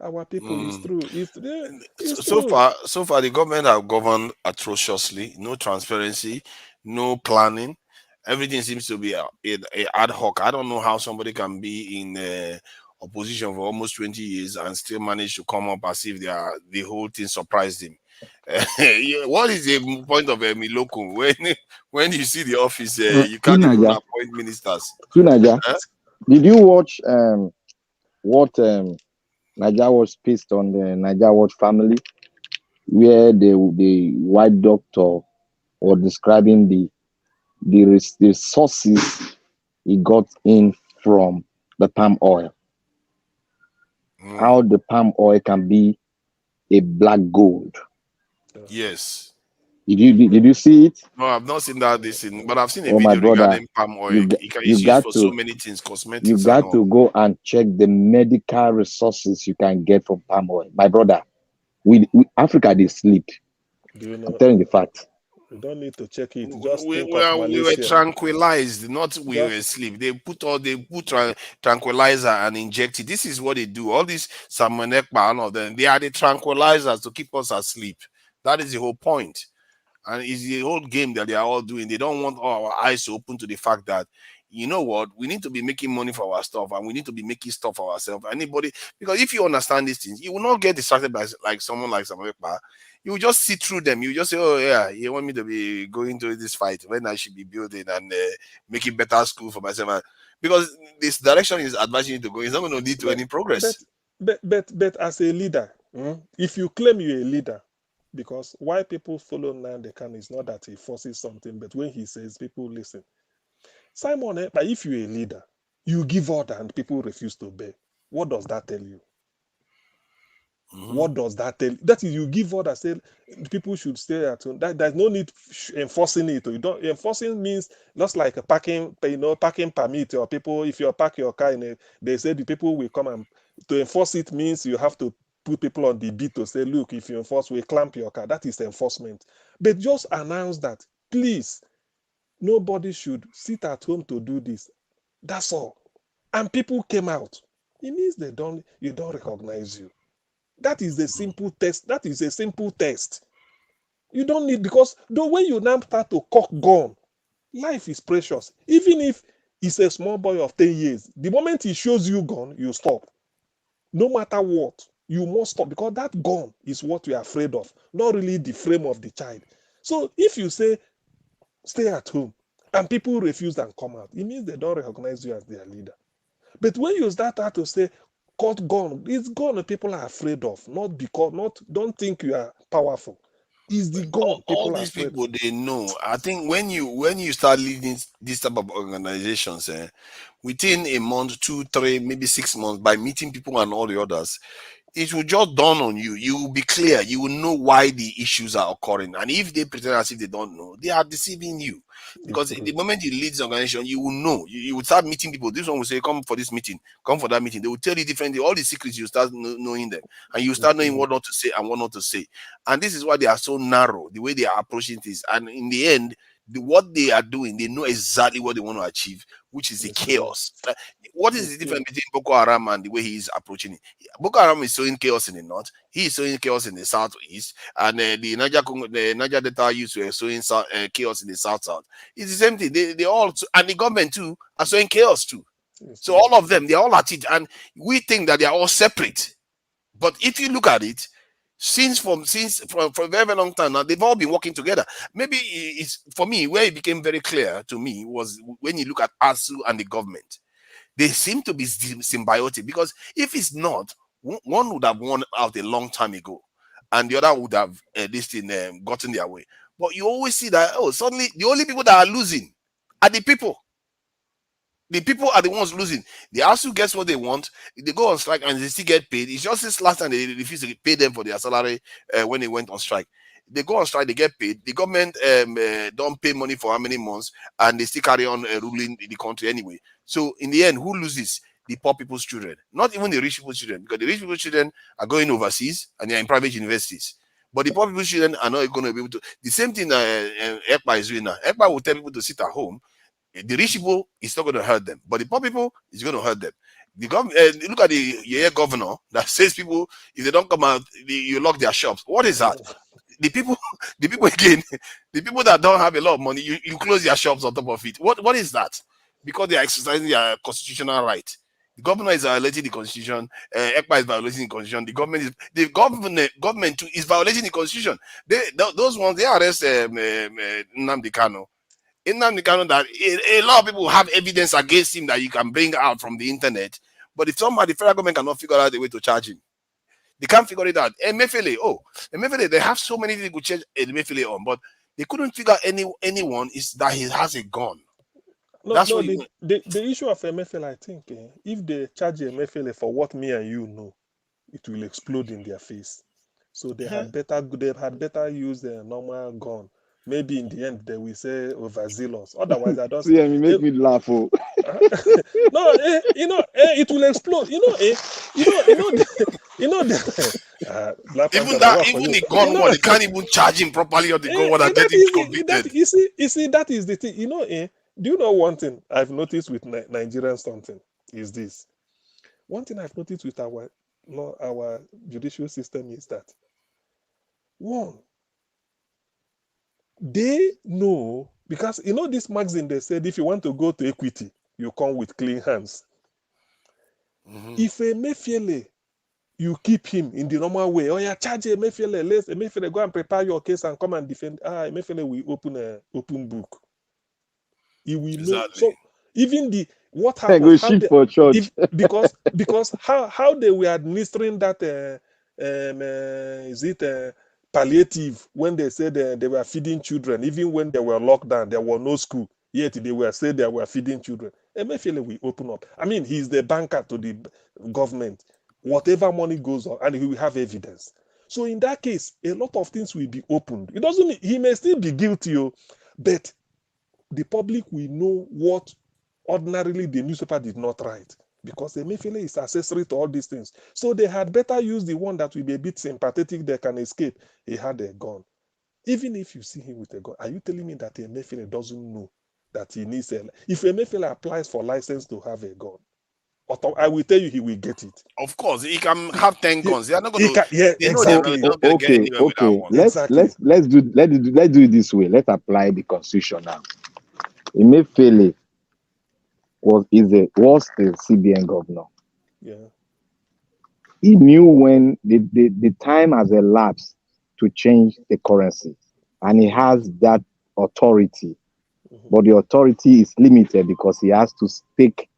our people. It's true. It's So true. far, the government have governed atrociously. No transparency, no planning. Everything seems to be a ad hoc. I don't know how somebody can be in opposition for almost 20 years and still manage to come up as if the whole thing surprised him. What is the point of a Miloko when you see the office, you can't even Naja, appoint ministers? Naja, Huh? did you watch what Naja was based on the Naja Watch family, where the white doctor was describing the sources he got in from the palm oil, Mm, how the palm oil can be a black gold. yes. Did you see it? No, I've not seen that this in, but I've seen a Oh my video brother, regarding palm oil. you got, you It's used got for so to many things, you cosmetics and got all. to go and check the medical resources you can get from palm oil. My brother, we Africa they sleep. Do you I'm know? telling the fact. You don't need to check it. Just We, think we, of are, we were Malaysia. tranquilized, not we were Just asleep. They put tranquilizer and inject it. This is what they do. All these Samuel Ekpa and all them, they are the tranquilizers to keep us asleep. That is the whole point. And it's the whole game that they are all doing. They don't want our eyes to open to the fact that, you know what, we need to be making money for our stuff and we need to be making stuff for ourselves. Anybody, because if you understand these things, you will not get distracted by like someone like Samuel Ekpa. You will just see through them. You just say, oh yeah, you want me to be going to this fight when I should be building and making better school for myself. Because this direction is advising you to go. It's not going to lead to but any progress. but as a leader, if you claim you're a leader, because why people follow Nnamdi Kanu is not that he forces something, but when he says people listen. Simon, but if you're a leader, you give order and people refuse to obey. What does that tell you? Mhm. What does that tell you? That is, you give order, say people should stay at home. There's no need enforcing it. You don't enforcing means just like a parking, parking permit, or people, if you park your car in a, they say the people will come, and to enforce it means you have to put people on the beat to say, look, if you enforce, we clamp your car. That is enforcement. But just announce that, please, nobody should sit at home to do this. That's all. And people came out. It means you don't recognize you. That is a simple test. That is a simple test. You don't need, because the way you now start to cock gun, life is precious. Even if it's a small boy of 10 years, the moment he shows you gun, you stop. No matter what, you must stop, because that gun is what you're afraid of, not really the frame of the child. So if you say stay at home and people refuse and come out, it means they don't recognize you as their leader. But when you start out to say cut gun, it's gun that people are afraid of, not because, not, don't think you are powerful. It's the gun All people are these afraid people, of. they know. I think when you start leading this type of organizations, within a month, 2, 3, maybe 6 months, by meeting people and all the others, it will just dawn on you. You will be clear. You will know why the issues are occurring. And if they pretend as if they don't know, they are deceiving you. It's Because true. the moment you lead the organization, you will know. You will start meeting people. This one will say, come for this meeting, come for that meeting. They will tell you differently. All the secrets, you start knowing them. And you start It's knowing true. what not to say and what not to say. And this is why they are so narrow, the way they are approaching things. And in the end, what they are doing, they know exactly what they want to achieve, which is the It's true. chaos. What is It's the true. difference between Boko Haram and the way he is approaching it? Boko Haram is sowing chaos in the north. He is sowing chaos in the southeast, and the Niger Delta youth were sowing chaos in the south. It's the same thing. They all, and the government too are sowing chaos too. It's So true. all of them, they are all at it, and we think that they are all separate. But if you look at it, since for a very, very long time now, they've all been working together. Maybe it's for me where it became very clear to me was when you look at ASU and the government. They seem to be symbiotic, because if it's not, one would have won out a long time ago, and the other would have this thing gotten their way. But you always see that, oh, suddenly the only people that are losing are the people. The people are the ones losing. The ASU gets what they want. They go on strike and they still get paid. It's just this last time they refused to pay them for their salary when they went on strike. They go on strike, they get paid. The government don't pay money for how many months, and they still carry on ruling the country anyway. So in the end, who loses? The poor people's children, not even the rich people's children, because the rich people's children are going overseas and they are in private universities. But the poor people's children are not going to be able to. The same thing Ekpa is doing now. Ekpa will tell people to sit at home. The rich people is not going to hurt them, but the poor people is going to hurt them. The look at the governor that says people, if they don't come out, you lock their shops. What is that? The people, the people again, the people that don't have a lot of money, you close their shops on top of it. What is that? Because they are exercising their constitutional right. The governor is violating the constitution. Ekpa is violating the constitution. The government too is violating the constitution. Those ones, they arrest Nnamdi Kanu. Nnamdi Kanu, that a lot of people have evidence against him that you can bring out from the internet. But if somehow the federal government cannot figure out a way to charge him, they can't figure it out. Emefiele, they have so many things to change Emefiele on, but they couldn't figure anyone is that he has a gun. No, That's no, what the issue of MFL, I think, if they charge MFL for what me and you know, it will explode in their face. So they had better use their normal gun. Maybe in the end they will say overzealous. Otherwise, I don't. See, you make me laugh. Oh. No, it will explode. even the gun one, they can't even charge him properly, or the gun one that get him convicted. You see, that is the thing. Do you know one thing I've noticed with Nigerian something is this? One thing I've noticed with our judicial system is that one, they know, because this magazine, they said if you want to go to equity, you come with clean hands. If Emefiele, you keep him in the normal way, charge Emefiele, let Emefiele go and prepare your case and come and defend. Emefiele will open an open book. He will know. So even what happened, go shoot for church. because how they were administering that palliative, when they said they were feeding children, even when they were locked down, there was no school, yet they were saying they were feeding children. Emefiele will open up. I mean, he's the banker to the government. Whatever money goes on, and he will have evidence. So in that case, a lot of things will be opened. It doesn't mean he may still be guilty, but the public will know what ordinarily the newspaper did not write, because Emefiele is accessory to all these things. So they had better use the one that will be a bit sympathetic, they can escape. He had a gun. Even if you see him with a gun, are you telling me that Emefiele doesn't know that he needs if Emefiele applies for license to have a gun, I will tell you he will get it. Of course, he can have 10 guns. They are not going to. Exactly. They're not going to get anywhere with that one. Let's do it this way. Let's apply the constitution now. Emefiele was a CBN governor. Yeah. He knew when the time has elapsed to change the currency, and he has that authority. But the authority is limited because he has to take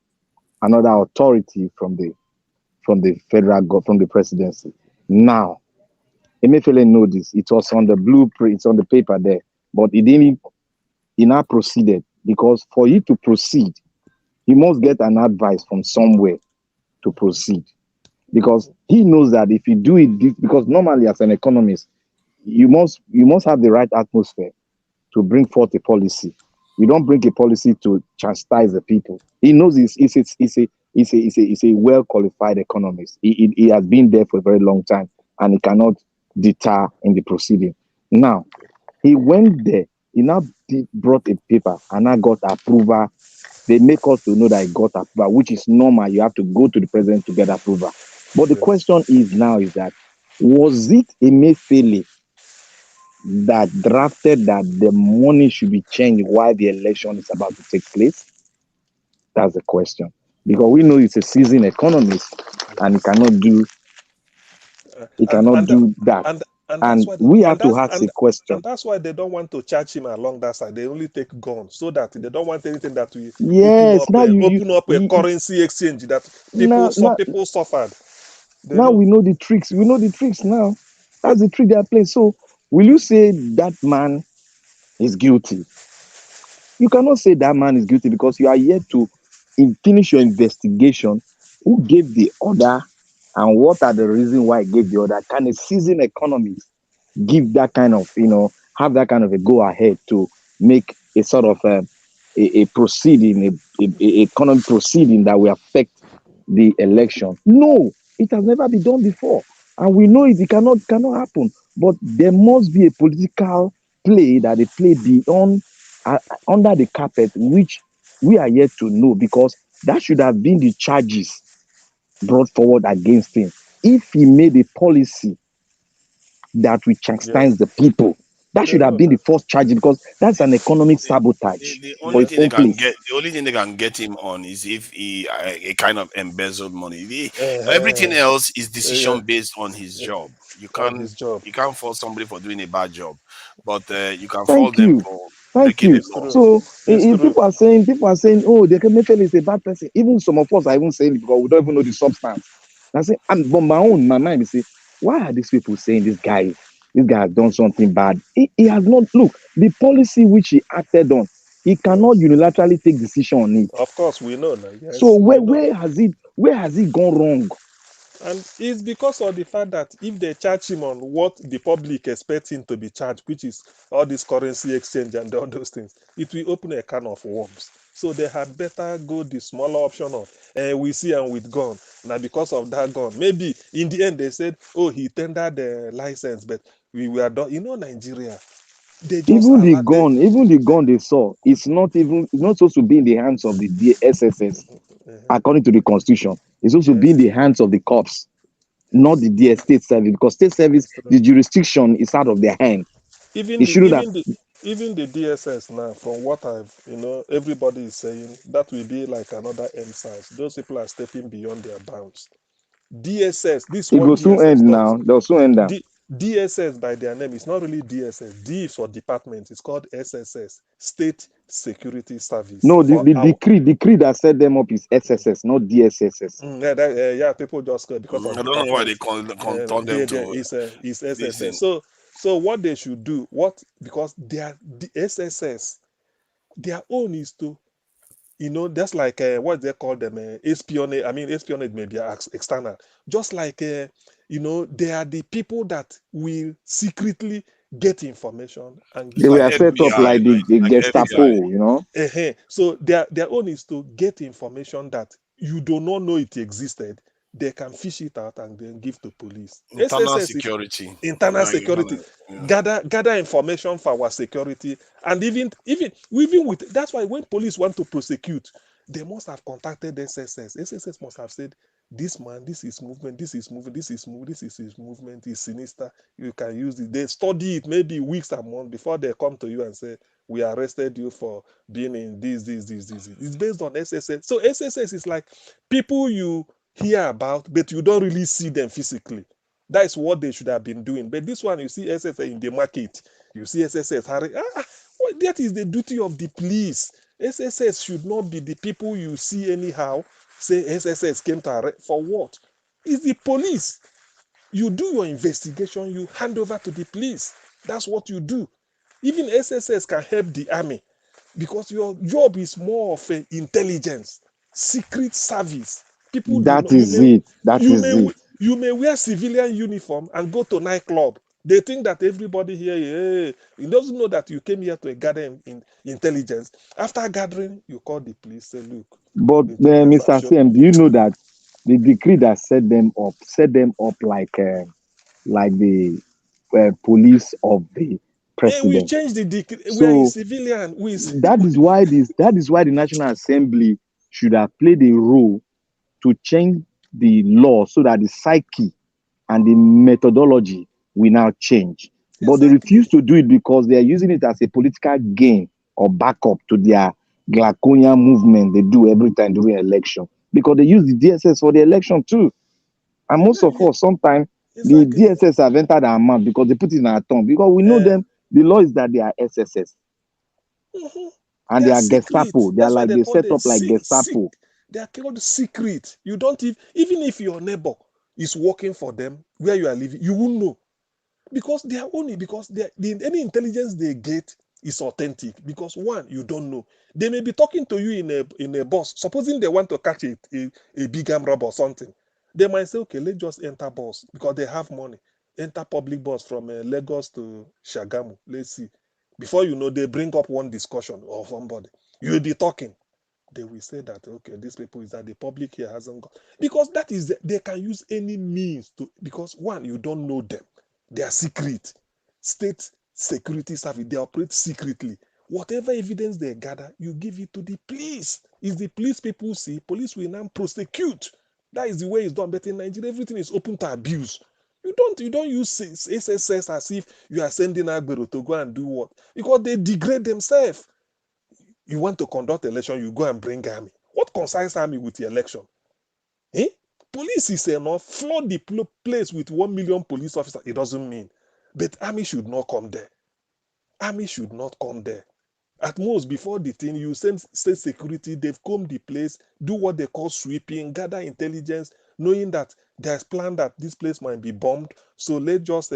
another authority from the federal from the presidency. Now, Emefiele know this. It was on the blueprint, it's on the paper there, but he now proceeded, because for you to proceed, he must get an advice from somewhere to proceed, because he knows that if you do it, because normally as an economist, you must have the right atmosphere to bring forth a policy. You don't bring a policy to chastise the people. He knows he's a well qualified economist. He has been there for a very long time, and he cannot deter in the proceeding. Now, he went there. He now brought a paper and I got approval. They make us to know that he got approval, which is normal. You have to go to the president to get approval. But the question is that, was it Emefiele that drafted that the money should be changed while the election is about to take place? That's the question. Because we know he's a seasoned economist and he cannot do that. And we have to ask a question. And that's why they don't want to charge him along that side. They only take guns, so that they don't want anything that will open up a currency exchange that people suffered. We know the tricks. We know the tricks now. That's the trick they are playing. So will you say that man is guilty? You cannot say that man is guilty, because you are yet to finish your investigation. Who gave the order and what are the reasons why he gave the order? Can a seasoned economist give that kind of, have that kind of a go ahead to make a sort of a proceeding, a economic proceeding that will affect the election? No, it has never been done before. And we know it cannot happen. But there must be a political play that they play beyond, under the carpet, which we are yet to know, because that should have been the charges brought forward against him. If he made a policy that will Yeah, chastise the people, that they should have know been the now. first charge because that's an economic the, sabotage the for only Yeah. his thing they own can place. get the only thing they can get him on is if he kind of embezzled money. Everything Uh-huh. else is Yeah. decision based on his job. On his job. You can't fault somebody for doing a bad job, but you can fault Thank them you. for Thank breaking the you. It's law. true. So It's if true. people are saying, oh, the Emefiele is a bad person. Even some of us are even saying it because we don't even know the substance. I say, and but my mind is say, why are these people saying this guy has done something bad? He has not. Look, the policy which he acted on, he cannot Yes. unilaterally take decision on it. Of course, we know now. So Yes, we know. where has it gone wrong? And it's because of the fact that if they charge him on what the public expects him to be charged, which is all this currency exchange and all those things, it will open a can of worms. So they had better go the smaller option of we see and with gun. Now because of that gun, maybe in the end they said, oh, he tendered the license, but we were done. You know, Nigeria, they just allow they. Even the gun they saw, it's not supposed to be in the hands of the SSS Uh-huh. according to the constitution. It's supposed to be in Yes, the hands of the cops, not yes, the DS state service, because state service, it's true. the jurisdiction is out of their hand. even It the should have even the even the DSS now, from what I've everybody is saying that will be like another MSAS. Those people are stepping beyond their bounds. DSS, this is it what will soon DSS end does. now. They'll soon end now. DSS by their name, it's not really DSS. D is for department. It's called SSS, State Security Service. No, For the our decree that set them up is SSS, not DSSS. yeah, people just because of I don't know why they department. turn them There to is this SSS. thing. So what they should do, what because they are the SSS, their own is to that's like what they call them espionage. I mean, espionage may be external. Just like they are the people that will secretly get information and They give Like it were to the set up FBI, police. like the like FBI. Gestapo, you know. So their own is to get information that you do not know it existed. They can fish it out and then give to police. Internal SSS is security. internal Like, security. yeah. Gather information for our security, and even with that's why when police want to prosecute, they must have contacted SSS. SSS must have said, this man, this is movement, this is movement, this is movement, this is his movement, is sinister. You can use it. They study it maybe weeks and months before they come to you and say, we arrested you for being in this. It's based on SSS. So SSS is like people you hear about, but you don't really see them physically. That is what they should have been doing. But this one, you see SSS in the market. You see SSS. Well, that is the duty of the police. SSS should not be the people you see anyhow. Say SSS came to arrest for what? It's the police. You do your investigation, you hand over to the police. That's what you do. Even SSS can help the army because your job is more of a intelligence, secret service. People do That not. You is may it. That you is may it. you may wear civilian uniform and go to nightclub. They think that everybody here, hey, he doesn't know that you came here to gather in intelligence. After gathering, you call the police, say, look, But intelligence have Mr. shown. CM, do you know that the decree that set them up like the police of the Hey, we president? change the decree. We are in So civilian. that is why the National Assembly should have played a role to change the law so that the psyche and the methodology will now change. But they Exactly. refuse to do it because they are using it as a political gain or backup to their Glaconian movement they do every time during election. Because they use the DSS for the election too. And most of Exactly. us, sometimes the Exactly. DSS have entered our mouth because they put it in our tongue. Because we know Uh, them, the law is that they are SSS mhm. and They they are are secret. Gestapo. They are That's why like they they call set them up like Gestapo. They are called secret. You don't even if your neighbor is working for them where you are living, you won't know because they are only because any intelligence they get is authentic. Because one, you don't know. They may be talking to you in a bus. Supposing they want to catch a big arm robber or something, they might say, okay, let's just enter bus because they have money. Enter public bus from Lagos to Shagamu. Let's see. Before you know, they bring up one discussion of somebody. You'll be talking. They will say that, okay, these people is that the public here hasn't got. Because that is, they can use any means to, because one, you don't know them. They are secret. State security service, they operate secretly. Whatever evidence they gather, you give it to the police. If the police people see, police will now prosecute. That is the way it's done. But in Nigeria, everything is open to abuse. You don't use SSS as if you are sending Agbero to go and do what? Because they degrade themselves. You want to conduct election, you go and bring army. What concerns army with the election? Eh? Police is enough. Flood the place with 1 million police officers. It doesn't mean. But army should not come there. Army should not come there. At most, before the thing, you send state security, they've combed the place, do what they call sweeping, gather intelligence, knowing that there's plan that this place might be bombed. So let's just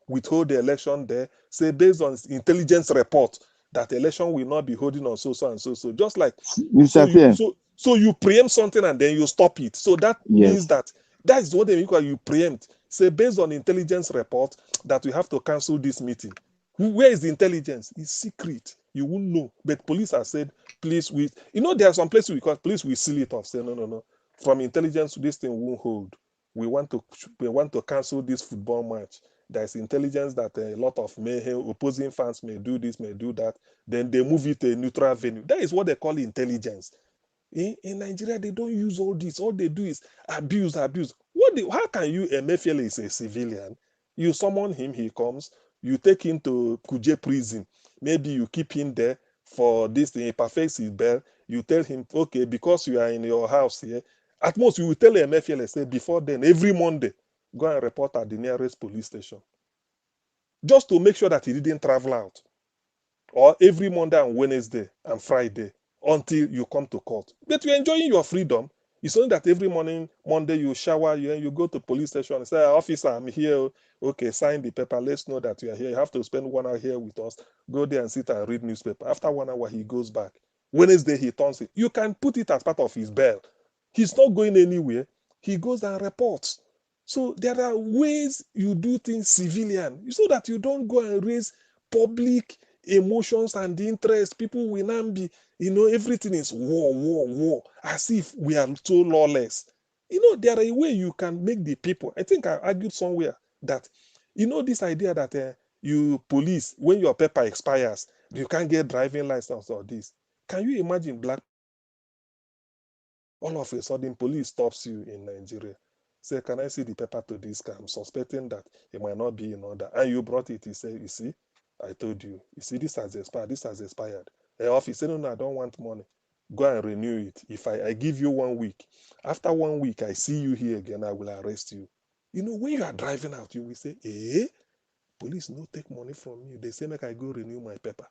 withhold the election there. Say based on intelligence report that election will not be holding on so and so. So just like Mr. Fair. so you preempt something and then you stop it. So that means Yes. that is what they mean by you preempt. Say based on intelligence report that we have to cancel this meeting. Where is the intelligence? It's secret. You won't know. But police have said, please, there are some places because police will seal it off. Say, no. From intelligence, this thing won't hold. We want to cancel this football match. There's intelligence that a lot of opposing fans may do this, may do that. Then they move it to a neutral venue. That is what they call intelligence. In Nigeria, they don't use all this. All they do is abuse. How can you, Emefiele is a civilian, you summon him, he comes, you take him to Kuje prison, maybe you keep him there for this thing, he perfects his bail, you tell him, okay, because you are in your house here, at most you will tell Emefiele, say, before then, every Monday, go and report at the nearest police station. Just to make sure that he didn't travel out. Or every Monday and Wednesday and Friday until you come to court. But you're enjoying your freedom. It's only that every morning, Monday, you shower, you go to police station and say, officer, I'm here. Okay, sign the paper. Let's know that you are here. You have to spend 1 hour here with us. Go there and sit and read newspaper. After 1 hour, he goes back. Wednesday, he turns it. You can put it as part of his bail. He's not going anywhere. He goes and reports. So there are ways you do things civilian so that you don't go and raise public emotions and interest. People will not be, everything is war, as if we are so lawless. There are a way you can make the people. I think I argued somewhere that, this idea that you police, when your paper expires, you can't get driving license or this. Can you imagine black? All of a sudden, police stops you in Nigeria. Say, can I see the paper to this guy? I'm suspecting that it might not be in order. And you brought it. He said, you see, I told you. You see, this has expired. This has expired. The office said, no, I don't want money. Go and renew it. If I give you 1 week, after 1 week, I see you here again, I will arrest you. When you are driving out, you will say, police no take money from you. They say, make I go renew my paper.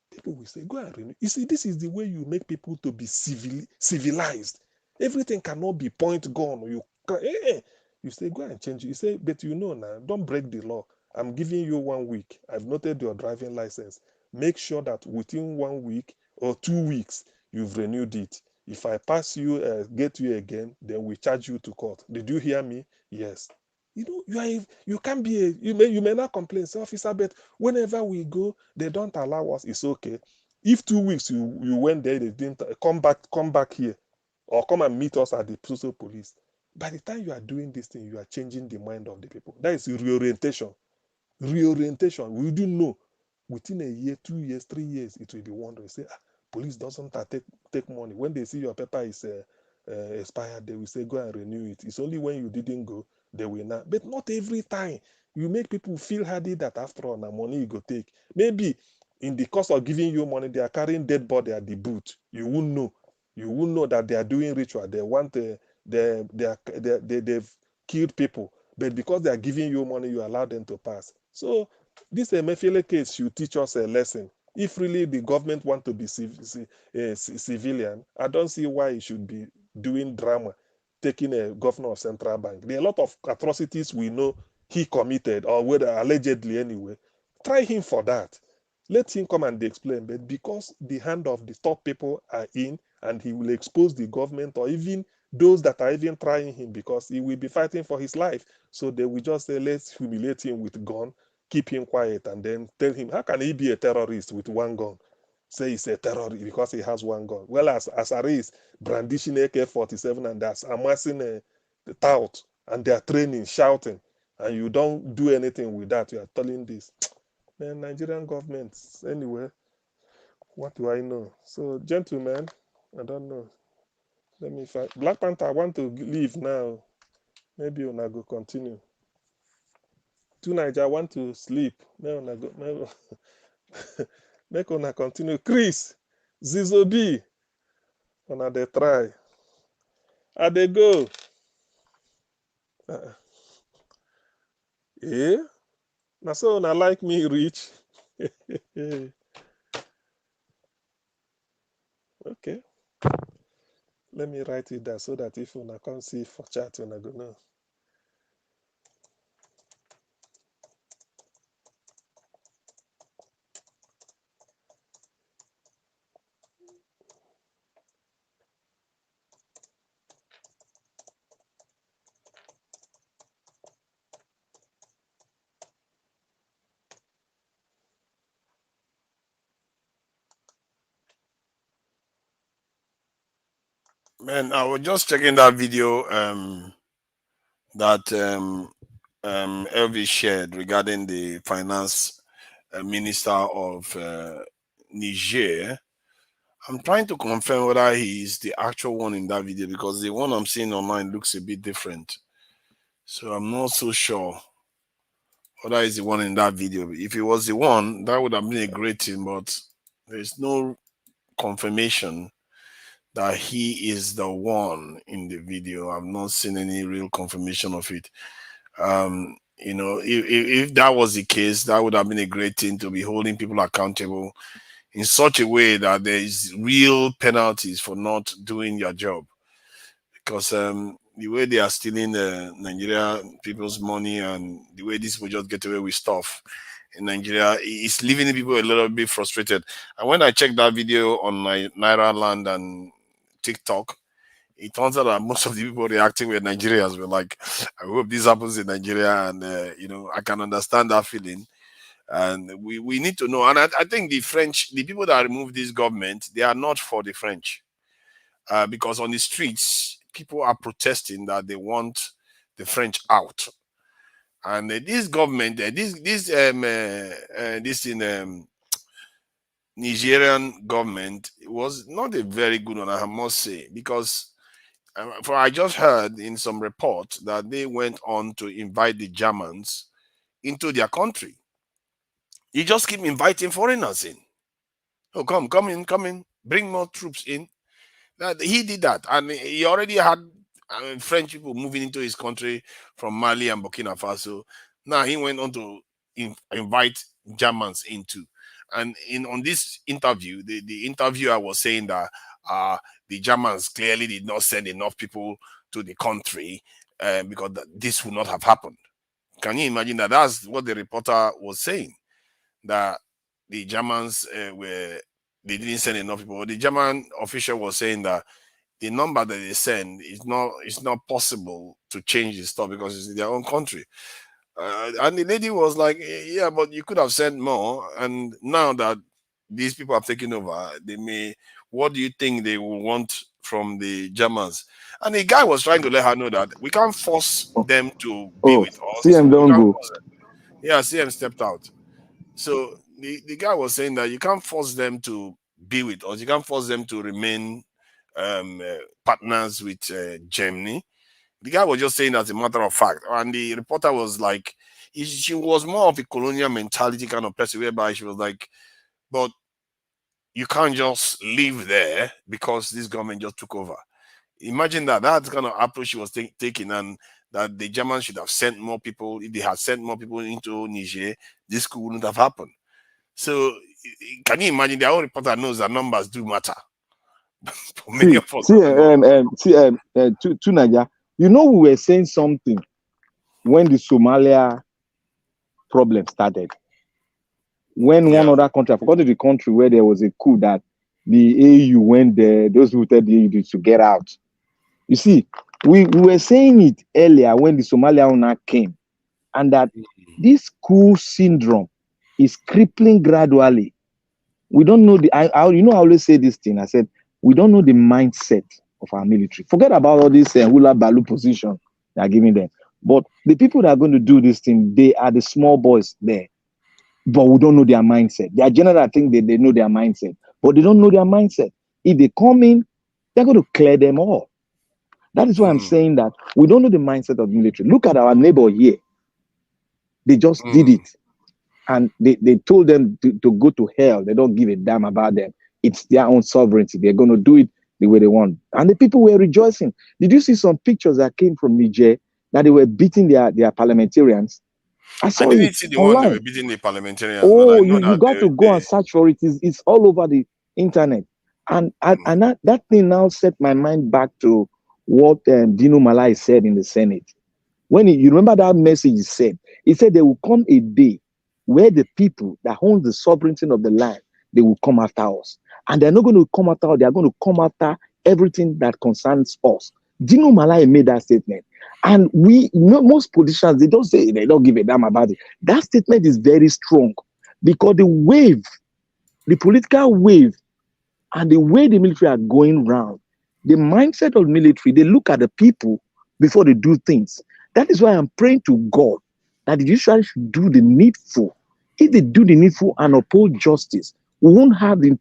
People will say, go and renew. You see, this is the way you make people to be civilized. Everything cannot be point gun. You say, go and change it. You say, but now, don't break the law. I'm giving you 1 week. I've noted your driving license. Make sure that within 1 week or 2 weeks, you've renewed it. If I pass you, get you again, then we charge you to court. Did you hear me? Yes. You can't be you may not complain, say, officer, but whenever we go, they don't allow us. It's okay. If 2 weeks you went there, they didn't come back here, or come and meet us at the social police. By the time you are doing this thing, you are changing the mind of the people. That is reorientation. Reorientation. We do know within a year, 2 years, 3 years, it will be wondering. Say, police doesn't take money. When they see your paper is expired, they will say, go and renew it. It's only when you didn't go, they will not. But not every time. You make people feel hardy that after all, now money you go take. Maybe in the course of giving you money, they are carrying dead body at the boot. You won't know. You won't know that they are doing ritual. They want they've killed people. But because they are giving you money, you allow them to pass. So this Emefiele case should teach us a lesson. If really the government want to be civilian, I don't see why it should be doing drama, taking a governor of central bank. There are a lot of atrocities we know he committed, or whether allegedly anyway. Try him for that. Let him come and explain. But because the hand of the top people are in, and he will expose the government or even those that are even trying him, because he will be fighting for his life. So they will just say, let's humiliate him with gun, keep him quiet, and then tell him, how can he be a terrorist with one gun? Say he's a terrorist because he has one gun. Well, as Asari is brandishing AK-47 and that's amassing the tout, and they are training, shouting, and you don't do anything with that. You are telling this. Man, Nigerian government, anyway, what do I know? So, gentlemen, I don't know. Let me find Black Panther. I want to leave now. Maybe una go continue. Tonight I want to sleep. May una go. Make una continue. Chris, Zizobi, una dey try. I dey go. Eh? Now so una like me reach. Okay. Let me write it down so that if una come see for chat, una go know. Man, I was just checking that video that Elvis shared regarding the finance minister of Niger. I'm trying to confirm whether he is the actual one in that video because the one I'm seeing online looks a bit different. So I'm not so sure whether he's the one in that video. If he was the one, that would have been a great thing, but there's no confirmation that he is the one in the video. I've not seen any real confirmation of it. You know, if that was the case, that would have been a great thing to be holding people accountable in such a way that there is real penalties for not doing your job. Because the way they are stealing Nigeria people's money and the way these people just get away with stuff in Nigeria is leaving the people a little bit frustrated. And when I checked that video on my Naira Land and TikTok, it turns out that most of the people reacting were Nigerians. Were like, I hope this happens in Nigeria, and you know, I can understand that feeling. And we need to know. And I think the people that remove this government, they are not for the French, because on the streets, people are protesting that they want the French out. And this government, this in Nigerian government was not a very good one, I must say, because for I just heard in some report that they went on to invite the Germans into their country. You just keep inviting foreigners in. Oh, come in, bring more troops in. He did that, and he already had French people moving into his country from Mali and Burkina Faso. Now he went on to invite Germans into. And on this interview, the interviewer was saying that the Germans clearly did not send enough people to the country because this would not have happened. Can you imagine that? That's what the reporter was saying, that the Germans they didn't send enough people. The German official was saying that the number that they send is not possible to change the stuff because it's in their own country. And the lady was like, yeah, but you could have sent more. And now that these people have taken over, what do you think they will want from the Germans? And the guy was trying to let her know that we can't force them to be with us. CM We don't can't go. force them. Yeah, CM stepped out. So the guy was saying that you can't force them to be with us. You can't force them to remain partners with Germany. The guy was just saying as a matter of fact. And the reporter was like, she was more of a colonial mentality kind of person, whereby she was like, but you can't just live there because this government just took over. Imagine that's kind of approach she was taking, and that the Germans should have sent more people. If they had sent more people into Niger, this wouldn't have happened. So can you imagine? Their own reporter knows that numbers do matter. For many of us. To Nigeria, you know, we were saying something when the Somalia problem started. When one other country, I forgot the country where there was a coup that the AU went there, those who wanted the AU to get out. You see, we were saying it earlier when the Somalia owner came, and that this coup syndrome is crippling gradually. We don't know I always say this thing. I said, we don't know the mindset of our military. Forget about all this hula balu position they are giving them. But the people that are going to do this thing, they are the small boys there. But we don't know their mindset. Their general think they know their mindset, but they don't know their mindset. If they come in, they're going to clear them all. That is why I'm saying that we don't know the mindset of the military. Look at our neighbor here. They just did it. And they told them to go to hell. They don't give a damn about them. It's their own sovereignty. They're going to do it the way they want. And the people were rejoicing. Did you see some pictures that came from Niger that they were beating their parliamentarians? I saw didn't it see the one they online. were beating the parliamentarians, but I Oh, know you that got to go and search for it. It's all over the internet. And that thing now set my mind back to what Dino Malai said in the Senate. When you remember that message he said there will come a day where the people that own the sovereignty of the land, they will come after us. And they're not going to come after us, they are going to come after everything that concerns us. Dino Malai made that statement. And most politicians, they don't say they don't give a damn about it. That statement is very strong because the political wave, and the way the military are going round, the mindset of the military, they look at the people before they do things. That is why I'm praying to God that the judiciary should do the needful. If they do the needful and uphold justice, we won't have these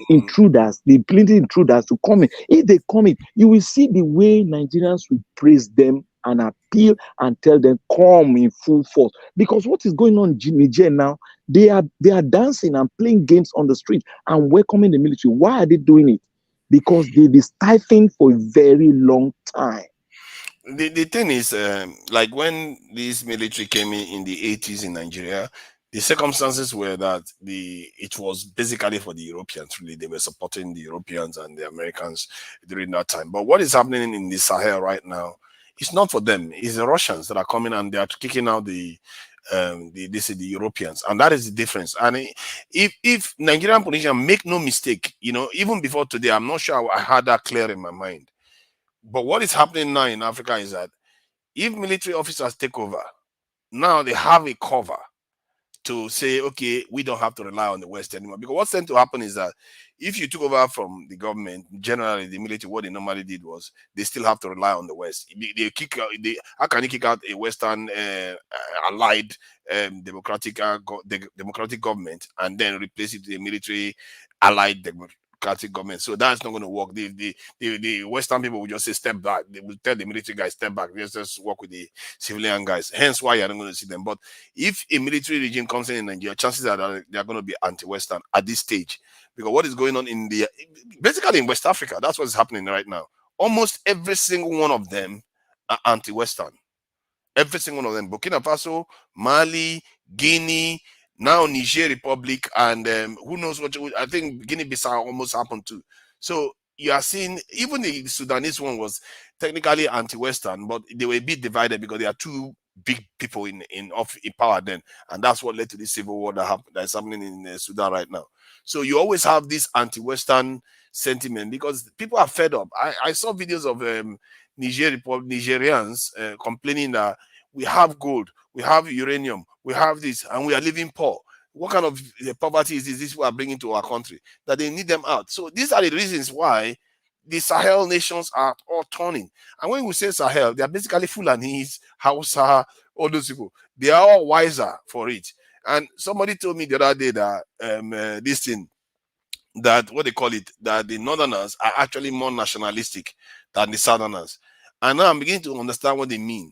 intruders, the plenty intruders to come in. If they come in, you will see the way Nigerians will praise them and appeal and tell them come in full force. Because what is going on in Niger now, they are dancing and playing games on the street and welcoming the military. Why are they doing it? Because they've been stifling for a very long time. The thing is, like when this military came in the 80s in Nigeria, the circumstances were that it was basically for the Europeans. Really, they were supporting the Europeans and the Americans during that time. But what is happening in the Sahel right now, it's not for them. It's the Russians that are coming and they are kicking out the Europeans, and that is the difference. And if Nigerian politicians make no mistake, even before today, I'm not sure I had that clear in my mind. But what is happening now in Africa is that if military officers take over, now they have a cover to say, okay, we don't have to rely on the West anymore. Because what's tend to happen is that if you took over from the government, generally the military, what they normally did was they still have to rely on the West. They kick out. How can you kick out a Western allied democratic government and then replace it with a military allied democratic government? So that's not going to work. The Western people will just say step back. They will tell the military guys step back. Just work with the civilian guys. Hence why you're not going to see them. But if a military regime comes in Nigeria, chances are that they are going to be anti-Western at this stage. Because what is going on basically in West Africa, that's what's happening right now. Almost every single one of them are anti-Western. Every single one of them. Burkina Faso, Mali, Guinea, now Niger Republic, and who knows what. I think Guinea-Bissau almost happened too. So you are seeing, even the Sudanese one was technically anti-Western, but they were a bit divided because there are two big people in power then, and that's what led to the civil war that's happening in Sudan right now. So you always have this anti-Western sentiment because people are fed up. I saw videos of Nigerians complaining that we have gold, we have uranium, we have this, and we are living poor. What kind of poverty is this we are bringing to our country? That they need them out. So these are the reasons why the Sahel nations are all turning. And when we say Sahel, they are basically Fulanese, Hausa, all those people. They are all wiser for it. And somebody told me the other day that this thing, that what they call it, that the Northerners are actually more nationalistic than the Southerners. And now I'm beginning to understand what they mean.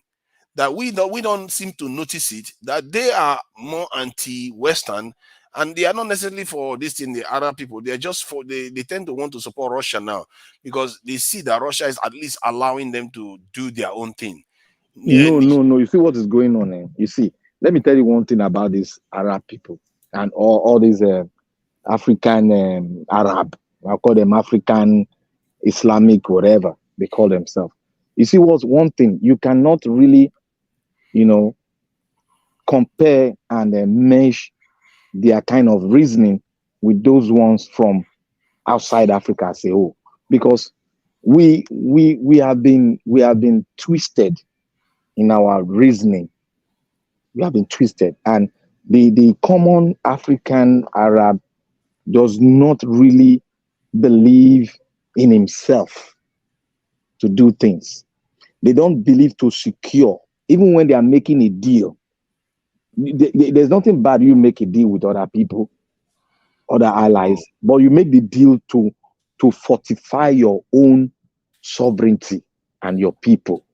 That we don't seem to notice it, that they are more anti-Western, and they are not necessarily for this thing, the Arab people. They're just they tend to want to support Russia now because they see that Russia is at least allowing them to do their own thing. No. You see what is going on there? You see, let me tell you one thing about these Arab people and all these African Arab. I call them African Islamic, whatever they call themselves. You see, what's one thing you cannot really, compare and mesh their kind of reasoning with those ones from outside Africa as a whole, because we have been twisted in our reasoning. We have been twisted, and the common African Arab does not really believe in himself to do things. They don't believe to secure, even when they are making a deal. There's nothing bad you make a deal with other people, other allies, but you make the deal to fortify your own sovereignty and your people.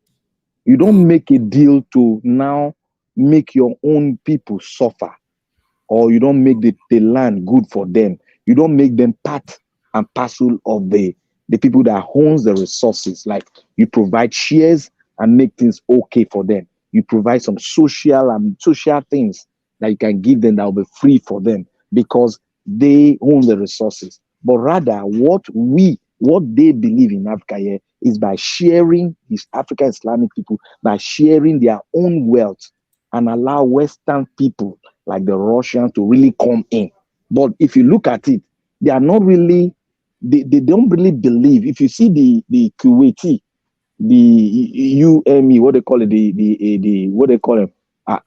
You don't make a deal to now make your own people suffer, or you don't make the land good for them. You don't make them part and parcel of the people that owns the resources. Like, you provide shares and make things okay for them. You provide some social things that you can give them that will be free for them because they own the resources. But rather, what they believe in Africa here is by sharing these African Islamic people, by sharing their own wealth, and allow Western people like the Russians to really come in. But if you look at it, they are not really, they don't really believe. If you see the Kuwaiti, the UME, what they call it, the what they call it,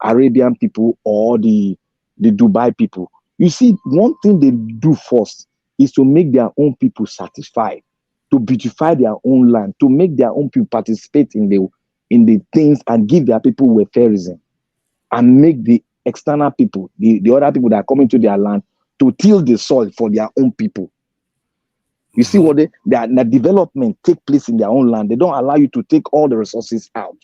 Arabian people, or the Dubai people, you see, one thing they do first is to make their own people satisfied, to beautify their own land, to make their own people participate in the things and give their people welfareism, and make the external people, the other people that are coming to their land, to till the soil for their own people. You see what the development take place in their own land. They don't allow you to take all the resources out,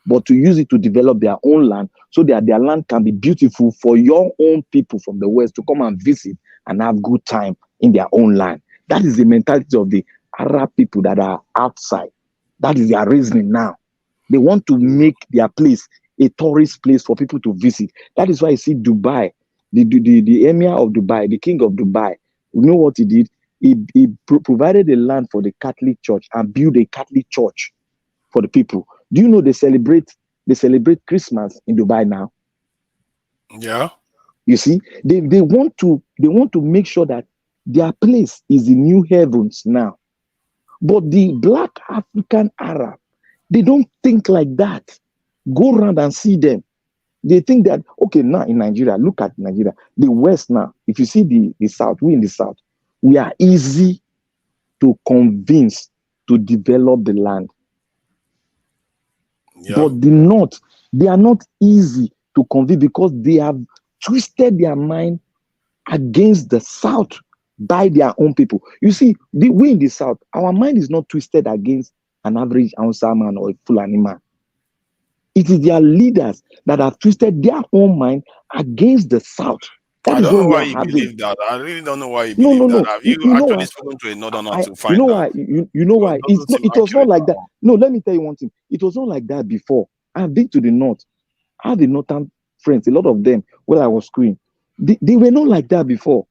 but to use it to develop their own land so that their land can be beautiful for your own people from the West to come and visit and have good time in their own land. That is the mentality of the Arab people that are outside. That is their reasoning now. They want to make their place a tourist place for people to visit. That is why you see Dubai, the emir of Dubai, the king of Dubai, you know what he did? He provided a land for the Catholic Church and built a Catholic church for the people. Do you know they celebrate Christmas in Dubai now? Yeah. You see, they want to make sure that their place is the new heavens now. But the black African Arab, they don't think like that. Go around and see them. They think that, okay, now in Nigeria, look at Nigeria, the West now. If you see the South, we in the South, we are easy to convince to develop the land. Yeah. But the North, they are not easy to convince because they have twisted their mind against the South by their own people. You see, we in the South, our mind is not twisted against an average Hausa man or a Fulani man. It is their leaders that have twisted their own mind against the South. That I is don't what know we why are you having. believe that. I really don't know why you No, believe no, that. no. Have you You know actually why? spoken to a northerner to You find know out? why? You know why? It doesn't seem It was not accurate like at that. all. No, let me tell you one thing. It was not like that before. I've been to the North. I have the Northern friends, a lot of them, while I was schooling. They were not like that before.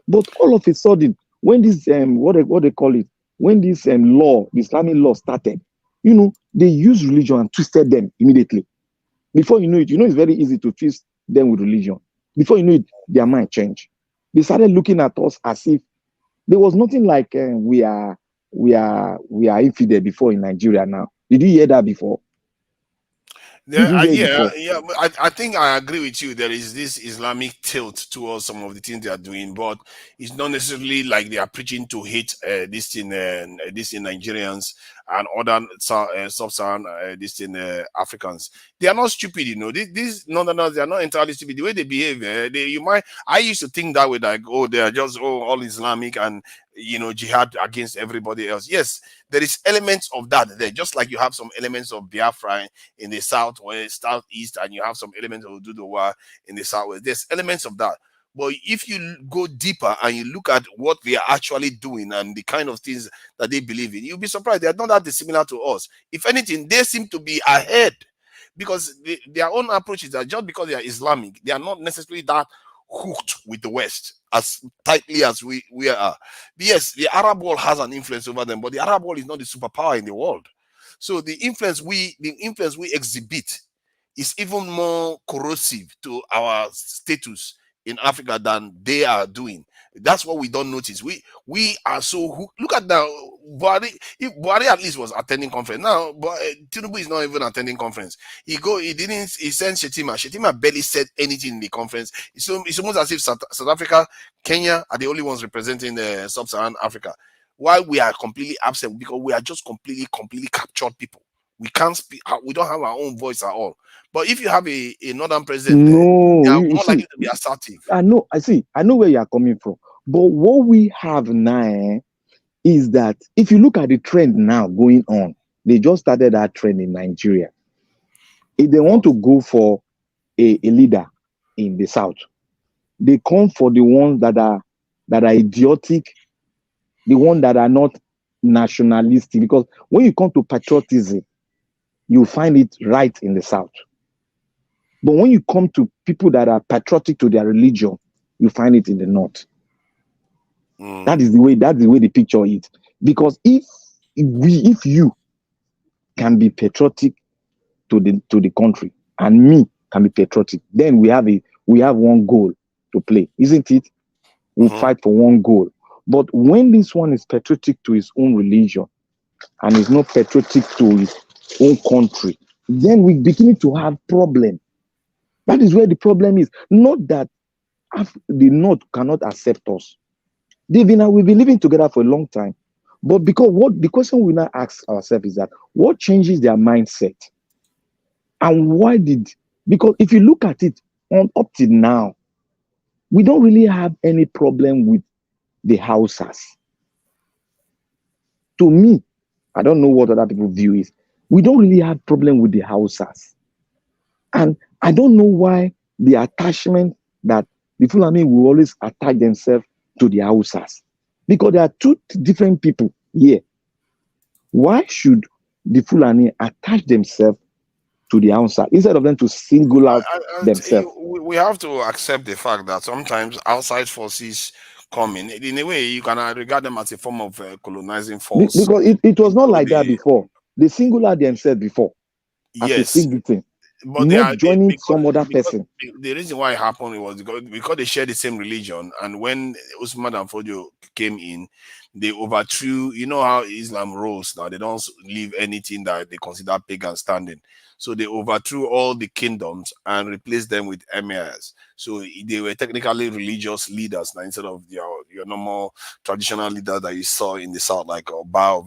But all of a sudden, when this what they call it, when this law, the Islamic law started, they used religion and twisted them immediately. Before you know it, it's very easy to twist them with religion. Before you know it, their mind changed. They started looking at us as if there was nothing like we are infidel before in Nigeria now. Did you hear that before? Did you hear it Yeah, before? yeah. But I think I agree with you. There is this Islamic tilt towards some of the things they are doing, but it's not necessarily like they are preaching to hate this in Nigerians and other sub-Saharan this in Africans. They are not stupid, These Northerners, they are not entirely stupid. The way they behave, I used to think that way, like, oh, they are just all Islamic and jihad against everybody else. Yes, there is elements of that there, just like you have some elements of Biafra in the southwest, southeast, and you have some elements of Ududowa in the southwest. There's elements of that. But if you go deeper and you look at what they are actually doing and the kind of things that they believe in, you'll be surprised. They are not that dissimilar to us. If anything, they seem to be ahead because their own approaches are just because they are Islamic, they are not necessarily that hooked with the West as tightly as we are. Yes, the Arab world has an influence over them, but the Arab world is not the superpower in the world. So the influence we exhibit is even more corrosive to our status in Africa than they are doing. That's what we don't notice. We are so look at now. Buhari, if Buhari at least was attending conference now, but Tinubu is not even attending conference. He sent Shetima. Shetima barely said anything in the conference. It's almost as if South Africa, Kenya are the only ones representing sub-Saharan Africa. Why we are completely absent? Because we are just completely captured people. We can't speak. We don't have our own voice at all. But if you have a northern president there, they No, are you more see, likely to be assertive. I know where you are coming from. But what we have now is that if you look at the trend now going on, they just started that trend in Nigeria. If they want to go for a leader in the South, they come for the ones that are idiotic, the ones that are not nationalistic. Because when you come to patriotism, you find it right in the South. But when you come to people that are patriotic to their religion, you find it in the North. That's the way the picture is. Because if you can be patriotic to the country, and me can be patriotic, then we have one goal to play, isn't it? We'll fight for one goal. But when this one is patriotic to his own religion and is not patriotic to his own country, then we begin to have problem. That is where the problem is. Not that the North cannot accept us. We've been living together for a long time. But because the question we now ask ourselves is that what changes their mindset? And why because if you look at it up till now, we don't really have any problem with the Hausas. To me, I don't know what other people view is. We don't really have problem with the Hausas. And I don't know why the attachment that the Fulani will always attach themselves to the Hausas. Because there are two different people here. Why should the Fulani attach themselves to the Hausa instead of them to single out themselves? We have to accept the fact that sometimes outside forces come in a way you can regard them as a form of colonizing force. Because it was not like that before. They single out themselves before. As a single thing. But not joining some other person. The reason why it happened was because they share the same religion, and when Usman and Fodio came in, they overthrew. You know how Islam rolls now; they don't leave anything that they consider pagan standing. So they overthrew all the kingdoms and replaced them with emirs. So they were technically religious leaders now instead of your normal traditional leaders that you saw in the south, like Oba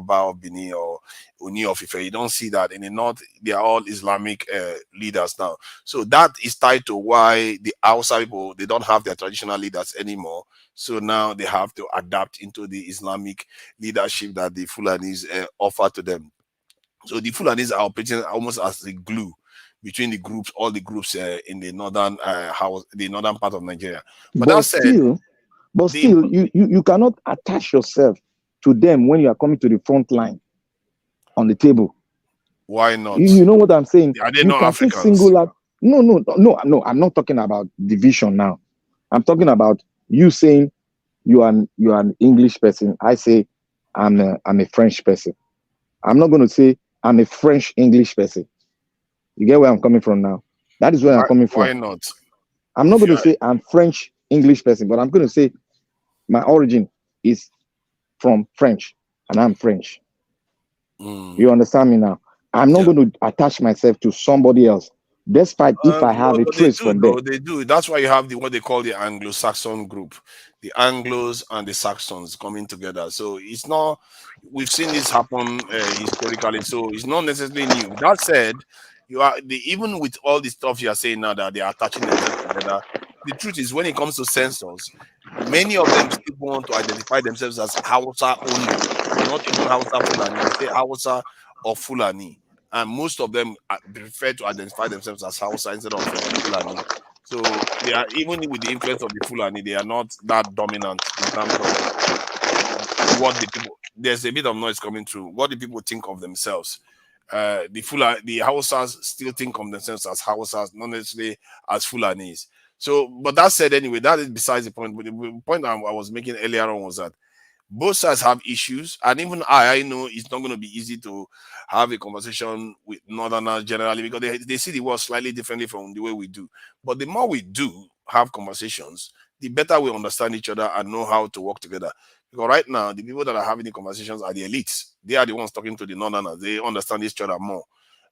of Benin or Oni of Ife. You don't see that in the north. They are all Islamic leaders now. So that is tied to why the Hausa people, they don't have their traditional leaders anymore. So now they have to adapt into the Islamic leadership that the Fulanis offer to them. So the Fulanis are operating almost as the glue between the groups, all the groups in the northern the northern part of Nigeria. But that said, still, you cannot attach yourself to them when you are coming to the front line on the table. Why not? You know what I'm saying? Are they you not can Africans? Single out. No. I'm not talking about division now. I'm talking about you saying you are an English person. I say I'm a French person. I'm not going to say I'm a French English person. You get where I'm coming from now? That is where I'm coming from. Why not? I'm not going to say I'm French English person, but I'm going to say my origin is from French and I'm French. You understand me now? I'm not going to attach myself to somebody else, despite if I have a trace from them. They do. That's why you have what they call the Anglo-Saxon group, the Anglos and the Saxons coming together. So it's not. We've seen this happen historically, so it's not necessarily new. That said, even with all the stuff you are saying now that they are attaching themselves together. The truth is, when it comes to censors, many of them still want to identify themselves as Hausa only, not even Hausa Fulani. They say Hausa or Fulani. And most of them prefer to identify themselves as Hausa instead of Fulani. So they are, even with the influence of the Fulani, they are not that dominant in terms of what the people. There's a bit of noise coming through. What the people think of themselves. The Hausas still think of themselves as Hausas, not necessarily as Fulanis. So, but that said, anyway, that is besides the point. But the point I was making earlier on was that both sides have issues, and even I know it's not going to be easy to have a conversation with Northerners generally because they see the world slightly differently from the way we do. But the more we do have conversations, the better we understand each other and know how to work together. Because right now, the people that are having the conversations are the elites. They are the ones talking to the Northerners. They understand each other more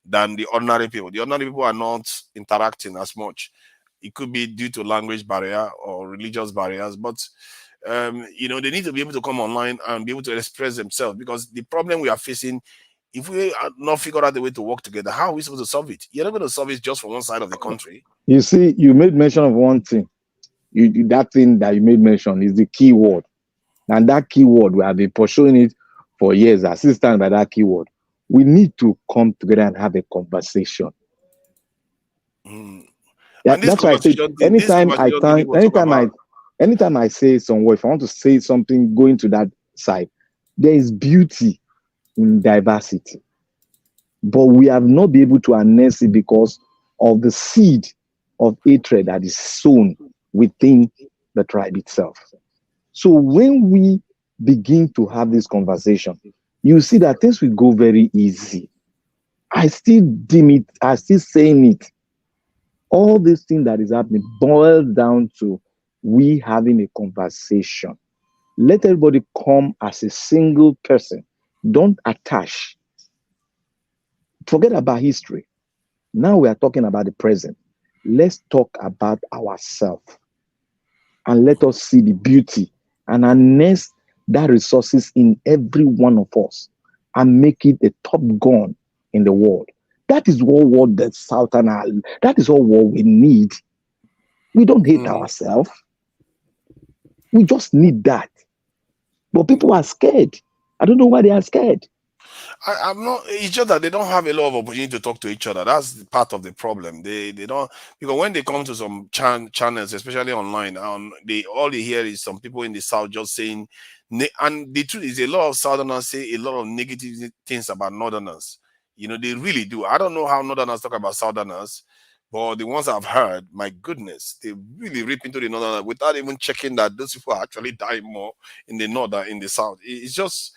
than the ordinary people. The ordinary people are not interacting as much. It could be due to language barrier or religious barriers, but they need to be able to come online and be able to express themselves, because the problem we are facing, if we are not figure out the way to work together, how are we supposed to solve it? You're not going to solve it just from one side of the country. You see, you made mention of one thing. That thing that you made mention is the key word. And that keyword, we have been pursuing it for years, assistant by that keyword. We need to come together and have a conversation. Mm. Yeah, And that's why I said this conversation really will talk about. anytime I say some word, if I want to say something going to that side, there is beauty in diversity. But we have not been able to harness it because of the seed of hatred that is sown within the tribe itself. So when we begin to have this conversation, you see that things will go very easy. I still deem it, I still saying it. All this thing that is happening boils down to we having a conversation. Let everybody come as a single person. Don't attach. Forget about history. Now we are talking about the present. Let's talk about ourselves and let us see the beauty and harness that resources in every one of us and make it a top gun in the world. That is what the Southern, that is all what we need. We don't hate ourselves. We just need that. But people are scared. I don't know why they are scared. I'm not. It's just that they don't have a lot of opportunity to talk to each other. That's part of the problem. They don't, because when they come to some channels, especially online, they all they hear is some people in the south just saying, and the truth is a lot of southerners say a lot of negative things about northerners. You know, they really do. I don't know how northerners talk about southerners, but the ones I've heard, my goodness, they really rip into the northerners without even checking that those people are actually dying more in the north than in the south. It's just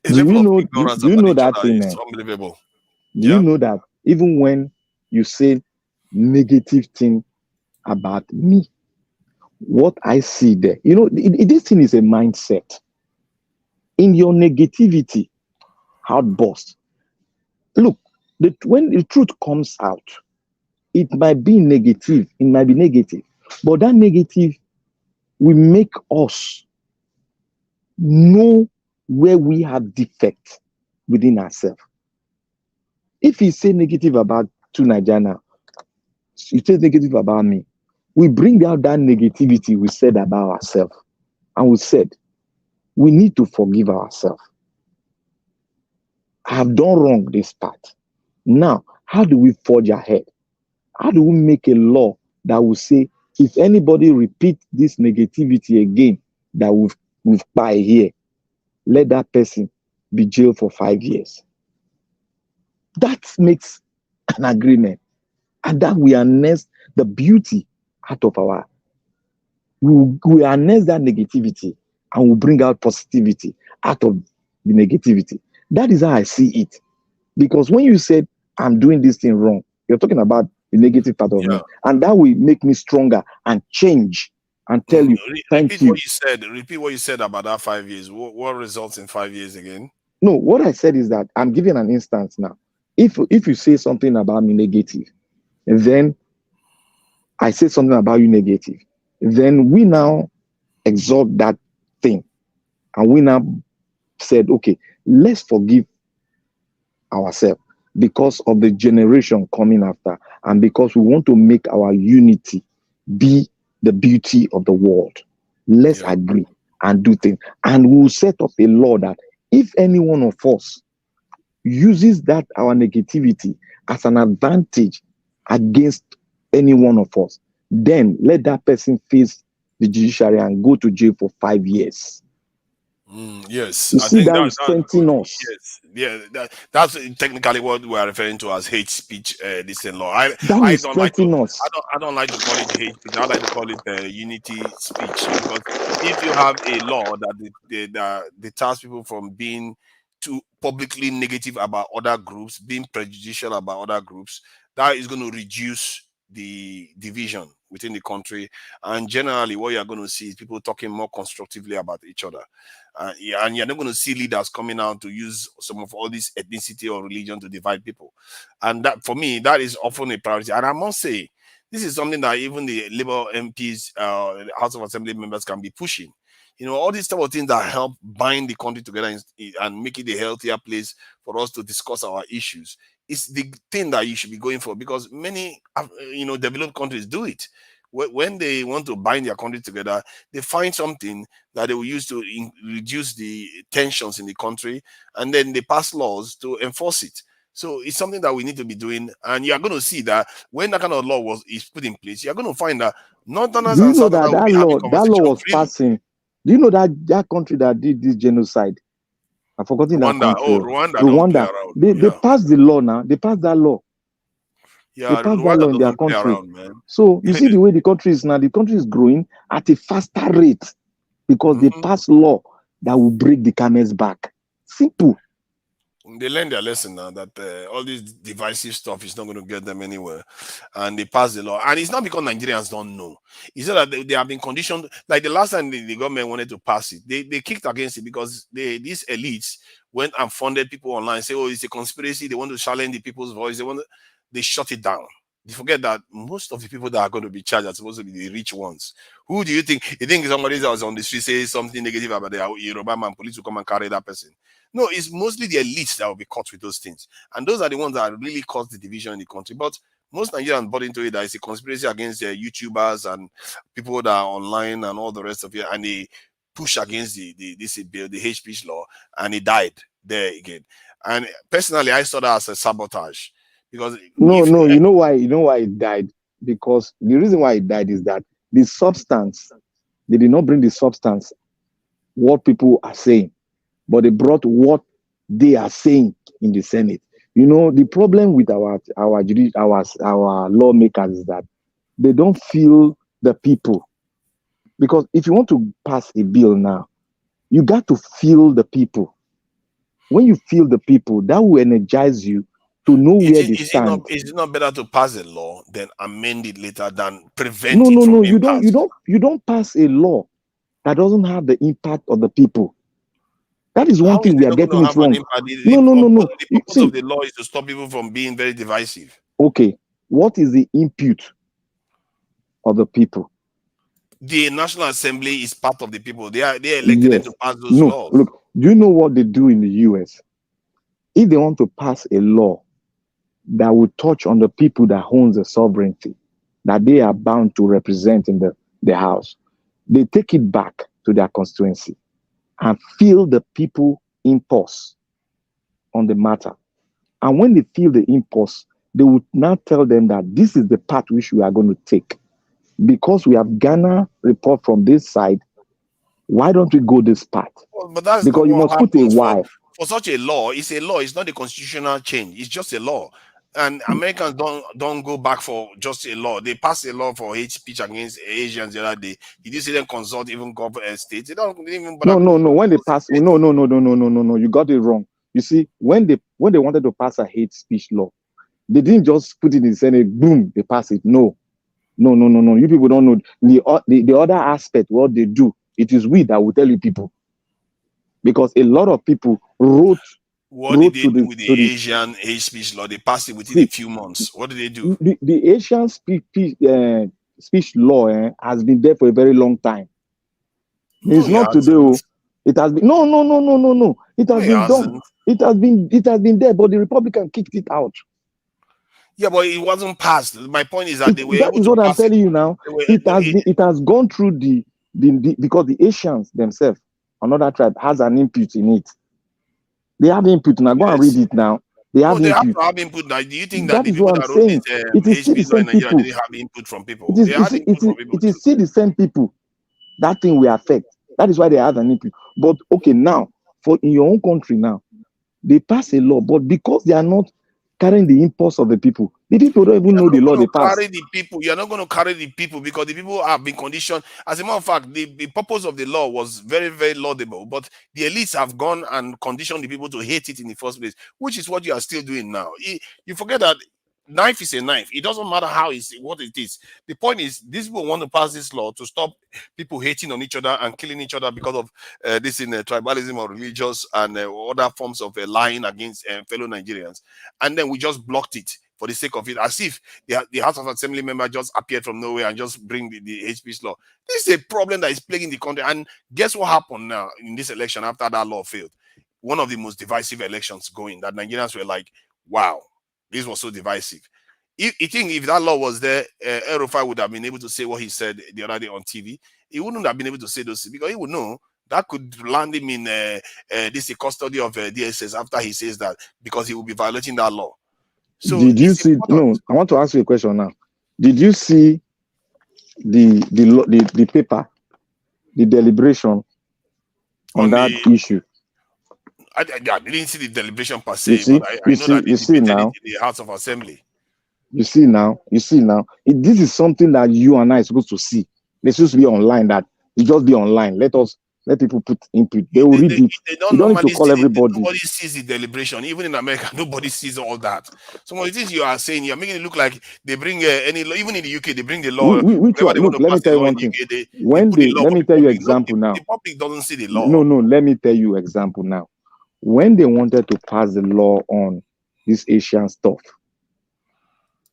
a Do level you of know? ignorance Do you about know each that other thing? is unbelievable. Do you Yeah. know that even when you say negative thing about me, what I see there, this thing is a mindset. In your negativity, outburst. Look, when the truth comes out, it might be negative. It might be negative, but that negative will make us know where we have defect within ourselves. If you say negative about two Nigerians, you say negative about me, we bring out that negativity we said about ourselves. And we said, we need to forgive ourselves. I have done wrong this part. Now, how do we forge ahead? How do we make a law that will say, if anybody repeat this negativity again that we've by here, let that person be jailed for 5 years? That makes an agreement. And that we harness the beauty out of we harness that negativity and we bring out positivity out of the negativity. That is how I see it. Because when you said, I'm doing this thing wrong, you're talking about the negative part of Yeah. me. And that will make me stronger and change and tell you, thank Repeat what you. you said. Repeat what you said about that 5 years. What results in 5 years again? No, what I said is that I'm giving an instance now. If you say something about me negative, then I say something about you negative, then we now exalt that thing. And we now said, okay, let's forgive ourselves because of the generation coming after and because we want to make our unity be the beauty of the world. Let's agree and do things. And we'll set up a law that if any one of us uses that our negativity as an advantage against any one of us, then let that person face the judiciary and go to jail for 5 years. Yes, You I see, think that will that's good. strengthen us. Yes, yeah, that's technically what we are referring to as hate speech. This in law. That I will don't like to. strengthen us. I don't like to call it hate speech. I like to call it unity speech, because if you have a law that deters people from being too publicly negative about other groups, being prejudicial about other groups, that is going to reduce the division within the country. And generally, what you are going to see is people talking more constructively about each other. Yeah, and you're not going to see leaders coming out to use some of all this ethnicity or religion to divide people. And that, for me, that is often a priority. And I must say, this is something that even the Labour MPs, the House of Assembly members, can be pushing. You know, all these type of things that help bind the country together and make it a healthier place for us to discuss our issues is the thing that you should be going for, because many, developed countries do it. when they want to bind their country together, they find something that they will use to reduce the tensions in the country, and then they pass laws to enforce it. So it's something that we need to be doing, and you are going to see that when that kind of law is put in place, you are going to find that Northerners Do you and know Southerners that will be having that law conversations was freely. passing? Do you know that that country that did this genocide? I've forgotten that Rwanda, country. Rwanda don't play Rwanda. around. They Yeah, passed the law now. They passed that law. They yeah, passed that law Rwanda in their doesn't play country. around, man. So you see the way the country is now. The country is growing at a faster rate because they Mhm. pass law that will break the camel's back. Simple. They learn their lesson now that all this divisive stuff is not going to get them anywhere, and they pass the law. And it's not because Nigerians don't know; it's not that they have been conditioned. Like the last time the government wanted to pass it, they kicked against it because these elites went and funded people online, say, "Oh, it's a conspiracy. They want to challenge the people's voice. They shut it down." They forget that most of the people that are going to be charged are supposed to be the rich ones. Who do you think? You think somebody that was on the street says something negative about the Yoruba man, police will come and carry that person? No, it's mostly the elites that will be caught with those things. And those are the ones that really cause the division in the country. But most Nigerians bought into it that it's a conspiracy against YouTubers and people that are online and all the rest of it. And they push against this bill, the hate speech law, and he died there again. And personally, I saw that as a sabotage. Because No, if no. You know why? You know why it died? Because the reason why it died is that the substance. They did not bring the substance. What people are saying, but they brought what they are saying in the Senate. You know, the problem with our lawmakers is that they don't feel the people. Because if you want to pass a bill now, you got to feel the people. When you feel the people, that will energize you to know where they stand. is it not better to pass a law than amend it later than prevent No, it no, from no. being passed? You don't pass a law that doesn't have the impact of the people. That is one How is thing we it are not going getting to it have an wrong. impact? No, no, no, no. The purpose of See, the law is to stop people from being very divisive. okay, what is the input of the people? The National Assembly is part of the people. They elected them Yes. to pass those No, laws. look, do you know what they do in the US? If they want to pass a law that will touch on the people that owns the sovereignty, that they are bound to represent in the House, they take it back to their constituency and feel the people impulse on the matter. And when they feel the impulse, they would now tell them that this is the path which we are going to take. Because we have Ghana report from this side, why don't we go this path? Well, but that's not Because you what must put a happens why. for such a law. It's a law. It's not a constitutional change. It's just a law. And Americans don't go back for just a law. They pass a law for hate speech against Asians the other day. Did you see them consult even government states? They don't even bother. No, no, no. When they pass, no, no, no, no, no, no, no, no. You got it wrong. You see, when they wanted to pass a hate speech law, they didn't just put it in the Senate, boom, they pass it. No, no, no, no, no. You people don't know the other aspect. What they do, it is we that will tell you people, because a lot of people What did wrote they to do the with to the the Asian hate speech law? They passed it within a see few months. What did they do? the Asian speech law has been there for a very long time. No, It's he not today. Oh. hasn't. It has been no, no, no, no, no, no. It No, has he been done. hasn't. It has been there, but the Republican kicked it out. Yeah, but it wasn't passed. My point is that they were That able is to what I'm pass it. telling you now. They were, It has gone through the because the Asians themselves, another tribe, has an input in it. They have input now. Go and read yes. it now. They No, have they have input. to have input. Now, do you think that That the is people what I'm that wrote this saying. It is still the HP law in same Nigeria people. didn't have input from people? They had input from people It too. is still the same people. That thing will affect. That is why they have an input. But okay, now for in your own country now, they pass a law, but because they are not carrying the impulse of the people don't even You're know the not law going they to pass. carry the people. You're not going to carry the people because the people have been conditioned. As a matter of fact, the purpose of the law was very, very laudable, but the elites have gone and conditioned the people to hate it in the first place, which is what you are still doing now. You forget that knife is a knife. It doesn't matter what it is. The point is, these people want to pass this law to stop people hating on each other and killing each other because of this in tribalism or religious and other forms of lying against fellow Nigerians. And then we just blocked it for the sake of it, as if the House of Assembly member just appeared from nowhere and just bring the hate speech law. This is a problem that is plaguing the country. And guess what happened now in this election after that law failed? One of the most divisive elections going that Nigerians were like, wow, this was so divisive. You think if that law was there, Erufai would have been able to say what he said the other day on TV. He wouldn't have been able to say those things because he would know that could land him in this custody of DSS after he says that, because he will be violating that law. So Did you it's see? important. No, I want to ask you a question now. Did you see the paper, the deliberation on that issue? I didn't see the deliberation per You se, see, but I know that they you see debated it now. in the House of Assembly. You see now. This is something that you and I are supposed to see. It's supposed to be online. That it just be online. Let people put input. They will read it. They don't You don't need to normally call see everybody. nobody sees the deliberation. Even in America, nobody sees all that. Some of the things you are saying, you're making it look like they bring any law. Even in the UK, they bring the law. Which Whenever one? they want Look, to let me pass tell the you law in one the thing. UK, they When put the law let for me the tell you public. example now. The public doesn't see the law. No, let me tell you example now. When they wanted to pass the law on this Asian stuff,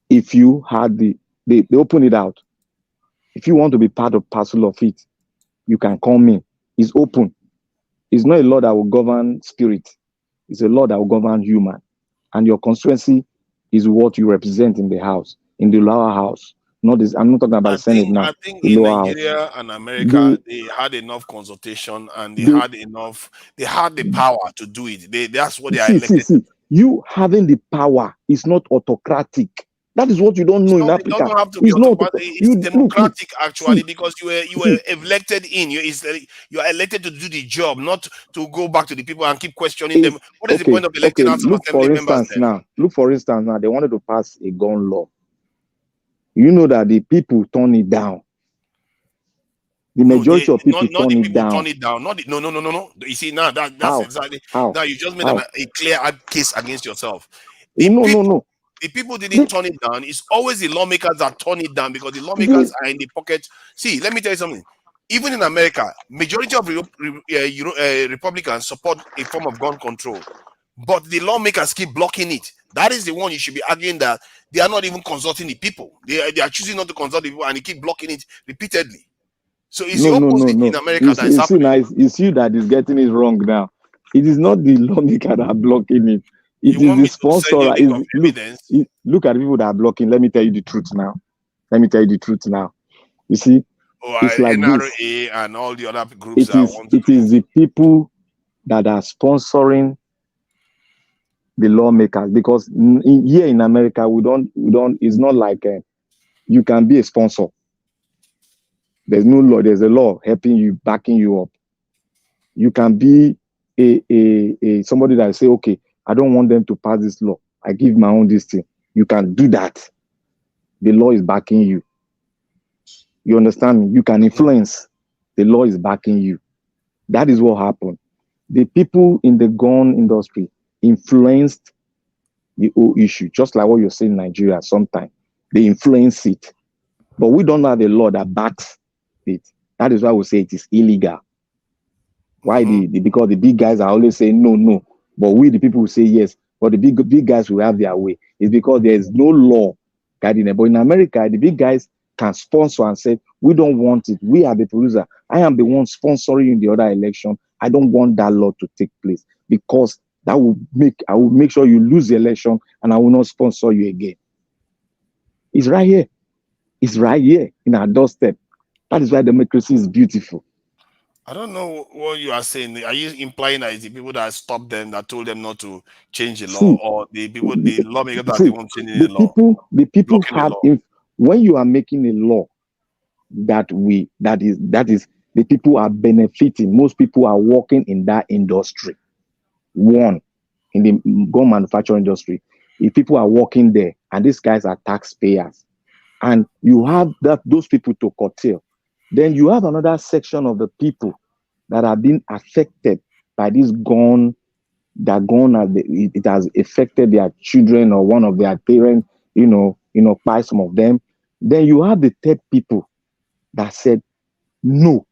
if you had they open it out. If you want to be part of parcel of it, you can come in. It's open. It's not a law that will govern spirit. It's a law that will govern human. And your constituency is what you represent in the house, in the lower house. Not this. I'm not talking about the Senate now. I think The in lower house. Nigeria and America, they had enough consultation and they had the power to do it. That's what they are elected. See. You having the power is not autocratic. That is what you don't know in It Africa. doesn't have to be It's not. autocratic. It's You look. democratic actually, because you were See, elected in. You are elected to do the job, not to go back to the people and keep questioning if them. What is the point of electing House of look Assembly for members instance then? now. Look for instance now. They wanted to pass a gun law. You know that the people turn it down. The majority of people Not turn the it people down. turn it down. Not the, no. You see now that's How? exactly How? now you just made How? a clear case against yourself. No. The people didn't turn it down. It's always the lawmakers that turn it down, because the They, lawmakers are in the pocket. See, let me tell you something. Even in America, majority of Republicans support a form of gun control, but the lawmakers keep blocking it. That is the one you should be arguing, that they are not even consulting the people. They are choosing not to consult the people, and they keep blocking it repeatedly. So it's the no. opposite in America that is You see happening. now, it's you that is getting it wrong now. It is not the lawmaker that are blocking it. It You is want the me to send you sponsor. a link of evidence? Look at the people that are blocking. Let me tell you the truth now. You see, Or it's like this. NRA and all the other groups that want to It is the people that are sponsoring the lawmakers, because here in America we don't. It's not like you can be a sponsor. There's no law. There's a law helping you, backing you up. You can be a somebody that say, okay, I don't want them to pass this law. I give my own this thing. You can do that. The law is backing you. You understand me? You can influence. The law is backing you. That is what happened. The people in the gun industry influenced the whole issue, just like what you're saying in Nigeria sometimes. They influence it. But we don't have a law that backs it. That is why we say it is illegal. Why because the big guys are always saying no. But we the people will say yes. But the big guys will have their way. It's because there is no law guiding them. But in America, the big guys can sponsor and say, we don't want it. We are the producer. I am the one sponsoring in the other election. I don't want that law to take place, because I will make sure you lose the election, and I will not sponsor you again. It's right here. It's right here in our doorstep. That is why democracy is beautiful. I don't know what you are saying. Are you implying that it's the people that stopped them, that told them not to change the law, or the lawmakers that they won't change the law? The people Blocking the have, law. when you are making a law that is the people are benefiting. Most people are working in that industry. One, in the gun manufacturing industry, if people are working there, and these guys are taxpayers, and you have those people to curtail, then you have another section of the people that are being affected by this gun. That gun it has affected their children or one of their parents, by some of them. Then you have the third people that said no.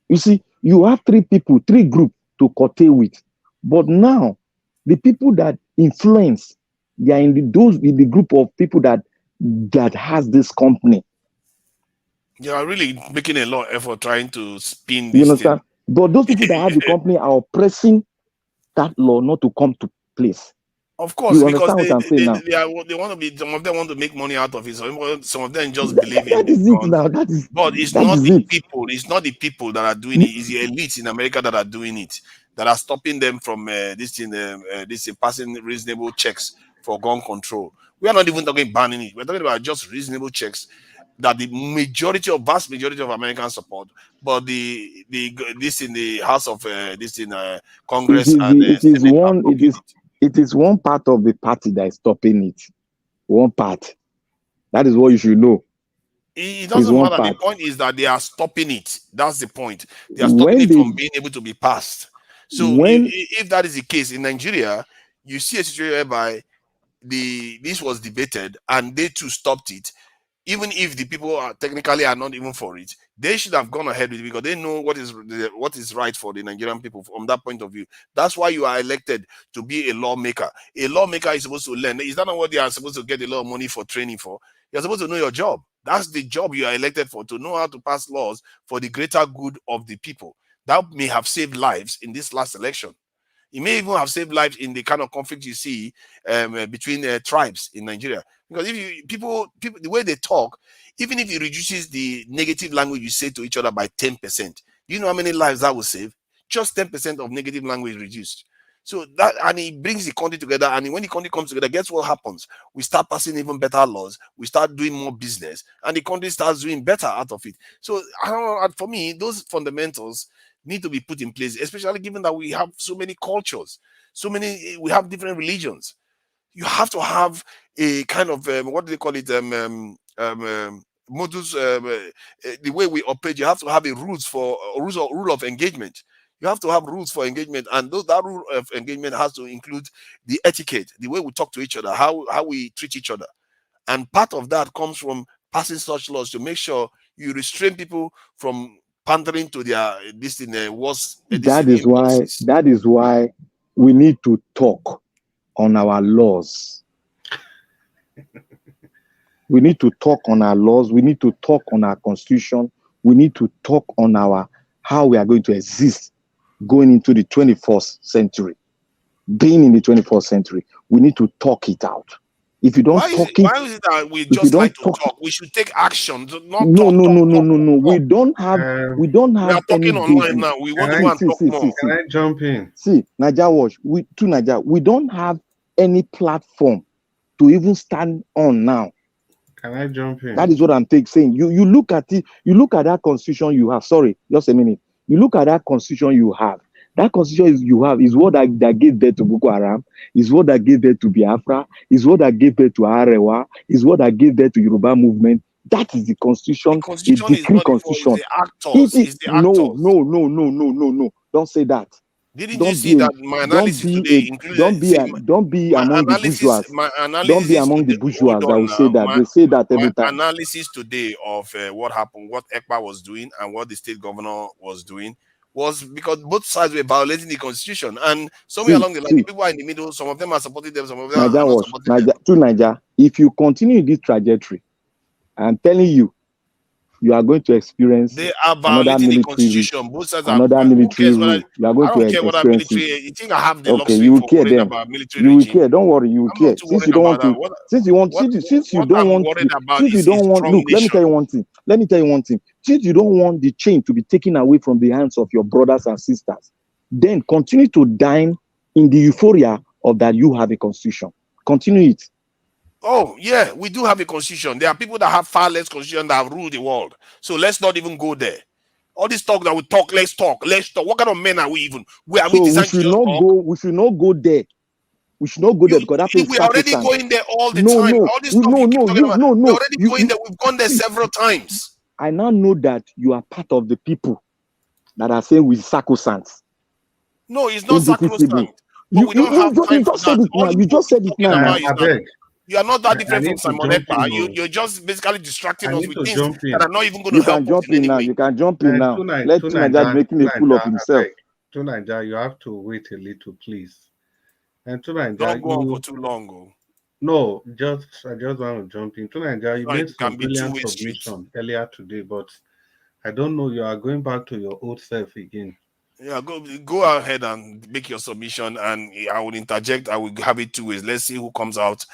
You see, you have three groups to curtail with. But now, the people that influence, they are in the group of people that has this company. You are really making a lot of effort trying to spin You this understand? thing. But those people that have the company are oppressing that law not to come to place. Of course, You because understand what I'm saying now? they want to be, some of them want to make money out of it. Some of them just believe in That the is it guns. now. But it's That not is the it. people. It's not the people that are doing it. It's the elites in America that are doing it. That are stopping them from this passing reasonable checks for gun control. We are not even talking banning it. We're talking about just reasonable checks that the vast majority of Americans support. But the this in the House of this in It Congress is and the it is Senate are one blocking it. it is one part of the party that is stopping it. One part. That is what you should know. It Is doesn't one matter. The part. point is that they are stopping it. That's the point. They are stopping When it they from being able to be passed. So when if that is the case in Nigeria, you see a situation whereby this was debated and they too stopped it. Even if the people are technically are not even for it, they should have gone ahead with it because they know what is right for the Nigerian people from that point of view. That's why you are elected to be a lawmaker. A lawmaker is supposed to learn. Is that not what they are supposed to get a lot of money for training for? You're supposed to know your job. That's the job you are elected for, to know how to pass laws for the greater good of the people. That may have saved lives in this last election. It may even have saved lives in the kind of conflict you see between tribes in Nigeria. Because if you people the way they talk, even if it reduces the negative language you say to each other by 10%, do you know how many lives that will save? Just 10% of negative language reduced. So that, and it brings the country together. And when the country comes together, guess what happens? We start passing even better laws. We start doing more business, and the country starts doing better out of it. So I don't know. For me, those fundamentals need to be put in place, especially given that we have so many cultures, we have different religions. You have to have a kind of what do they call it? Modus, the way we operate. You have to have a rules for rule of engagement. You have to have rules for engagement, and that rule of engagement has to include the etiquette, the way we talk to each other, how we treat each other, and part of that comes from passing such laws to make sure you restrain people from pandering to their this in worst this in impulses. that is why we need to talk on our laws. We need to talk on our laws. We need to talk on our constitution. We need to talk on our how we are going to exist going into the 21st century. Being in the 21st century, we need to talk it out. If you don't talk it, Why is it that we if you just like don't to talk, talk? We should take action, not no, talk, no, talk, no, no, talk, no, talk, no. talk. We don't We have are any talking online basis. now. We Can want to I go and talk more. can I jump in? See, Naija Watch, to Naija, we don't have any platform to even stand on now. Can I jump That in? is what I'm saying. You look at it, you look at that constitution you have. Sorry, just a minute. You look at that constitution you have. That constitution you have is what that gave birth to Boko Haram, is what that gave birth to Biafra, is what that gave birth to Arewa, is what that gave birth to Yoruba movement. That is the The constitution, a constitution is decree not the fault, it's constitution. the actors. It's the No, actors. no, no, no, no, no, no. Don't say that. Didn't you Don't see be a that my analysis today included? See, don't be among the bourgeois. my Don't be analysis among the today. Hold bourgeois that on will say now. that. They say that My every time. analysis today of what happened, what Ekpa was doing, and what the state governor was doing was because both sides were violating the constitution, and somewhere along the line, the See, people are in the middle. Some of them are supporting them, some of them are Naija not Watch, supporting them. to Naija. If you continue this trajectory, I'm telling you, you are going to experience They are another violating the military route. constitution. Both sides are. Another Who military cares whether? rule. You are I going to don't care whether experience it. military. You think I have the Okay, luxury you will for care worrying then. about military You will regime? care. Don't worry, you will I'm not care. too Since worried you don't about want that. to, since you want, since you What don't I'm want worried to, about since you is don't want, strong look, let me nation. tell you one thing. Let me tell you one thing. Since you don't want the chain to be taken away from the hands of your brothers and sisters, then continue to dine in the euphoria of that you have a constitution. Continue it. Oh, yeah, we do have a constitution. There are people that have far less constitution that have ruled the world. So let's not even go there. All this talk that we talk, let's talk, let's talk. What kind of men are we even? Are we So we designed to should just not talk? go. We should not go there. We should not go there because that place is We are already sacrosanct. going there all the No, time. no, All this stuff you keep talking about, we're already going there. We've gone there See, several times. I now know that you are part of the people that are saying we sacrosanct, No, it's not indefeasible. sacrosanct. But we don't have time You for just that. said it All now. you You people just keep said it talking now. about Now, is I that beg. you are not that I different from need to Simon jump Ekpa. in. Oh. You're just basically distracting I us need with to things jump that in. are not even going to you help can us jump in in any now. way. You can jump in now. Let Tunaja making a fool of himself. Tunaja, you have to wait a little, please. And Don't Tunaja, go on for too long. Oh. no, I just want to jump in. Tunaja, you So it made some can be brilliant two-way street. submission earlier today, but I don't know, you are going back to your old self again. Yeah, go ahead and make your submission, and I will interject. I will have it two ways. Let's see who comes out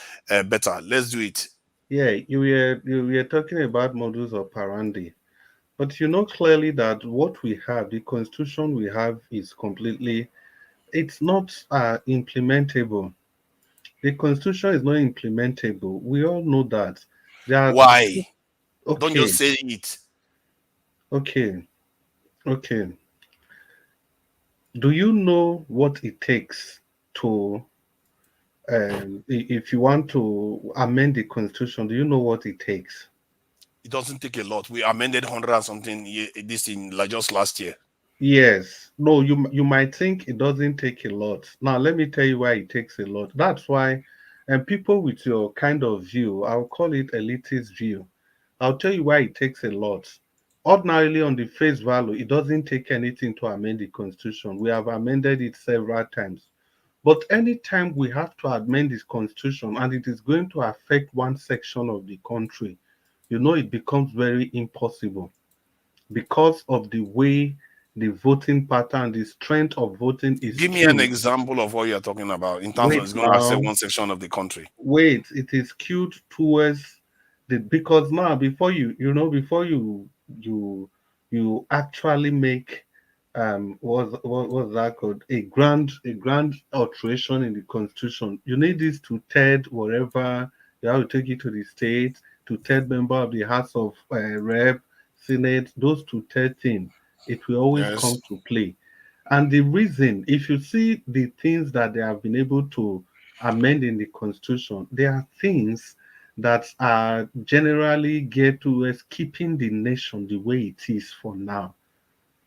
better. Let's do it. Yeah, you were talking about modus operandi, but you know clearly that what we have, the constitution we have, is completely, it's not implementable. The constitution is not implementable. We all know that. There are Why? Don't just okay, say it. okay, okay. Do you know what it takes to if you want to amend the constitution? Do you know what it takes? It doesn't take a lot. We amended 100 and something this in like just last year. Yes. No, you might think it doesn't take a lot. Now, let me tell you why it takes a lot. That's why, and people with your kind of view, I'll call it elitist view. I'll tell you why it takes a lot. Ordinarily, on the face value, it doesn't take anything to amend the constitution. We have amended it several times. But anytime we have to amend this constitution and it is going to affect one section of the country, it becomes very impossible because of the way the voting pattern, the strength of voting is Give me an skewed. example of what you're talking about in terms of Wait it's going to affect now, one section of the country. wait, it is skewed towards the, because now before before you actually make what's that called, a grand alteration in the constitution, you need this to third whatever, you have to take it to the state, to third member of the house of rep, senate, those to third thing, it will always Yes. come to play. And the reason, if you see the things that they have been able to amend in the constitution, there are things that are generally geared towards keeping the nation the way it is for now.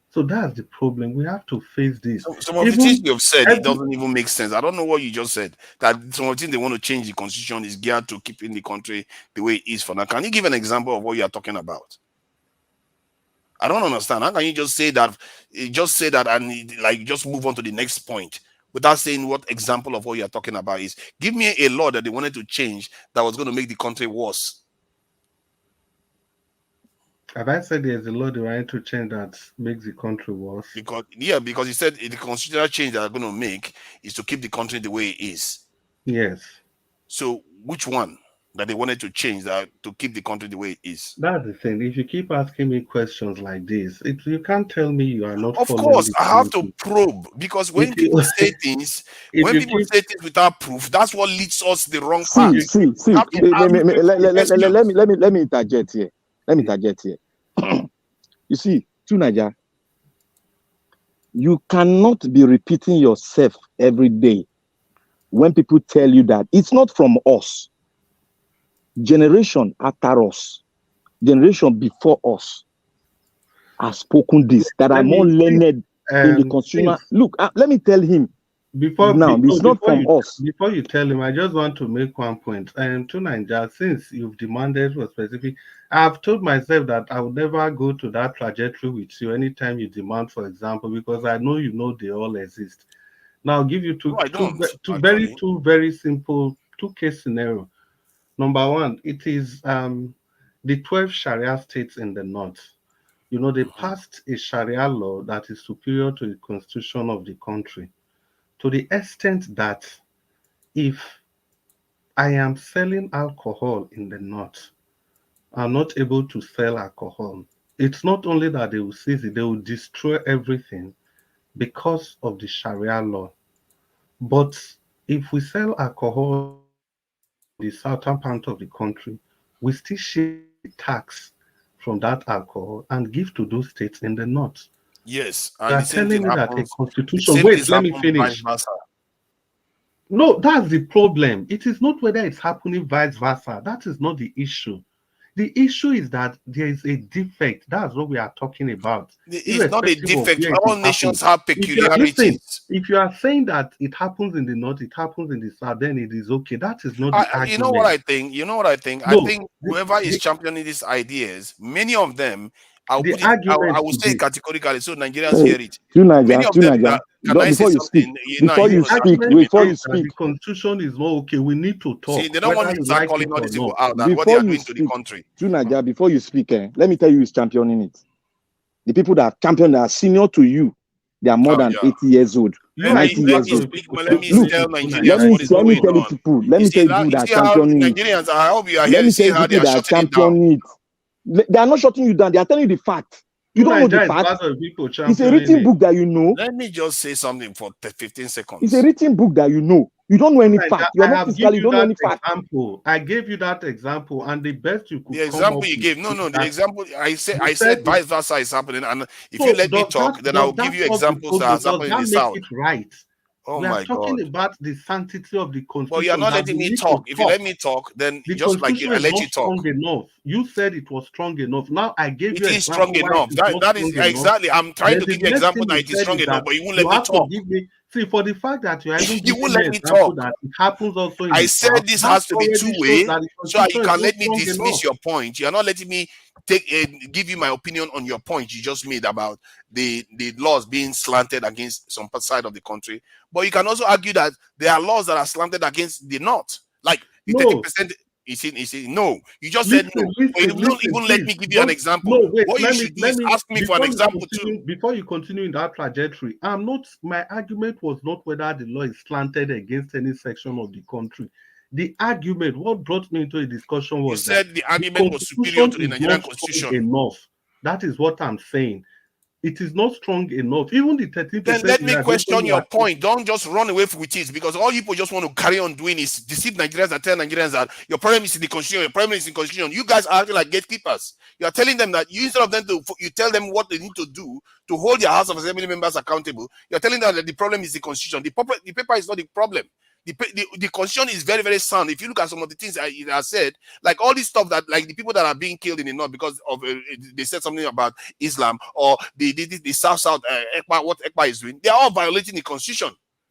So that's the problem. We have to face this. Some of the things Even you have said, it every, doesn't even make sense. I don't know what you just said. That some of the things they want to change the constitution is geared to keeping the country the way it is for now. Can you give an example of what you are talking about? I don't understand. How can you just say that? Just say that and like just move on to the next point without saying what example of what you are talking about is? Give me a law that they wanted to change that was going to make the country worse. have I said there's a law they wanted to change that makes the country worse? Because he said the constitutional change that they're going to make is to keep the country the way it is. Yes. So which one that they wanted to change that to keep the country the way it is? That's the thing. If you keep asking me questions like this, you can't tell me you are not Of following course, the I have to country. probe because If when you people say things, if you keep without proof, that's what leads us the wrong if path. See, you see, You see. have to ask Let questions. me interject here. Let me interject here. You see, Tunaja, you cannot be repeating yourself every day when people tell you that it's not from us. Generation after us, generation before us has spoken this that are let more me learned in the consumer. since Look, let me tell him before now, it's not from us. before you tell him, I just want to make one point. And to Nigeria, since you've demanded for specific, I've told myself that I would never go to that trajectory with you anytime you demand, for example, because I know they all exist. Now I'll give you No, I don't actually. two very simple two case scenario. Number one, it is the 12 Sharia states in the north. They Mhm. passed a Sharia law that is superior to the constitution of the country, to the extent that if I am selling alcohol in the north, I'm not able to sell alcohol. It's not only that they will seize it, they will destroy everything because of the Sharia law. But if we sell alcohol in the southern part of the country, we still share the tax from that alcohol and give to those states in the north. Yes, You and are telling me that a the constitution, same wait, things let me happen vice finish. versa. No, that's the problem. It is not whether it's happening vice versa. That is not the issue. The issue is that there is a defect. That's what we are talking about, It's not a irrespective of defect. where it All is nations happening. have If you are listen, peculiarities. if you are saying that it happens in the north, it happens in the south, then it is okay. That is not the You know what argument. I think? You know what I think? I No, think whoever is championing these ideas, many of them, I'll the put it, I argument will say it today, categorically so Nigerians Hey, hear it. Many Tunaja, of them that, can I say before you speak, something? Now, you know, start calling me before names. you speak, the constitution is not okay. We need to See, talk, they don't want whether me to you start like calling it all or these people not. out and what they before are you doing to the speak, country. Tunaja, let me tell you who's championing it. The people that are champion that are senior to you, They are more than 80 years old, 90 years old. Let me Look, tell let Nigerians me what is let me going tell you on. people. Let me tell you people You that see how championing it. Nigerians, I hope you are here Let to me see tell you how they people are that are shutting it down. championing it. They are not shutting you down. They are telling you the fact. You don't know the fact. It's a written book that you know. Let me just say something for 15 seconds. It's a written book that you know. You don't know any fact. You are not physically. You don't know any fact. I gave you that example, and the best you could The example you gave, no, the example I said vice versa is happening, and if you let me talk, then I will give you examples that has happened in the South. Right. Oh we my are talking God. about the sanctity of the constitution. But you're not letting me talk. If you let me talk, then the just like constitution I is let not you talk. Strong enough. You said it was strong enough. Now I gave you It is strong enough. That is exactly. I'm trying to give you example that it is strong enough, but you won't let me talk. See, for the fact that you are even you giving won't me let me example talk. that it happens also in I the said South, this that has to be already shows two-way, that the so you constitution can is let not me strong dismiss enough. your point. You're not letting me give you my opinion on your point you just made about the laws being slanted against some side of the country. But you can also argue that there are laws that are slanted against the North, like the 30%. You see, no. You just said no. But you don't even let me give you an example. No, wait, what you should do is ask me for an example too. Before you continue in that trajectory, my argument was not whether the law is slanted against any section of the country. The argument, what brought me into a discussion was you said that the argument was superior to the Nigerian constitution. Enough. That is what I'm saying. It is not strong enough. Even the 13%. Then let me question your point. Don't just run away with it, because all people just want to carry on doing is deceive Nigerians and tell Nigerians that your problem is in the constitution. Your problem is in the constitution. You guys are acting like gatekeepers. You are telling them that instead of them you tell them what they need to do to hold their House of Assembly members accountable. You are telling them that the problem is the constitution. The paper is not the problem. The constitution is very, very sound. If you look at some of the things it has said, like all this stuff that, like the people that are being killed in the north because of they said something about Islam, or the South Ekpa, what Ekpa is doing, they are all violating the constitution.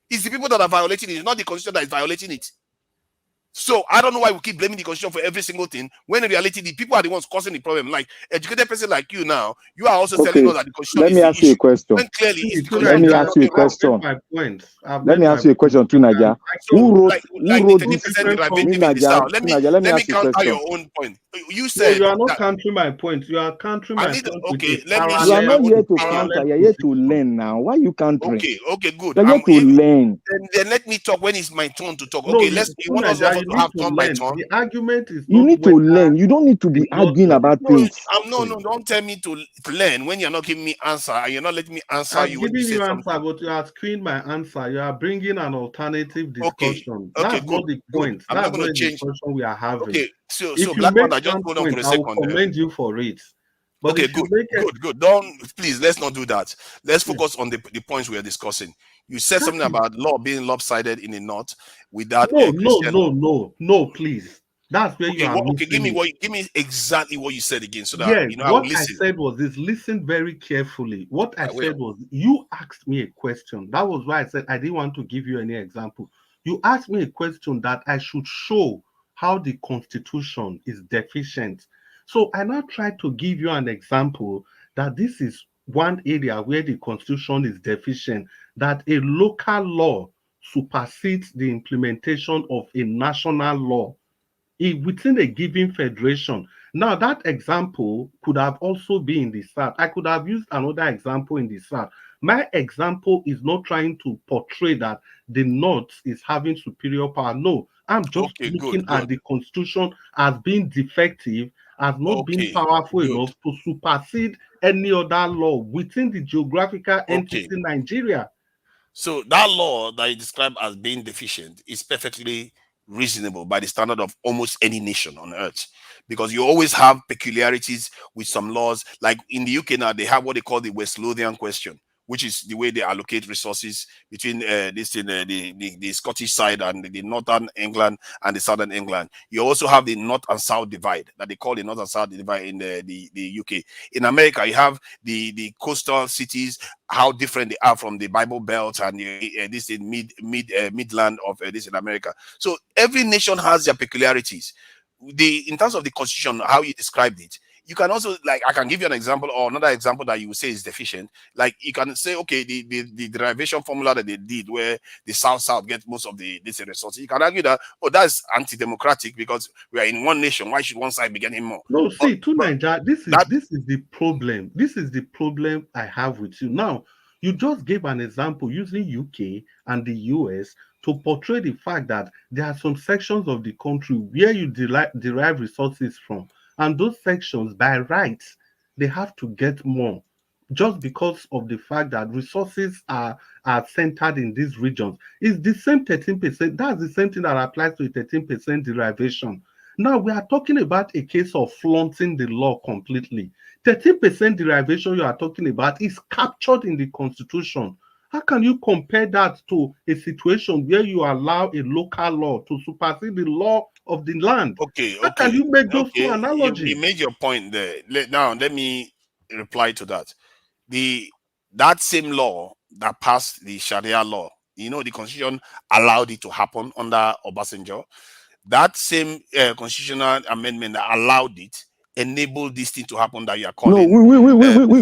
It's the people that are violating it, it's not the constitution that is violating it. So I don't know why we keep blaming the constitution for every single thing, when in reality the people are the ones causing the problem. Like educated person like you now, you are also telling us that the constitution let is me the ask you issue. a question. When clearly it's the Let me ask you a question. Let me ask you a question too, Naja. Who wrote the this? 30% derivatives in the Naja, South? Let me ask you a counter question. your own point. You No, said you are not that, countering my point. You are countering my point. okay, let me You are not here to opinion. counter. You're here to learn now. Why are you countering? Okay, good. You're here to learn. Then let me talk when it's my turn to talk. No, Okay, you want us to have turn by turn. The argument is you need to learn. You don't need to be arguing about things. No, don't tell me to learn when you're not giving me answer and you're not letting me answer I'm you. giving you answer, but you are screwing my answer. You are bringing an alternative discussion. That's good, not the point. I'm That's not going to not the change. discussion we are having. Okay, so if you Black make Panther, just hold on for a point, I will second. commend you for it. But okay, if you good. Don't, please, let's not do that. Let's focus on the points we are discussing. You said something about law being lopsided in the north without no, please. That's where you are give me exactly what you said again, so that I will what listen. I said was this: listen very carefully. What I said was, you asked me a question. That was why I said I didn't want to give you any example. You asked me a question that I should show how the constitution is deficient. So I now tried to give you an example that this is one area where the constitution is deficient, that a local law supersedes the implementation of a national law within a given federation. Now, that example could have also been in the South. I could have used another example in the South. My example is not trying to portray that the North is having superior power. No, I'm just looking at the Constitution as being defective, as not being powerful enough to supersede any other law within the geographical entity Nigeria. So that law that you describe as being deficient is perfectly reasonable by the standard of almost any nation on earth, because you always have peculiarities with some laws. Like in the UK now, they have what they call the West Lothian question, which is the way they allocate resources between the Scottish side and the northern England and the southern England. You also have the north and south divide that they call the north and south divide in the UK. In America, you have the coastal cities, how different they are from the Bible Belt and this in midland of this in America. So every nation has their peculiarities. In terms of the constitution, how you described it, you can also, like, I can give you an example or another example that you would say is deficient. Like you can say, okay, the derivation formula that they did where the South get most of this resources, you can argue that, oh, that's anti-democratic because we are in one nation. Why should one side be getting more? No, see, to Nigeria, this is the problem. This is the problem I have with you. Now, You just gave an example using UK and the US to portray the fact that there are some sections of the country where you derive resources from, and those sections, by rights, they have to get more just because of the fact that resources are centered in these regions. It's the same 13%. That's the same thing that applies to a 13% derivation. Now we are talking about a case of flaunting the law completely. 13% derivation you are talking about is captured in the Constitution. How can you compare that to a situation where you allow a local law to supersede the law of the land? Okay, How can you make those two okay. You analogies? made your point there. Now let me reply to that. That same law that passed the Sharia law, the constitution allowed it to happen under Obasanjo. That same constitutional amendment that allowed it enabled this thing to happen that you are No, calling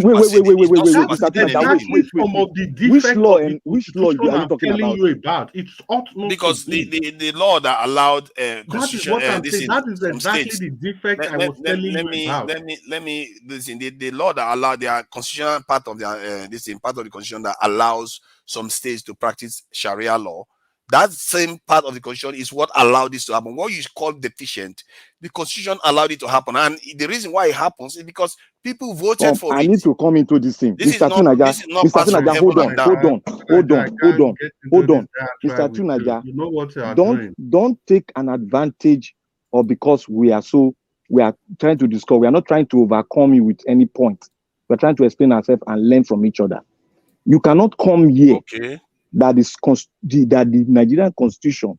superseding. It's not That's Mr. superseding Tinaja, anything. some of the Which defects law of the and which law Constitution are you I'm talking telling about? you about. It ought not to Because be. the law that allowed That is constitution what I'm this saying. in That is some exactly states. the defect I was telling you about. Let me listen. The law that allow their constitutional part of their this in part of the constitution that allows some states to practice Sharia law. That same part of the constitution is what allowed this to happen. What you call deficient, the constitution allowed it to happen, and the reason why it happens is because people voted for I it. need to come into this thing. This is not Mr. passed from Tinaja, heaven hold and on, down. hold on. Mr. With you. Tinaja, You know what you are doing. don't take an advantage, or because we are trying to discuss. We are not trying to overcome you with any point. We're trying to explain ourselves and learn from each other. You cannot come here that the Nigerian Constitution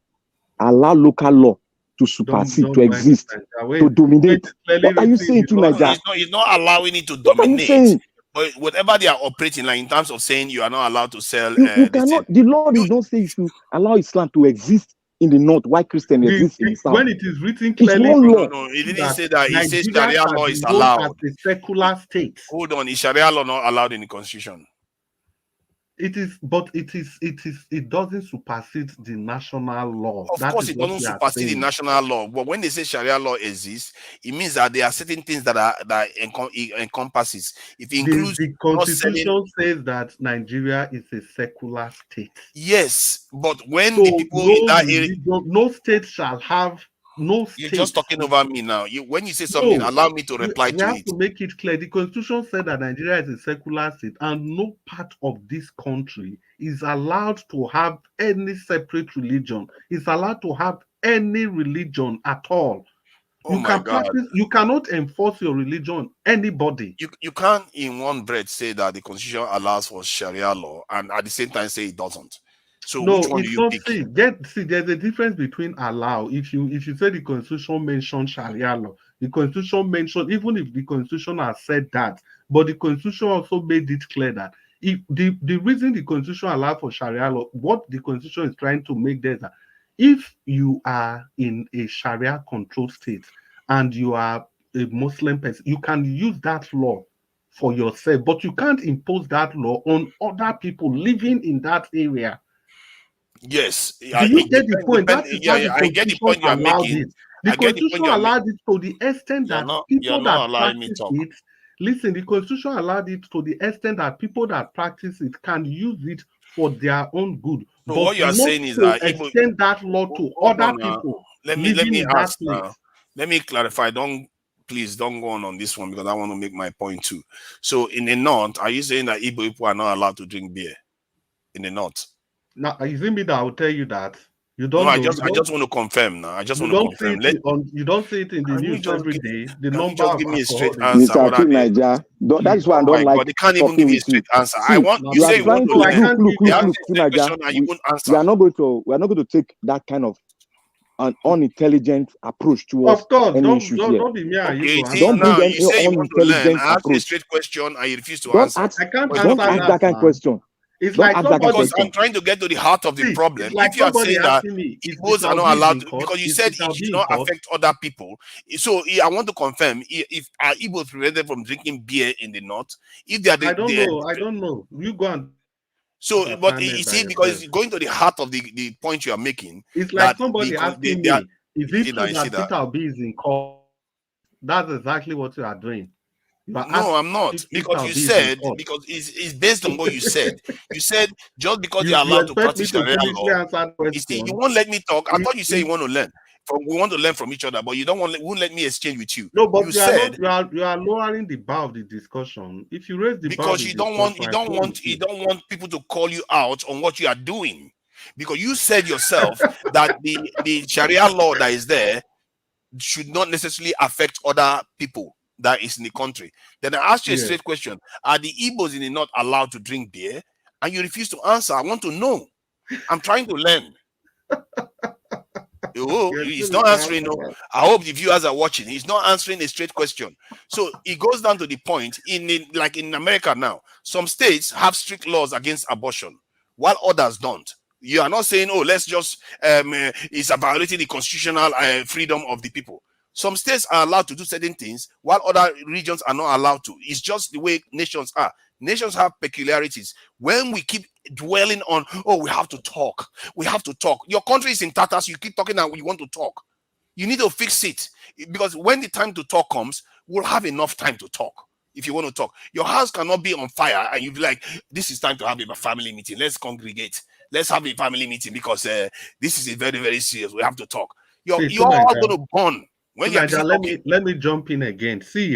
allow local law to supersede, to exist, to dominate. What are you saying to Nigeria? He's not allowing it to What are you dominate. saying? But whatever they are operating, like in terms of saying you are not allowed to sell. You cannot. The law did not say you should allow Islam to exist in the north, while Christian exists in the south. When it is written It's clearly, one law. No, it didn't say that. It says Nigeria Sharia can law be is known allowed. as a secular state. Hold on, is Sharia law not allowed in the constitution? It is, but it doesn't supersede the national law. Of course, it doesn't supersede the national law. But when they say Sharia law exists, it means that there are certain things that encompasses. If it includes the Constitution says that Nigeria is a secular state. Yes, but when the people in that area, no state shall have no state. You're just talking over me now. When you say something, allow me to reply to it. We have to make it clear. The Constitution said that Nigeria is a secular state, and no part of this country is allowed to have any separate religion. It's allowed to have any religion at all. Oh my God. You cannot enforce your religion on anybody. You can't in one breath say that the Constitution allows for Sharia law and at the same time say it doesn't. So no, which one do you pick? See, there's a difference between allow. If you say the Constitution mentioned Sharia law, the Constitution mentioned, even if the Constitution has said that, but the Constitution also made it clear that if the reason the Constitution allowed for Sharia law, what the Constitution is trying to make there is that if you are in a Sharia controlled state and you are a Muslim person, you can use that law for yourself, but you can't impose that law on other people living in that area. Yes, do you get the point? That is why the I get the point you are making. The Constitution allowed it to the extent that people that practice it. Listen, the Constitution allowed it to the extent that people that practice it can use it for their own good. So but what you are saying is that extend that law to other people. Let me ask now. Let me clarify. Please don't go on this one because I want to make my point too. So in the north, are you saying that Igbo people are not allowed to drink beer in the north? Now, is it me that I will tell you that? You don't know. I just want to confirm now. I just want to confirm. You don't see it in the news every day. The number just of give me a straight answer. Mr. Niger, that is why I don't like. They can't even give me a straight answer. See, I want you say you want to learn. Look, we are not going to take that kind of an unintelligent approach towards any issues here. Don't be me. Okay, don't bring now you say you want to learn. I ask approach. a straight question and you refuse to don't answer. Don't ask that kind of question. It's like because I'm trying to get to the heart of the problem. Like if you are saying that Igbos are not allowed to, because you said it should not affect other people. So I want to confirm if are Igbos prevented from drinking beer in the north? If they are, I don't know. You go and. So, but you see, because it's going to the heart of the point you are making. It's like somebody asking me, is it true that Peter Obi is in court? That's exactly what you are doing. You are No, asking I'm not. if Because you Saudi is in said, court. because it's based on what you said. You said just because You they're allowed to expect me practice to Sharia finish law, answer you see, you question? won't let me talk. I thought you say you If want to learn. We want to learn from each other, but you don't won't let me exchange with you. no, but You you are not. said You are lowering the bar of the discussion. If you raise the bar of because the discussion, I flow with you you. don't want people to call you out on what you are doing. Because you said yourself that the Sharia law that is there should not necessarily affect other people that is in the country. Then I asked you a Yeah. straight question: are the Igbos in the north allowed to drink beer? And you refuse to answer. I want to know. I'm trying to learn. Oh, You're he's still not in the answering. answer No, that. I hope the viewers are watching. He's not answering a straight question. So it goes down to the point like in America now, some states have strict laws against abortion, while others don't. You are not saying, oh, let's just it's a violating the constitutional freedom of the people. Some states are allowed to do certain things, while other regions are not allowed to. It's just the way nations are. Nations have peculiarities. When we keep dwelling on, oh, we have to talk, we have to talk. Your country is in tatters. You keep talking and you want to talk. You need to fix it because when the time to talk comes, we'll have enough time to talk. If you want to talk, your house cannot be on fire and you be like, this is time to have a family meeting. Let's congregate. Let's have a family meeting because this is a very, very serious. We have to talk. See, You're all going to burn to when you're busy Niger, talking. let me jump in again. See,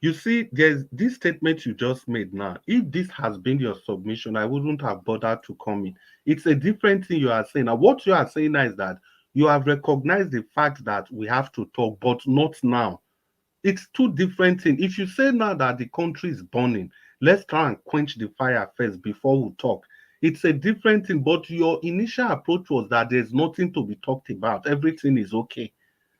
you see, there's this statement you just made now. If this has been your submission, I wouldn't have bothered to come in. It's a different thing you are saying. Now, what you are saying now is that you have recognized the fact that we have to talk, but not now. It's two different things. If you say now that the country is burning, let's try and quench the fire first before we talk. It's a different thing. But your initial approach was that there's nothing to be talked about. Everything is okay.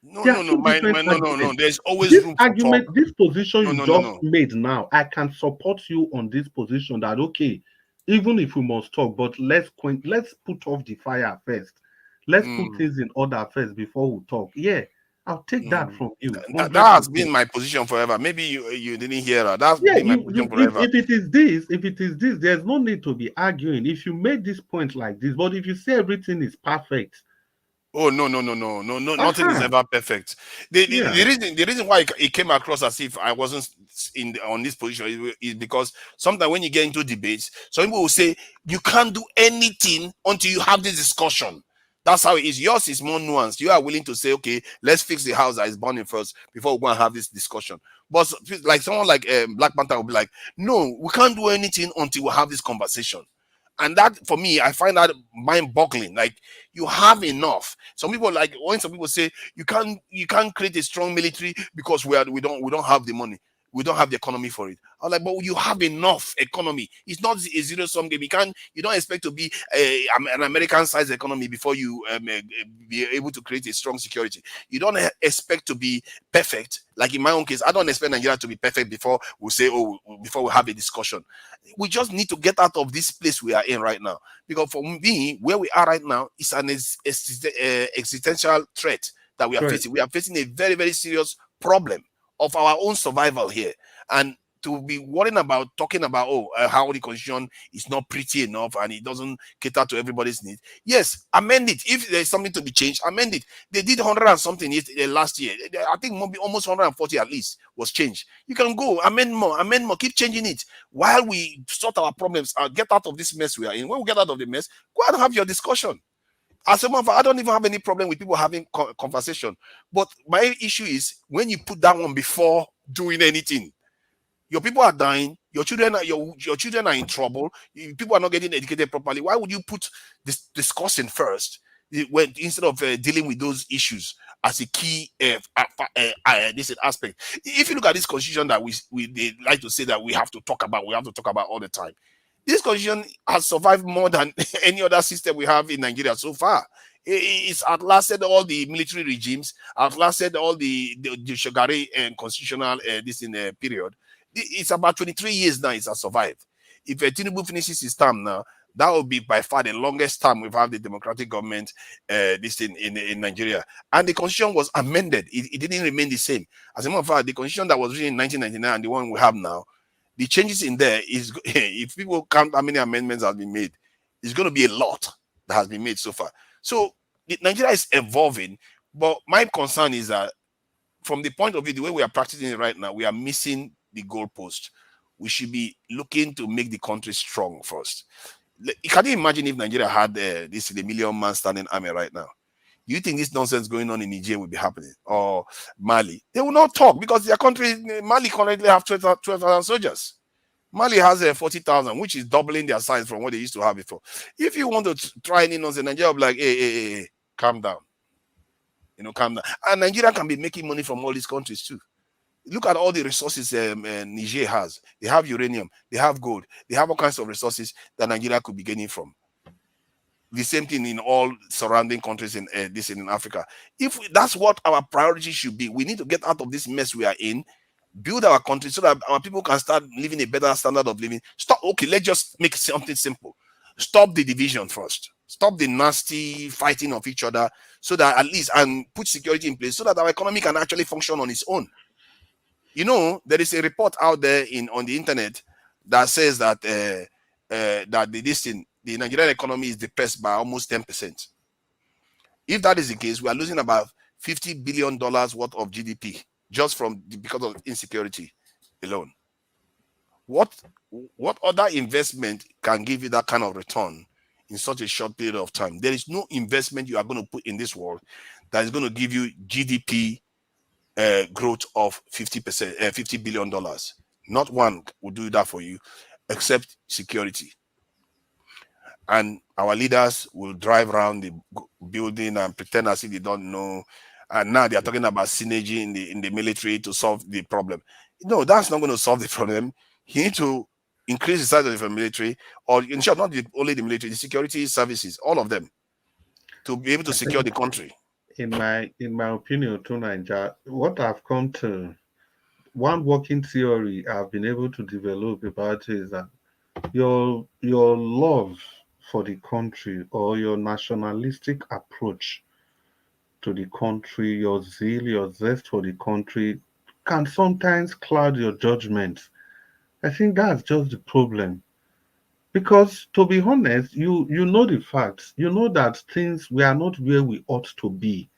No, There no, are no, two different no. arguments. There's always This room for talk. argument, this position No, you no, no, just no. made now, I can support you on this position that okay, even if we must talk, but let's put off the fire first. Let's put Mm, things in order first before we talk. Yeah, I'll take that mm. from you That has 100%. been my position forever. Maybe you didn't hear that. That's Yeah, been my position forever. if it is this, there's no need to be arguing. If you made this point like this, but if you say everything is perfect, Oh no! Nothing is uh-huh, ever perfect. yeah, The reason why it came across as if I wasn't on this position is because sometimes when you get into debates, some people will say you can't do anything until you have this discussion. That's how it is. Yours is more nuanced. You are willing to say, okay, let's fix the house that is burning first before we go and have this discussion. But like someone like Black Panther will be like, no, we can't do anything until we have this conversation. And that for me, I find that mind-boggling. Like you have enough. Some people like when some people say you can't create a strong military because we don't have the money. We don't have the economy for it. I was like, but you have enough economy. It's not a zero-sum game. You don't expect to be an American-sized economy before you be able to create a strong security. You don't expect to be perfect. Like in my own case, I don't expect Nigeria to be perfect before we say, oh, before we have a discussion. We just need to get out of this place we are in right now. Because for me, where we are right now is an existential threat that we are right. facing. We are facing a very, very serious problem of our own survival here. And to be worrying about talking about how the constitution is not pretty enough and it doesn't cater to everybody's needs. Yes, amend it. If there's something to be changed, amend it. They did 100 and something last year. I think maybe almost 140 at least was changed. You can go amend more, keep changing it while we sort our problems out, get out of this mess we are in. When we get out of the mess, go and have your discussion. As a matter of fact, I don't even have any problem with people having conversation. But my issue is when you put that one before doing anything. Your people are dying. Your children are your children are in trouble. People are not getting educated properly. Why would you put this discussing first when instead of dealing with those issues as a key this aspect? If you look at this constitution that we they like to say that we have to talk about all the time. This constitution has survived more than any other system we have in Nigeria so far. It's outlasted all the military regimes, outlasted all the Shogari and constitutional this in a period. It's about 23 years now it has survived. If Tinubu finishes his term now, that will be by far the longest time we've had the democratic government this in Nigeria. And the constitution was amended. It didn't remain the same. As a matter of fact, the constitution that was written in 1999 and the one we have now, the changes in there is if people count how many amendments have been made, it's going to be a lot that has been made so far. So Nigeria is evolving, but my concern is that from the point of view, the way we are practicing it right now, we are missing the goalpost. We should be looking to make the country strong first. Can you imagine if Nigeria had the million-man standing army right now? Do you think this nonsense going on in Niger will be happening, or Mali? They will not talk because their country, Mali, currently have 12,000 soldiers. Mali has 40,000, which is doubling their size from what they used to have before. If you want to try any nonsense, Nigeria will be like, hey, calm down. Calm down. And Nigeria can be making money from all these countries too. Look at all the resources Niger has. They have uranium, they have gold, they have all kinds of resources that Nigeria could be gaining from. The same thing in all surrounding countries in Africa. If that's what our priority should be, we need to get out of this mess we are in, build our country so that our people can start living a better standard of living. Let's just make something simple. Stop the division first. Stop the nasty fighting of each other, so that at least, and put security in place so that our economy can actually function on its own. There is a report out there on the internet that says that the Nigerian economy is depressed by almost 10%. If that is the case, we are losing about $50 billion worth of GDP just because of insecurity alone. What other investment can give you that kind of return in such a short period of time? There is no investment you are going to put in this world that is going to give you GDP growth of 50%, $50 billion. Not one will do that for you, except security. And our leaders will drive around the building and pretend as if they don't know. And now they are talking about synergy in the military to solve the problem. No, that's not going to solve the problem. You need to increase the size of the military, or in short, not only the military, the security services, all of them, to be able to secure the country. In my opinion, to Nigeria, what I've come to, one working theory I've been able to develop about is that your love for the country, or your nationalistic approach to the country, your zeal, your zest for the country, can sometimes cloud your judgment. I think that's just the problem. Because to be honest, you know the facts. You know that things, we are not where we ought to be.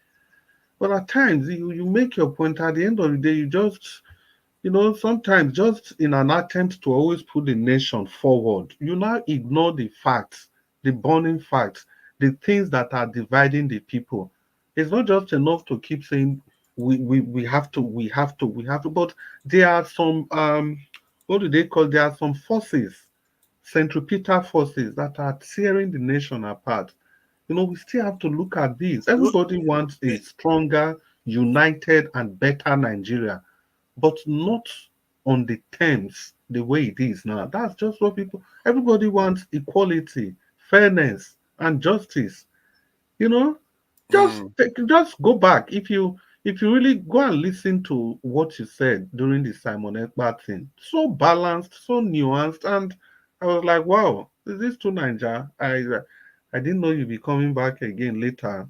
But at times you make your point. At the end of the day, you just, sometimes, just in an attempt to always put the nation forward, you now ignore the facts, the burning facts, the things that are dividing the people. It's not just enough to keep saying we have to, but there are some what do they call, there are some forces, centripetal forces, that are tearing the nation apart. We still have to look at this. Everybody wants a stronger, united, and better Nigeria, but not on the terms the way it is now. That's just what everybody wants: equality, fairness, and justice. Just go back. If you really go and listen to what you said during the Simon Ekpa thing, so balanced, so nuanced, and I was like, wow, is this to Nigeria? I didn't know you'd be coming back again later.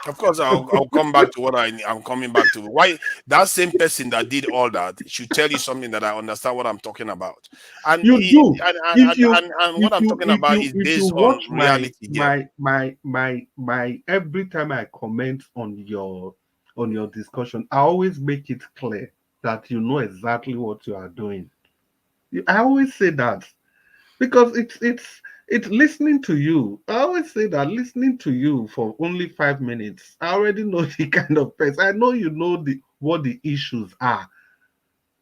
Of course, I'll come back to what I'm coming back to. Why that same person that did all that should tell you something that I understand what I'm talking about. And you do. And what I'm talking about is based on watch reality. my every time I comment on your discussion, I always make it clear that you know exactly what you are doing. I always say that, because it's listening to you. I always say that listening to you for only 5 minutes, I already know the kind of person. I know you know what the issues are.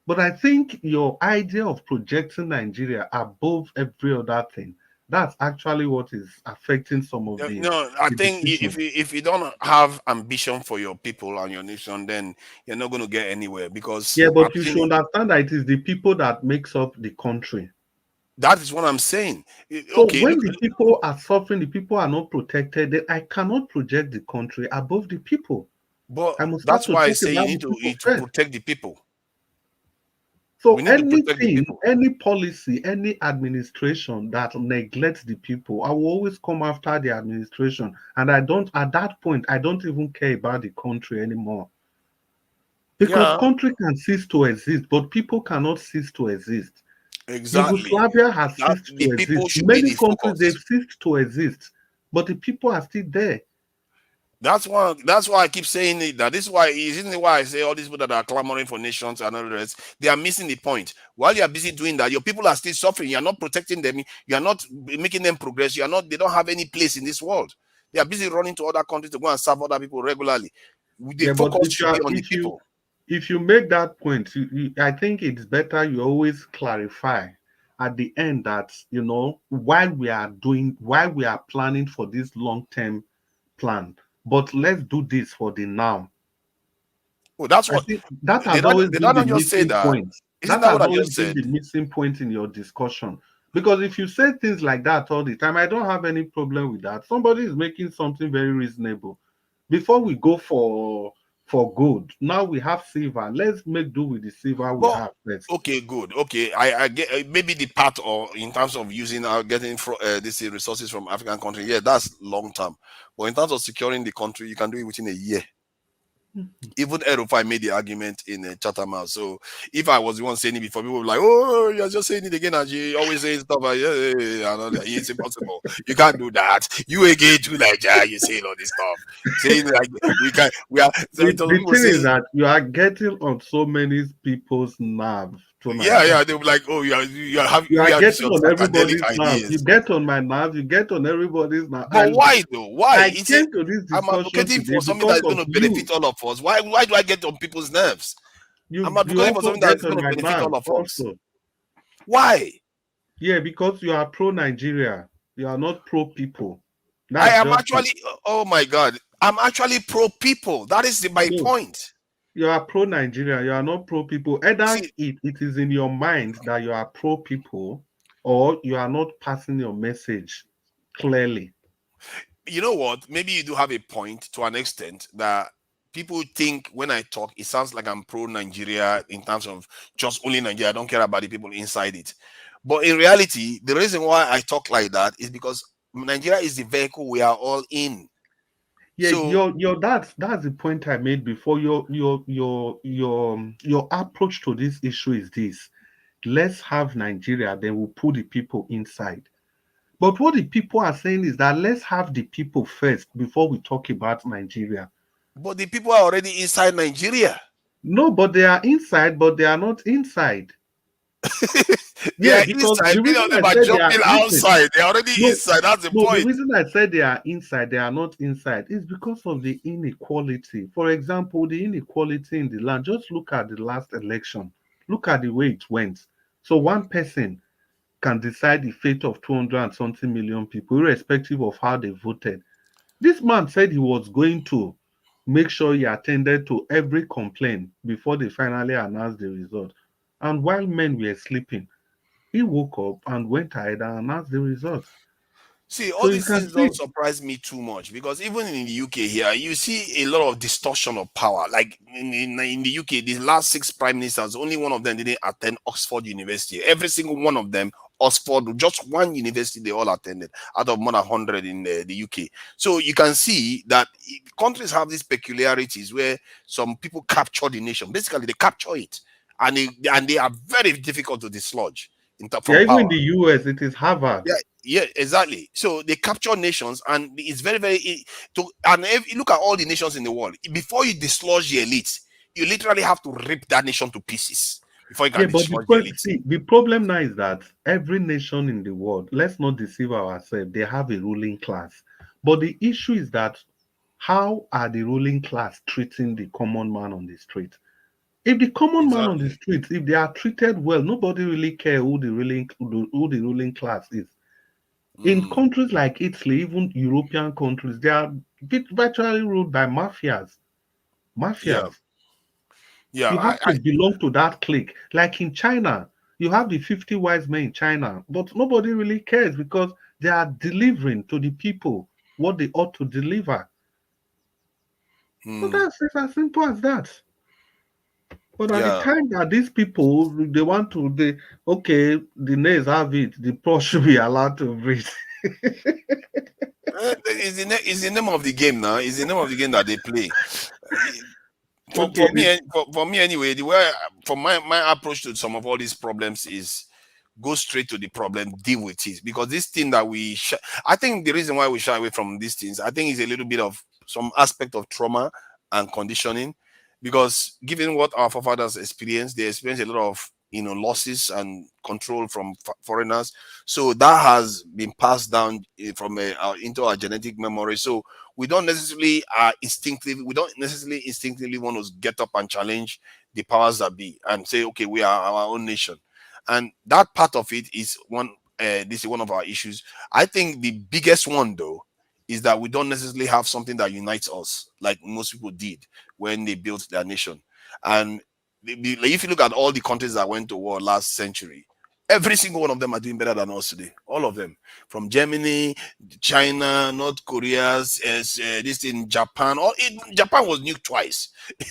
But I think your idea of projecting Nigeria above every other thing, that's actually what is affecting some of the. I think if you don't have ambition for your people and your nation, then you're not going to get anywhere. Because but you should understand that it is the people that makes up the country. That is what I'm saying. So when the people are suffering, the people are not protected, then I cannot project the country above the people. But that's why I say you need to protect the people. So anything, any policy, any administration that neglects the people, I will always come after the administration. And at that point, I don't even care about the country anymore. Because country can cease to exist, but people cannot cease to exist. Exactly. Yugoslavia has ceased to exist. Many countries, they've ceased to exist, but the people are still there. That's why I keep saying it. That this is why isn't it why I say all these people that are clamoring for nations and all the rest, they are missing the point. While you are busy doing that, your people are still suffering. You are not protecting them. You are not making them progress. You are not. They don't have any place in this world. They are busy running to other countries to go and serve other people regularly. The Yeah, but focus should be on the people. if you make that point, I think it's better you always clarify at the end that why we are planning for this long-term plan, but let's do this for the now. Oh, that's I what think that they has don't. always They been don't the just say missing that. point. Isn't That that has what I always just been said? the missing point in your discussion. Because if you say things like that all the time, I don't have any problem with that. Somebody is making something very reasonable. Before we go for gold, now we have silver. Let's make do with the silver we But have first. okay, good. Okay, I get maybe the part or in terms of using getting these resources from African country. Yeah, that's long term. But in terms of securing the country, you can do it within a year. Even Erufai made the argument in Chatham House. So if I was the one saying it before, people were like, "Oh, you're just saying it again," and you always saying stuff like, "Yeah, yeah, yeah, and all that." It's impossible. You can't do that. You again too, like, you saying all this stuff, saying like we can, we are. So The, it was the people thing is saying, that you are getting on so many people's nerves yeah, tonight. yeah. They were like, "Oh, you are having You you are have this getting your on psychedelic everybody's nerves. You ideas." get on my nerves. You get on everybody's nerves. But why though? Why? I It's a, came to this I'm discussion advocating today for something that because is going of to benefit you. all of us. Why do I get on people's nerves? I'm You advocating for also something that get is on going to my benefit all nerves of us. also. Why? Yeah, because you are pro Nigeria. You are not pro people. I That's am just it. actually, oh my God, I'm actually pro people. That is my No, point. you are pro Nigeria. You are not pro people. Either See, it is in your mind that you are pro people, or you are not passing your message clearly. you know what? Maybe you do have a point to an extent that people think when I talk, it sounds like I'm pro Nigeria in terms of just only Nigeria. I don't care about the people inside it. But in reality, the reason why I talk like that is because Nigeria is the vehicle we are all in. Yeah, So, that's the point I made before. Your approach to this issue is this: let's have Nigeria, then we'll put the people inside. But what the people are saying is that let's have the people first before we talk about Nigeria. but the people are already inside Nigeria. No, but they are inside, but they are not inside. They Yeah, are because inside. the Many reason of I them are said they are jumping listen, outside. They're already no, inside. That's the no, the point. reason I said they are inside, they are not inside, is because of the inequality. For example, the inequality in the land. Just look at the last election. Look at the way it went. So one person can decide the fate of 200 and something million people, irrespective of how they voted. This man said he was going to make sure he attended to every complaint before they finally announced the result. And while men were sleeping, he woke up and went ahead and announced the results. See, So all you these can things see, don't surprise me too much because even in the UK here, you see a lot of distortion of power. Like in the UK, the last six prime ministers, only one of them didn't attend Oxford University. Every single one of them, Oxford, just one university they all attended out of more than 100 in the UK. So you can see that countries have these peculiarities where some people capture the nation. Basically, they capture it and they are very difficult to dislodge yeah, from even in power. the US, it is Harvard. Yeah, yeah, exactly. So they capture nations, and it's very, very to. And if you look at all the nations in the world, before you dislodge the elites, you literally have to rip that nation to pieces before you Yeah, can but dislodge the elites. see, the problem now is that every nation in the world, let's not deceive ourselves, they have a ruling class. But the issue is that how are the ruling class treating the common man on the street? If the common man on the Exactly. street, if they are treated well, nobody really care who the ruling class is. In Mm, countries like Italy, even European countries, they are virtually ruled by mafias. yeah, Mafias. yeah. You have to belong to that clique. Like in China, you have the 50 wise men in China, but nobody really cares because they are delivering to the people what they ought to deliver. So Mm, that's it's as simple as that. But at the yeah. time that these people they want to they okay, the nays have it, the poor should be allowed to breathe. It's the name of the game now. It's the name of the game that they play. Okay, For me anyway, the way for my approach to some of all these problems is go straight to the problem, deal with it. Because this thing that I think the reason why we shy away from these things, I think is a little bit of some aspect of trauma and conditioning, because given what our forefathers experienced, they experienced a lot of losses and control from foreigners. So that has been passed down into our genetic memory. So we don't necessarily instinctively want to get up and challenge the powers that be and say, okay, we are our own nation. And that part of it is one. This is one of our issues. I think the biggest one, though, is that we don't necessarily have something that unites us like most people did when they built their nation. And if you look at all the countries that went to war last century, every single one of them are doing better than us today. All of them, from Germany, China, North Korea, this in Japan. Japan was nuked twice.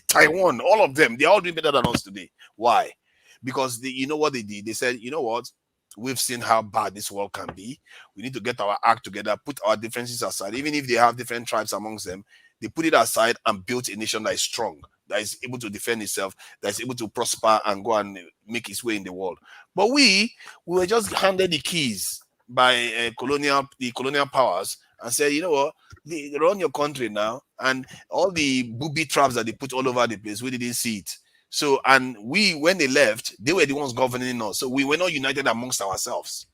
Taiwan, all of them, they're all doing better than us today. Why? Because you know what they did? They said, you know what? We've seen how bad this world can be. We need to get our act together, put our differences aside. Even if they have different tribes amongst them, they put it aside and built a nation that is strong, that is able to defend itself, that is able to prosper and go and make its way in the world. But we were just handed the keys by the colonial powers and said, you know what, they run your country now, and all the booby traps that they put all over the place, we didn't see it. So, and when they left, they were the ones governing us. So we were not united amongst ourselves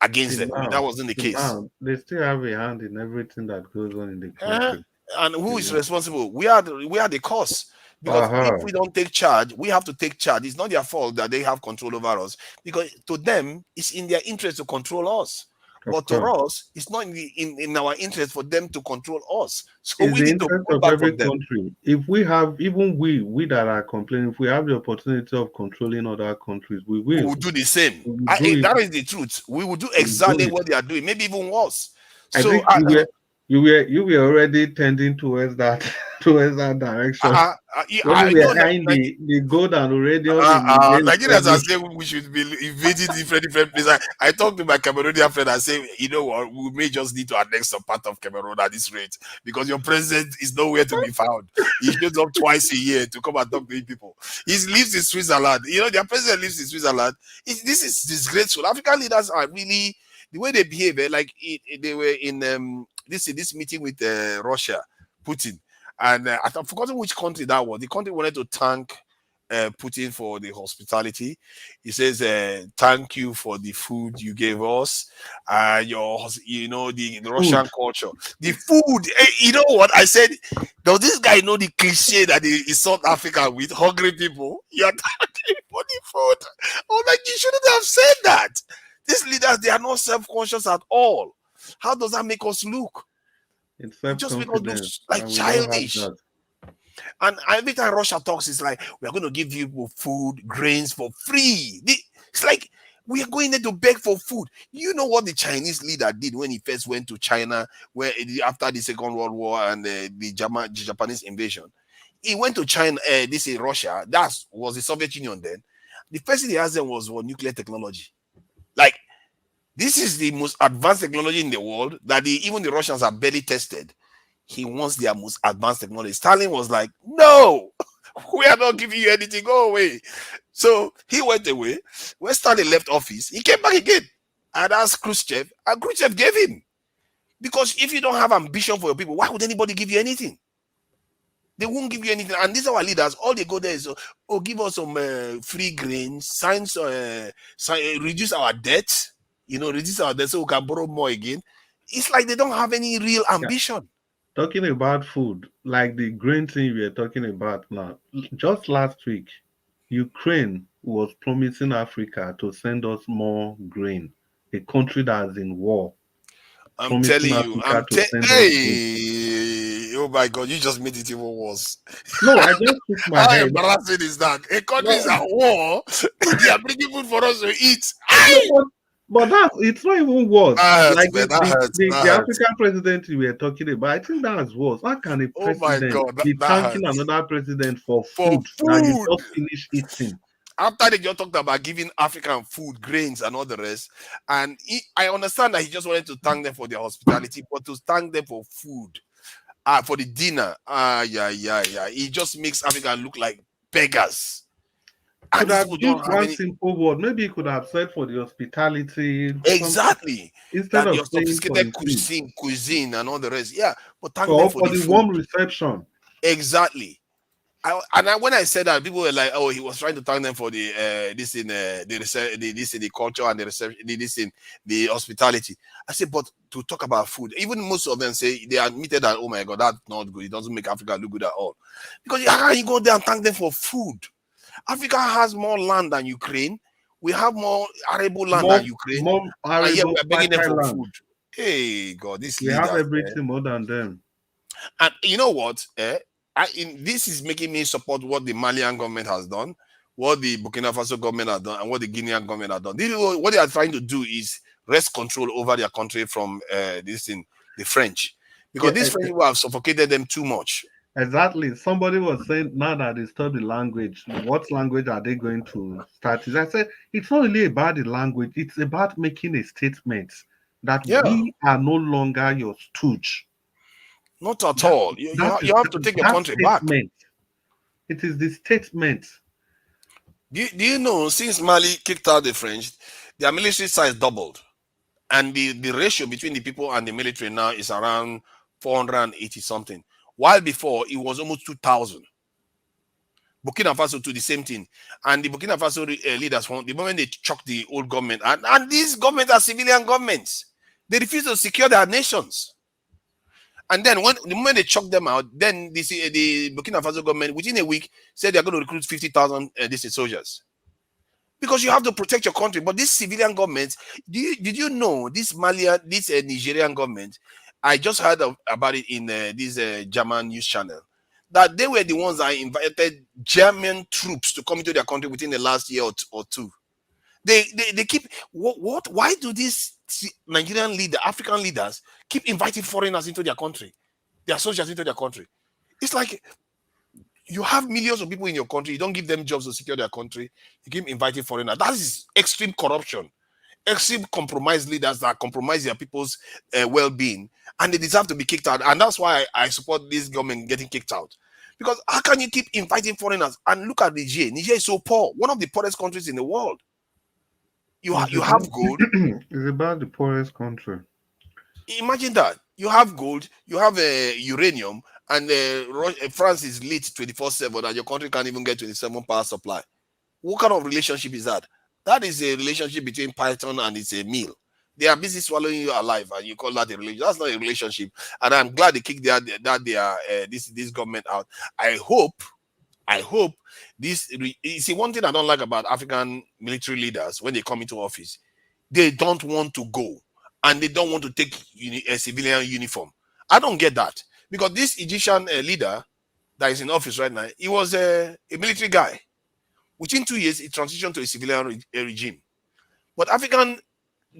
against them. That wasn't the case. They still have a hand in everything that goes on in the Uh, country. and who is responsible? We are the cause. Because if we don't take charge, we have to take charge. It's not their fault that they have control over us, because to them, it's in their interest to control us. But to us, it's not in our interest for them to control us. So it's we the need to interest pull of back every from them. country. If we have, even we that are complaining, if we have the opportunity of controlling other countries, we We will. will do the same. We will do it. That is the truth. We will do We will do exactly it. what they are doing, maybe even worse. I So think you were already tending towards that towards that direction. When I we know were eyeing the gold and uranium Nigerians are saying we should be invading different places. I talked to my Cameroonian friend and say, you know what, we may just need to annex some part of Cameroon at this rate, because your president is nowhere to be found. He shows up twice a year to come and talk to people. He lives in Switzerland. Their president lives in Switzerland. This is disgraceful. African leaders are really, the way they behave, they were in this meeting with Russia, Putin. And I've forgotten which country that was. The country wanted to thank Putin for the hospitality. He says, "Thank you for the food you gave us. The Russian culture, the food. You know what I said? Does this guy know the cliche that is South Africa with hungry people? You're thanking for the food. Oh, like you shouldn't have said that. These leaders, they are not self-conscious at all. How does that make us look? It's It just makes us look self-confidence, like and we don't have childish. that. And every time Russia talks, it's like, we're going to give you food, grains for free. It's like we are going there to beg for food. You know what the Chinese leader did when he first went to China, after the Second World War and the Japanese invasion? He went to China, this is Russia, that was the Soviet Union then. The first thing he asked them was for nuclear technology. Like, this is the most advanced technology in the world that even the Russians have barely tested. He wants their most advanced technology. Stalin was like, no, we are not giving you anything, go away. So he went away. When Stalin left office, he came back again and asked Khrushchev, and Khrushchev gave him. Because if you don't have ambition for your people, why would anybody give you anything? They won't give you anything. And these are our leaders. All they go there is, give us some free grains, reduce our debt, reduce our debt so we can borrow more again. It's like they don't have any real ambition. Talking about food, like the grain thing we are talking about now, just last week, Ukraine was promising Africa to send us more grain, a country that is in war. I'm telling you, oh my God, you just made it even worse. No, I just shook my How head. embarrassing is that? A country is at war, they are bringing food for us to eat. But it's not even worse. Like the hurts. African president we were talking about, I think that's worse. How can a president be thanking another president for food that you just finished eating? After they just talked about giving African food, grains, and all the rest, and I understand that he just wanted to thank them for their hospitality, but to thank them for food, for the dinner, it just makes Africa look like beggars. And Could these have people don't used have one any. simple word. Maybe he could have said for the hospitality, something, Exactly. instead That of your saying for sophisticated the food. cuisine, and all the rest. Yeah, but thank them Or for for the the food. warm reception. Exactly. When I said that, people were like, "Oh, he was trying to thank them for the this in the culture and the reception, this in the hospitality." I said, but to talk about food, even most of them say they admitted that, "Oh my God, that's not good. It doesn't make Africa look good at all." Because how can you go there and thank them for food? Africa has more land than Ukraine. We have more arable land than Ukraine, More and yet arable, we are begging them fertile for land. food. Hey God, these We have leaders. everything more than them. And you know what? This is making me support what the Malian government has done, what the Burkina Faso government has done, and what the Guinean government has done. What they are trying to do is wrest control over their country from the French, because Yeah, these French people have suffocated them too much. exactly. Somebody was saying now that they study language, what language are they going to start? I said it's not really about the language, it's about making a statement that Yeah, we are no longer your stooge. not at That, all. that is You have to take your that country back. statement. It is the statement. Do you know, since Mali kicked out the French, their military size doubled, and the ratio between the people and the military now is around 480 something, while before it was almost 2,000. Burkina Faso to the same thing, and the Burkina Faso leaders, the moment they chuck the old government, and these governments are civilian governments, they refuse to secure their nations. And then when the moment they chuck them out, then the Burkina Faso government within a week said they're going to recruit 50,000 soldiers, because you have to protect your country. But these civilian governments, did you know this Nigerian government? I just heard about it in this German news channel, that they were the ones that invited German troops to come into their country within the last year or two. They keep what? Why do these Nigerian African leaders keep inviting foreigners into their country, their soldiers into their country? It's like you have millions of people in your country, you don't give them jobs to secure their country, you keep inviting foreigners. That is extreme corruption, extreme compromise leaders that compromise their people's well-being, and they deserve to be kicked out. And that's why I support this government getting kicked out. Because how can you keep inviting foreigners? And look at Niger. Niger is so poor, one of the poorest countries in the world. You have gold. It's about the poorest country. Imagine that. You have gold, you have uranium, and France is lit 24/7, and your country can't even get 27 power supply. What kind of relationship is that? That is a relationship between Python and it's a meal. They are busy swallowing you alive, and you call that a relationship. That's not a relationship. And I'm glad they kicked this government out. I hope this. You see, one thing I don't like about African military leaders when they come into office, they don't want to go, and they don't want to take a civilian uniform. I don't get that, because this Egyptian leader that is in office right now, he was a military guy. Within 2 years, he transitioned to a civilian regime. But African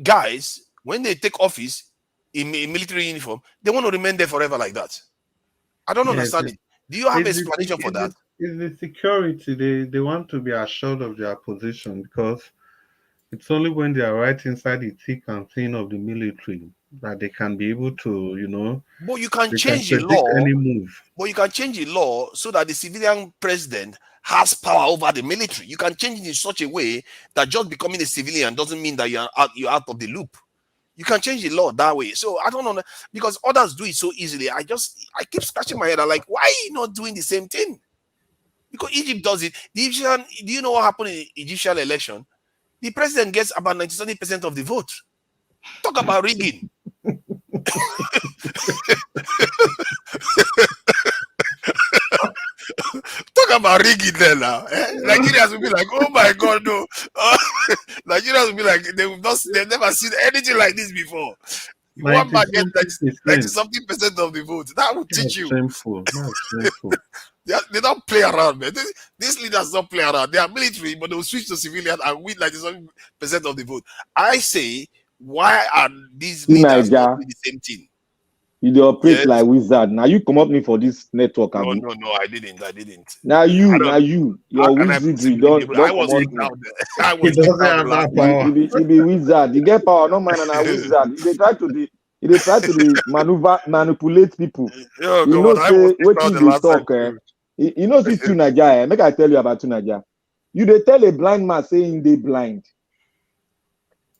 guys, when they take office in military uniform, they want to remain there forever like that. I don't Yes, understand it. Do you have it's the, explanation for that? it's the security. They want to be assured of their position because it's only when they are right inside the thick and thin of the military that they can be able to, But you can they can change the predict law. any move. But you can change the law so that the civilian president has power over the military. You can change it in such a way that just becoming a civilian doesn't mean that you're out of the loop. You can change the law that way. So I don't know, because others do it so easily. I keep scratching my head. I'm like, why are you not doing the same thing? Because Egypt does it. The Egyptian, do you know what happened in the Egyptian election? The president gets about 97% of the vote. Talk about rigging. Talk about rigging there now. Nigerians will be like, oh my God, no. Nigerians will be like, they've never seen anything like this before. One man gets 90 something percent of the vote. That will teach you. Shameful. That's shameful. They don't play around, man. These leaders don't play around. They are military, but they'll switch to civilian and win 97% of the vote. I say, why are these leaders not doing the same thing? You operate like wizard. Now you come up me for this network, No, Abi. no, I didn't. Now you. Your wizardry don't I was come kicked out. out. I was kicked out last power. You be wizard. You get power, no man, and a wizard. They try to manipulate people. Oh, you God, know, say what you talk. You know, see Tunaja. Make I tell you about Tunaja. You they tell a blind man saying they blind.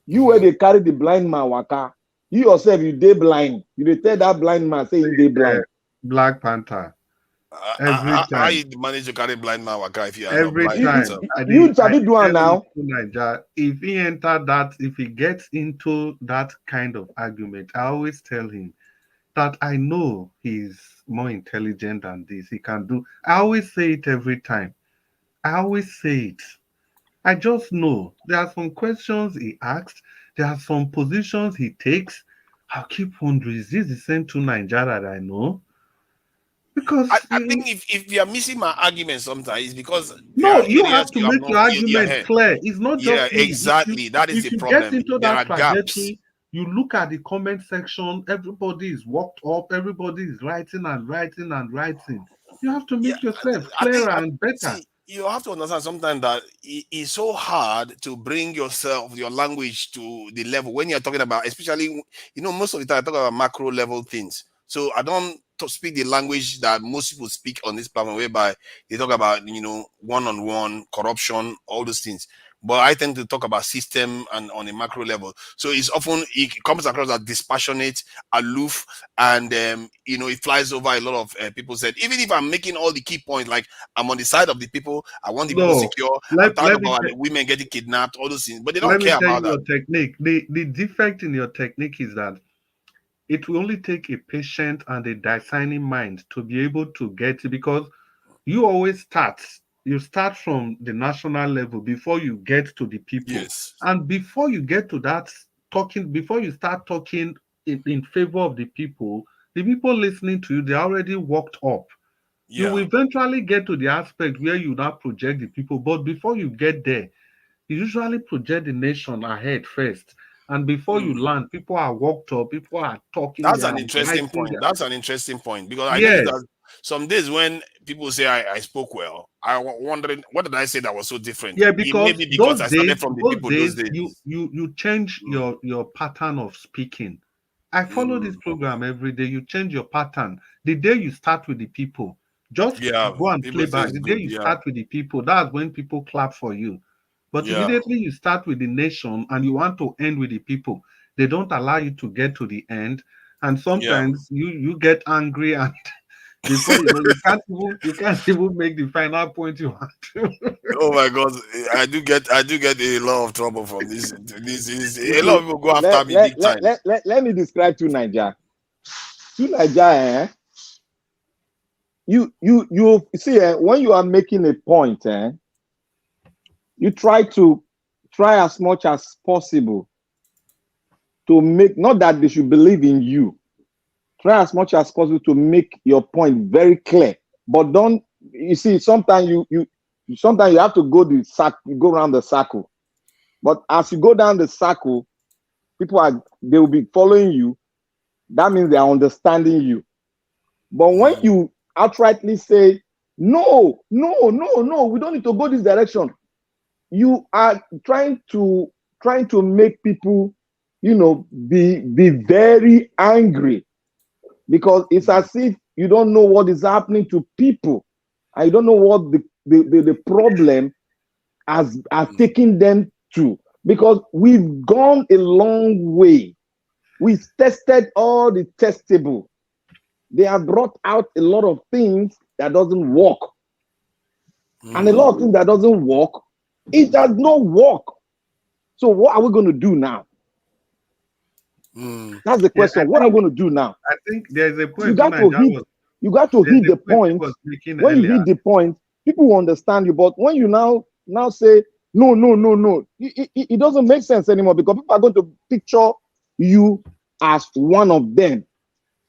You where they carry the blind man waka. You yourself, you they blind. You they tell that blind man saying they blind. Black Panther. Every How time. you manage to carry blind man waka if you are not Every blind time yourself? You I sabi do tell am now. Niger, if he enter that, if he gets into that kind of argument, I always tell him that I know he's more intelligent than this. He can do. I always say it every time. I always say it. I just know there are some questions he asks, there are some positions he takes. I'll keep wondering, is this the same to Nigeria that I know? I, Because I think if you are missing my argument sometimes, it's because there no, are you have areas to you have make not your filled your argument head. clear. It's not Yeah, just me. exactly. That is If the you get problem. into There that are gaps. trajectory, you look at the comment section, everybody is worked up, everybody is writing and writing and writing. You have to Yeah, make yourself I think clearer and better. see you have to understand sometimes that it's so hard to bring your language to the level when you're talking about, especially most of the time I talk about macro level things. So I don't to speak the language that most people speak on this platform, whereby they talk about one-on-one corruption, all those things. But I tend to talk about system and on a macro level. So it comes across as dispassionate, aloof, and it flies over a lot of people said. Even if I'm making all the key points, like I'm on the side of the people, I want the people No, secure. I'm let, talking let me about te- women getting kidnapped, all those things, but they don't let me care tell about you that. your technique. The defect in your technique is that it will only take a patient and a discerning mind to be able to get it, because you start from the national level before you get to the people. Yes. And before you get to that before you start talking in favor of the people listening to you, they're already worked up. You will Yeah. eventually get to the aspect where you now project the people, but before you get there, you usually project the nation ahead first. And before you Mm. land, people are worked up, people are talking, they That's are an interesting writing. point. That's an interesting point because I noticed Yes, that some days when people say I spoke well, wondering what did I say that was so different. yeah, It may because be because I started from the those people those days, you days. you you change Mm. your pattern of speaking. I follow this Mm. program every day. You change your pattern. The day you start with the people, just Yeah, go and people play say back. it's The day good. you Yeah, start with the people, that's when people clap for you. But yeah, immediately you start with the nation and you want to end with the people, they don't allow you to get to the end. And yeah. sometimes you get angry, and before you know, you can't even make the final point you want to. Oh my God, I do get a lot of trouble from this. This is You a lot see, of people go after let me let big let time. let, let, let me describe to Niger. To Niger, you see, when you are making a point, you try as much as possible to make, not that they should believe in you. Try as much as possible to make your point very clear. But don't, you see, sometimes you have to go around the circle. But as you go down the circle, they will be following you. That means they are understanding you. But when Mm, you outrightly say, no, no, no, no, we don't need to go this direction, you are trying to make people, be very angry, because it's mm, as if you don't know what is happening to people, and you don't know what the problem has mm, taken them to. Because we've gone a long way. We've tested all the testable. They have brought out a lot of things that doesn't work. And a mm, lot of things that doesn't work, it does not work. So what are we going to do now? mm. That's the Yeah, question. What are we going to do now? I think there's a You point got to hit, there's a the point he point. was making When you earlier. hit the point, people will understand you. But when you now say no, no, no, no, it doesn't make sense anymore, because people are going to picture you as one of them.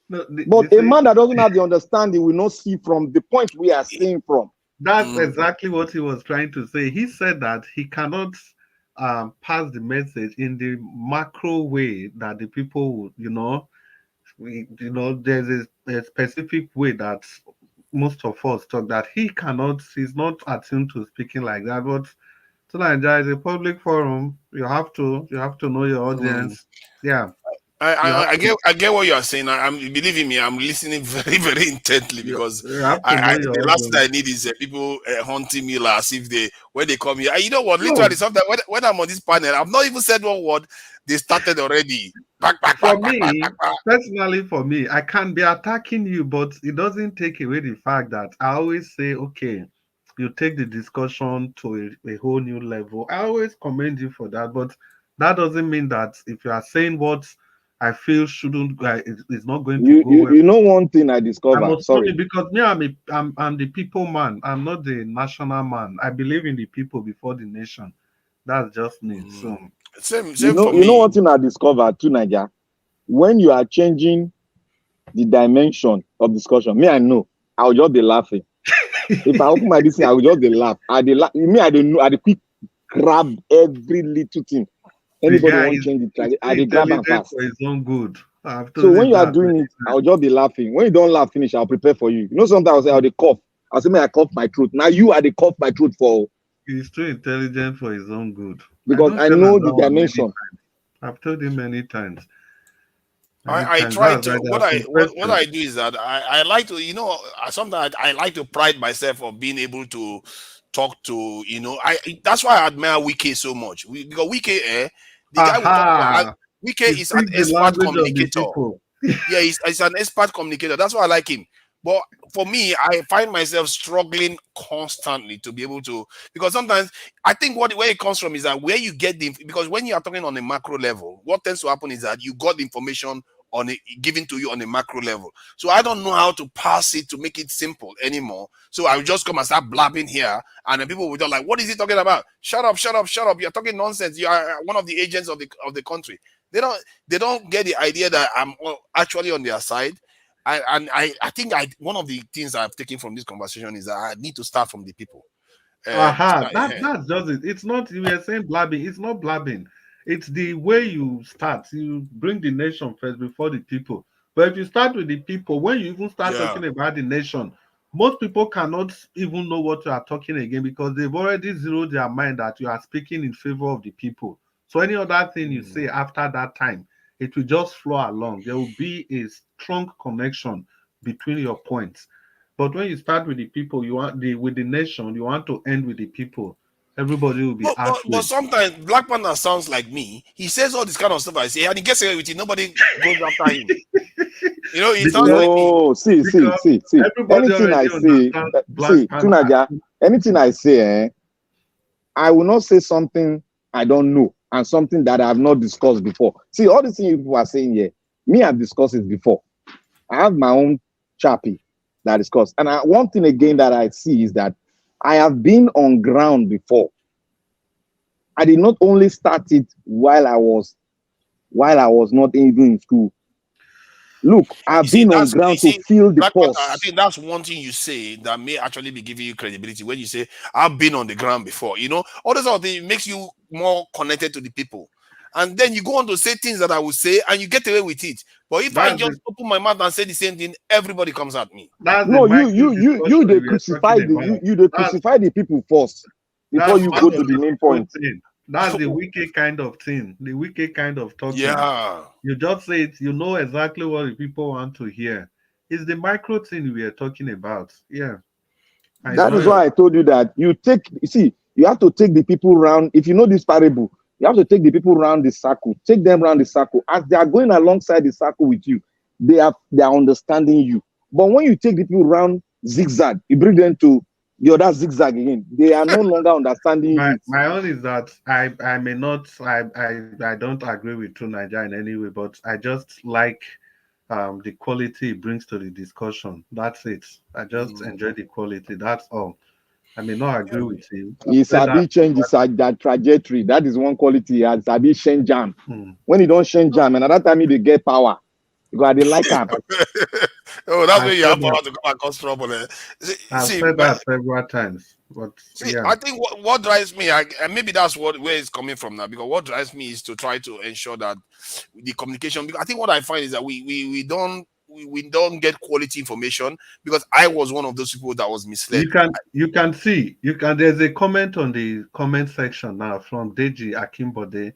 No, But a man that doesn't have the understanding will not see from the point we are seeing from. that's Mm, exactly what he was trying to say. He said that he cannot pass the message in the macro way that the people would, there's a specific way that most of us talk that he's not attuned to speaking like that. But so Nigeria is a public forum. You have to know your mm. audience. Yeah. You have I get what you are saying. I'm believing me. I'm listening very very intently because you have to know your the last thing audience. I need is people haunting me like as if they when they come here. And you know what? No, Literally, sometimes when I'm on this panel, I've not even said one word. They started already. Back back for back back back back me, back. personally, for me, I can be attacking you, but it doesn't take away the fact that I always say, okay, you take the discussion to a whole new level. I always commend you for that, but that doesn't mean that if you are saying what I feel shouldn't, it's not going to go well. You know one thing I I discovered. must come Sorry, in because me, I'm the people man. I'm not the national man. I believe in the people before the nation. That's just me. So Same for you know me. one thing I discovered too, Niger. When you are changing the dimension of discussion, me I know I'll just be laughing. If I open my this thing, I will just be laugh. Me I don't know. I dey quick grab every little thing. the Anybody guy want change is it, too I dey grab am intelligent fast. for his own good. I've So told when him you are that doing many it, I'll just be laughing. When you don't laugh finish, I'll prepare for you. You know, sometimes I'll say I'll dey cough. I'll say, may I cough my throat. Now you are the cough my throat for he's too intelligent for his own good. I because don't I tell him know the that one many dimension. times. I've told him many times. Many I times. try That's to why there are some what questions. I do is that I like to sometimes I like to pride myself of being able to talk to I that's why I admire Wike so much because Wike the guy will talk to Aha! Wike He is an speaks the expert language of the communicator. people. Yeah, he's an expert communicator. That's why I like him. But for me, I find myself struggling constantly to be able to because sometimes I think where it comes from is that where you get because when you are talking on a macro level, what tends to happen is that you got the information on it given to you on a macro level. So I don't know how to pass it to make it simple anymore. So I will just come and start blabbing here, and then people will just like, "What is he talking about? Shut up, shut up, shut up! You're talking nonsense. You are one of the agents of the country." They don't get the idea that I'm actually on their side. I think one of the things I've taken from this conversation is that I need to start from the people. Aha, Start, that's just it. It's not you were saying blabbing, it's not blabbing. It's the way you start. You bring the nation first before the people. But if you start with the people, when you even start yeah. talking about the nation, most people cannot even know what you are talking again because they've already zeroed their mind that you are speaking in favor of the people. So any other thing you say after that time, it will just flow along. There will be a strong connection between your points. But when you start with the people, you want with the nation, you want to end with the people. Everybody will be But outraged. sometimes Black Panther sounds like me. He says all this kind of stuff I say, and he gets away with it. Nobody goes after him. It sounds because like me. No, because see. everybody Anything already I say, understands Black see, Panther. Tunaja, anything I say, I will not say something I don't know and something that I have not discussed before. See, all the things you people are saying here, me, I've discussed it before. I have my own chappy that I discussed. And one thing again that I see is that I have been on ground before. I did not only start it while I was not even in school. Look, You I've see, been on ground to feel the Black Panther. I pulse. think that's one thing you say that may actually be giving you credibility when you say, "I've been on the ground before." All those other things makes you more connected to the people, and then you go on to say things that I would say, and you get away with it. But if I That's the just open my mouth and say the same thing, everybody comes at me. that's the No, micro you discussion they we are crucify talking about. you they That's crucify the people first before that's you part go of to the the main people point. thing. That's the wicked kind of thing, the wicked kind of talking. Yeah. You just say it, you know exactly what the people want to hear. It's the micro thing we are talking about. Yeah, I It's That is swear. why I told you that you have to take the people round. If you know this parable, you have to take the people round the circle, take them round the circle. As they are going alongside the circle with you, they are understanding you. But when you take the people round zigzag, you bring them to the other zigzag again. They are no longer understanding My it. my own is that I may not I don't agree with True Niger in any way, but I just like the quality it brings to the discussion. That's it. I just enjoy the quality. That's all. I may not agree with him. I've It's said a that bit change several that trajectory. That is one quality. It's a bit change jam. times. When you don't change jam, and at that time they get power because they like them. Oh, that's I've where you said have that power to come and cause trouble. I've See, said that several times. But yeah, I think what drives me, and maybe that's where it's coming from now. Because what drives me is to try to ensure that the communication. Because I think what I find is that we don't get quality information. Because I was one of those people that was misled. you can see there's a comment on the comment section now from Deji Akimbode.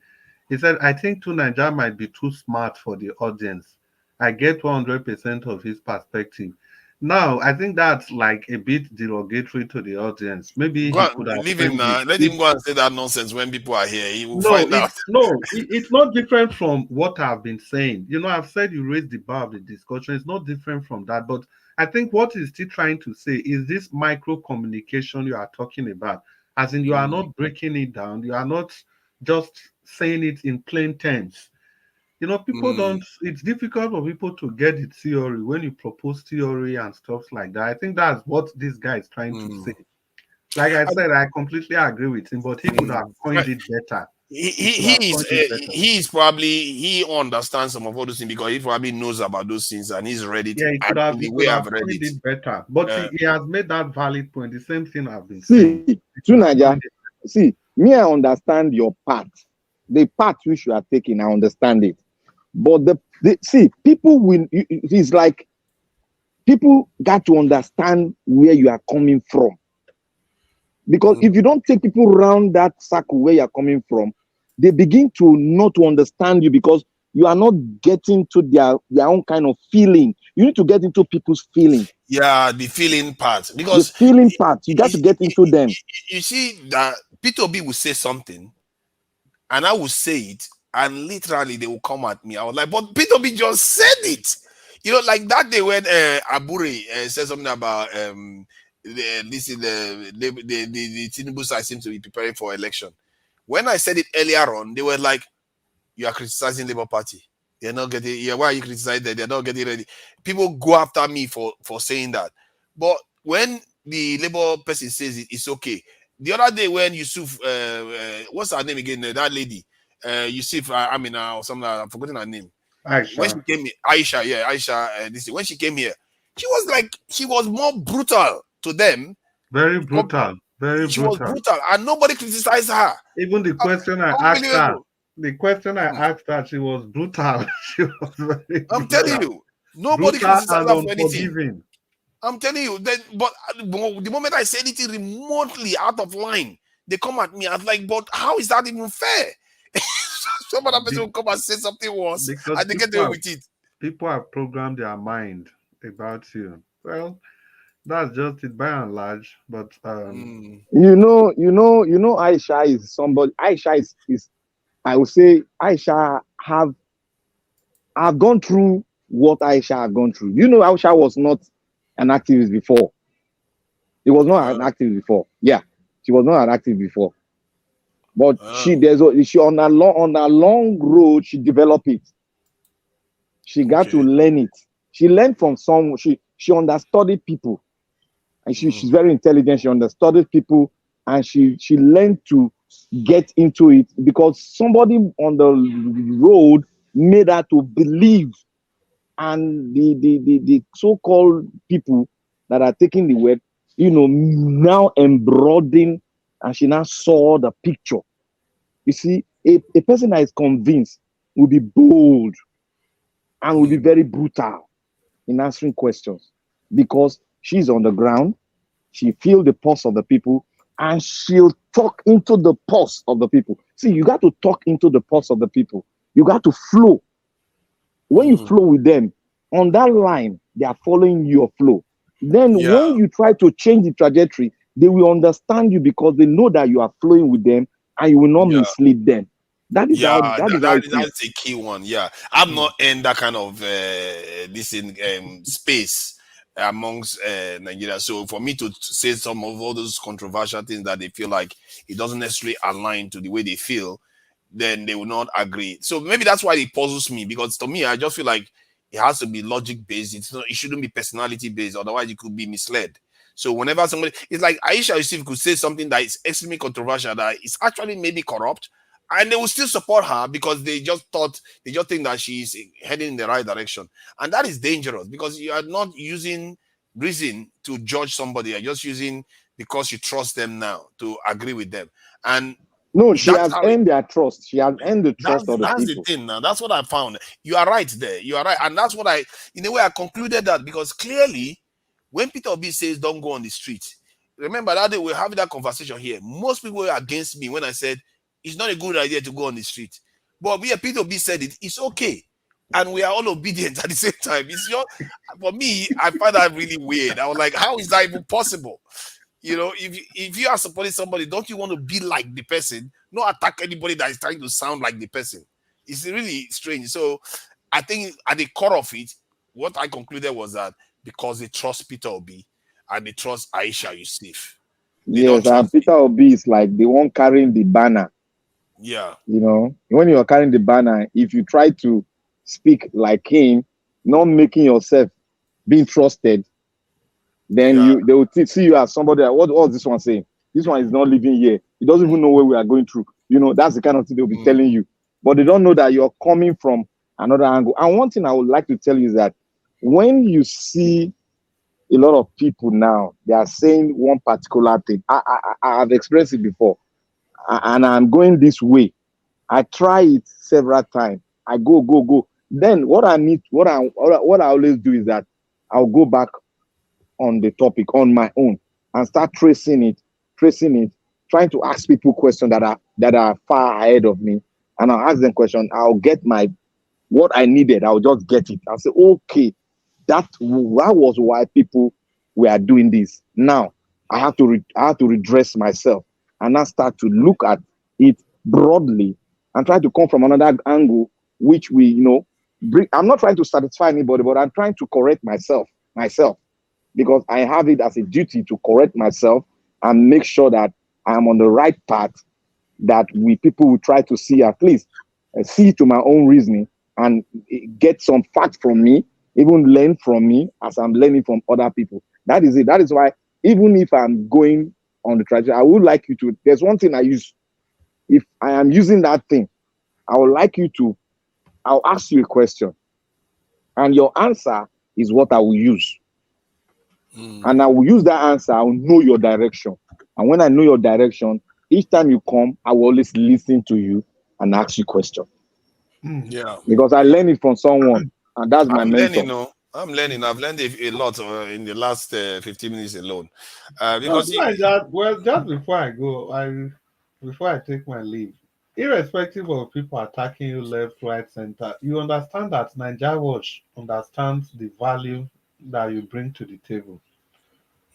He said, I think Two Nigeria might be too smart for the audience. I get 100% of his perspective. Now, I think that's like a bit derogatory to the audience. Maybe Go he could and have leave him framed it. now. Let him go and say that nonsense when people are here. He will No, find out. it's not different from what I've been saying. I've said you raised the bar of the discussion. It's not different from that. But I think what he's still trying to say is this micro communication you are talking about. As in, you are not breaking it down. You are not just saying it in plain terms. People don't, it's difficult for people to get the theory when you propose theory and stuff like that. I think that's what this guy is trying to say. Like I said, I completely agree with him, but he could have coined it better. He is probably, he understands some of all those things because he probably knows about those things and he's ready to Yeah, act in the he way could I've have read coined it. it better. But he has made that valid point. The same thing I've been saying. See, Tunaja, see, me, I understand your part. The part which you are taking, I understand it. But see, people will, it's like people got to understand where you are coming from. Because if you don't take people around that circle where you are coming from, they begin to not to understand you because you are not getting to their own kind of feeling. You need to get into people's feeling. Yeah, the feeling part. The Because feeling part, you got to get into them. you see that P2B will say something and I will say it, and literally they will come at me. I was like, but P2B just said it. Like that day when Aburi said something about the Tinubu side seems to be preparing for election. When I said it earlier on, they were like, you are criticizing Labour Party. They're not getting, yeah, why are you criticizing them? They're not getting ready. People go after me for saying that. But when the Labour person says it, it's okay. The other day when Yusuf, what's her name again? That lady, Yusuf Amina or something, I've forgotten her name. Aisha. When she came here, Aisha, when she came here, she was more brutal to them. Very brutal. She was brutal, and nobody criticized her. Even the question I asked her, she was brutal. She was very I'm brutal. telling you, nobody Brutal criticized her for anything. unforgiving. I'm telling you, but the moment I say anything remotely out of line, they come at me. I was like, but how is that even fair? Some other person will come and say something worse, and they get away with it. People have programmed their mind about you. Well, that's just it by and large. But Aisha is somebody. Aisha is I would say Aisha I've gone through what Aisha have gone through. Aisha was not an activist before. It was not an activist before. Yeah, she was not an activist before. But she on a long road, she developed it. She got to learn it. She learned from someone. She understudied people, and she's very intelligent. She understudied people, and she learned to get into it because somebody on the road made her to believe, and the so-called people that are taking the word, now embroidering, and she now saw the picture. You see, a person that is convinced will be bold and will be very brutal in answering questions because she's on the ground, she feels the pulse of the people, and she'll talk into the pulse of the people. See, you got to talk into the pulse of the people. You got to flow. When you flow with them, on that line, they are following your flow. Then when you try to change the trajectory, they will understand you because they know that you are flowing with them and you will not mislead them. That's a key one. Yeah, I'm not in that kind of space amongst Nigeria. So for me to say some of all those controversial things that they feel like it doesn't necessarily align to the way they feel, then they will not agree. So maybe that's why it puzzles me, because to me, I just feel like it has to be logic based. It shouldn't be personality based. Otherwise, you could be misled. So whenever somebody, it's like Aisha Yusuf could say something that is extremely controversial, that is actually maybe corrupt, and they will still support her because they just think that she's heading in the right direction. And that is dangerous because you are not using reason to judge somebody. You're just using because you trust them now to agree with them. And no, she has earned their trust. She has earned the trust of the people. That's the thing now. That's what I found. You are right there. You are right. And that's what in a way, I concluded that because clearly, when Peter Obi says don't go on the street, remember that day we were having that conversation here. Most people were against me when I said it's not a good idea to go on the street. But we Peter B said it's okay. And we are all obedient at the same time. It's your For me, I find that really weird. I was like, how is that even possible? If you are supporting somebody, don't you want to be like the person, not attack anybody that is trying to sound like the person? It's really strange. So I think at the core of it, what I concluded was that because they trust Peter Obi and they trust Aisha Yusuf, they don't Yes, and trust Peter Obi is like the one carrying the banner. yeah, When you are carrying the banner, if you try to speak like him, not making yourself being trusted, then yeah, they will see you as somebody like, what was this one saying? This one is not living here. He doesn't even know where we are going through. That's the kind of thing they'll be telling you. But they don't know that you're coming from another angle. And one thing I would like to tell you is that when you see a lot of people now, they are saying one particular thing. I've experienced it before, and I'm going this way. I try it several times. I go. Then what I always do is that I'll go back on the topic on my own and start tracing it, trying to ask people questions that are far ahead of me, and I'll ask them questions. I'll get what I needed. I'll just get it. I'll say, okay, that was why people were doing this. Now I have to redress myself, and I start to look at it broadly and try to come from another angle, which bring. I'm not trying to satisfy anybody, but I'm trying to correct myself because I have it as a duty to correct myself and make sure that I am on the right path, that people will try to see, at least see to my own reasoning and get some facts from me, even learn from me as I'm learning from other people. That is it. That is why, even if I'm going on the trajectory, I would like you to, there's one thing I use. If I am using that thing, I would like you to, I'll ask you a question, and your answer is what I will use. And I will use that answer. I will know your direction. And when I know your direction, each time you come, I will always listen to you and ask you questions. yeah. Because I learned it from someone, and that's my I'm learning, mentor. no. I'm learning. I've learned a lot in the last 15 minutes alone. No, Because like that. Well, just before I go, before I take my leave, irrespective of people attacking you left, right, center, you understand that Nigeria Watch understands the value that you bring to the table.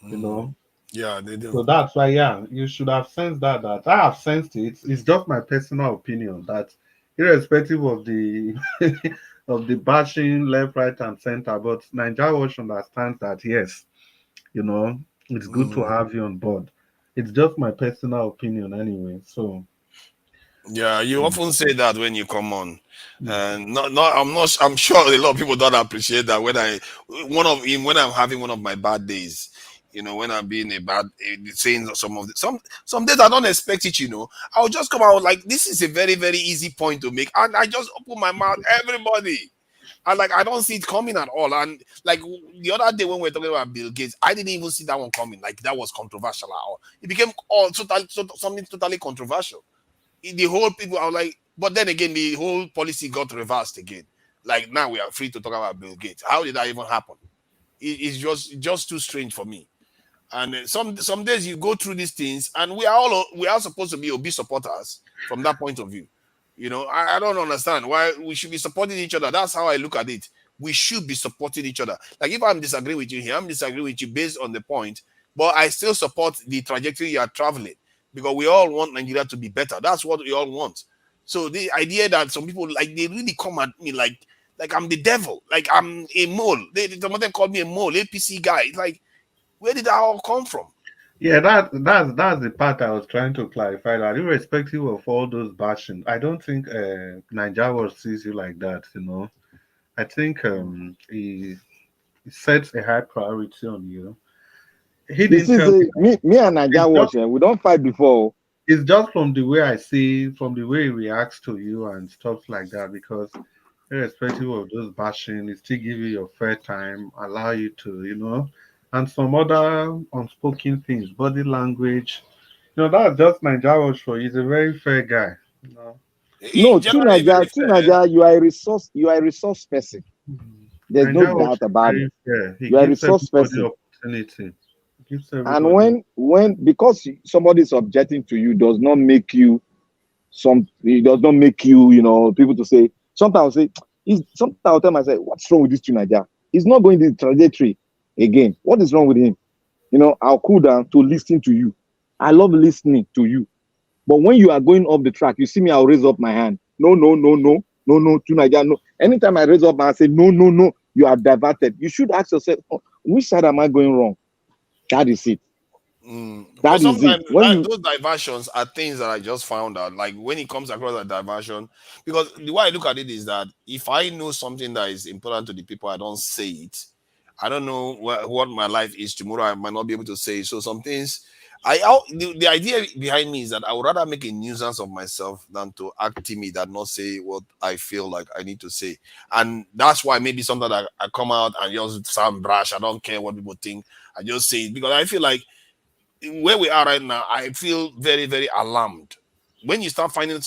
You know, yeah, they do. so that's why, yeah, you should have sensed that I have sensed it. It's just my personal opinion that, irrespective of the of the bashing left, right, and center, but Nigeria Watch understands that, yes, you know, it's good to have you on board. It's just my personal opinion anyway. So Yeah, you mm, often say that when you come on, mm, and I'm sure a lot of people don't appreciate that when I'm having one of my bad days, when I'm being saying some days I don't expect it, I'll just come out like this is a very very easy point to make, and I just open my mouth, everybody. I don't see it coming at all. And like the other day when we were talking about Bill Gates, I didn't even see that one coming. Like that was controversial at all. It became something totally controversial. The whole people, I was like, but then again, the whole policy got reversed again. Like now we are free to talk about Bill Gates. How did that even happen? It's just too strange for me. And some days you go through these things, and we are supposed to be Obi supporters from that point of view. I don't understand why we should be supporting each other. That's how I look at it. We should be supporting each other. Like if I'm disagreeing with you here, I'm disagreeing with you based on the point, but I still support the trajectory you are traveling because we all want Nigeria to be better. That's what we all want. So the idea that some people like they really come at me like I'm the devil, like I'm a mole. Some of them call me a mole, APC guy. It's like where did that all come from? yeah, that's the part I was trying to clarify. That irrespective of all those bashing, I don't think Nigeria Watch sees you like that. You know, I think he sets a high priority on you. He You didn't see, tell me say, me and it's Naija just watch, we don't fight before. it's just from the way I see, from the way he reacts to you and stuff like that. Because irrespective of those bashing, it still give you your fair time, allow you to, and some other unspoken things, body language. That's just Nigeria for you. He's a very fair guy. You know. He No, generally very True fair. Naija, you are a resource person. There's no Nigeria doubt is about it. very fair. He You are a gives resource everybody person. opportunity. Gives And everybody. when because somebody is objecting to you does not make you it does not make you, people to say. Sometimes I'll say, sometimes I'll tell myself, what's wrong with this Nigeria? He's not going the trajectory again. What is wrong with him? I'll cool down to listen to you. I love listening to you. But when you are going off the track, you see me, I'll raise up my hand. No, to Nigeria, no. Anytime I raise up my hand, I say, no, you are diverted. You should ask yourself, which side am I going wrong? That is it. But That is it. sometimes When you those diversions are things that I just found out. Like when it comes across a diversion, because the way I look at it is that if I know something that is important to the people, I don't say it. I don't know what my life is tomorrow. I might not be able to say. So some things, the idea behind me is that I would rather make a nuisance of myself than to act timid and not say what I feel like I need to say. And that's why maybe sometimes I come out and just sound brash. I don't care what people think. I just say it because I feel like where we are right now, I feel very, very alarmed. When you start finding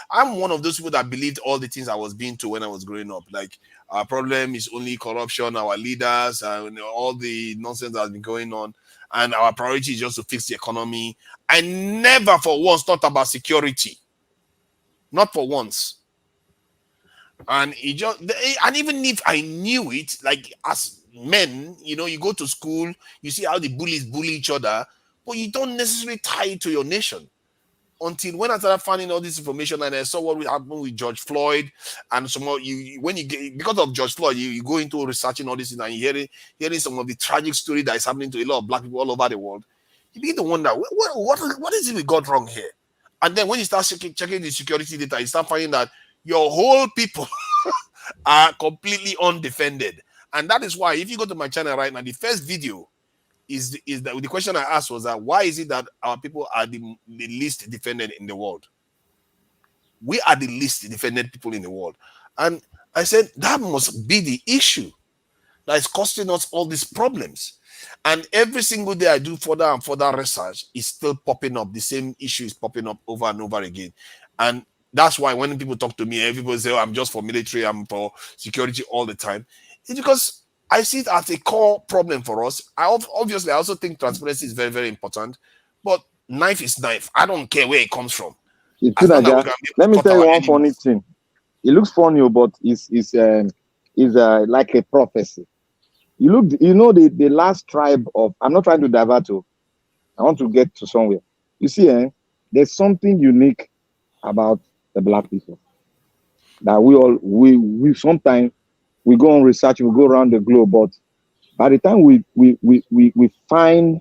I'm one of those people that believed all the things I was being told when I was growing up. Like, our problem is only corruption, our leaders, and all the nonsense that has been going on. And our priority is just to fix the economy. I never for once thought about security. Not for once. And and even if I knew it, like as men, you go to school, you see how the bullies bully each other, but you don't necessarily tie it to your nation. Until when I started finding all this information and I saw what happened with George Floyd and some more, when you get, because of George Floyd, you go into researching all this and you hearing some of the tragic story that is happening to a lot of black people all over the world. You begin to wonder what is it we got wrong here? And then when you start checking the security data, you start finding that your whole people are completely undefended. And that is why if you go to my channel right now, the first video is that the question I asked was that why is it that our people are the least defended in the world? We are the least defended people in the world. And I said that must be the issue that is costing us all these problems. And every single day I do further and further research, is still popping up. The same issue is popping up over and over again. And that's why when people talk to me, everybody say, oh, I'm just for military, I'm for security all the time. It's because I see it as a core problem for us. Obviously, I also think transparency is very, very important. But knife is knife. I don't care where it comes from. As long as we can let me cut tell you our one enemies. funny thing. It looks funny, but it's like a prophecy. The last tribe of, I'm not trying to divert to, I want to get to somewhere. You see, there's something unique about the black people that we sometimes we go on research, we go around the globe, but by the time we find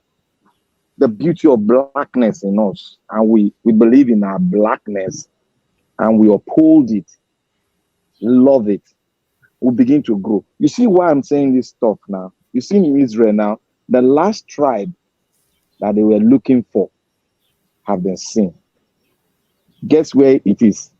the beauty of blackness in us and we believe in our blackness and we uphold it, love it, we begin to grow. You see why I'm saying this stuff now? You see in Israel now, the last tribe that they were looking for have been seen. Guess where it is?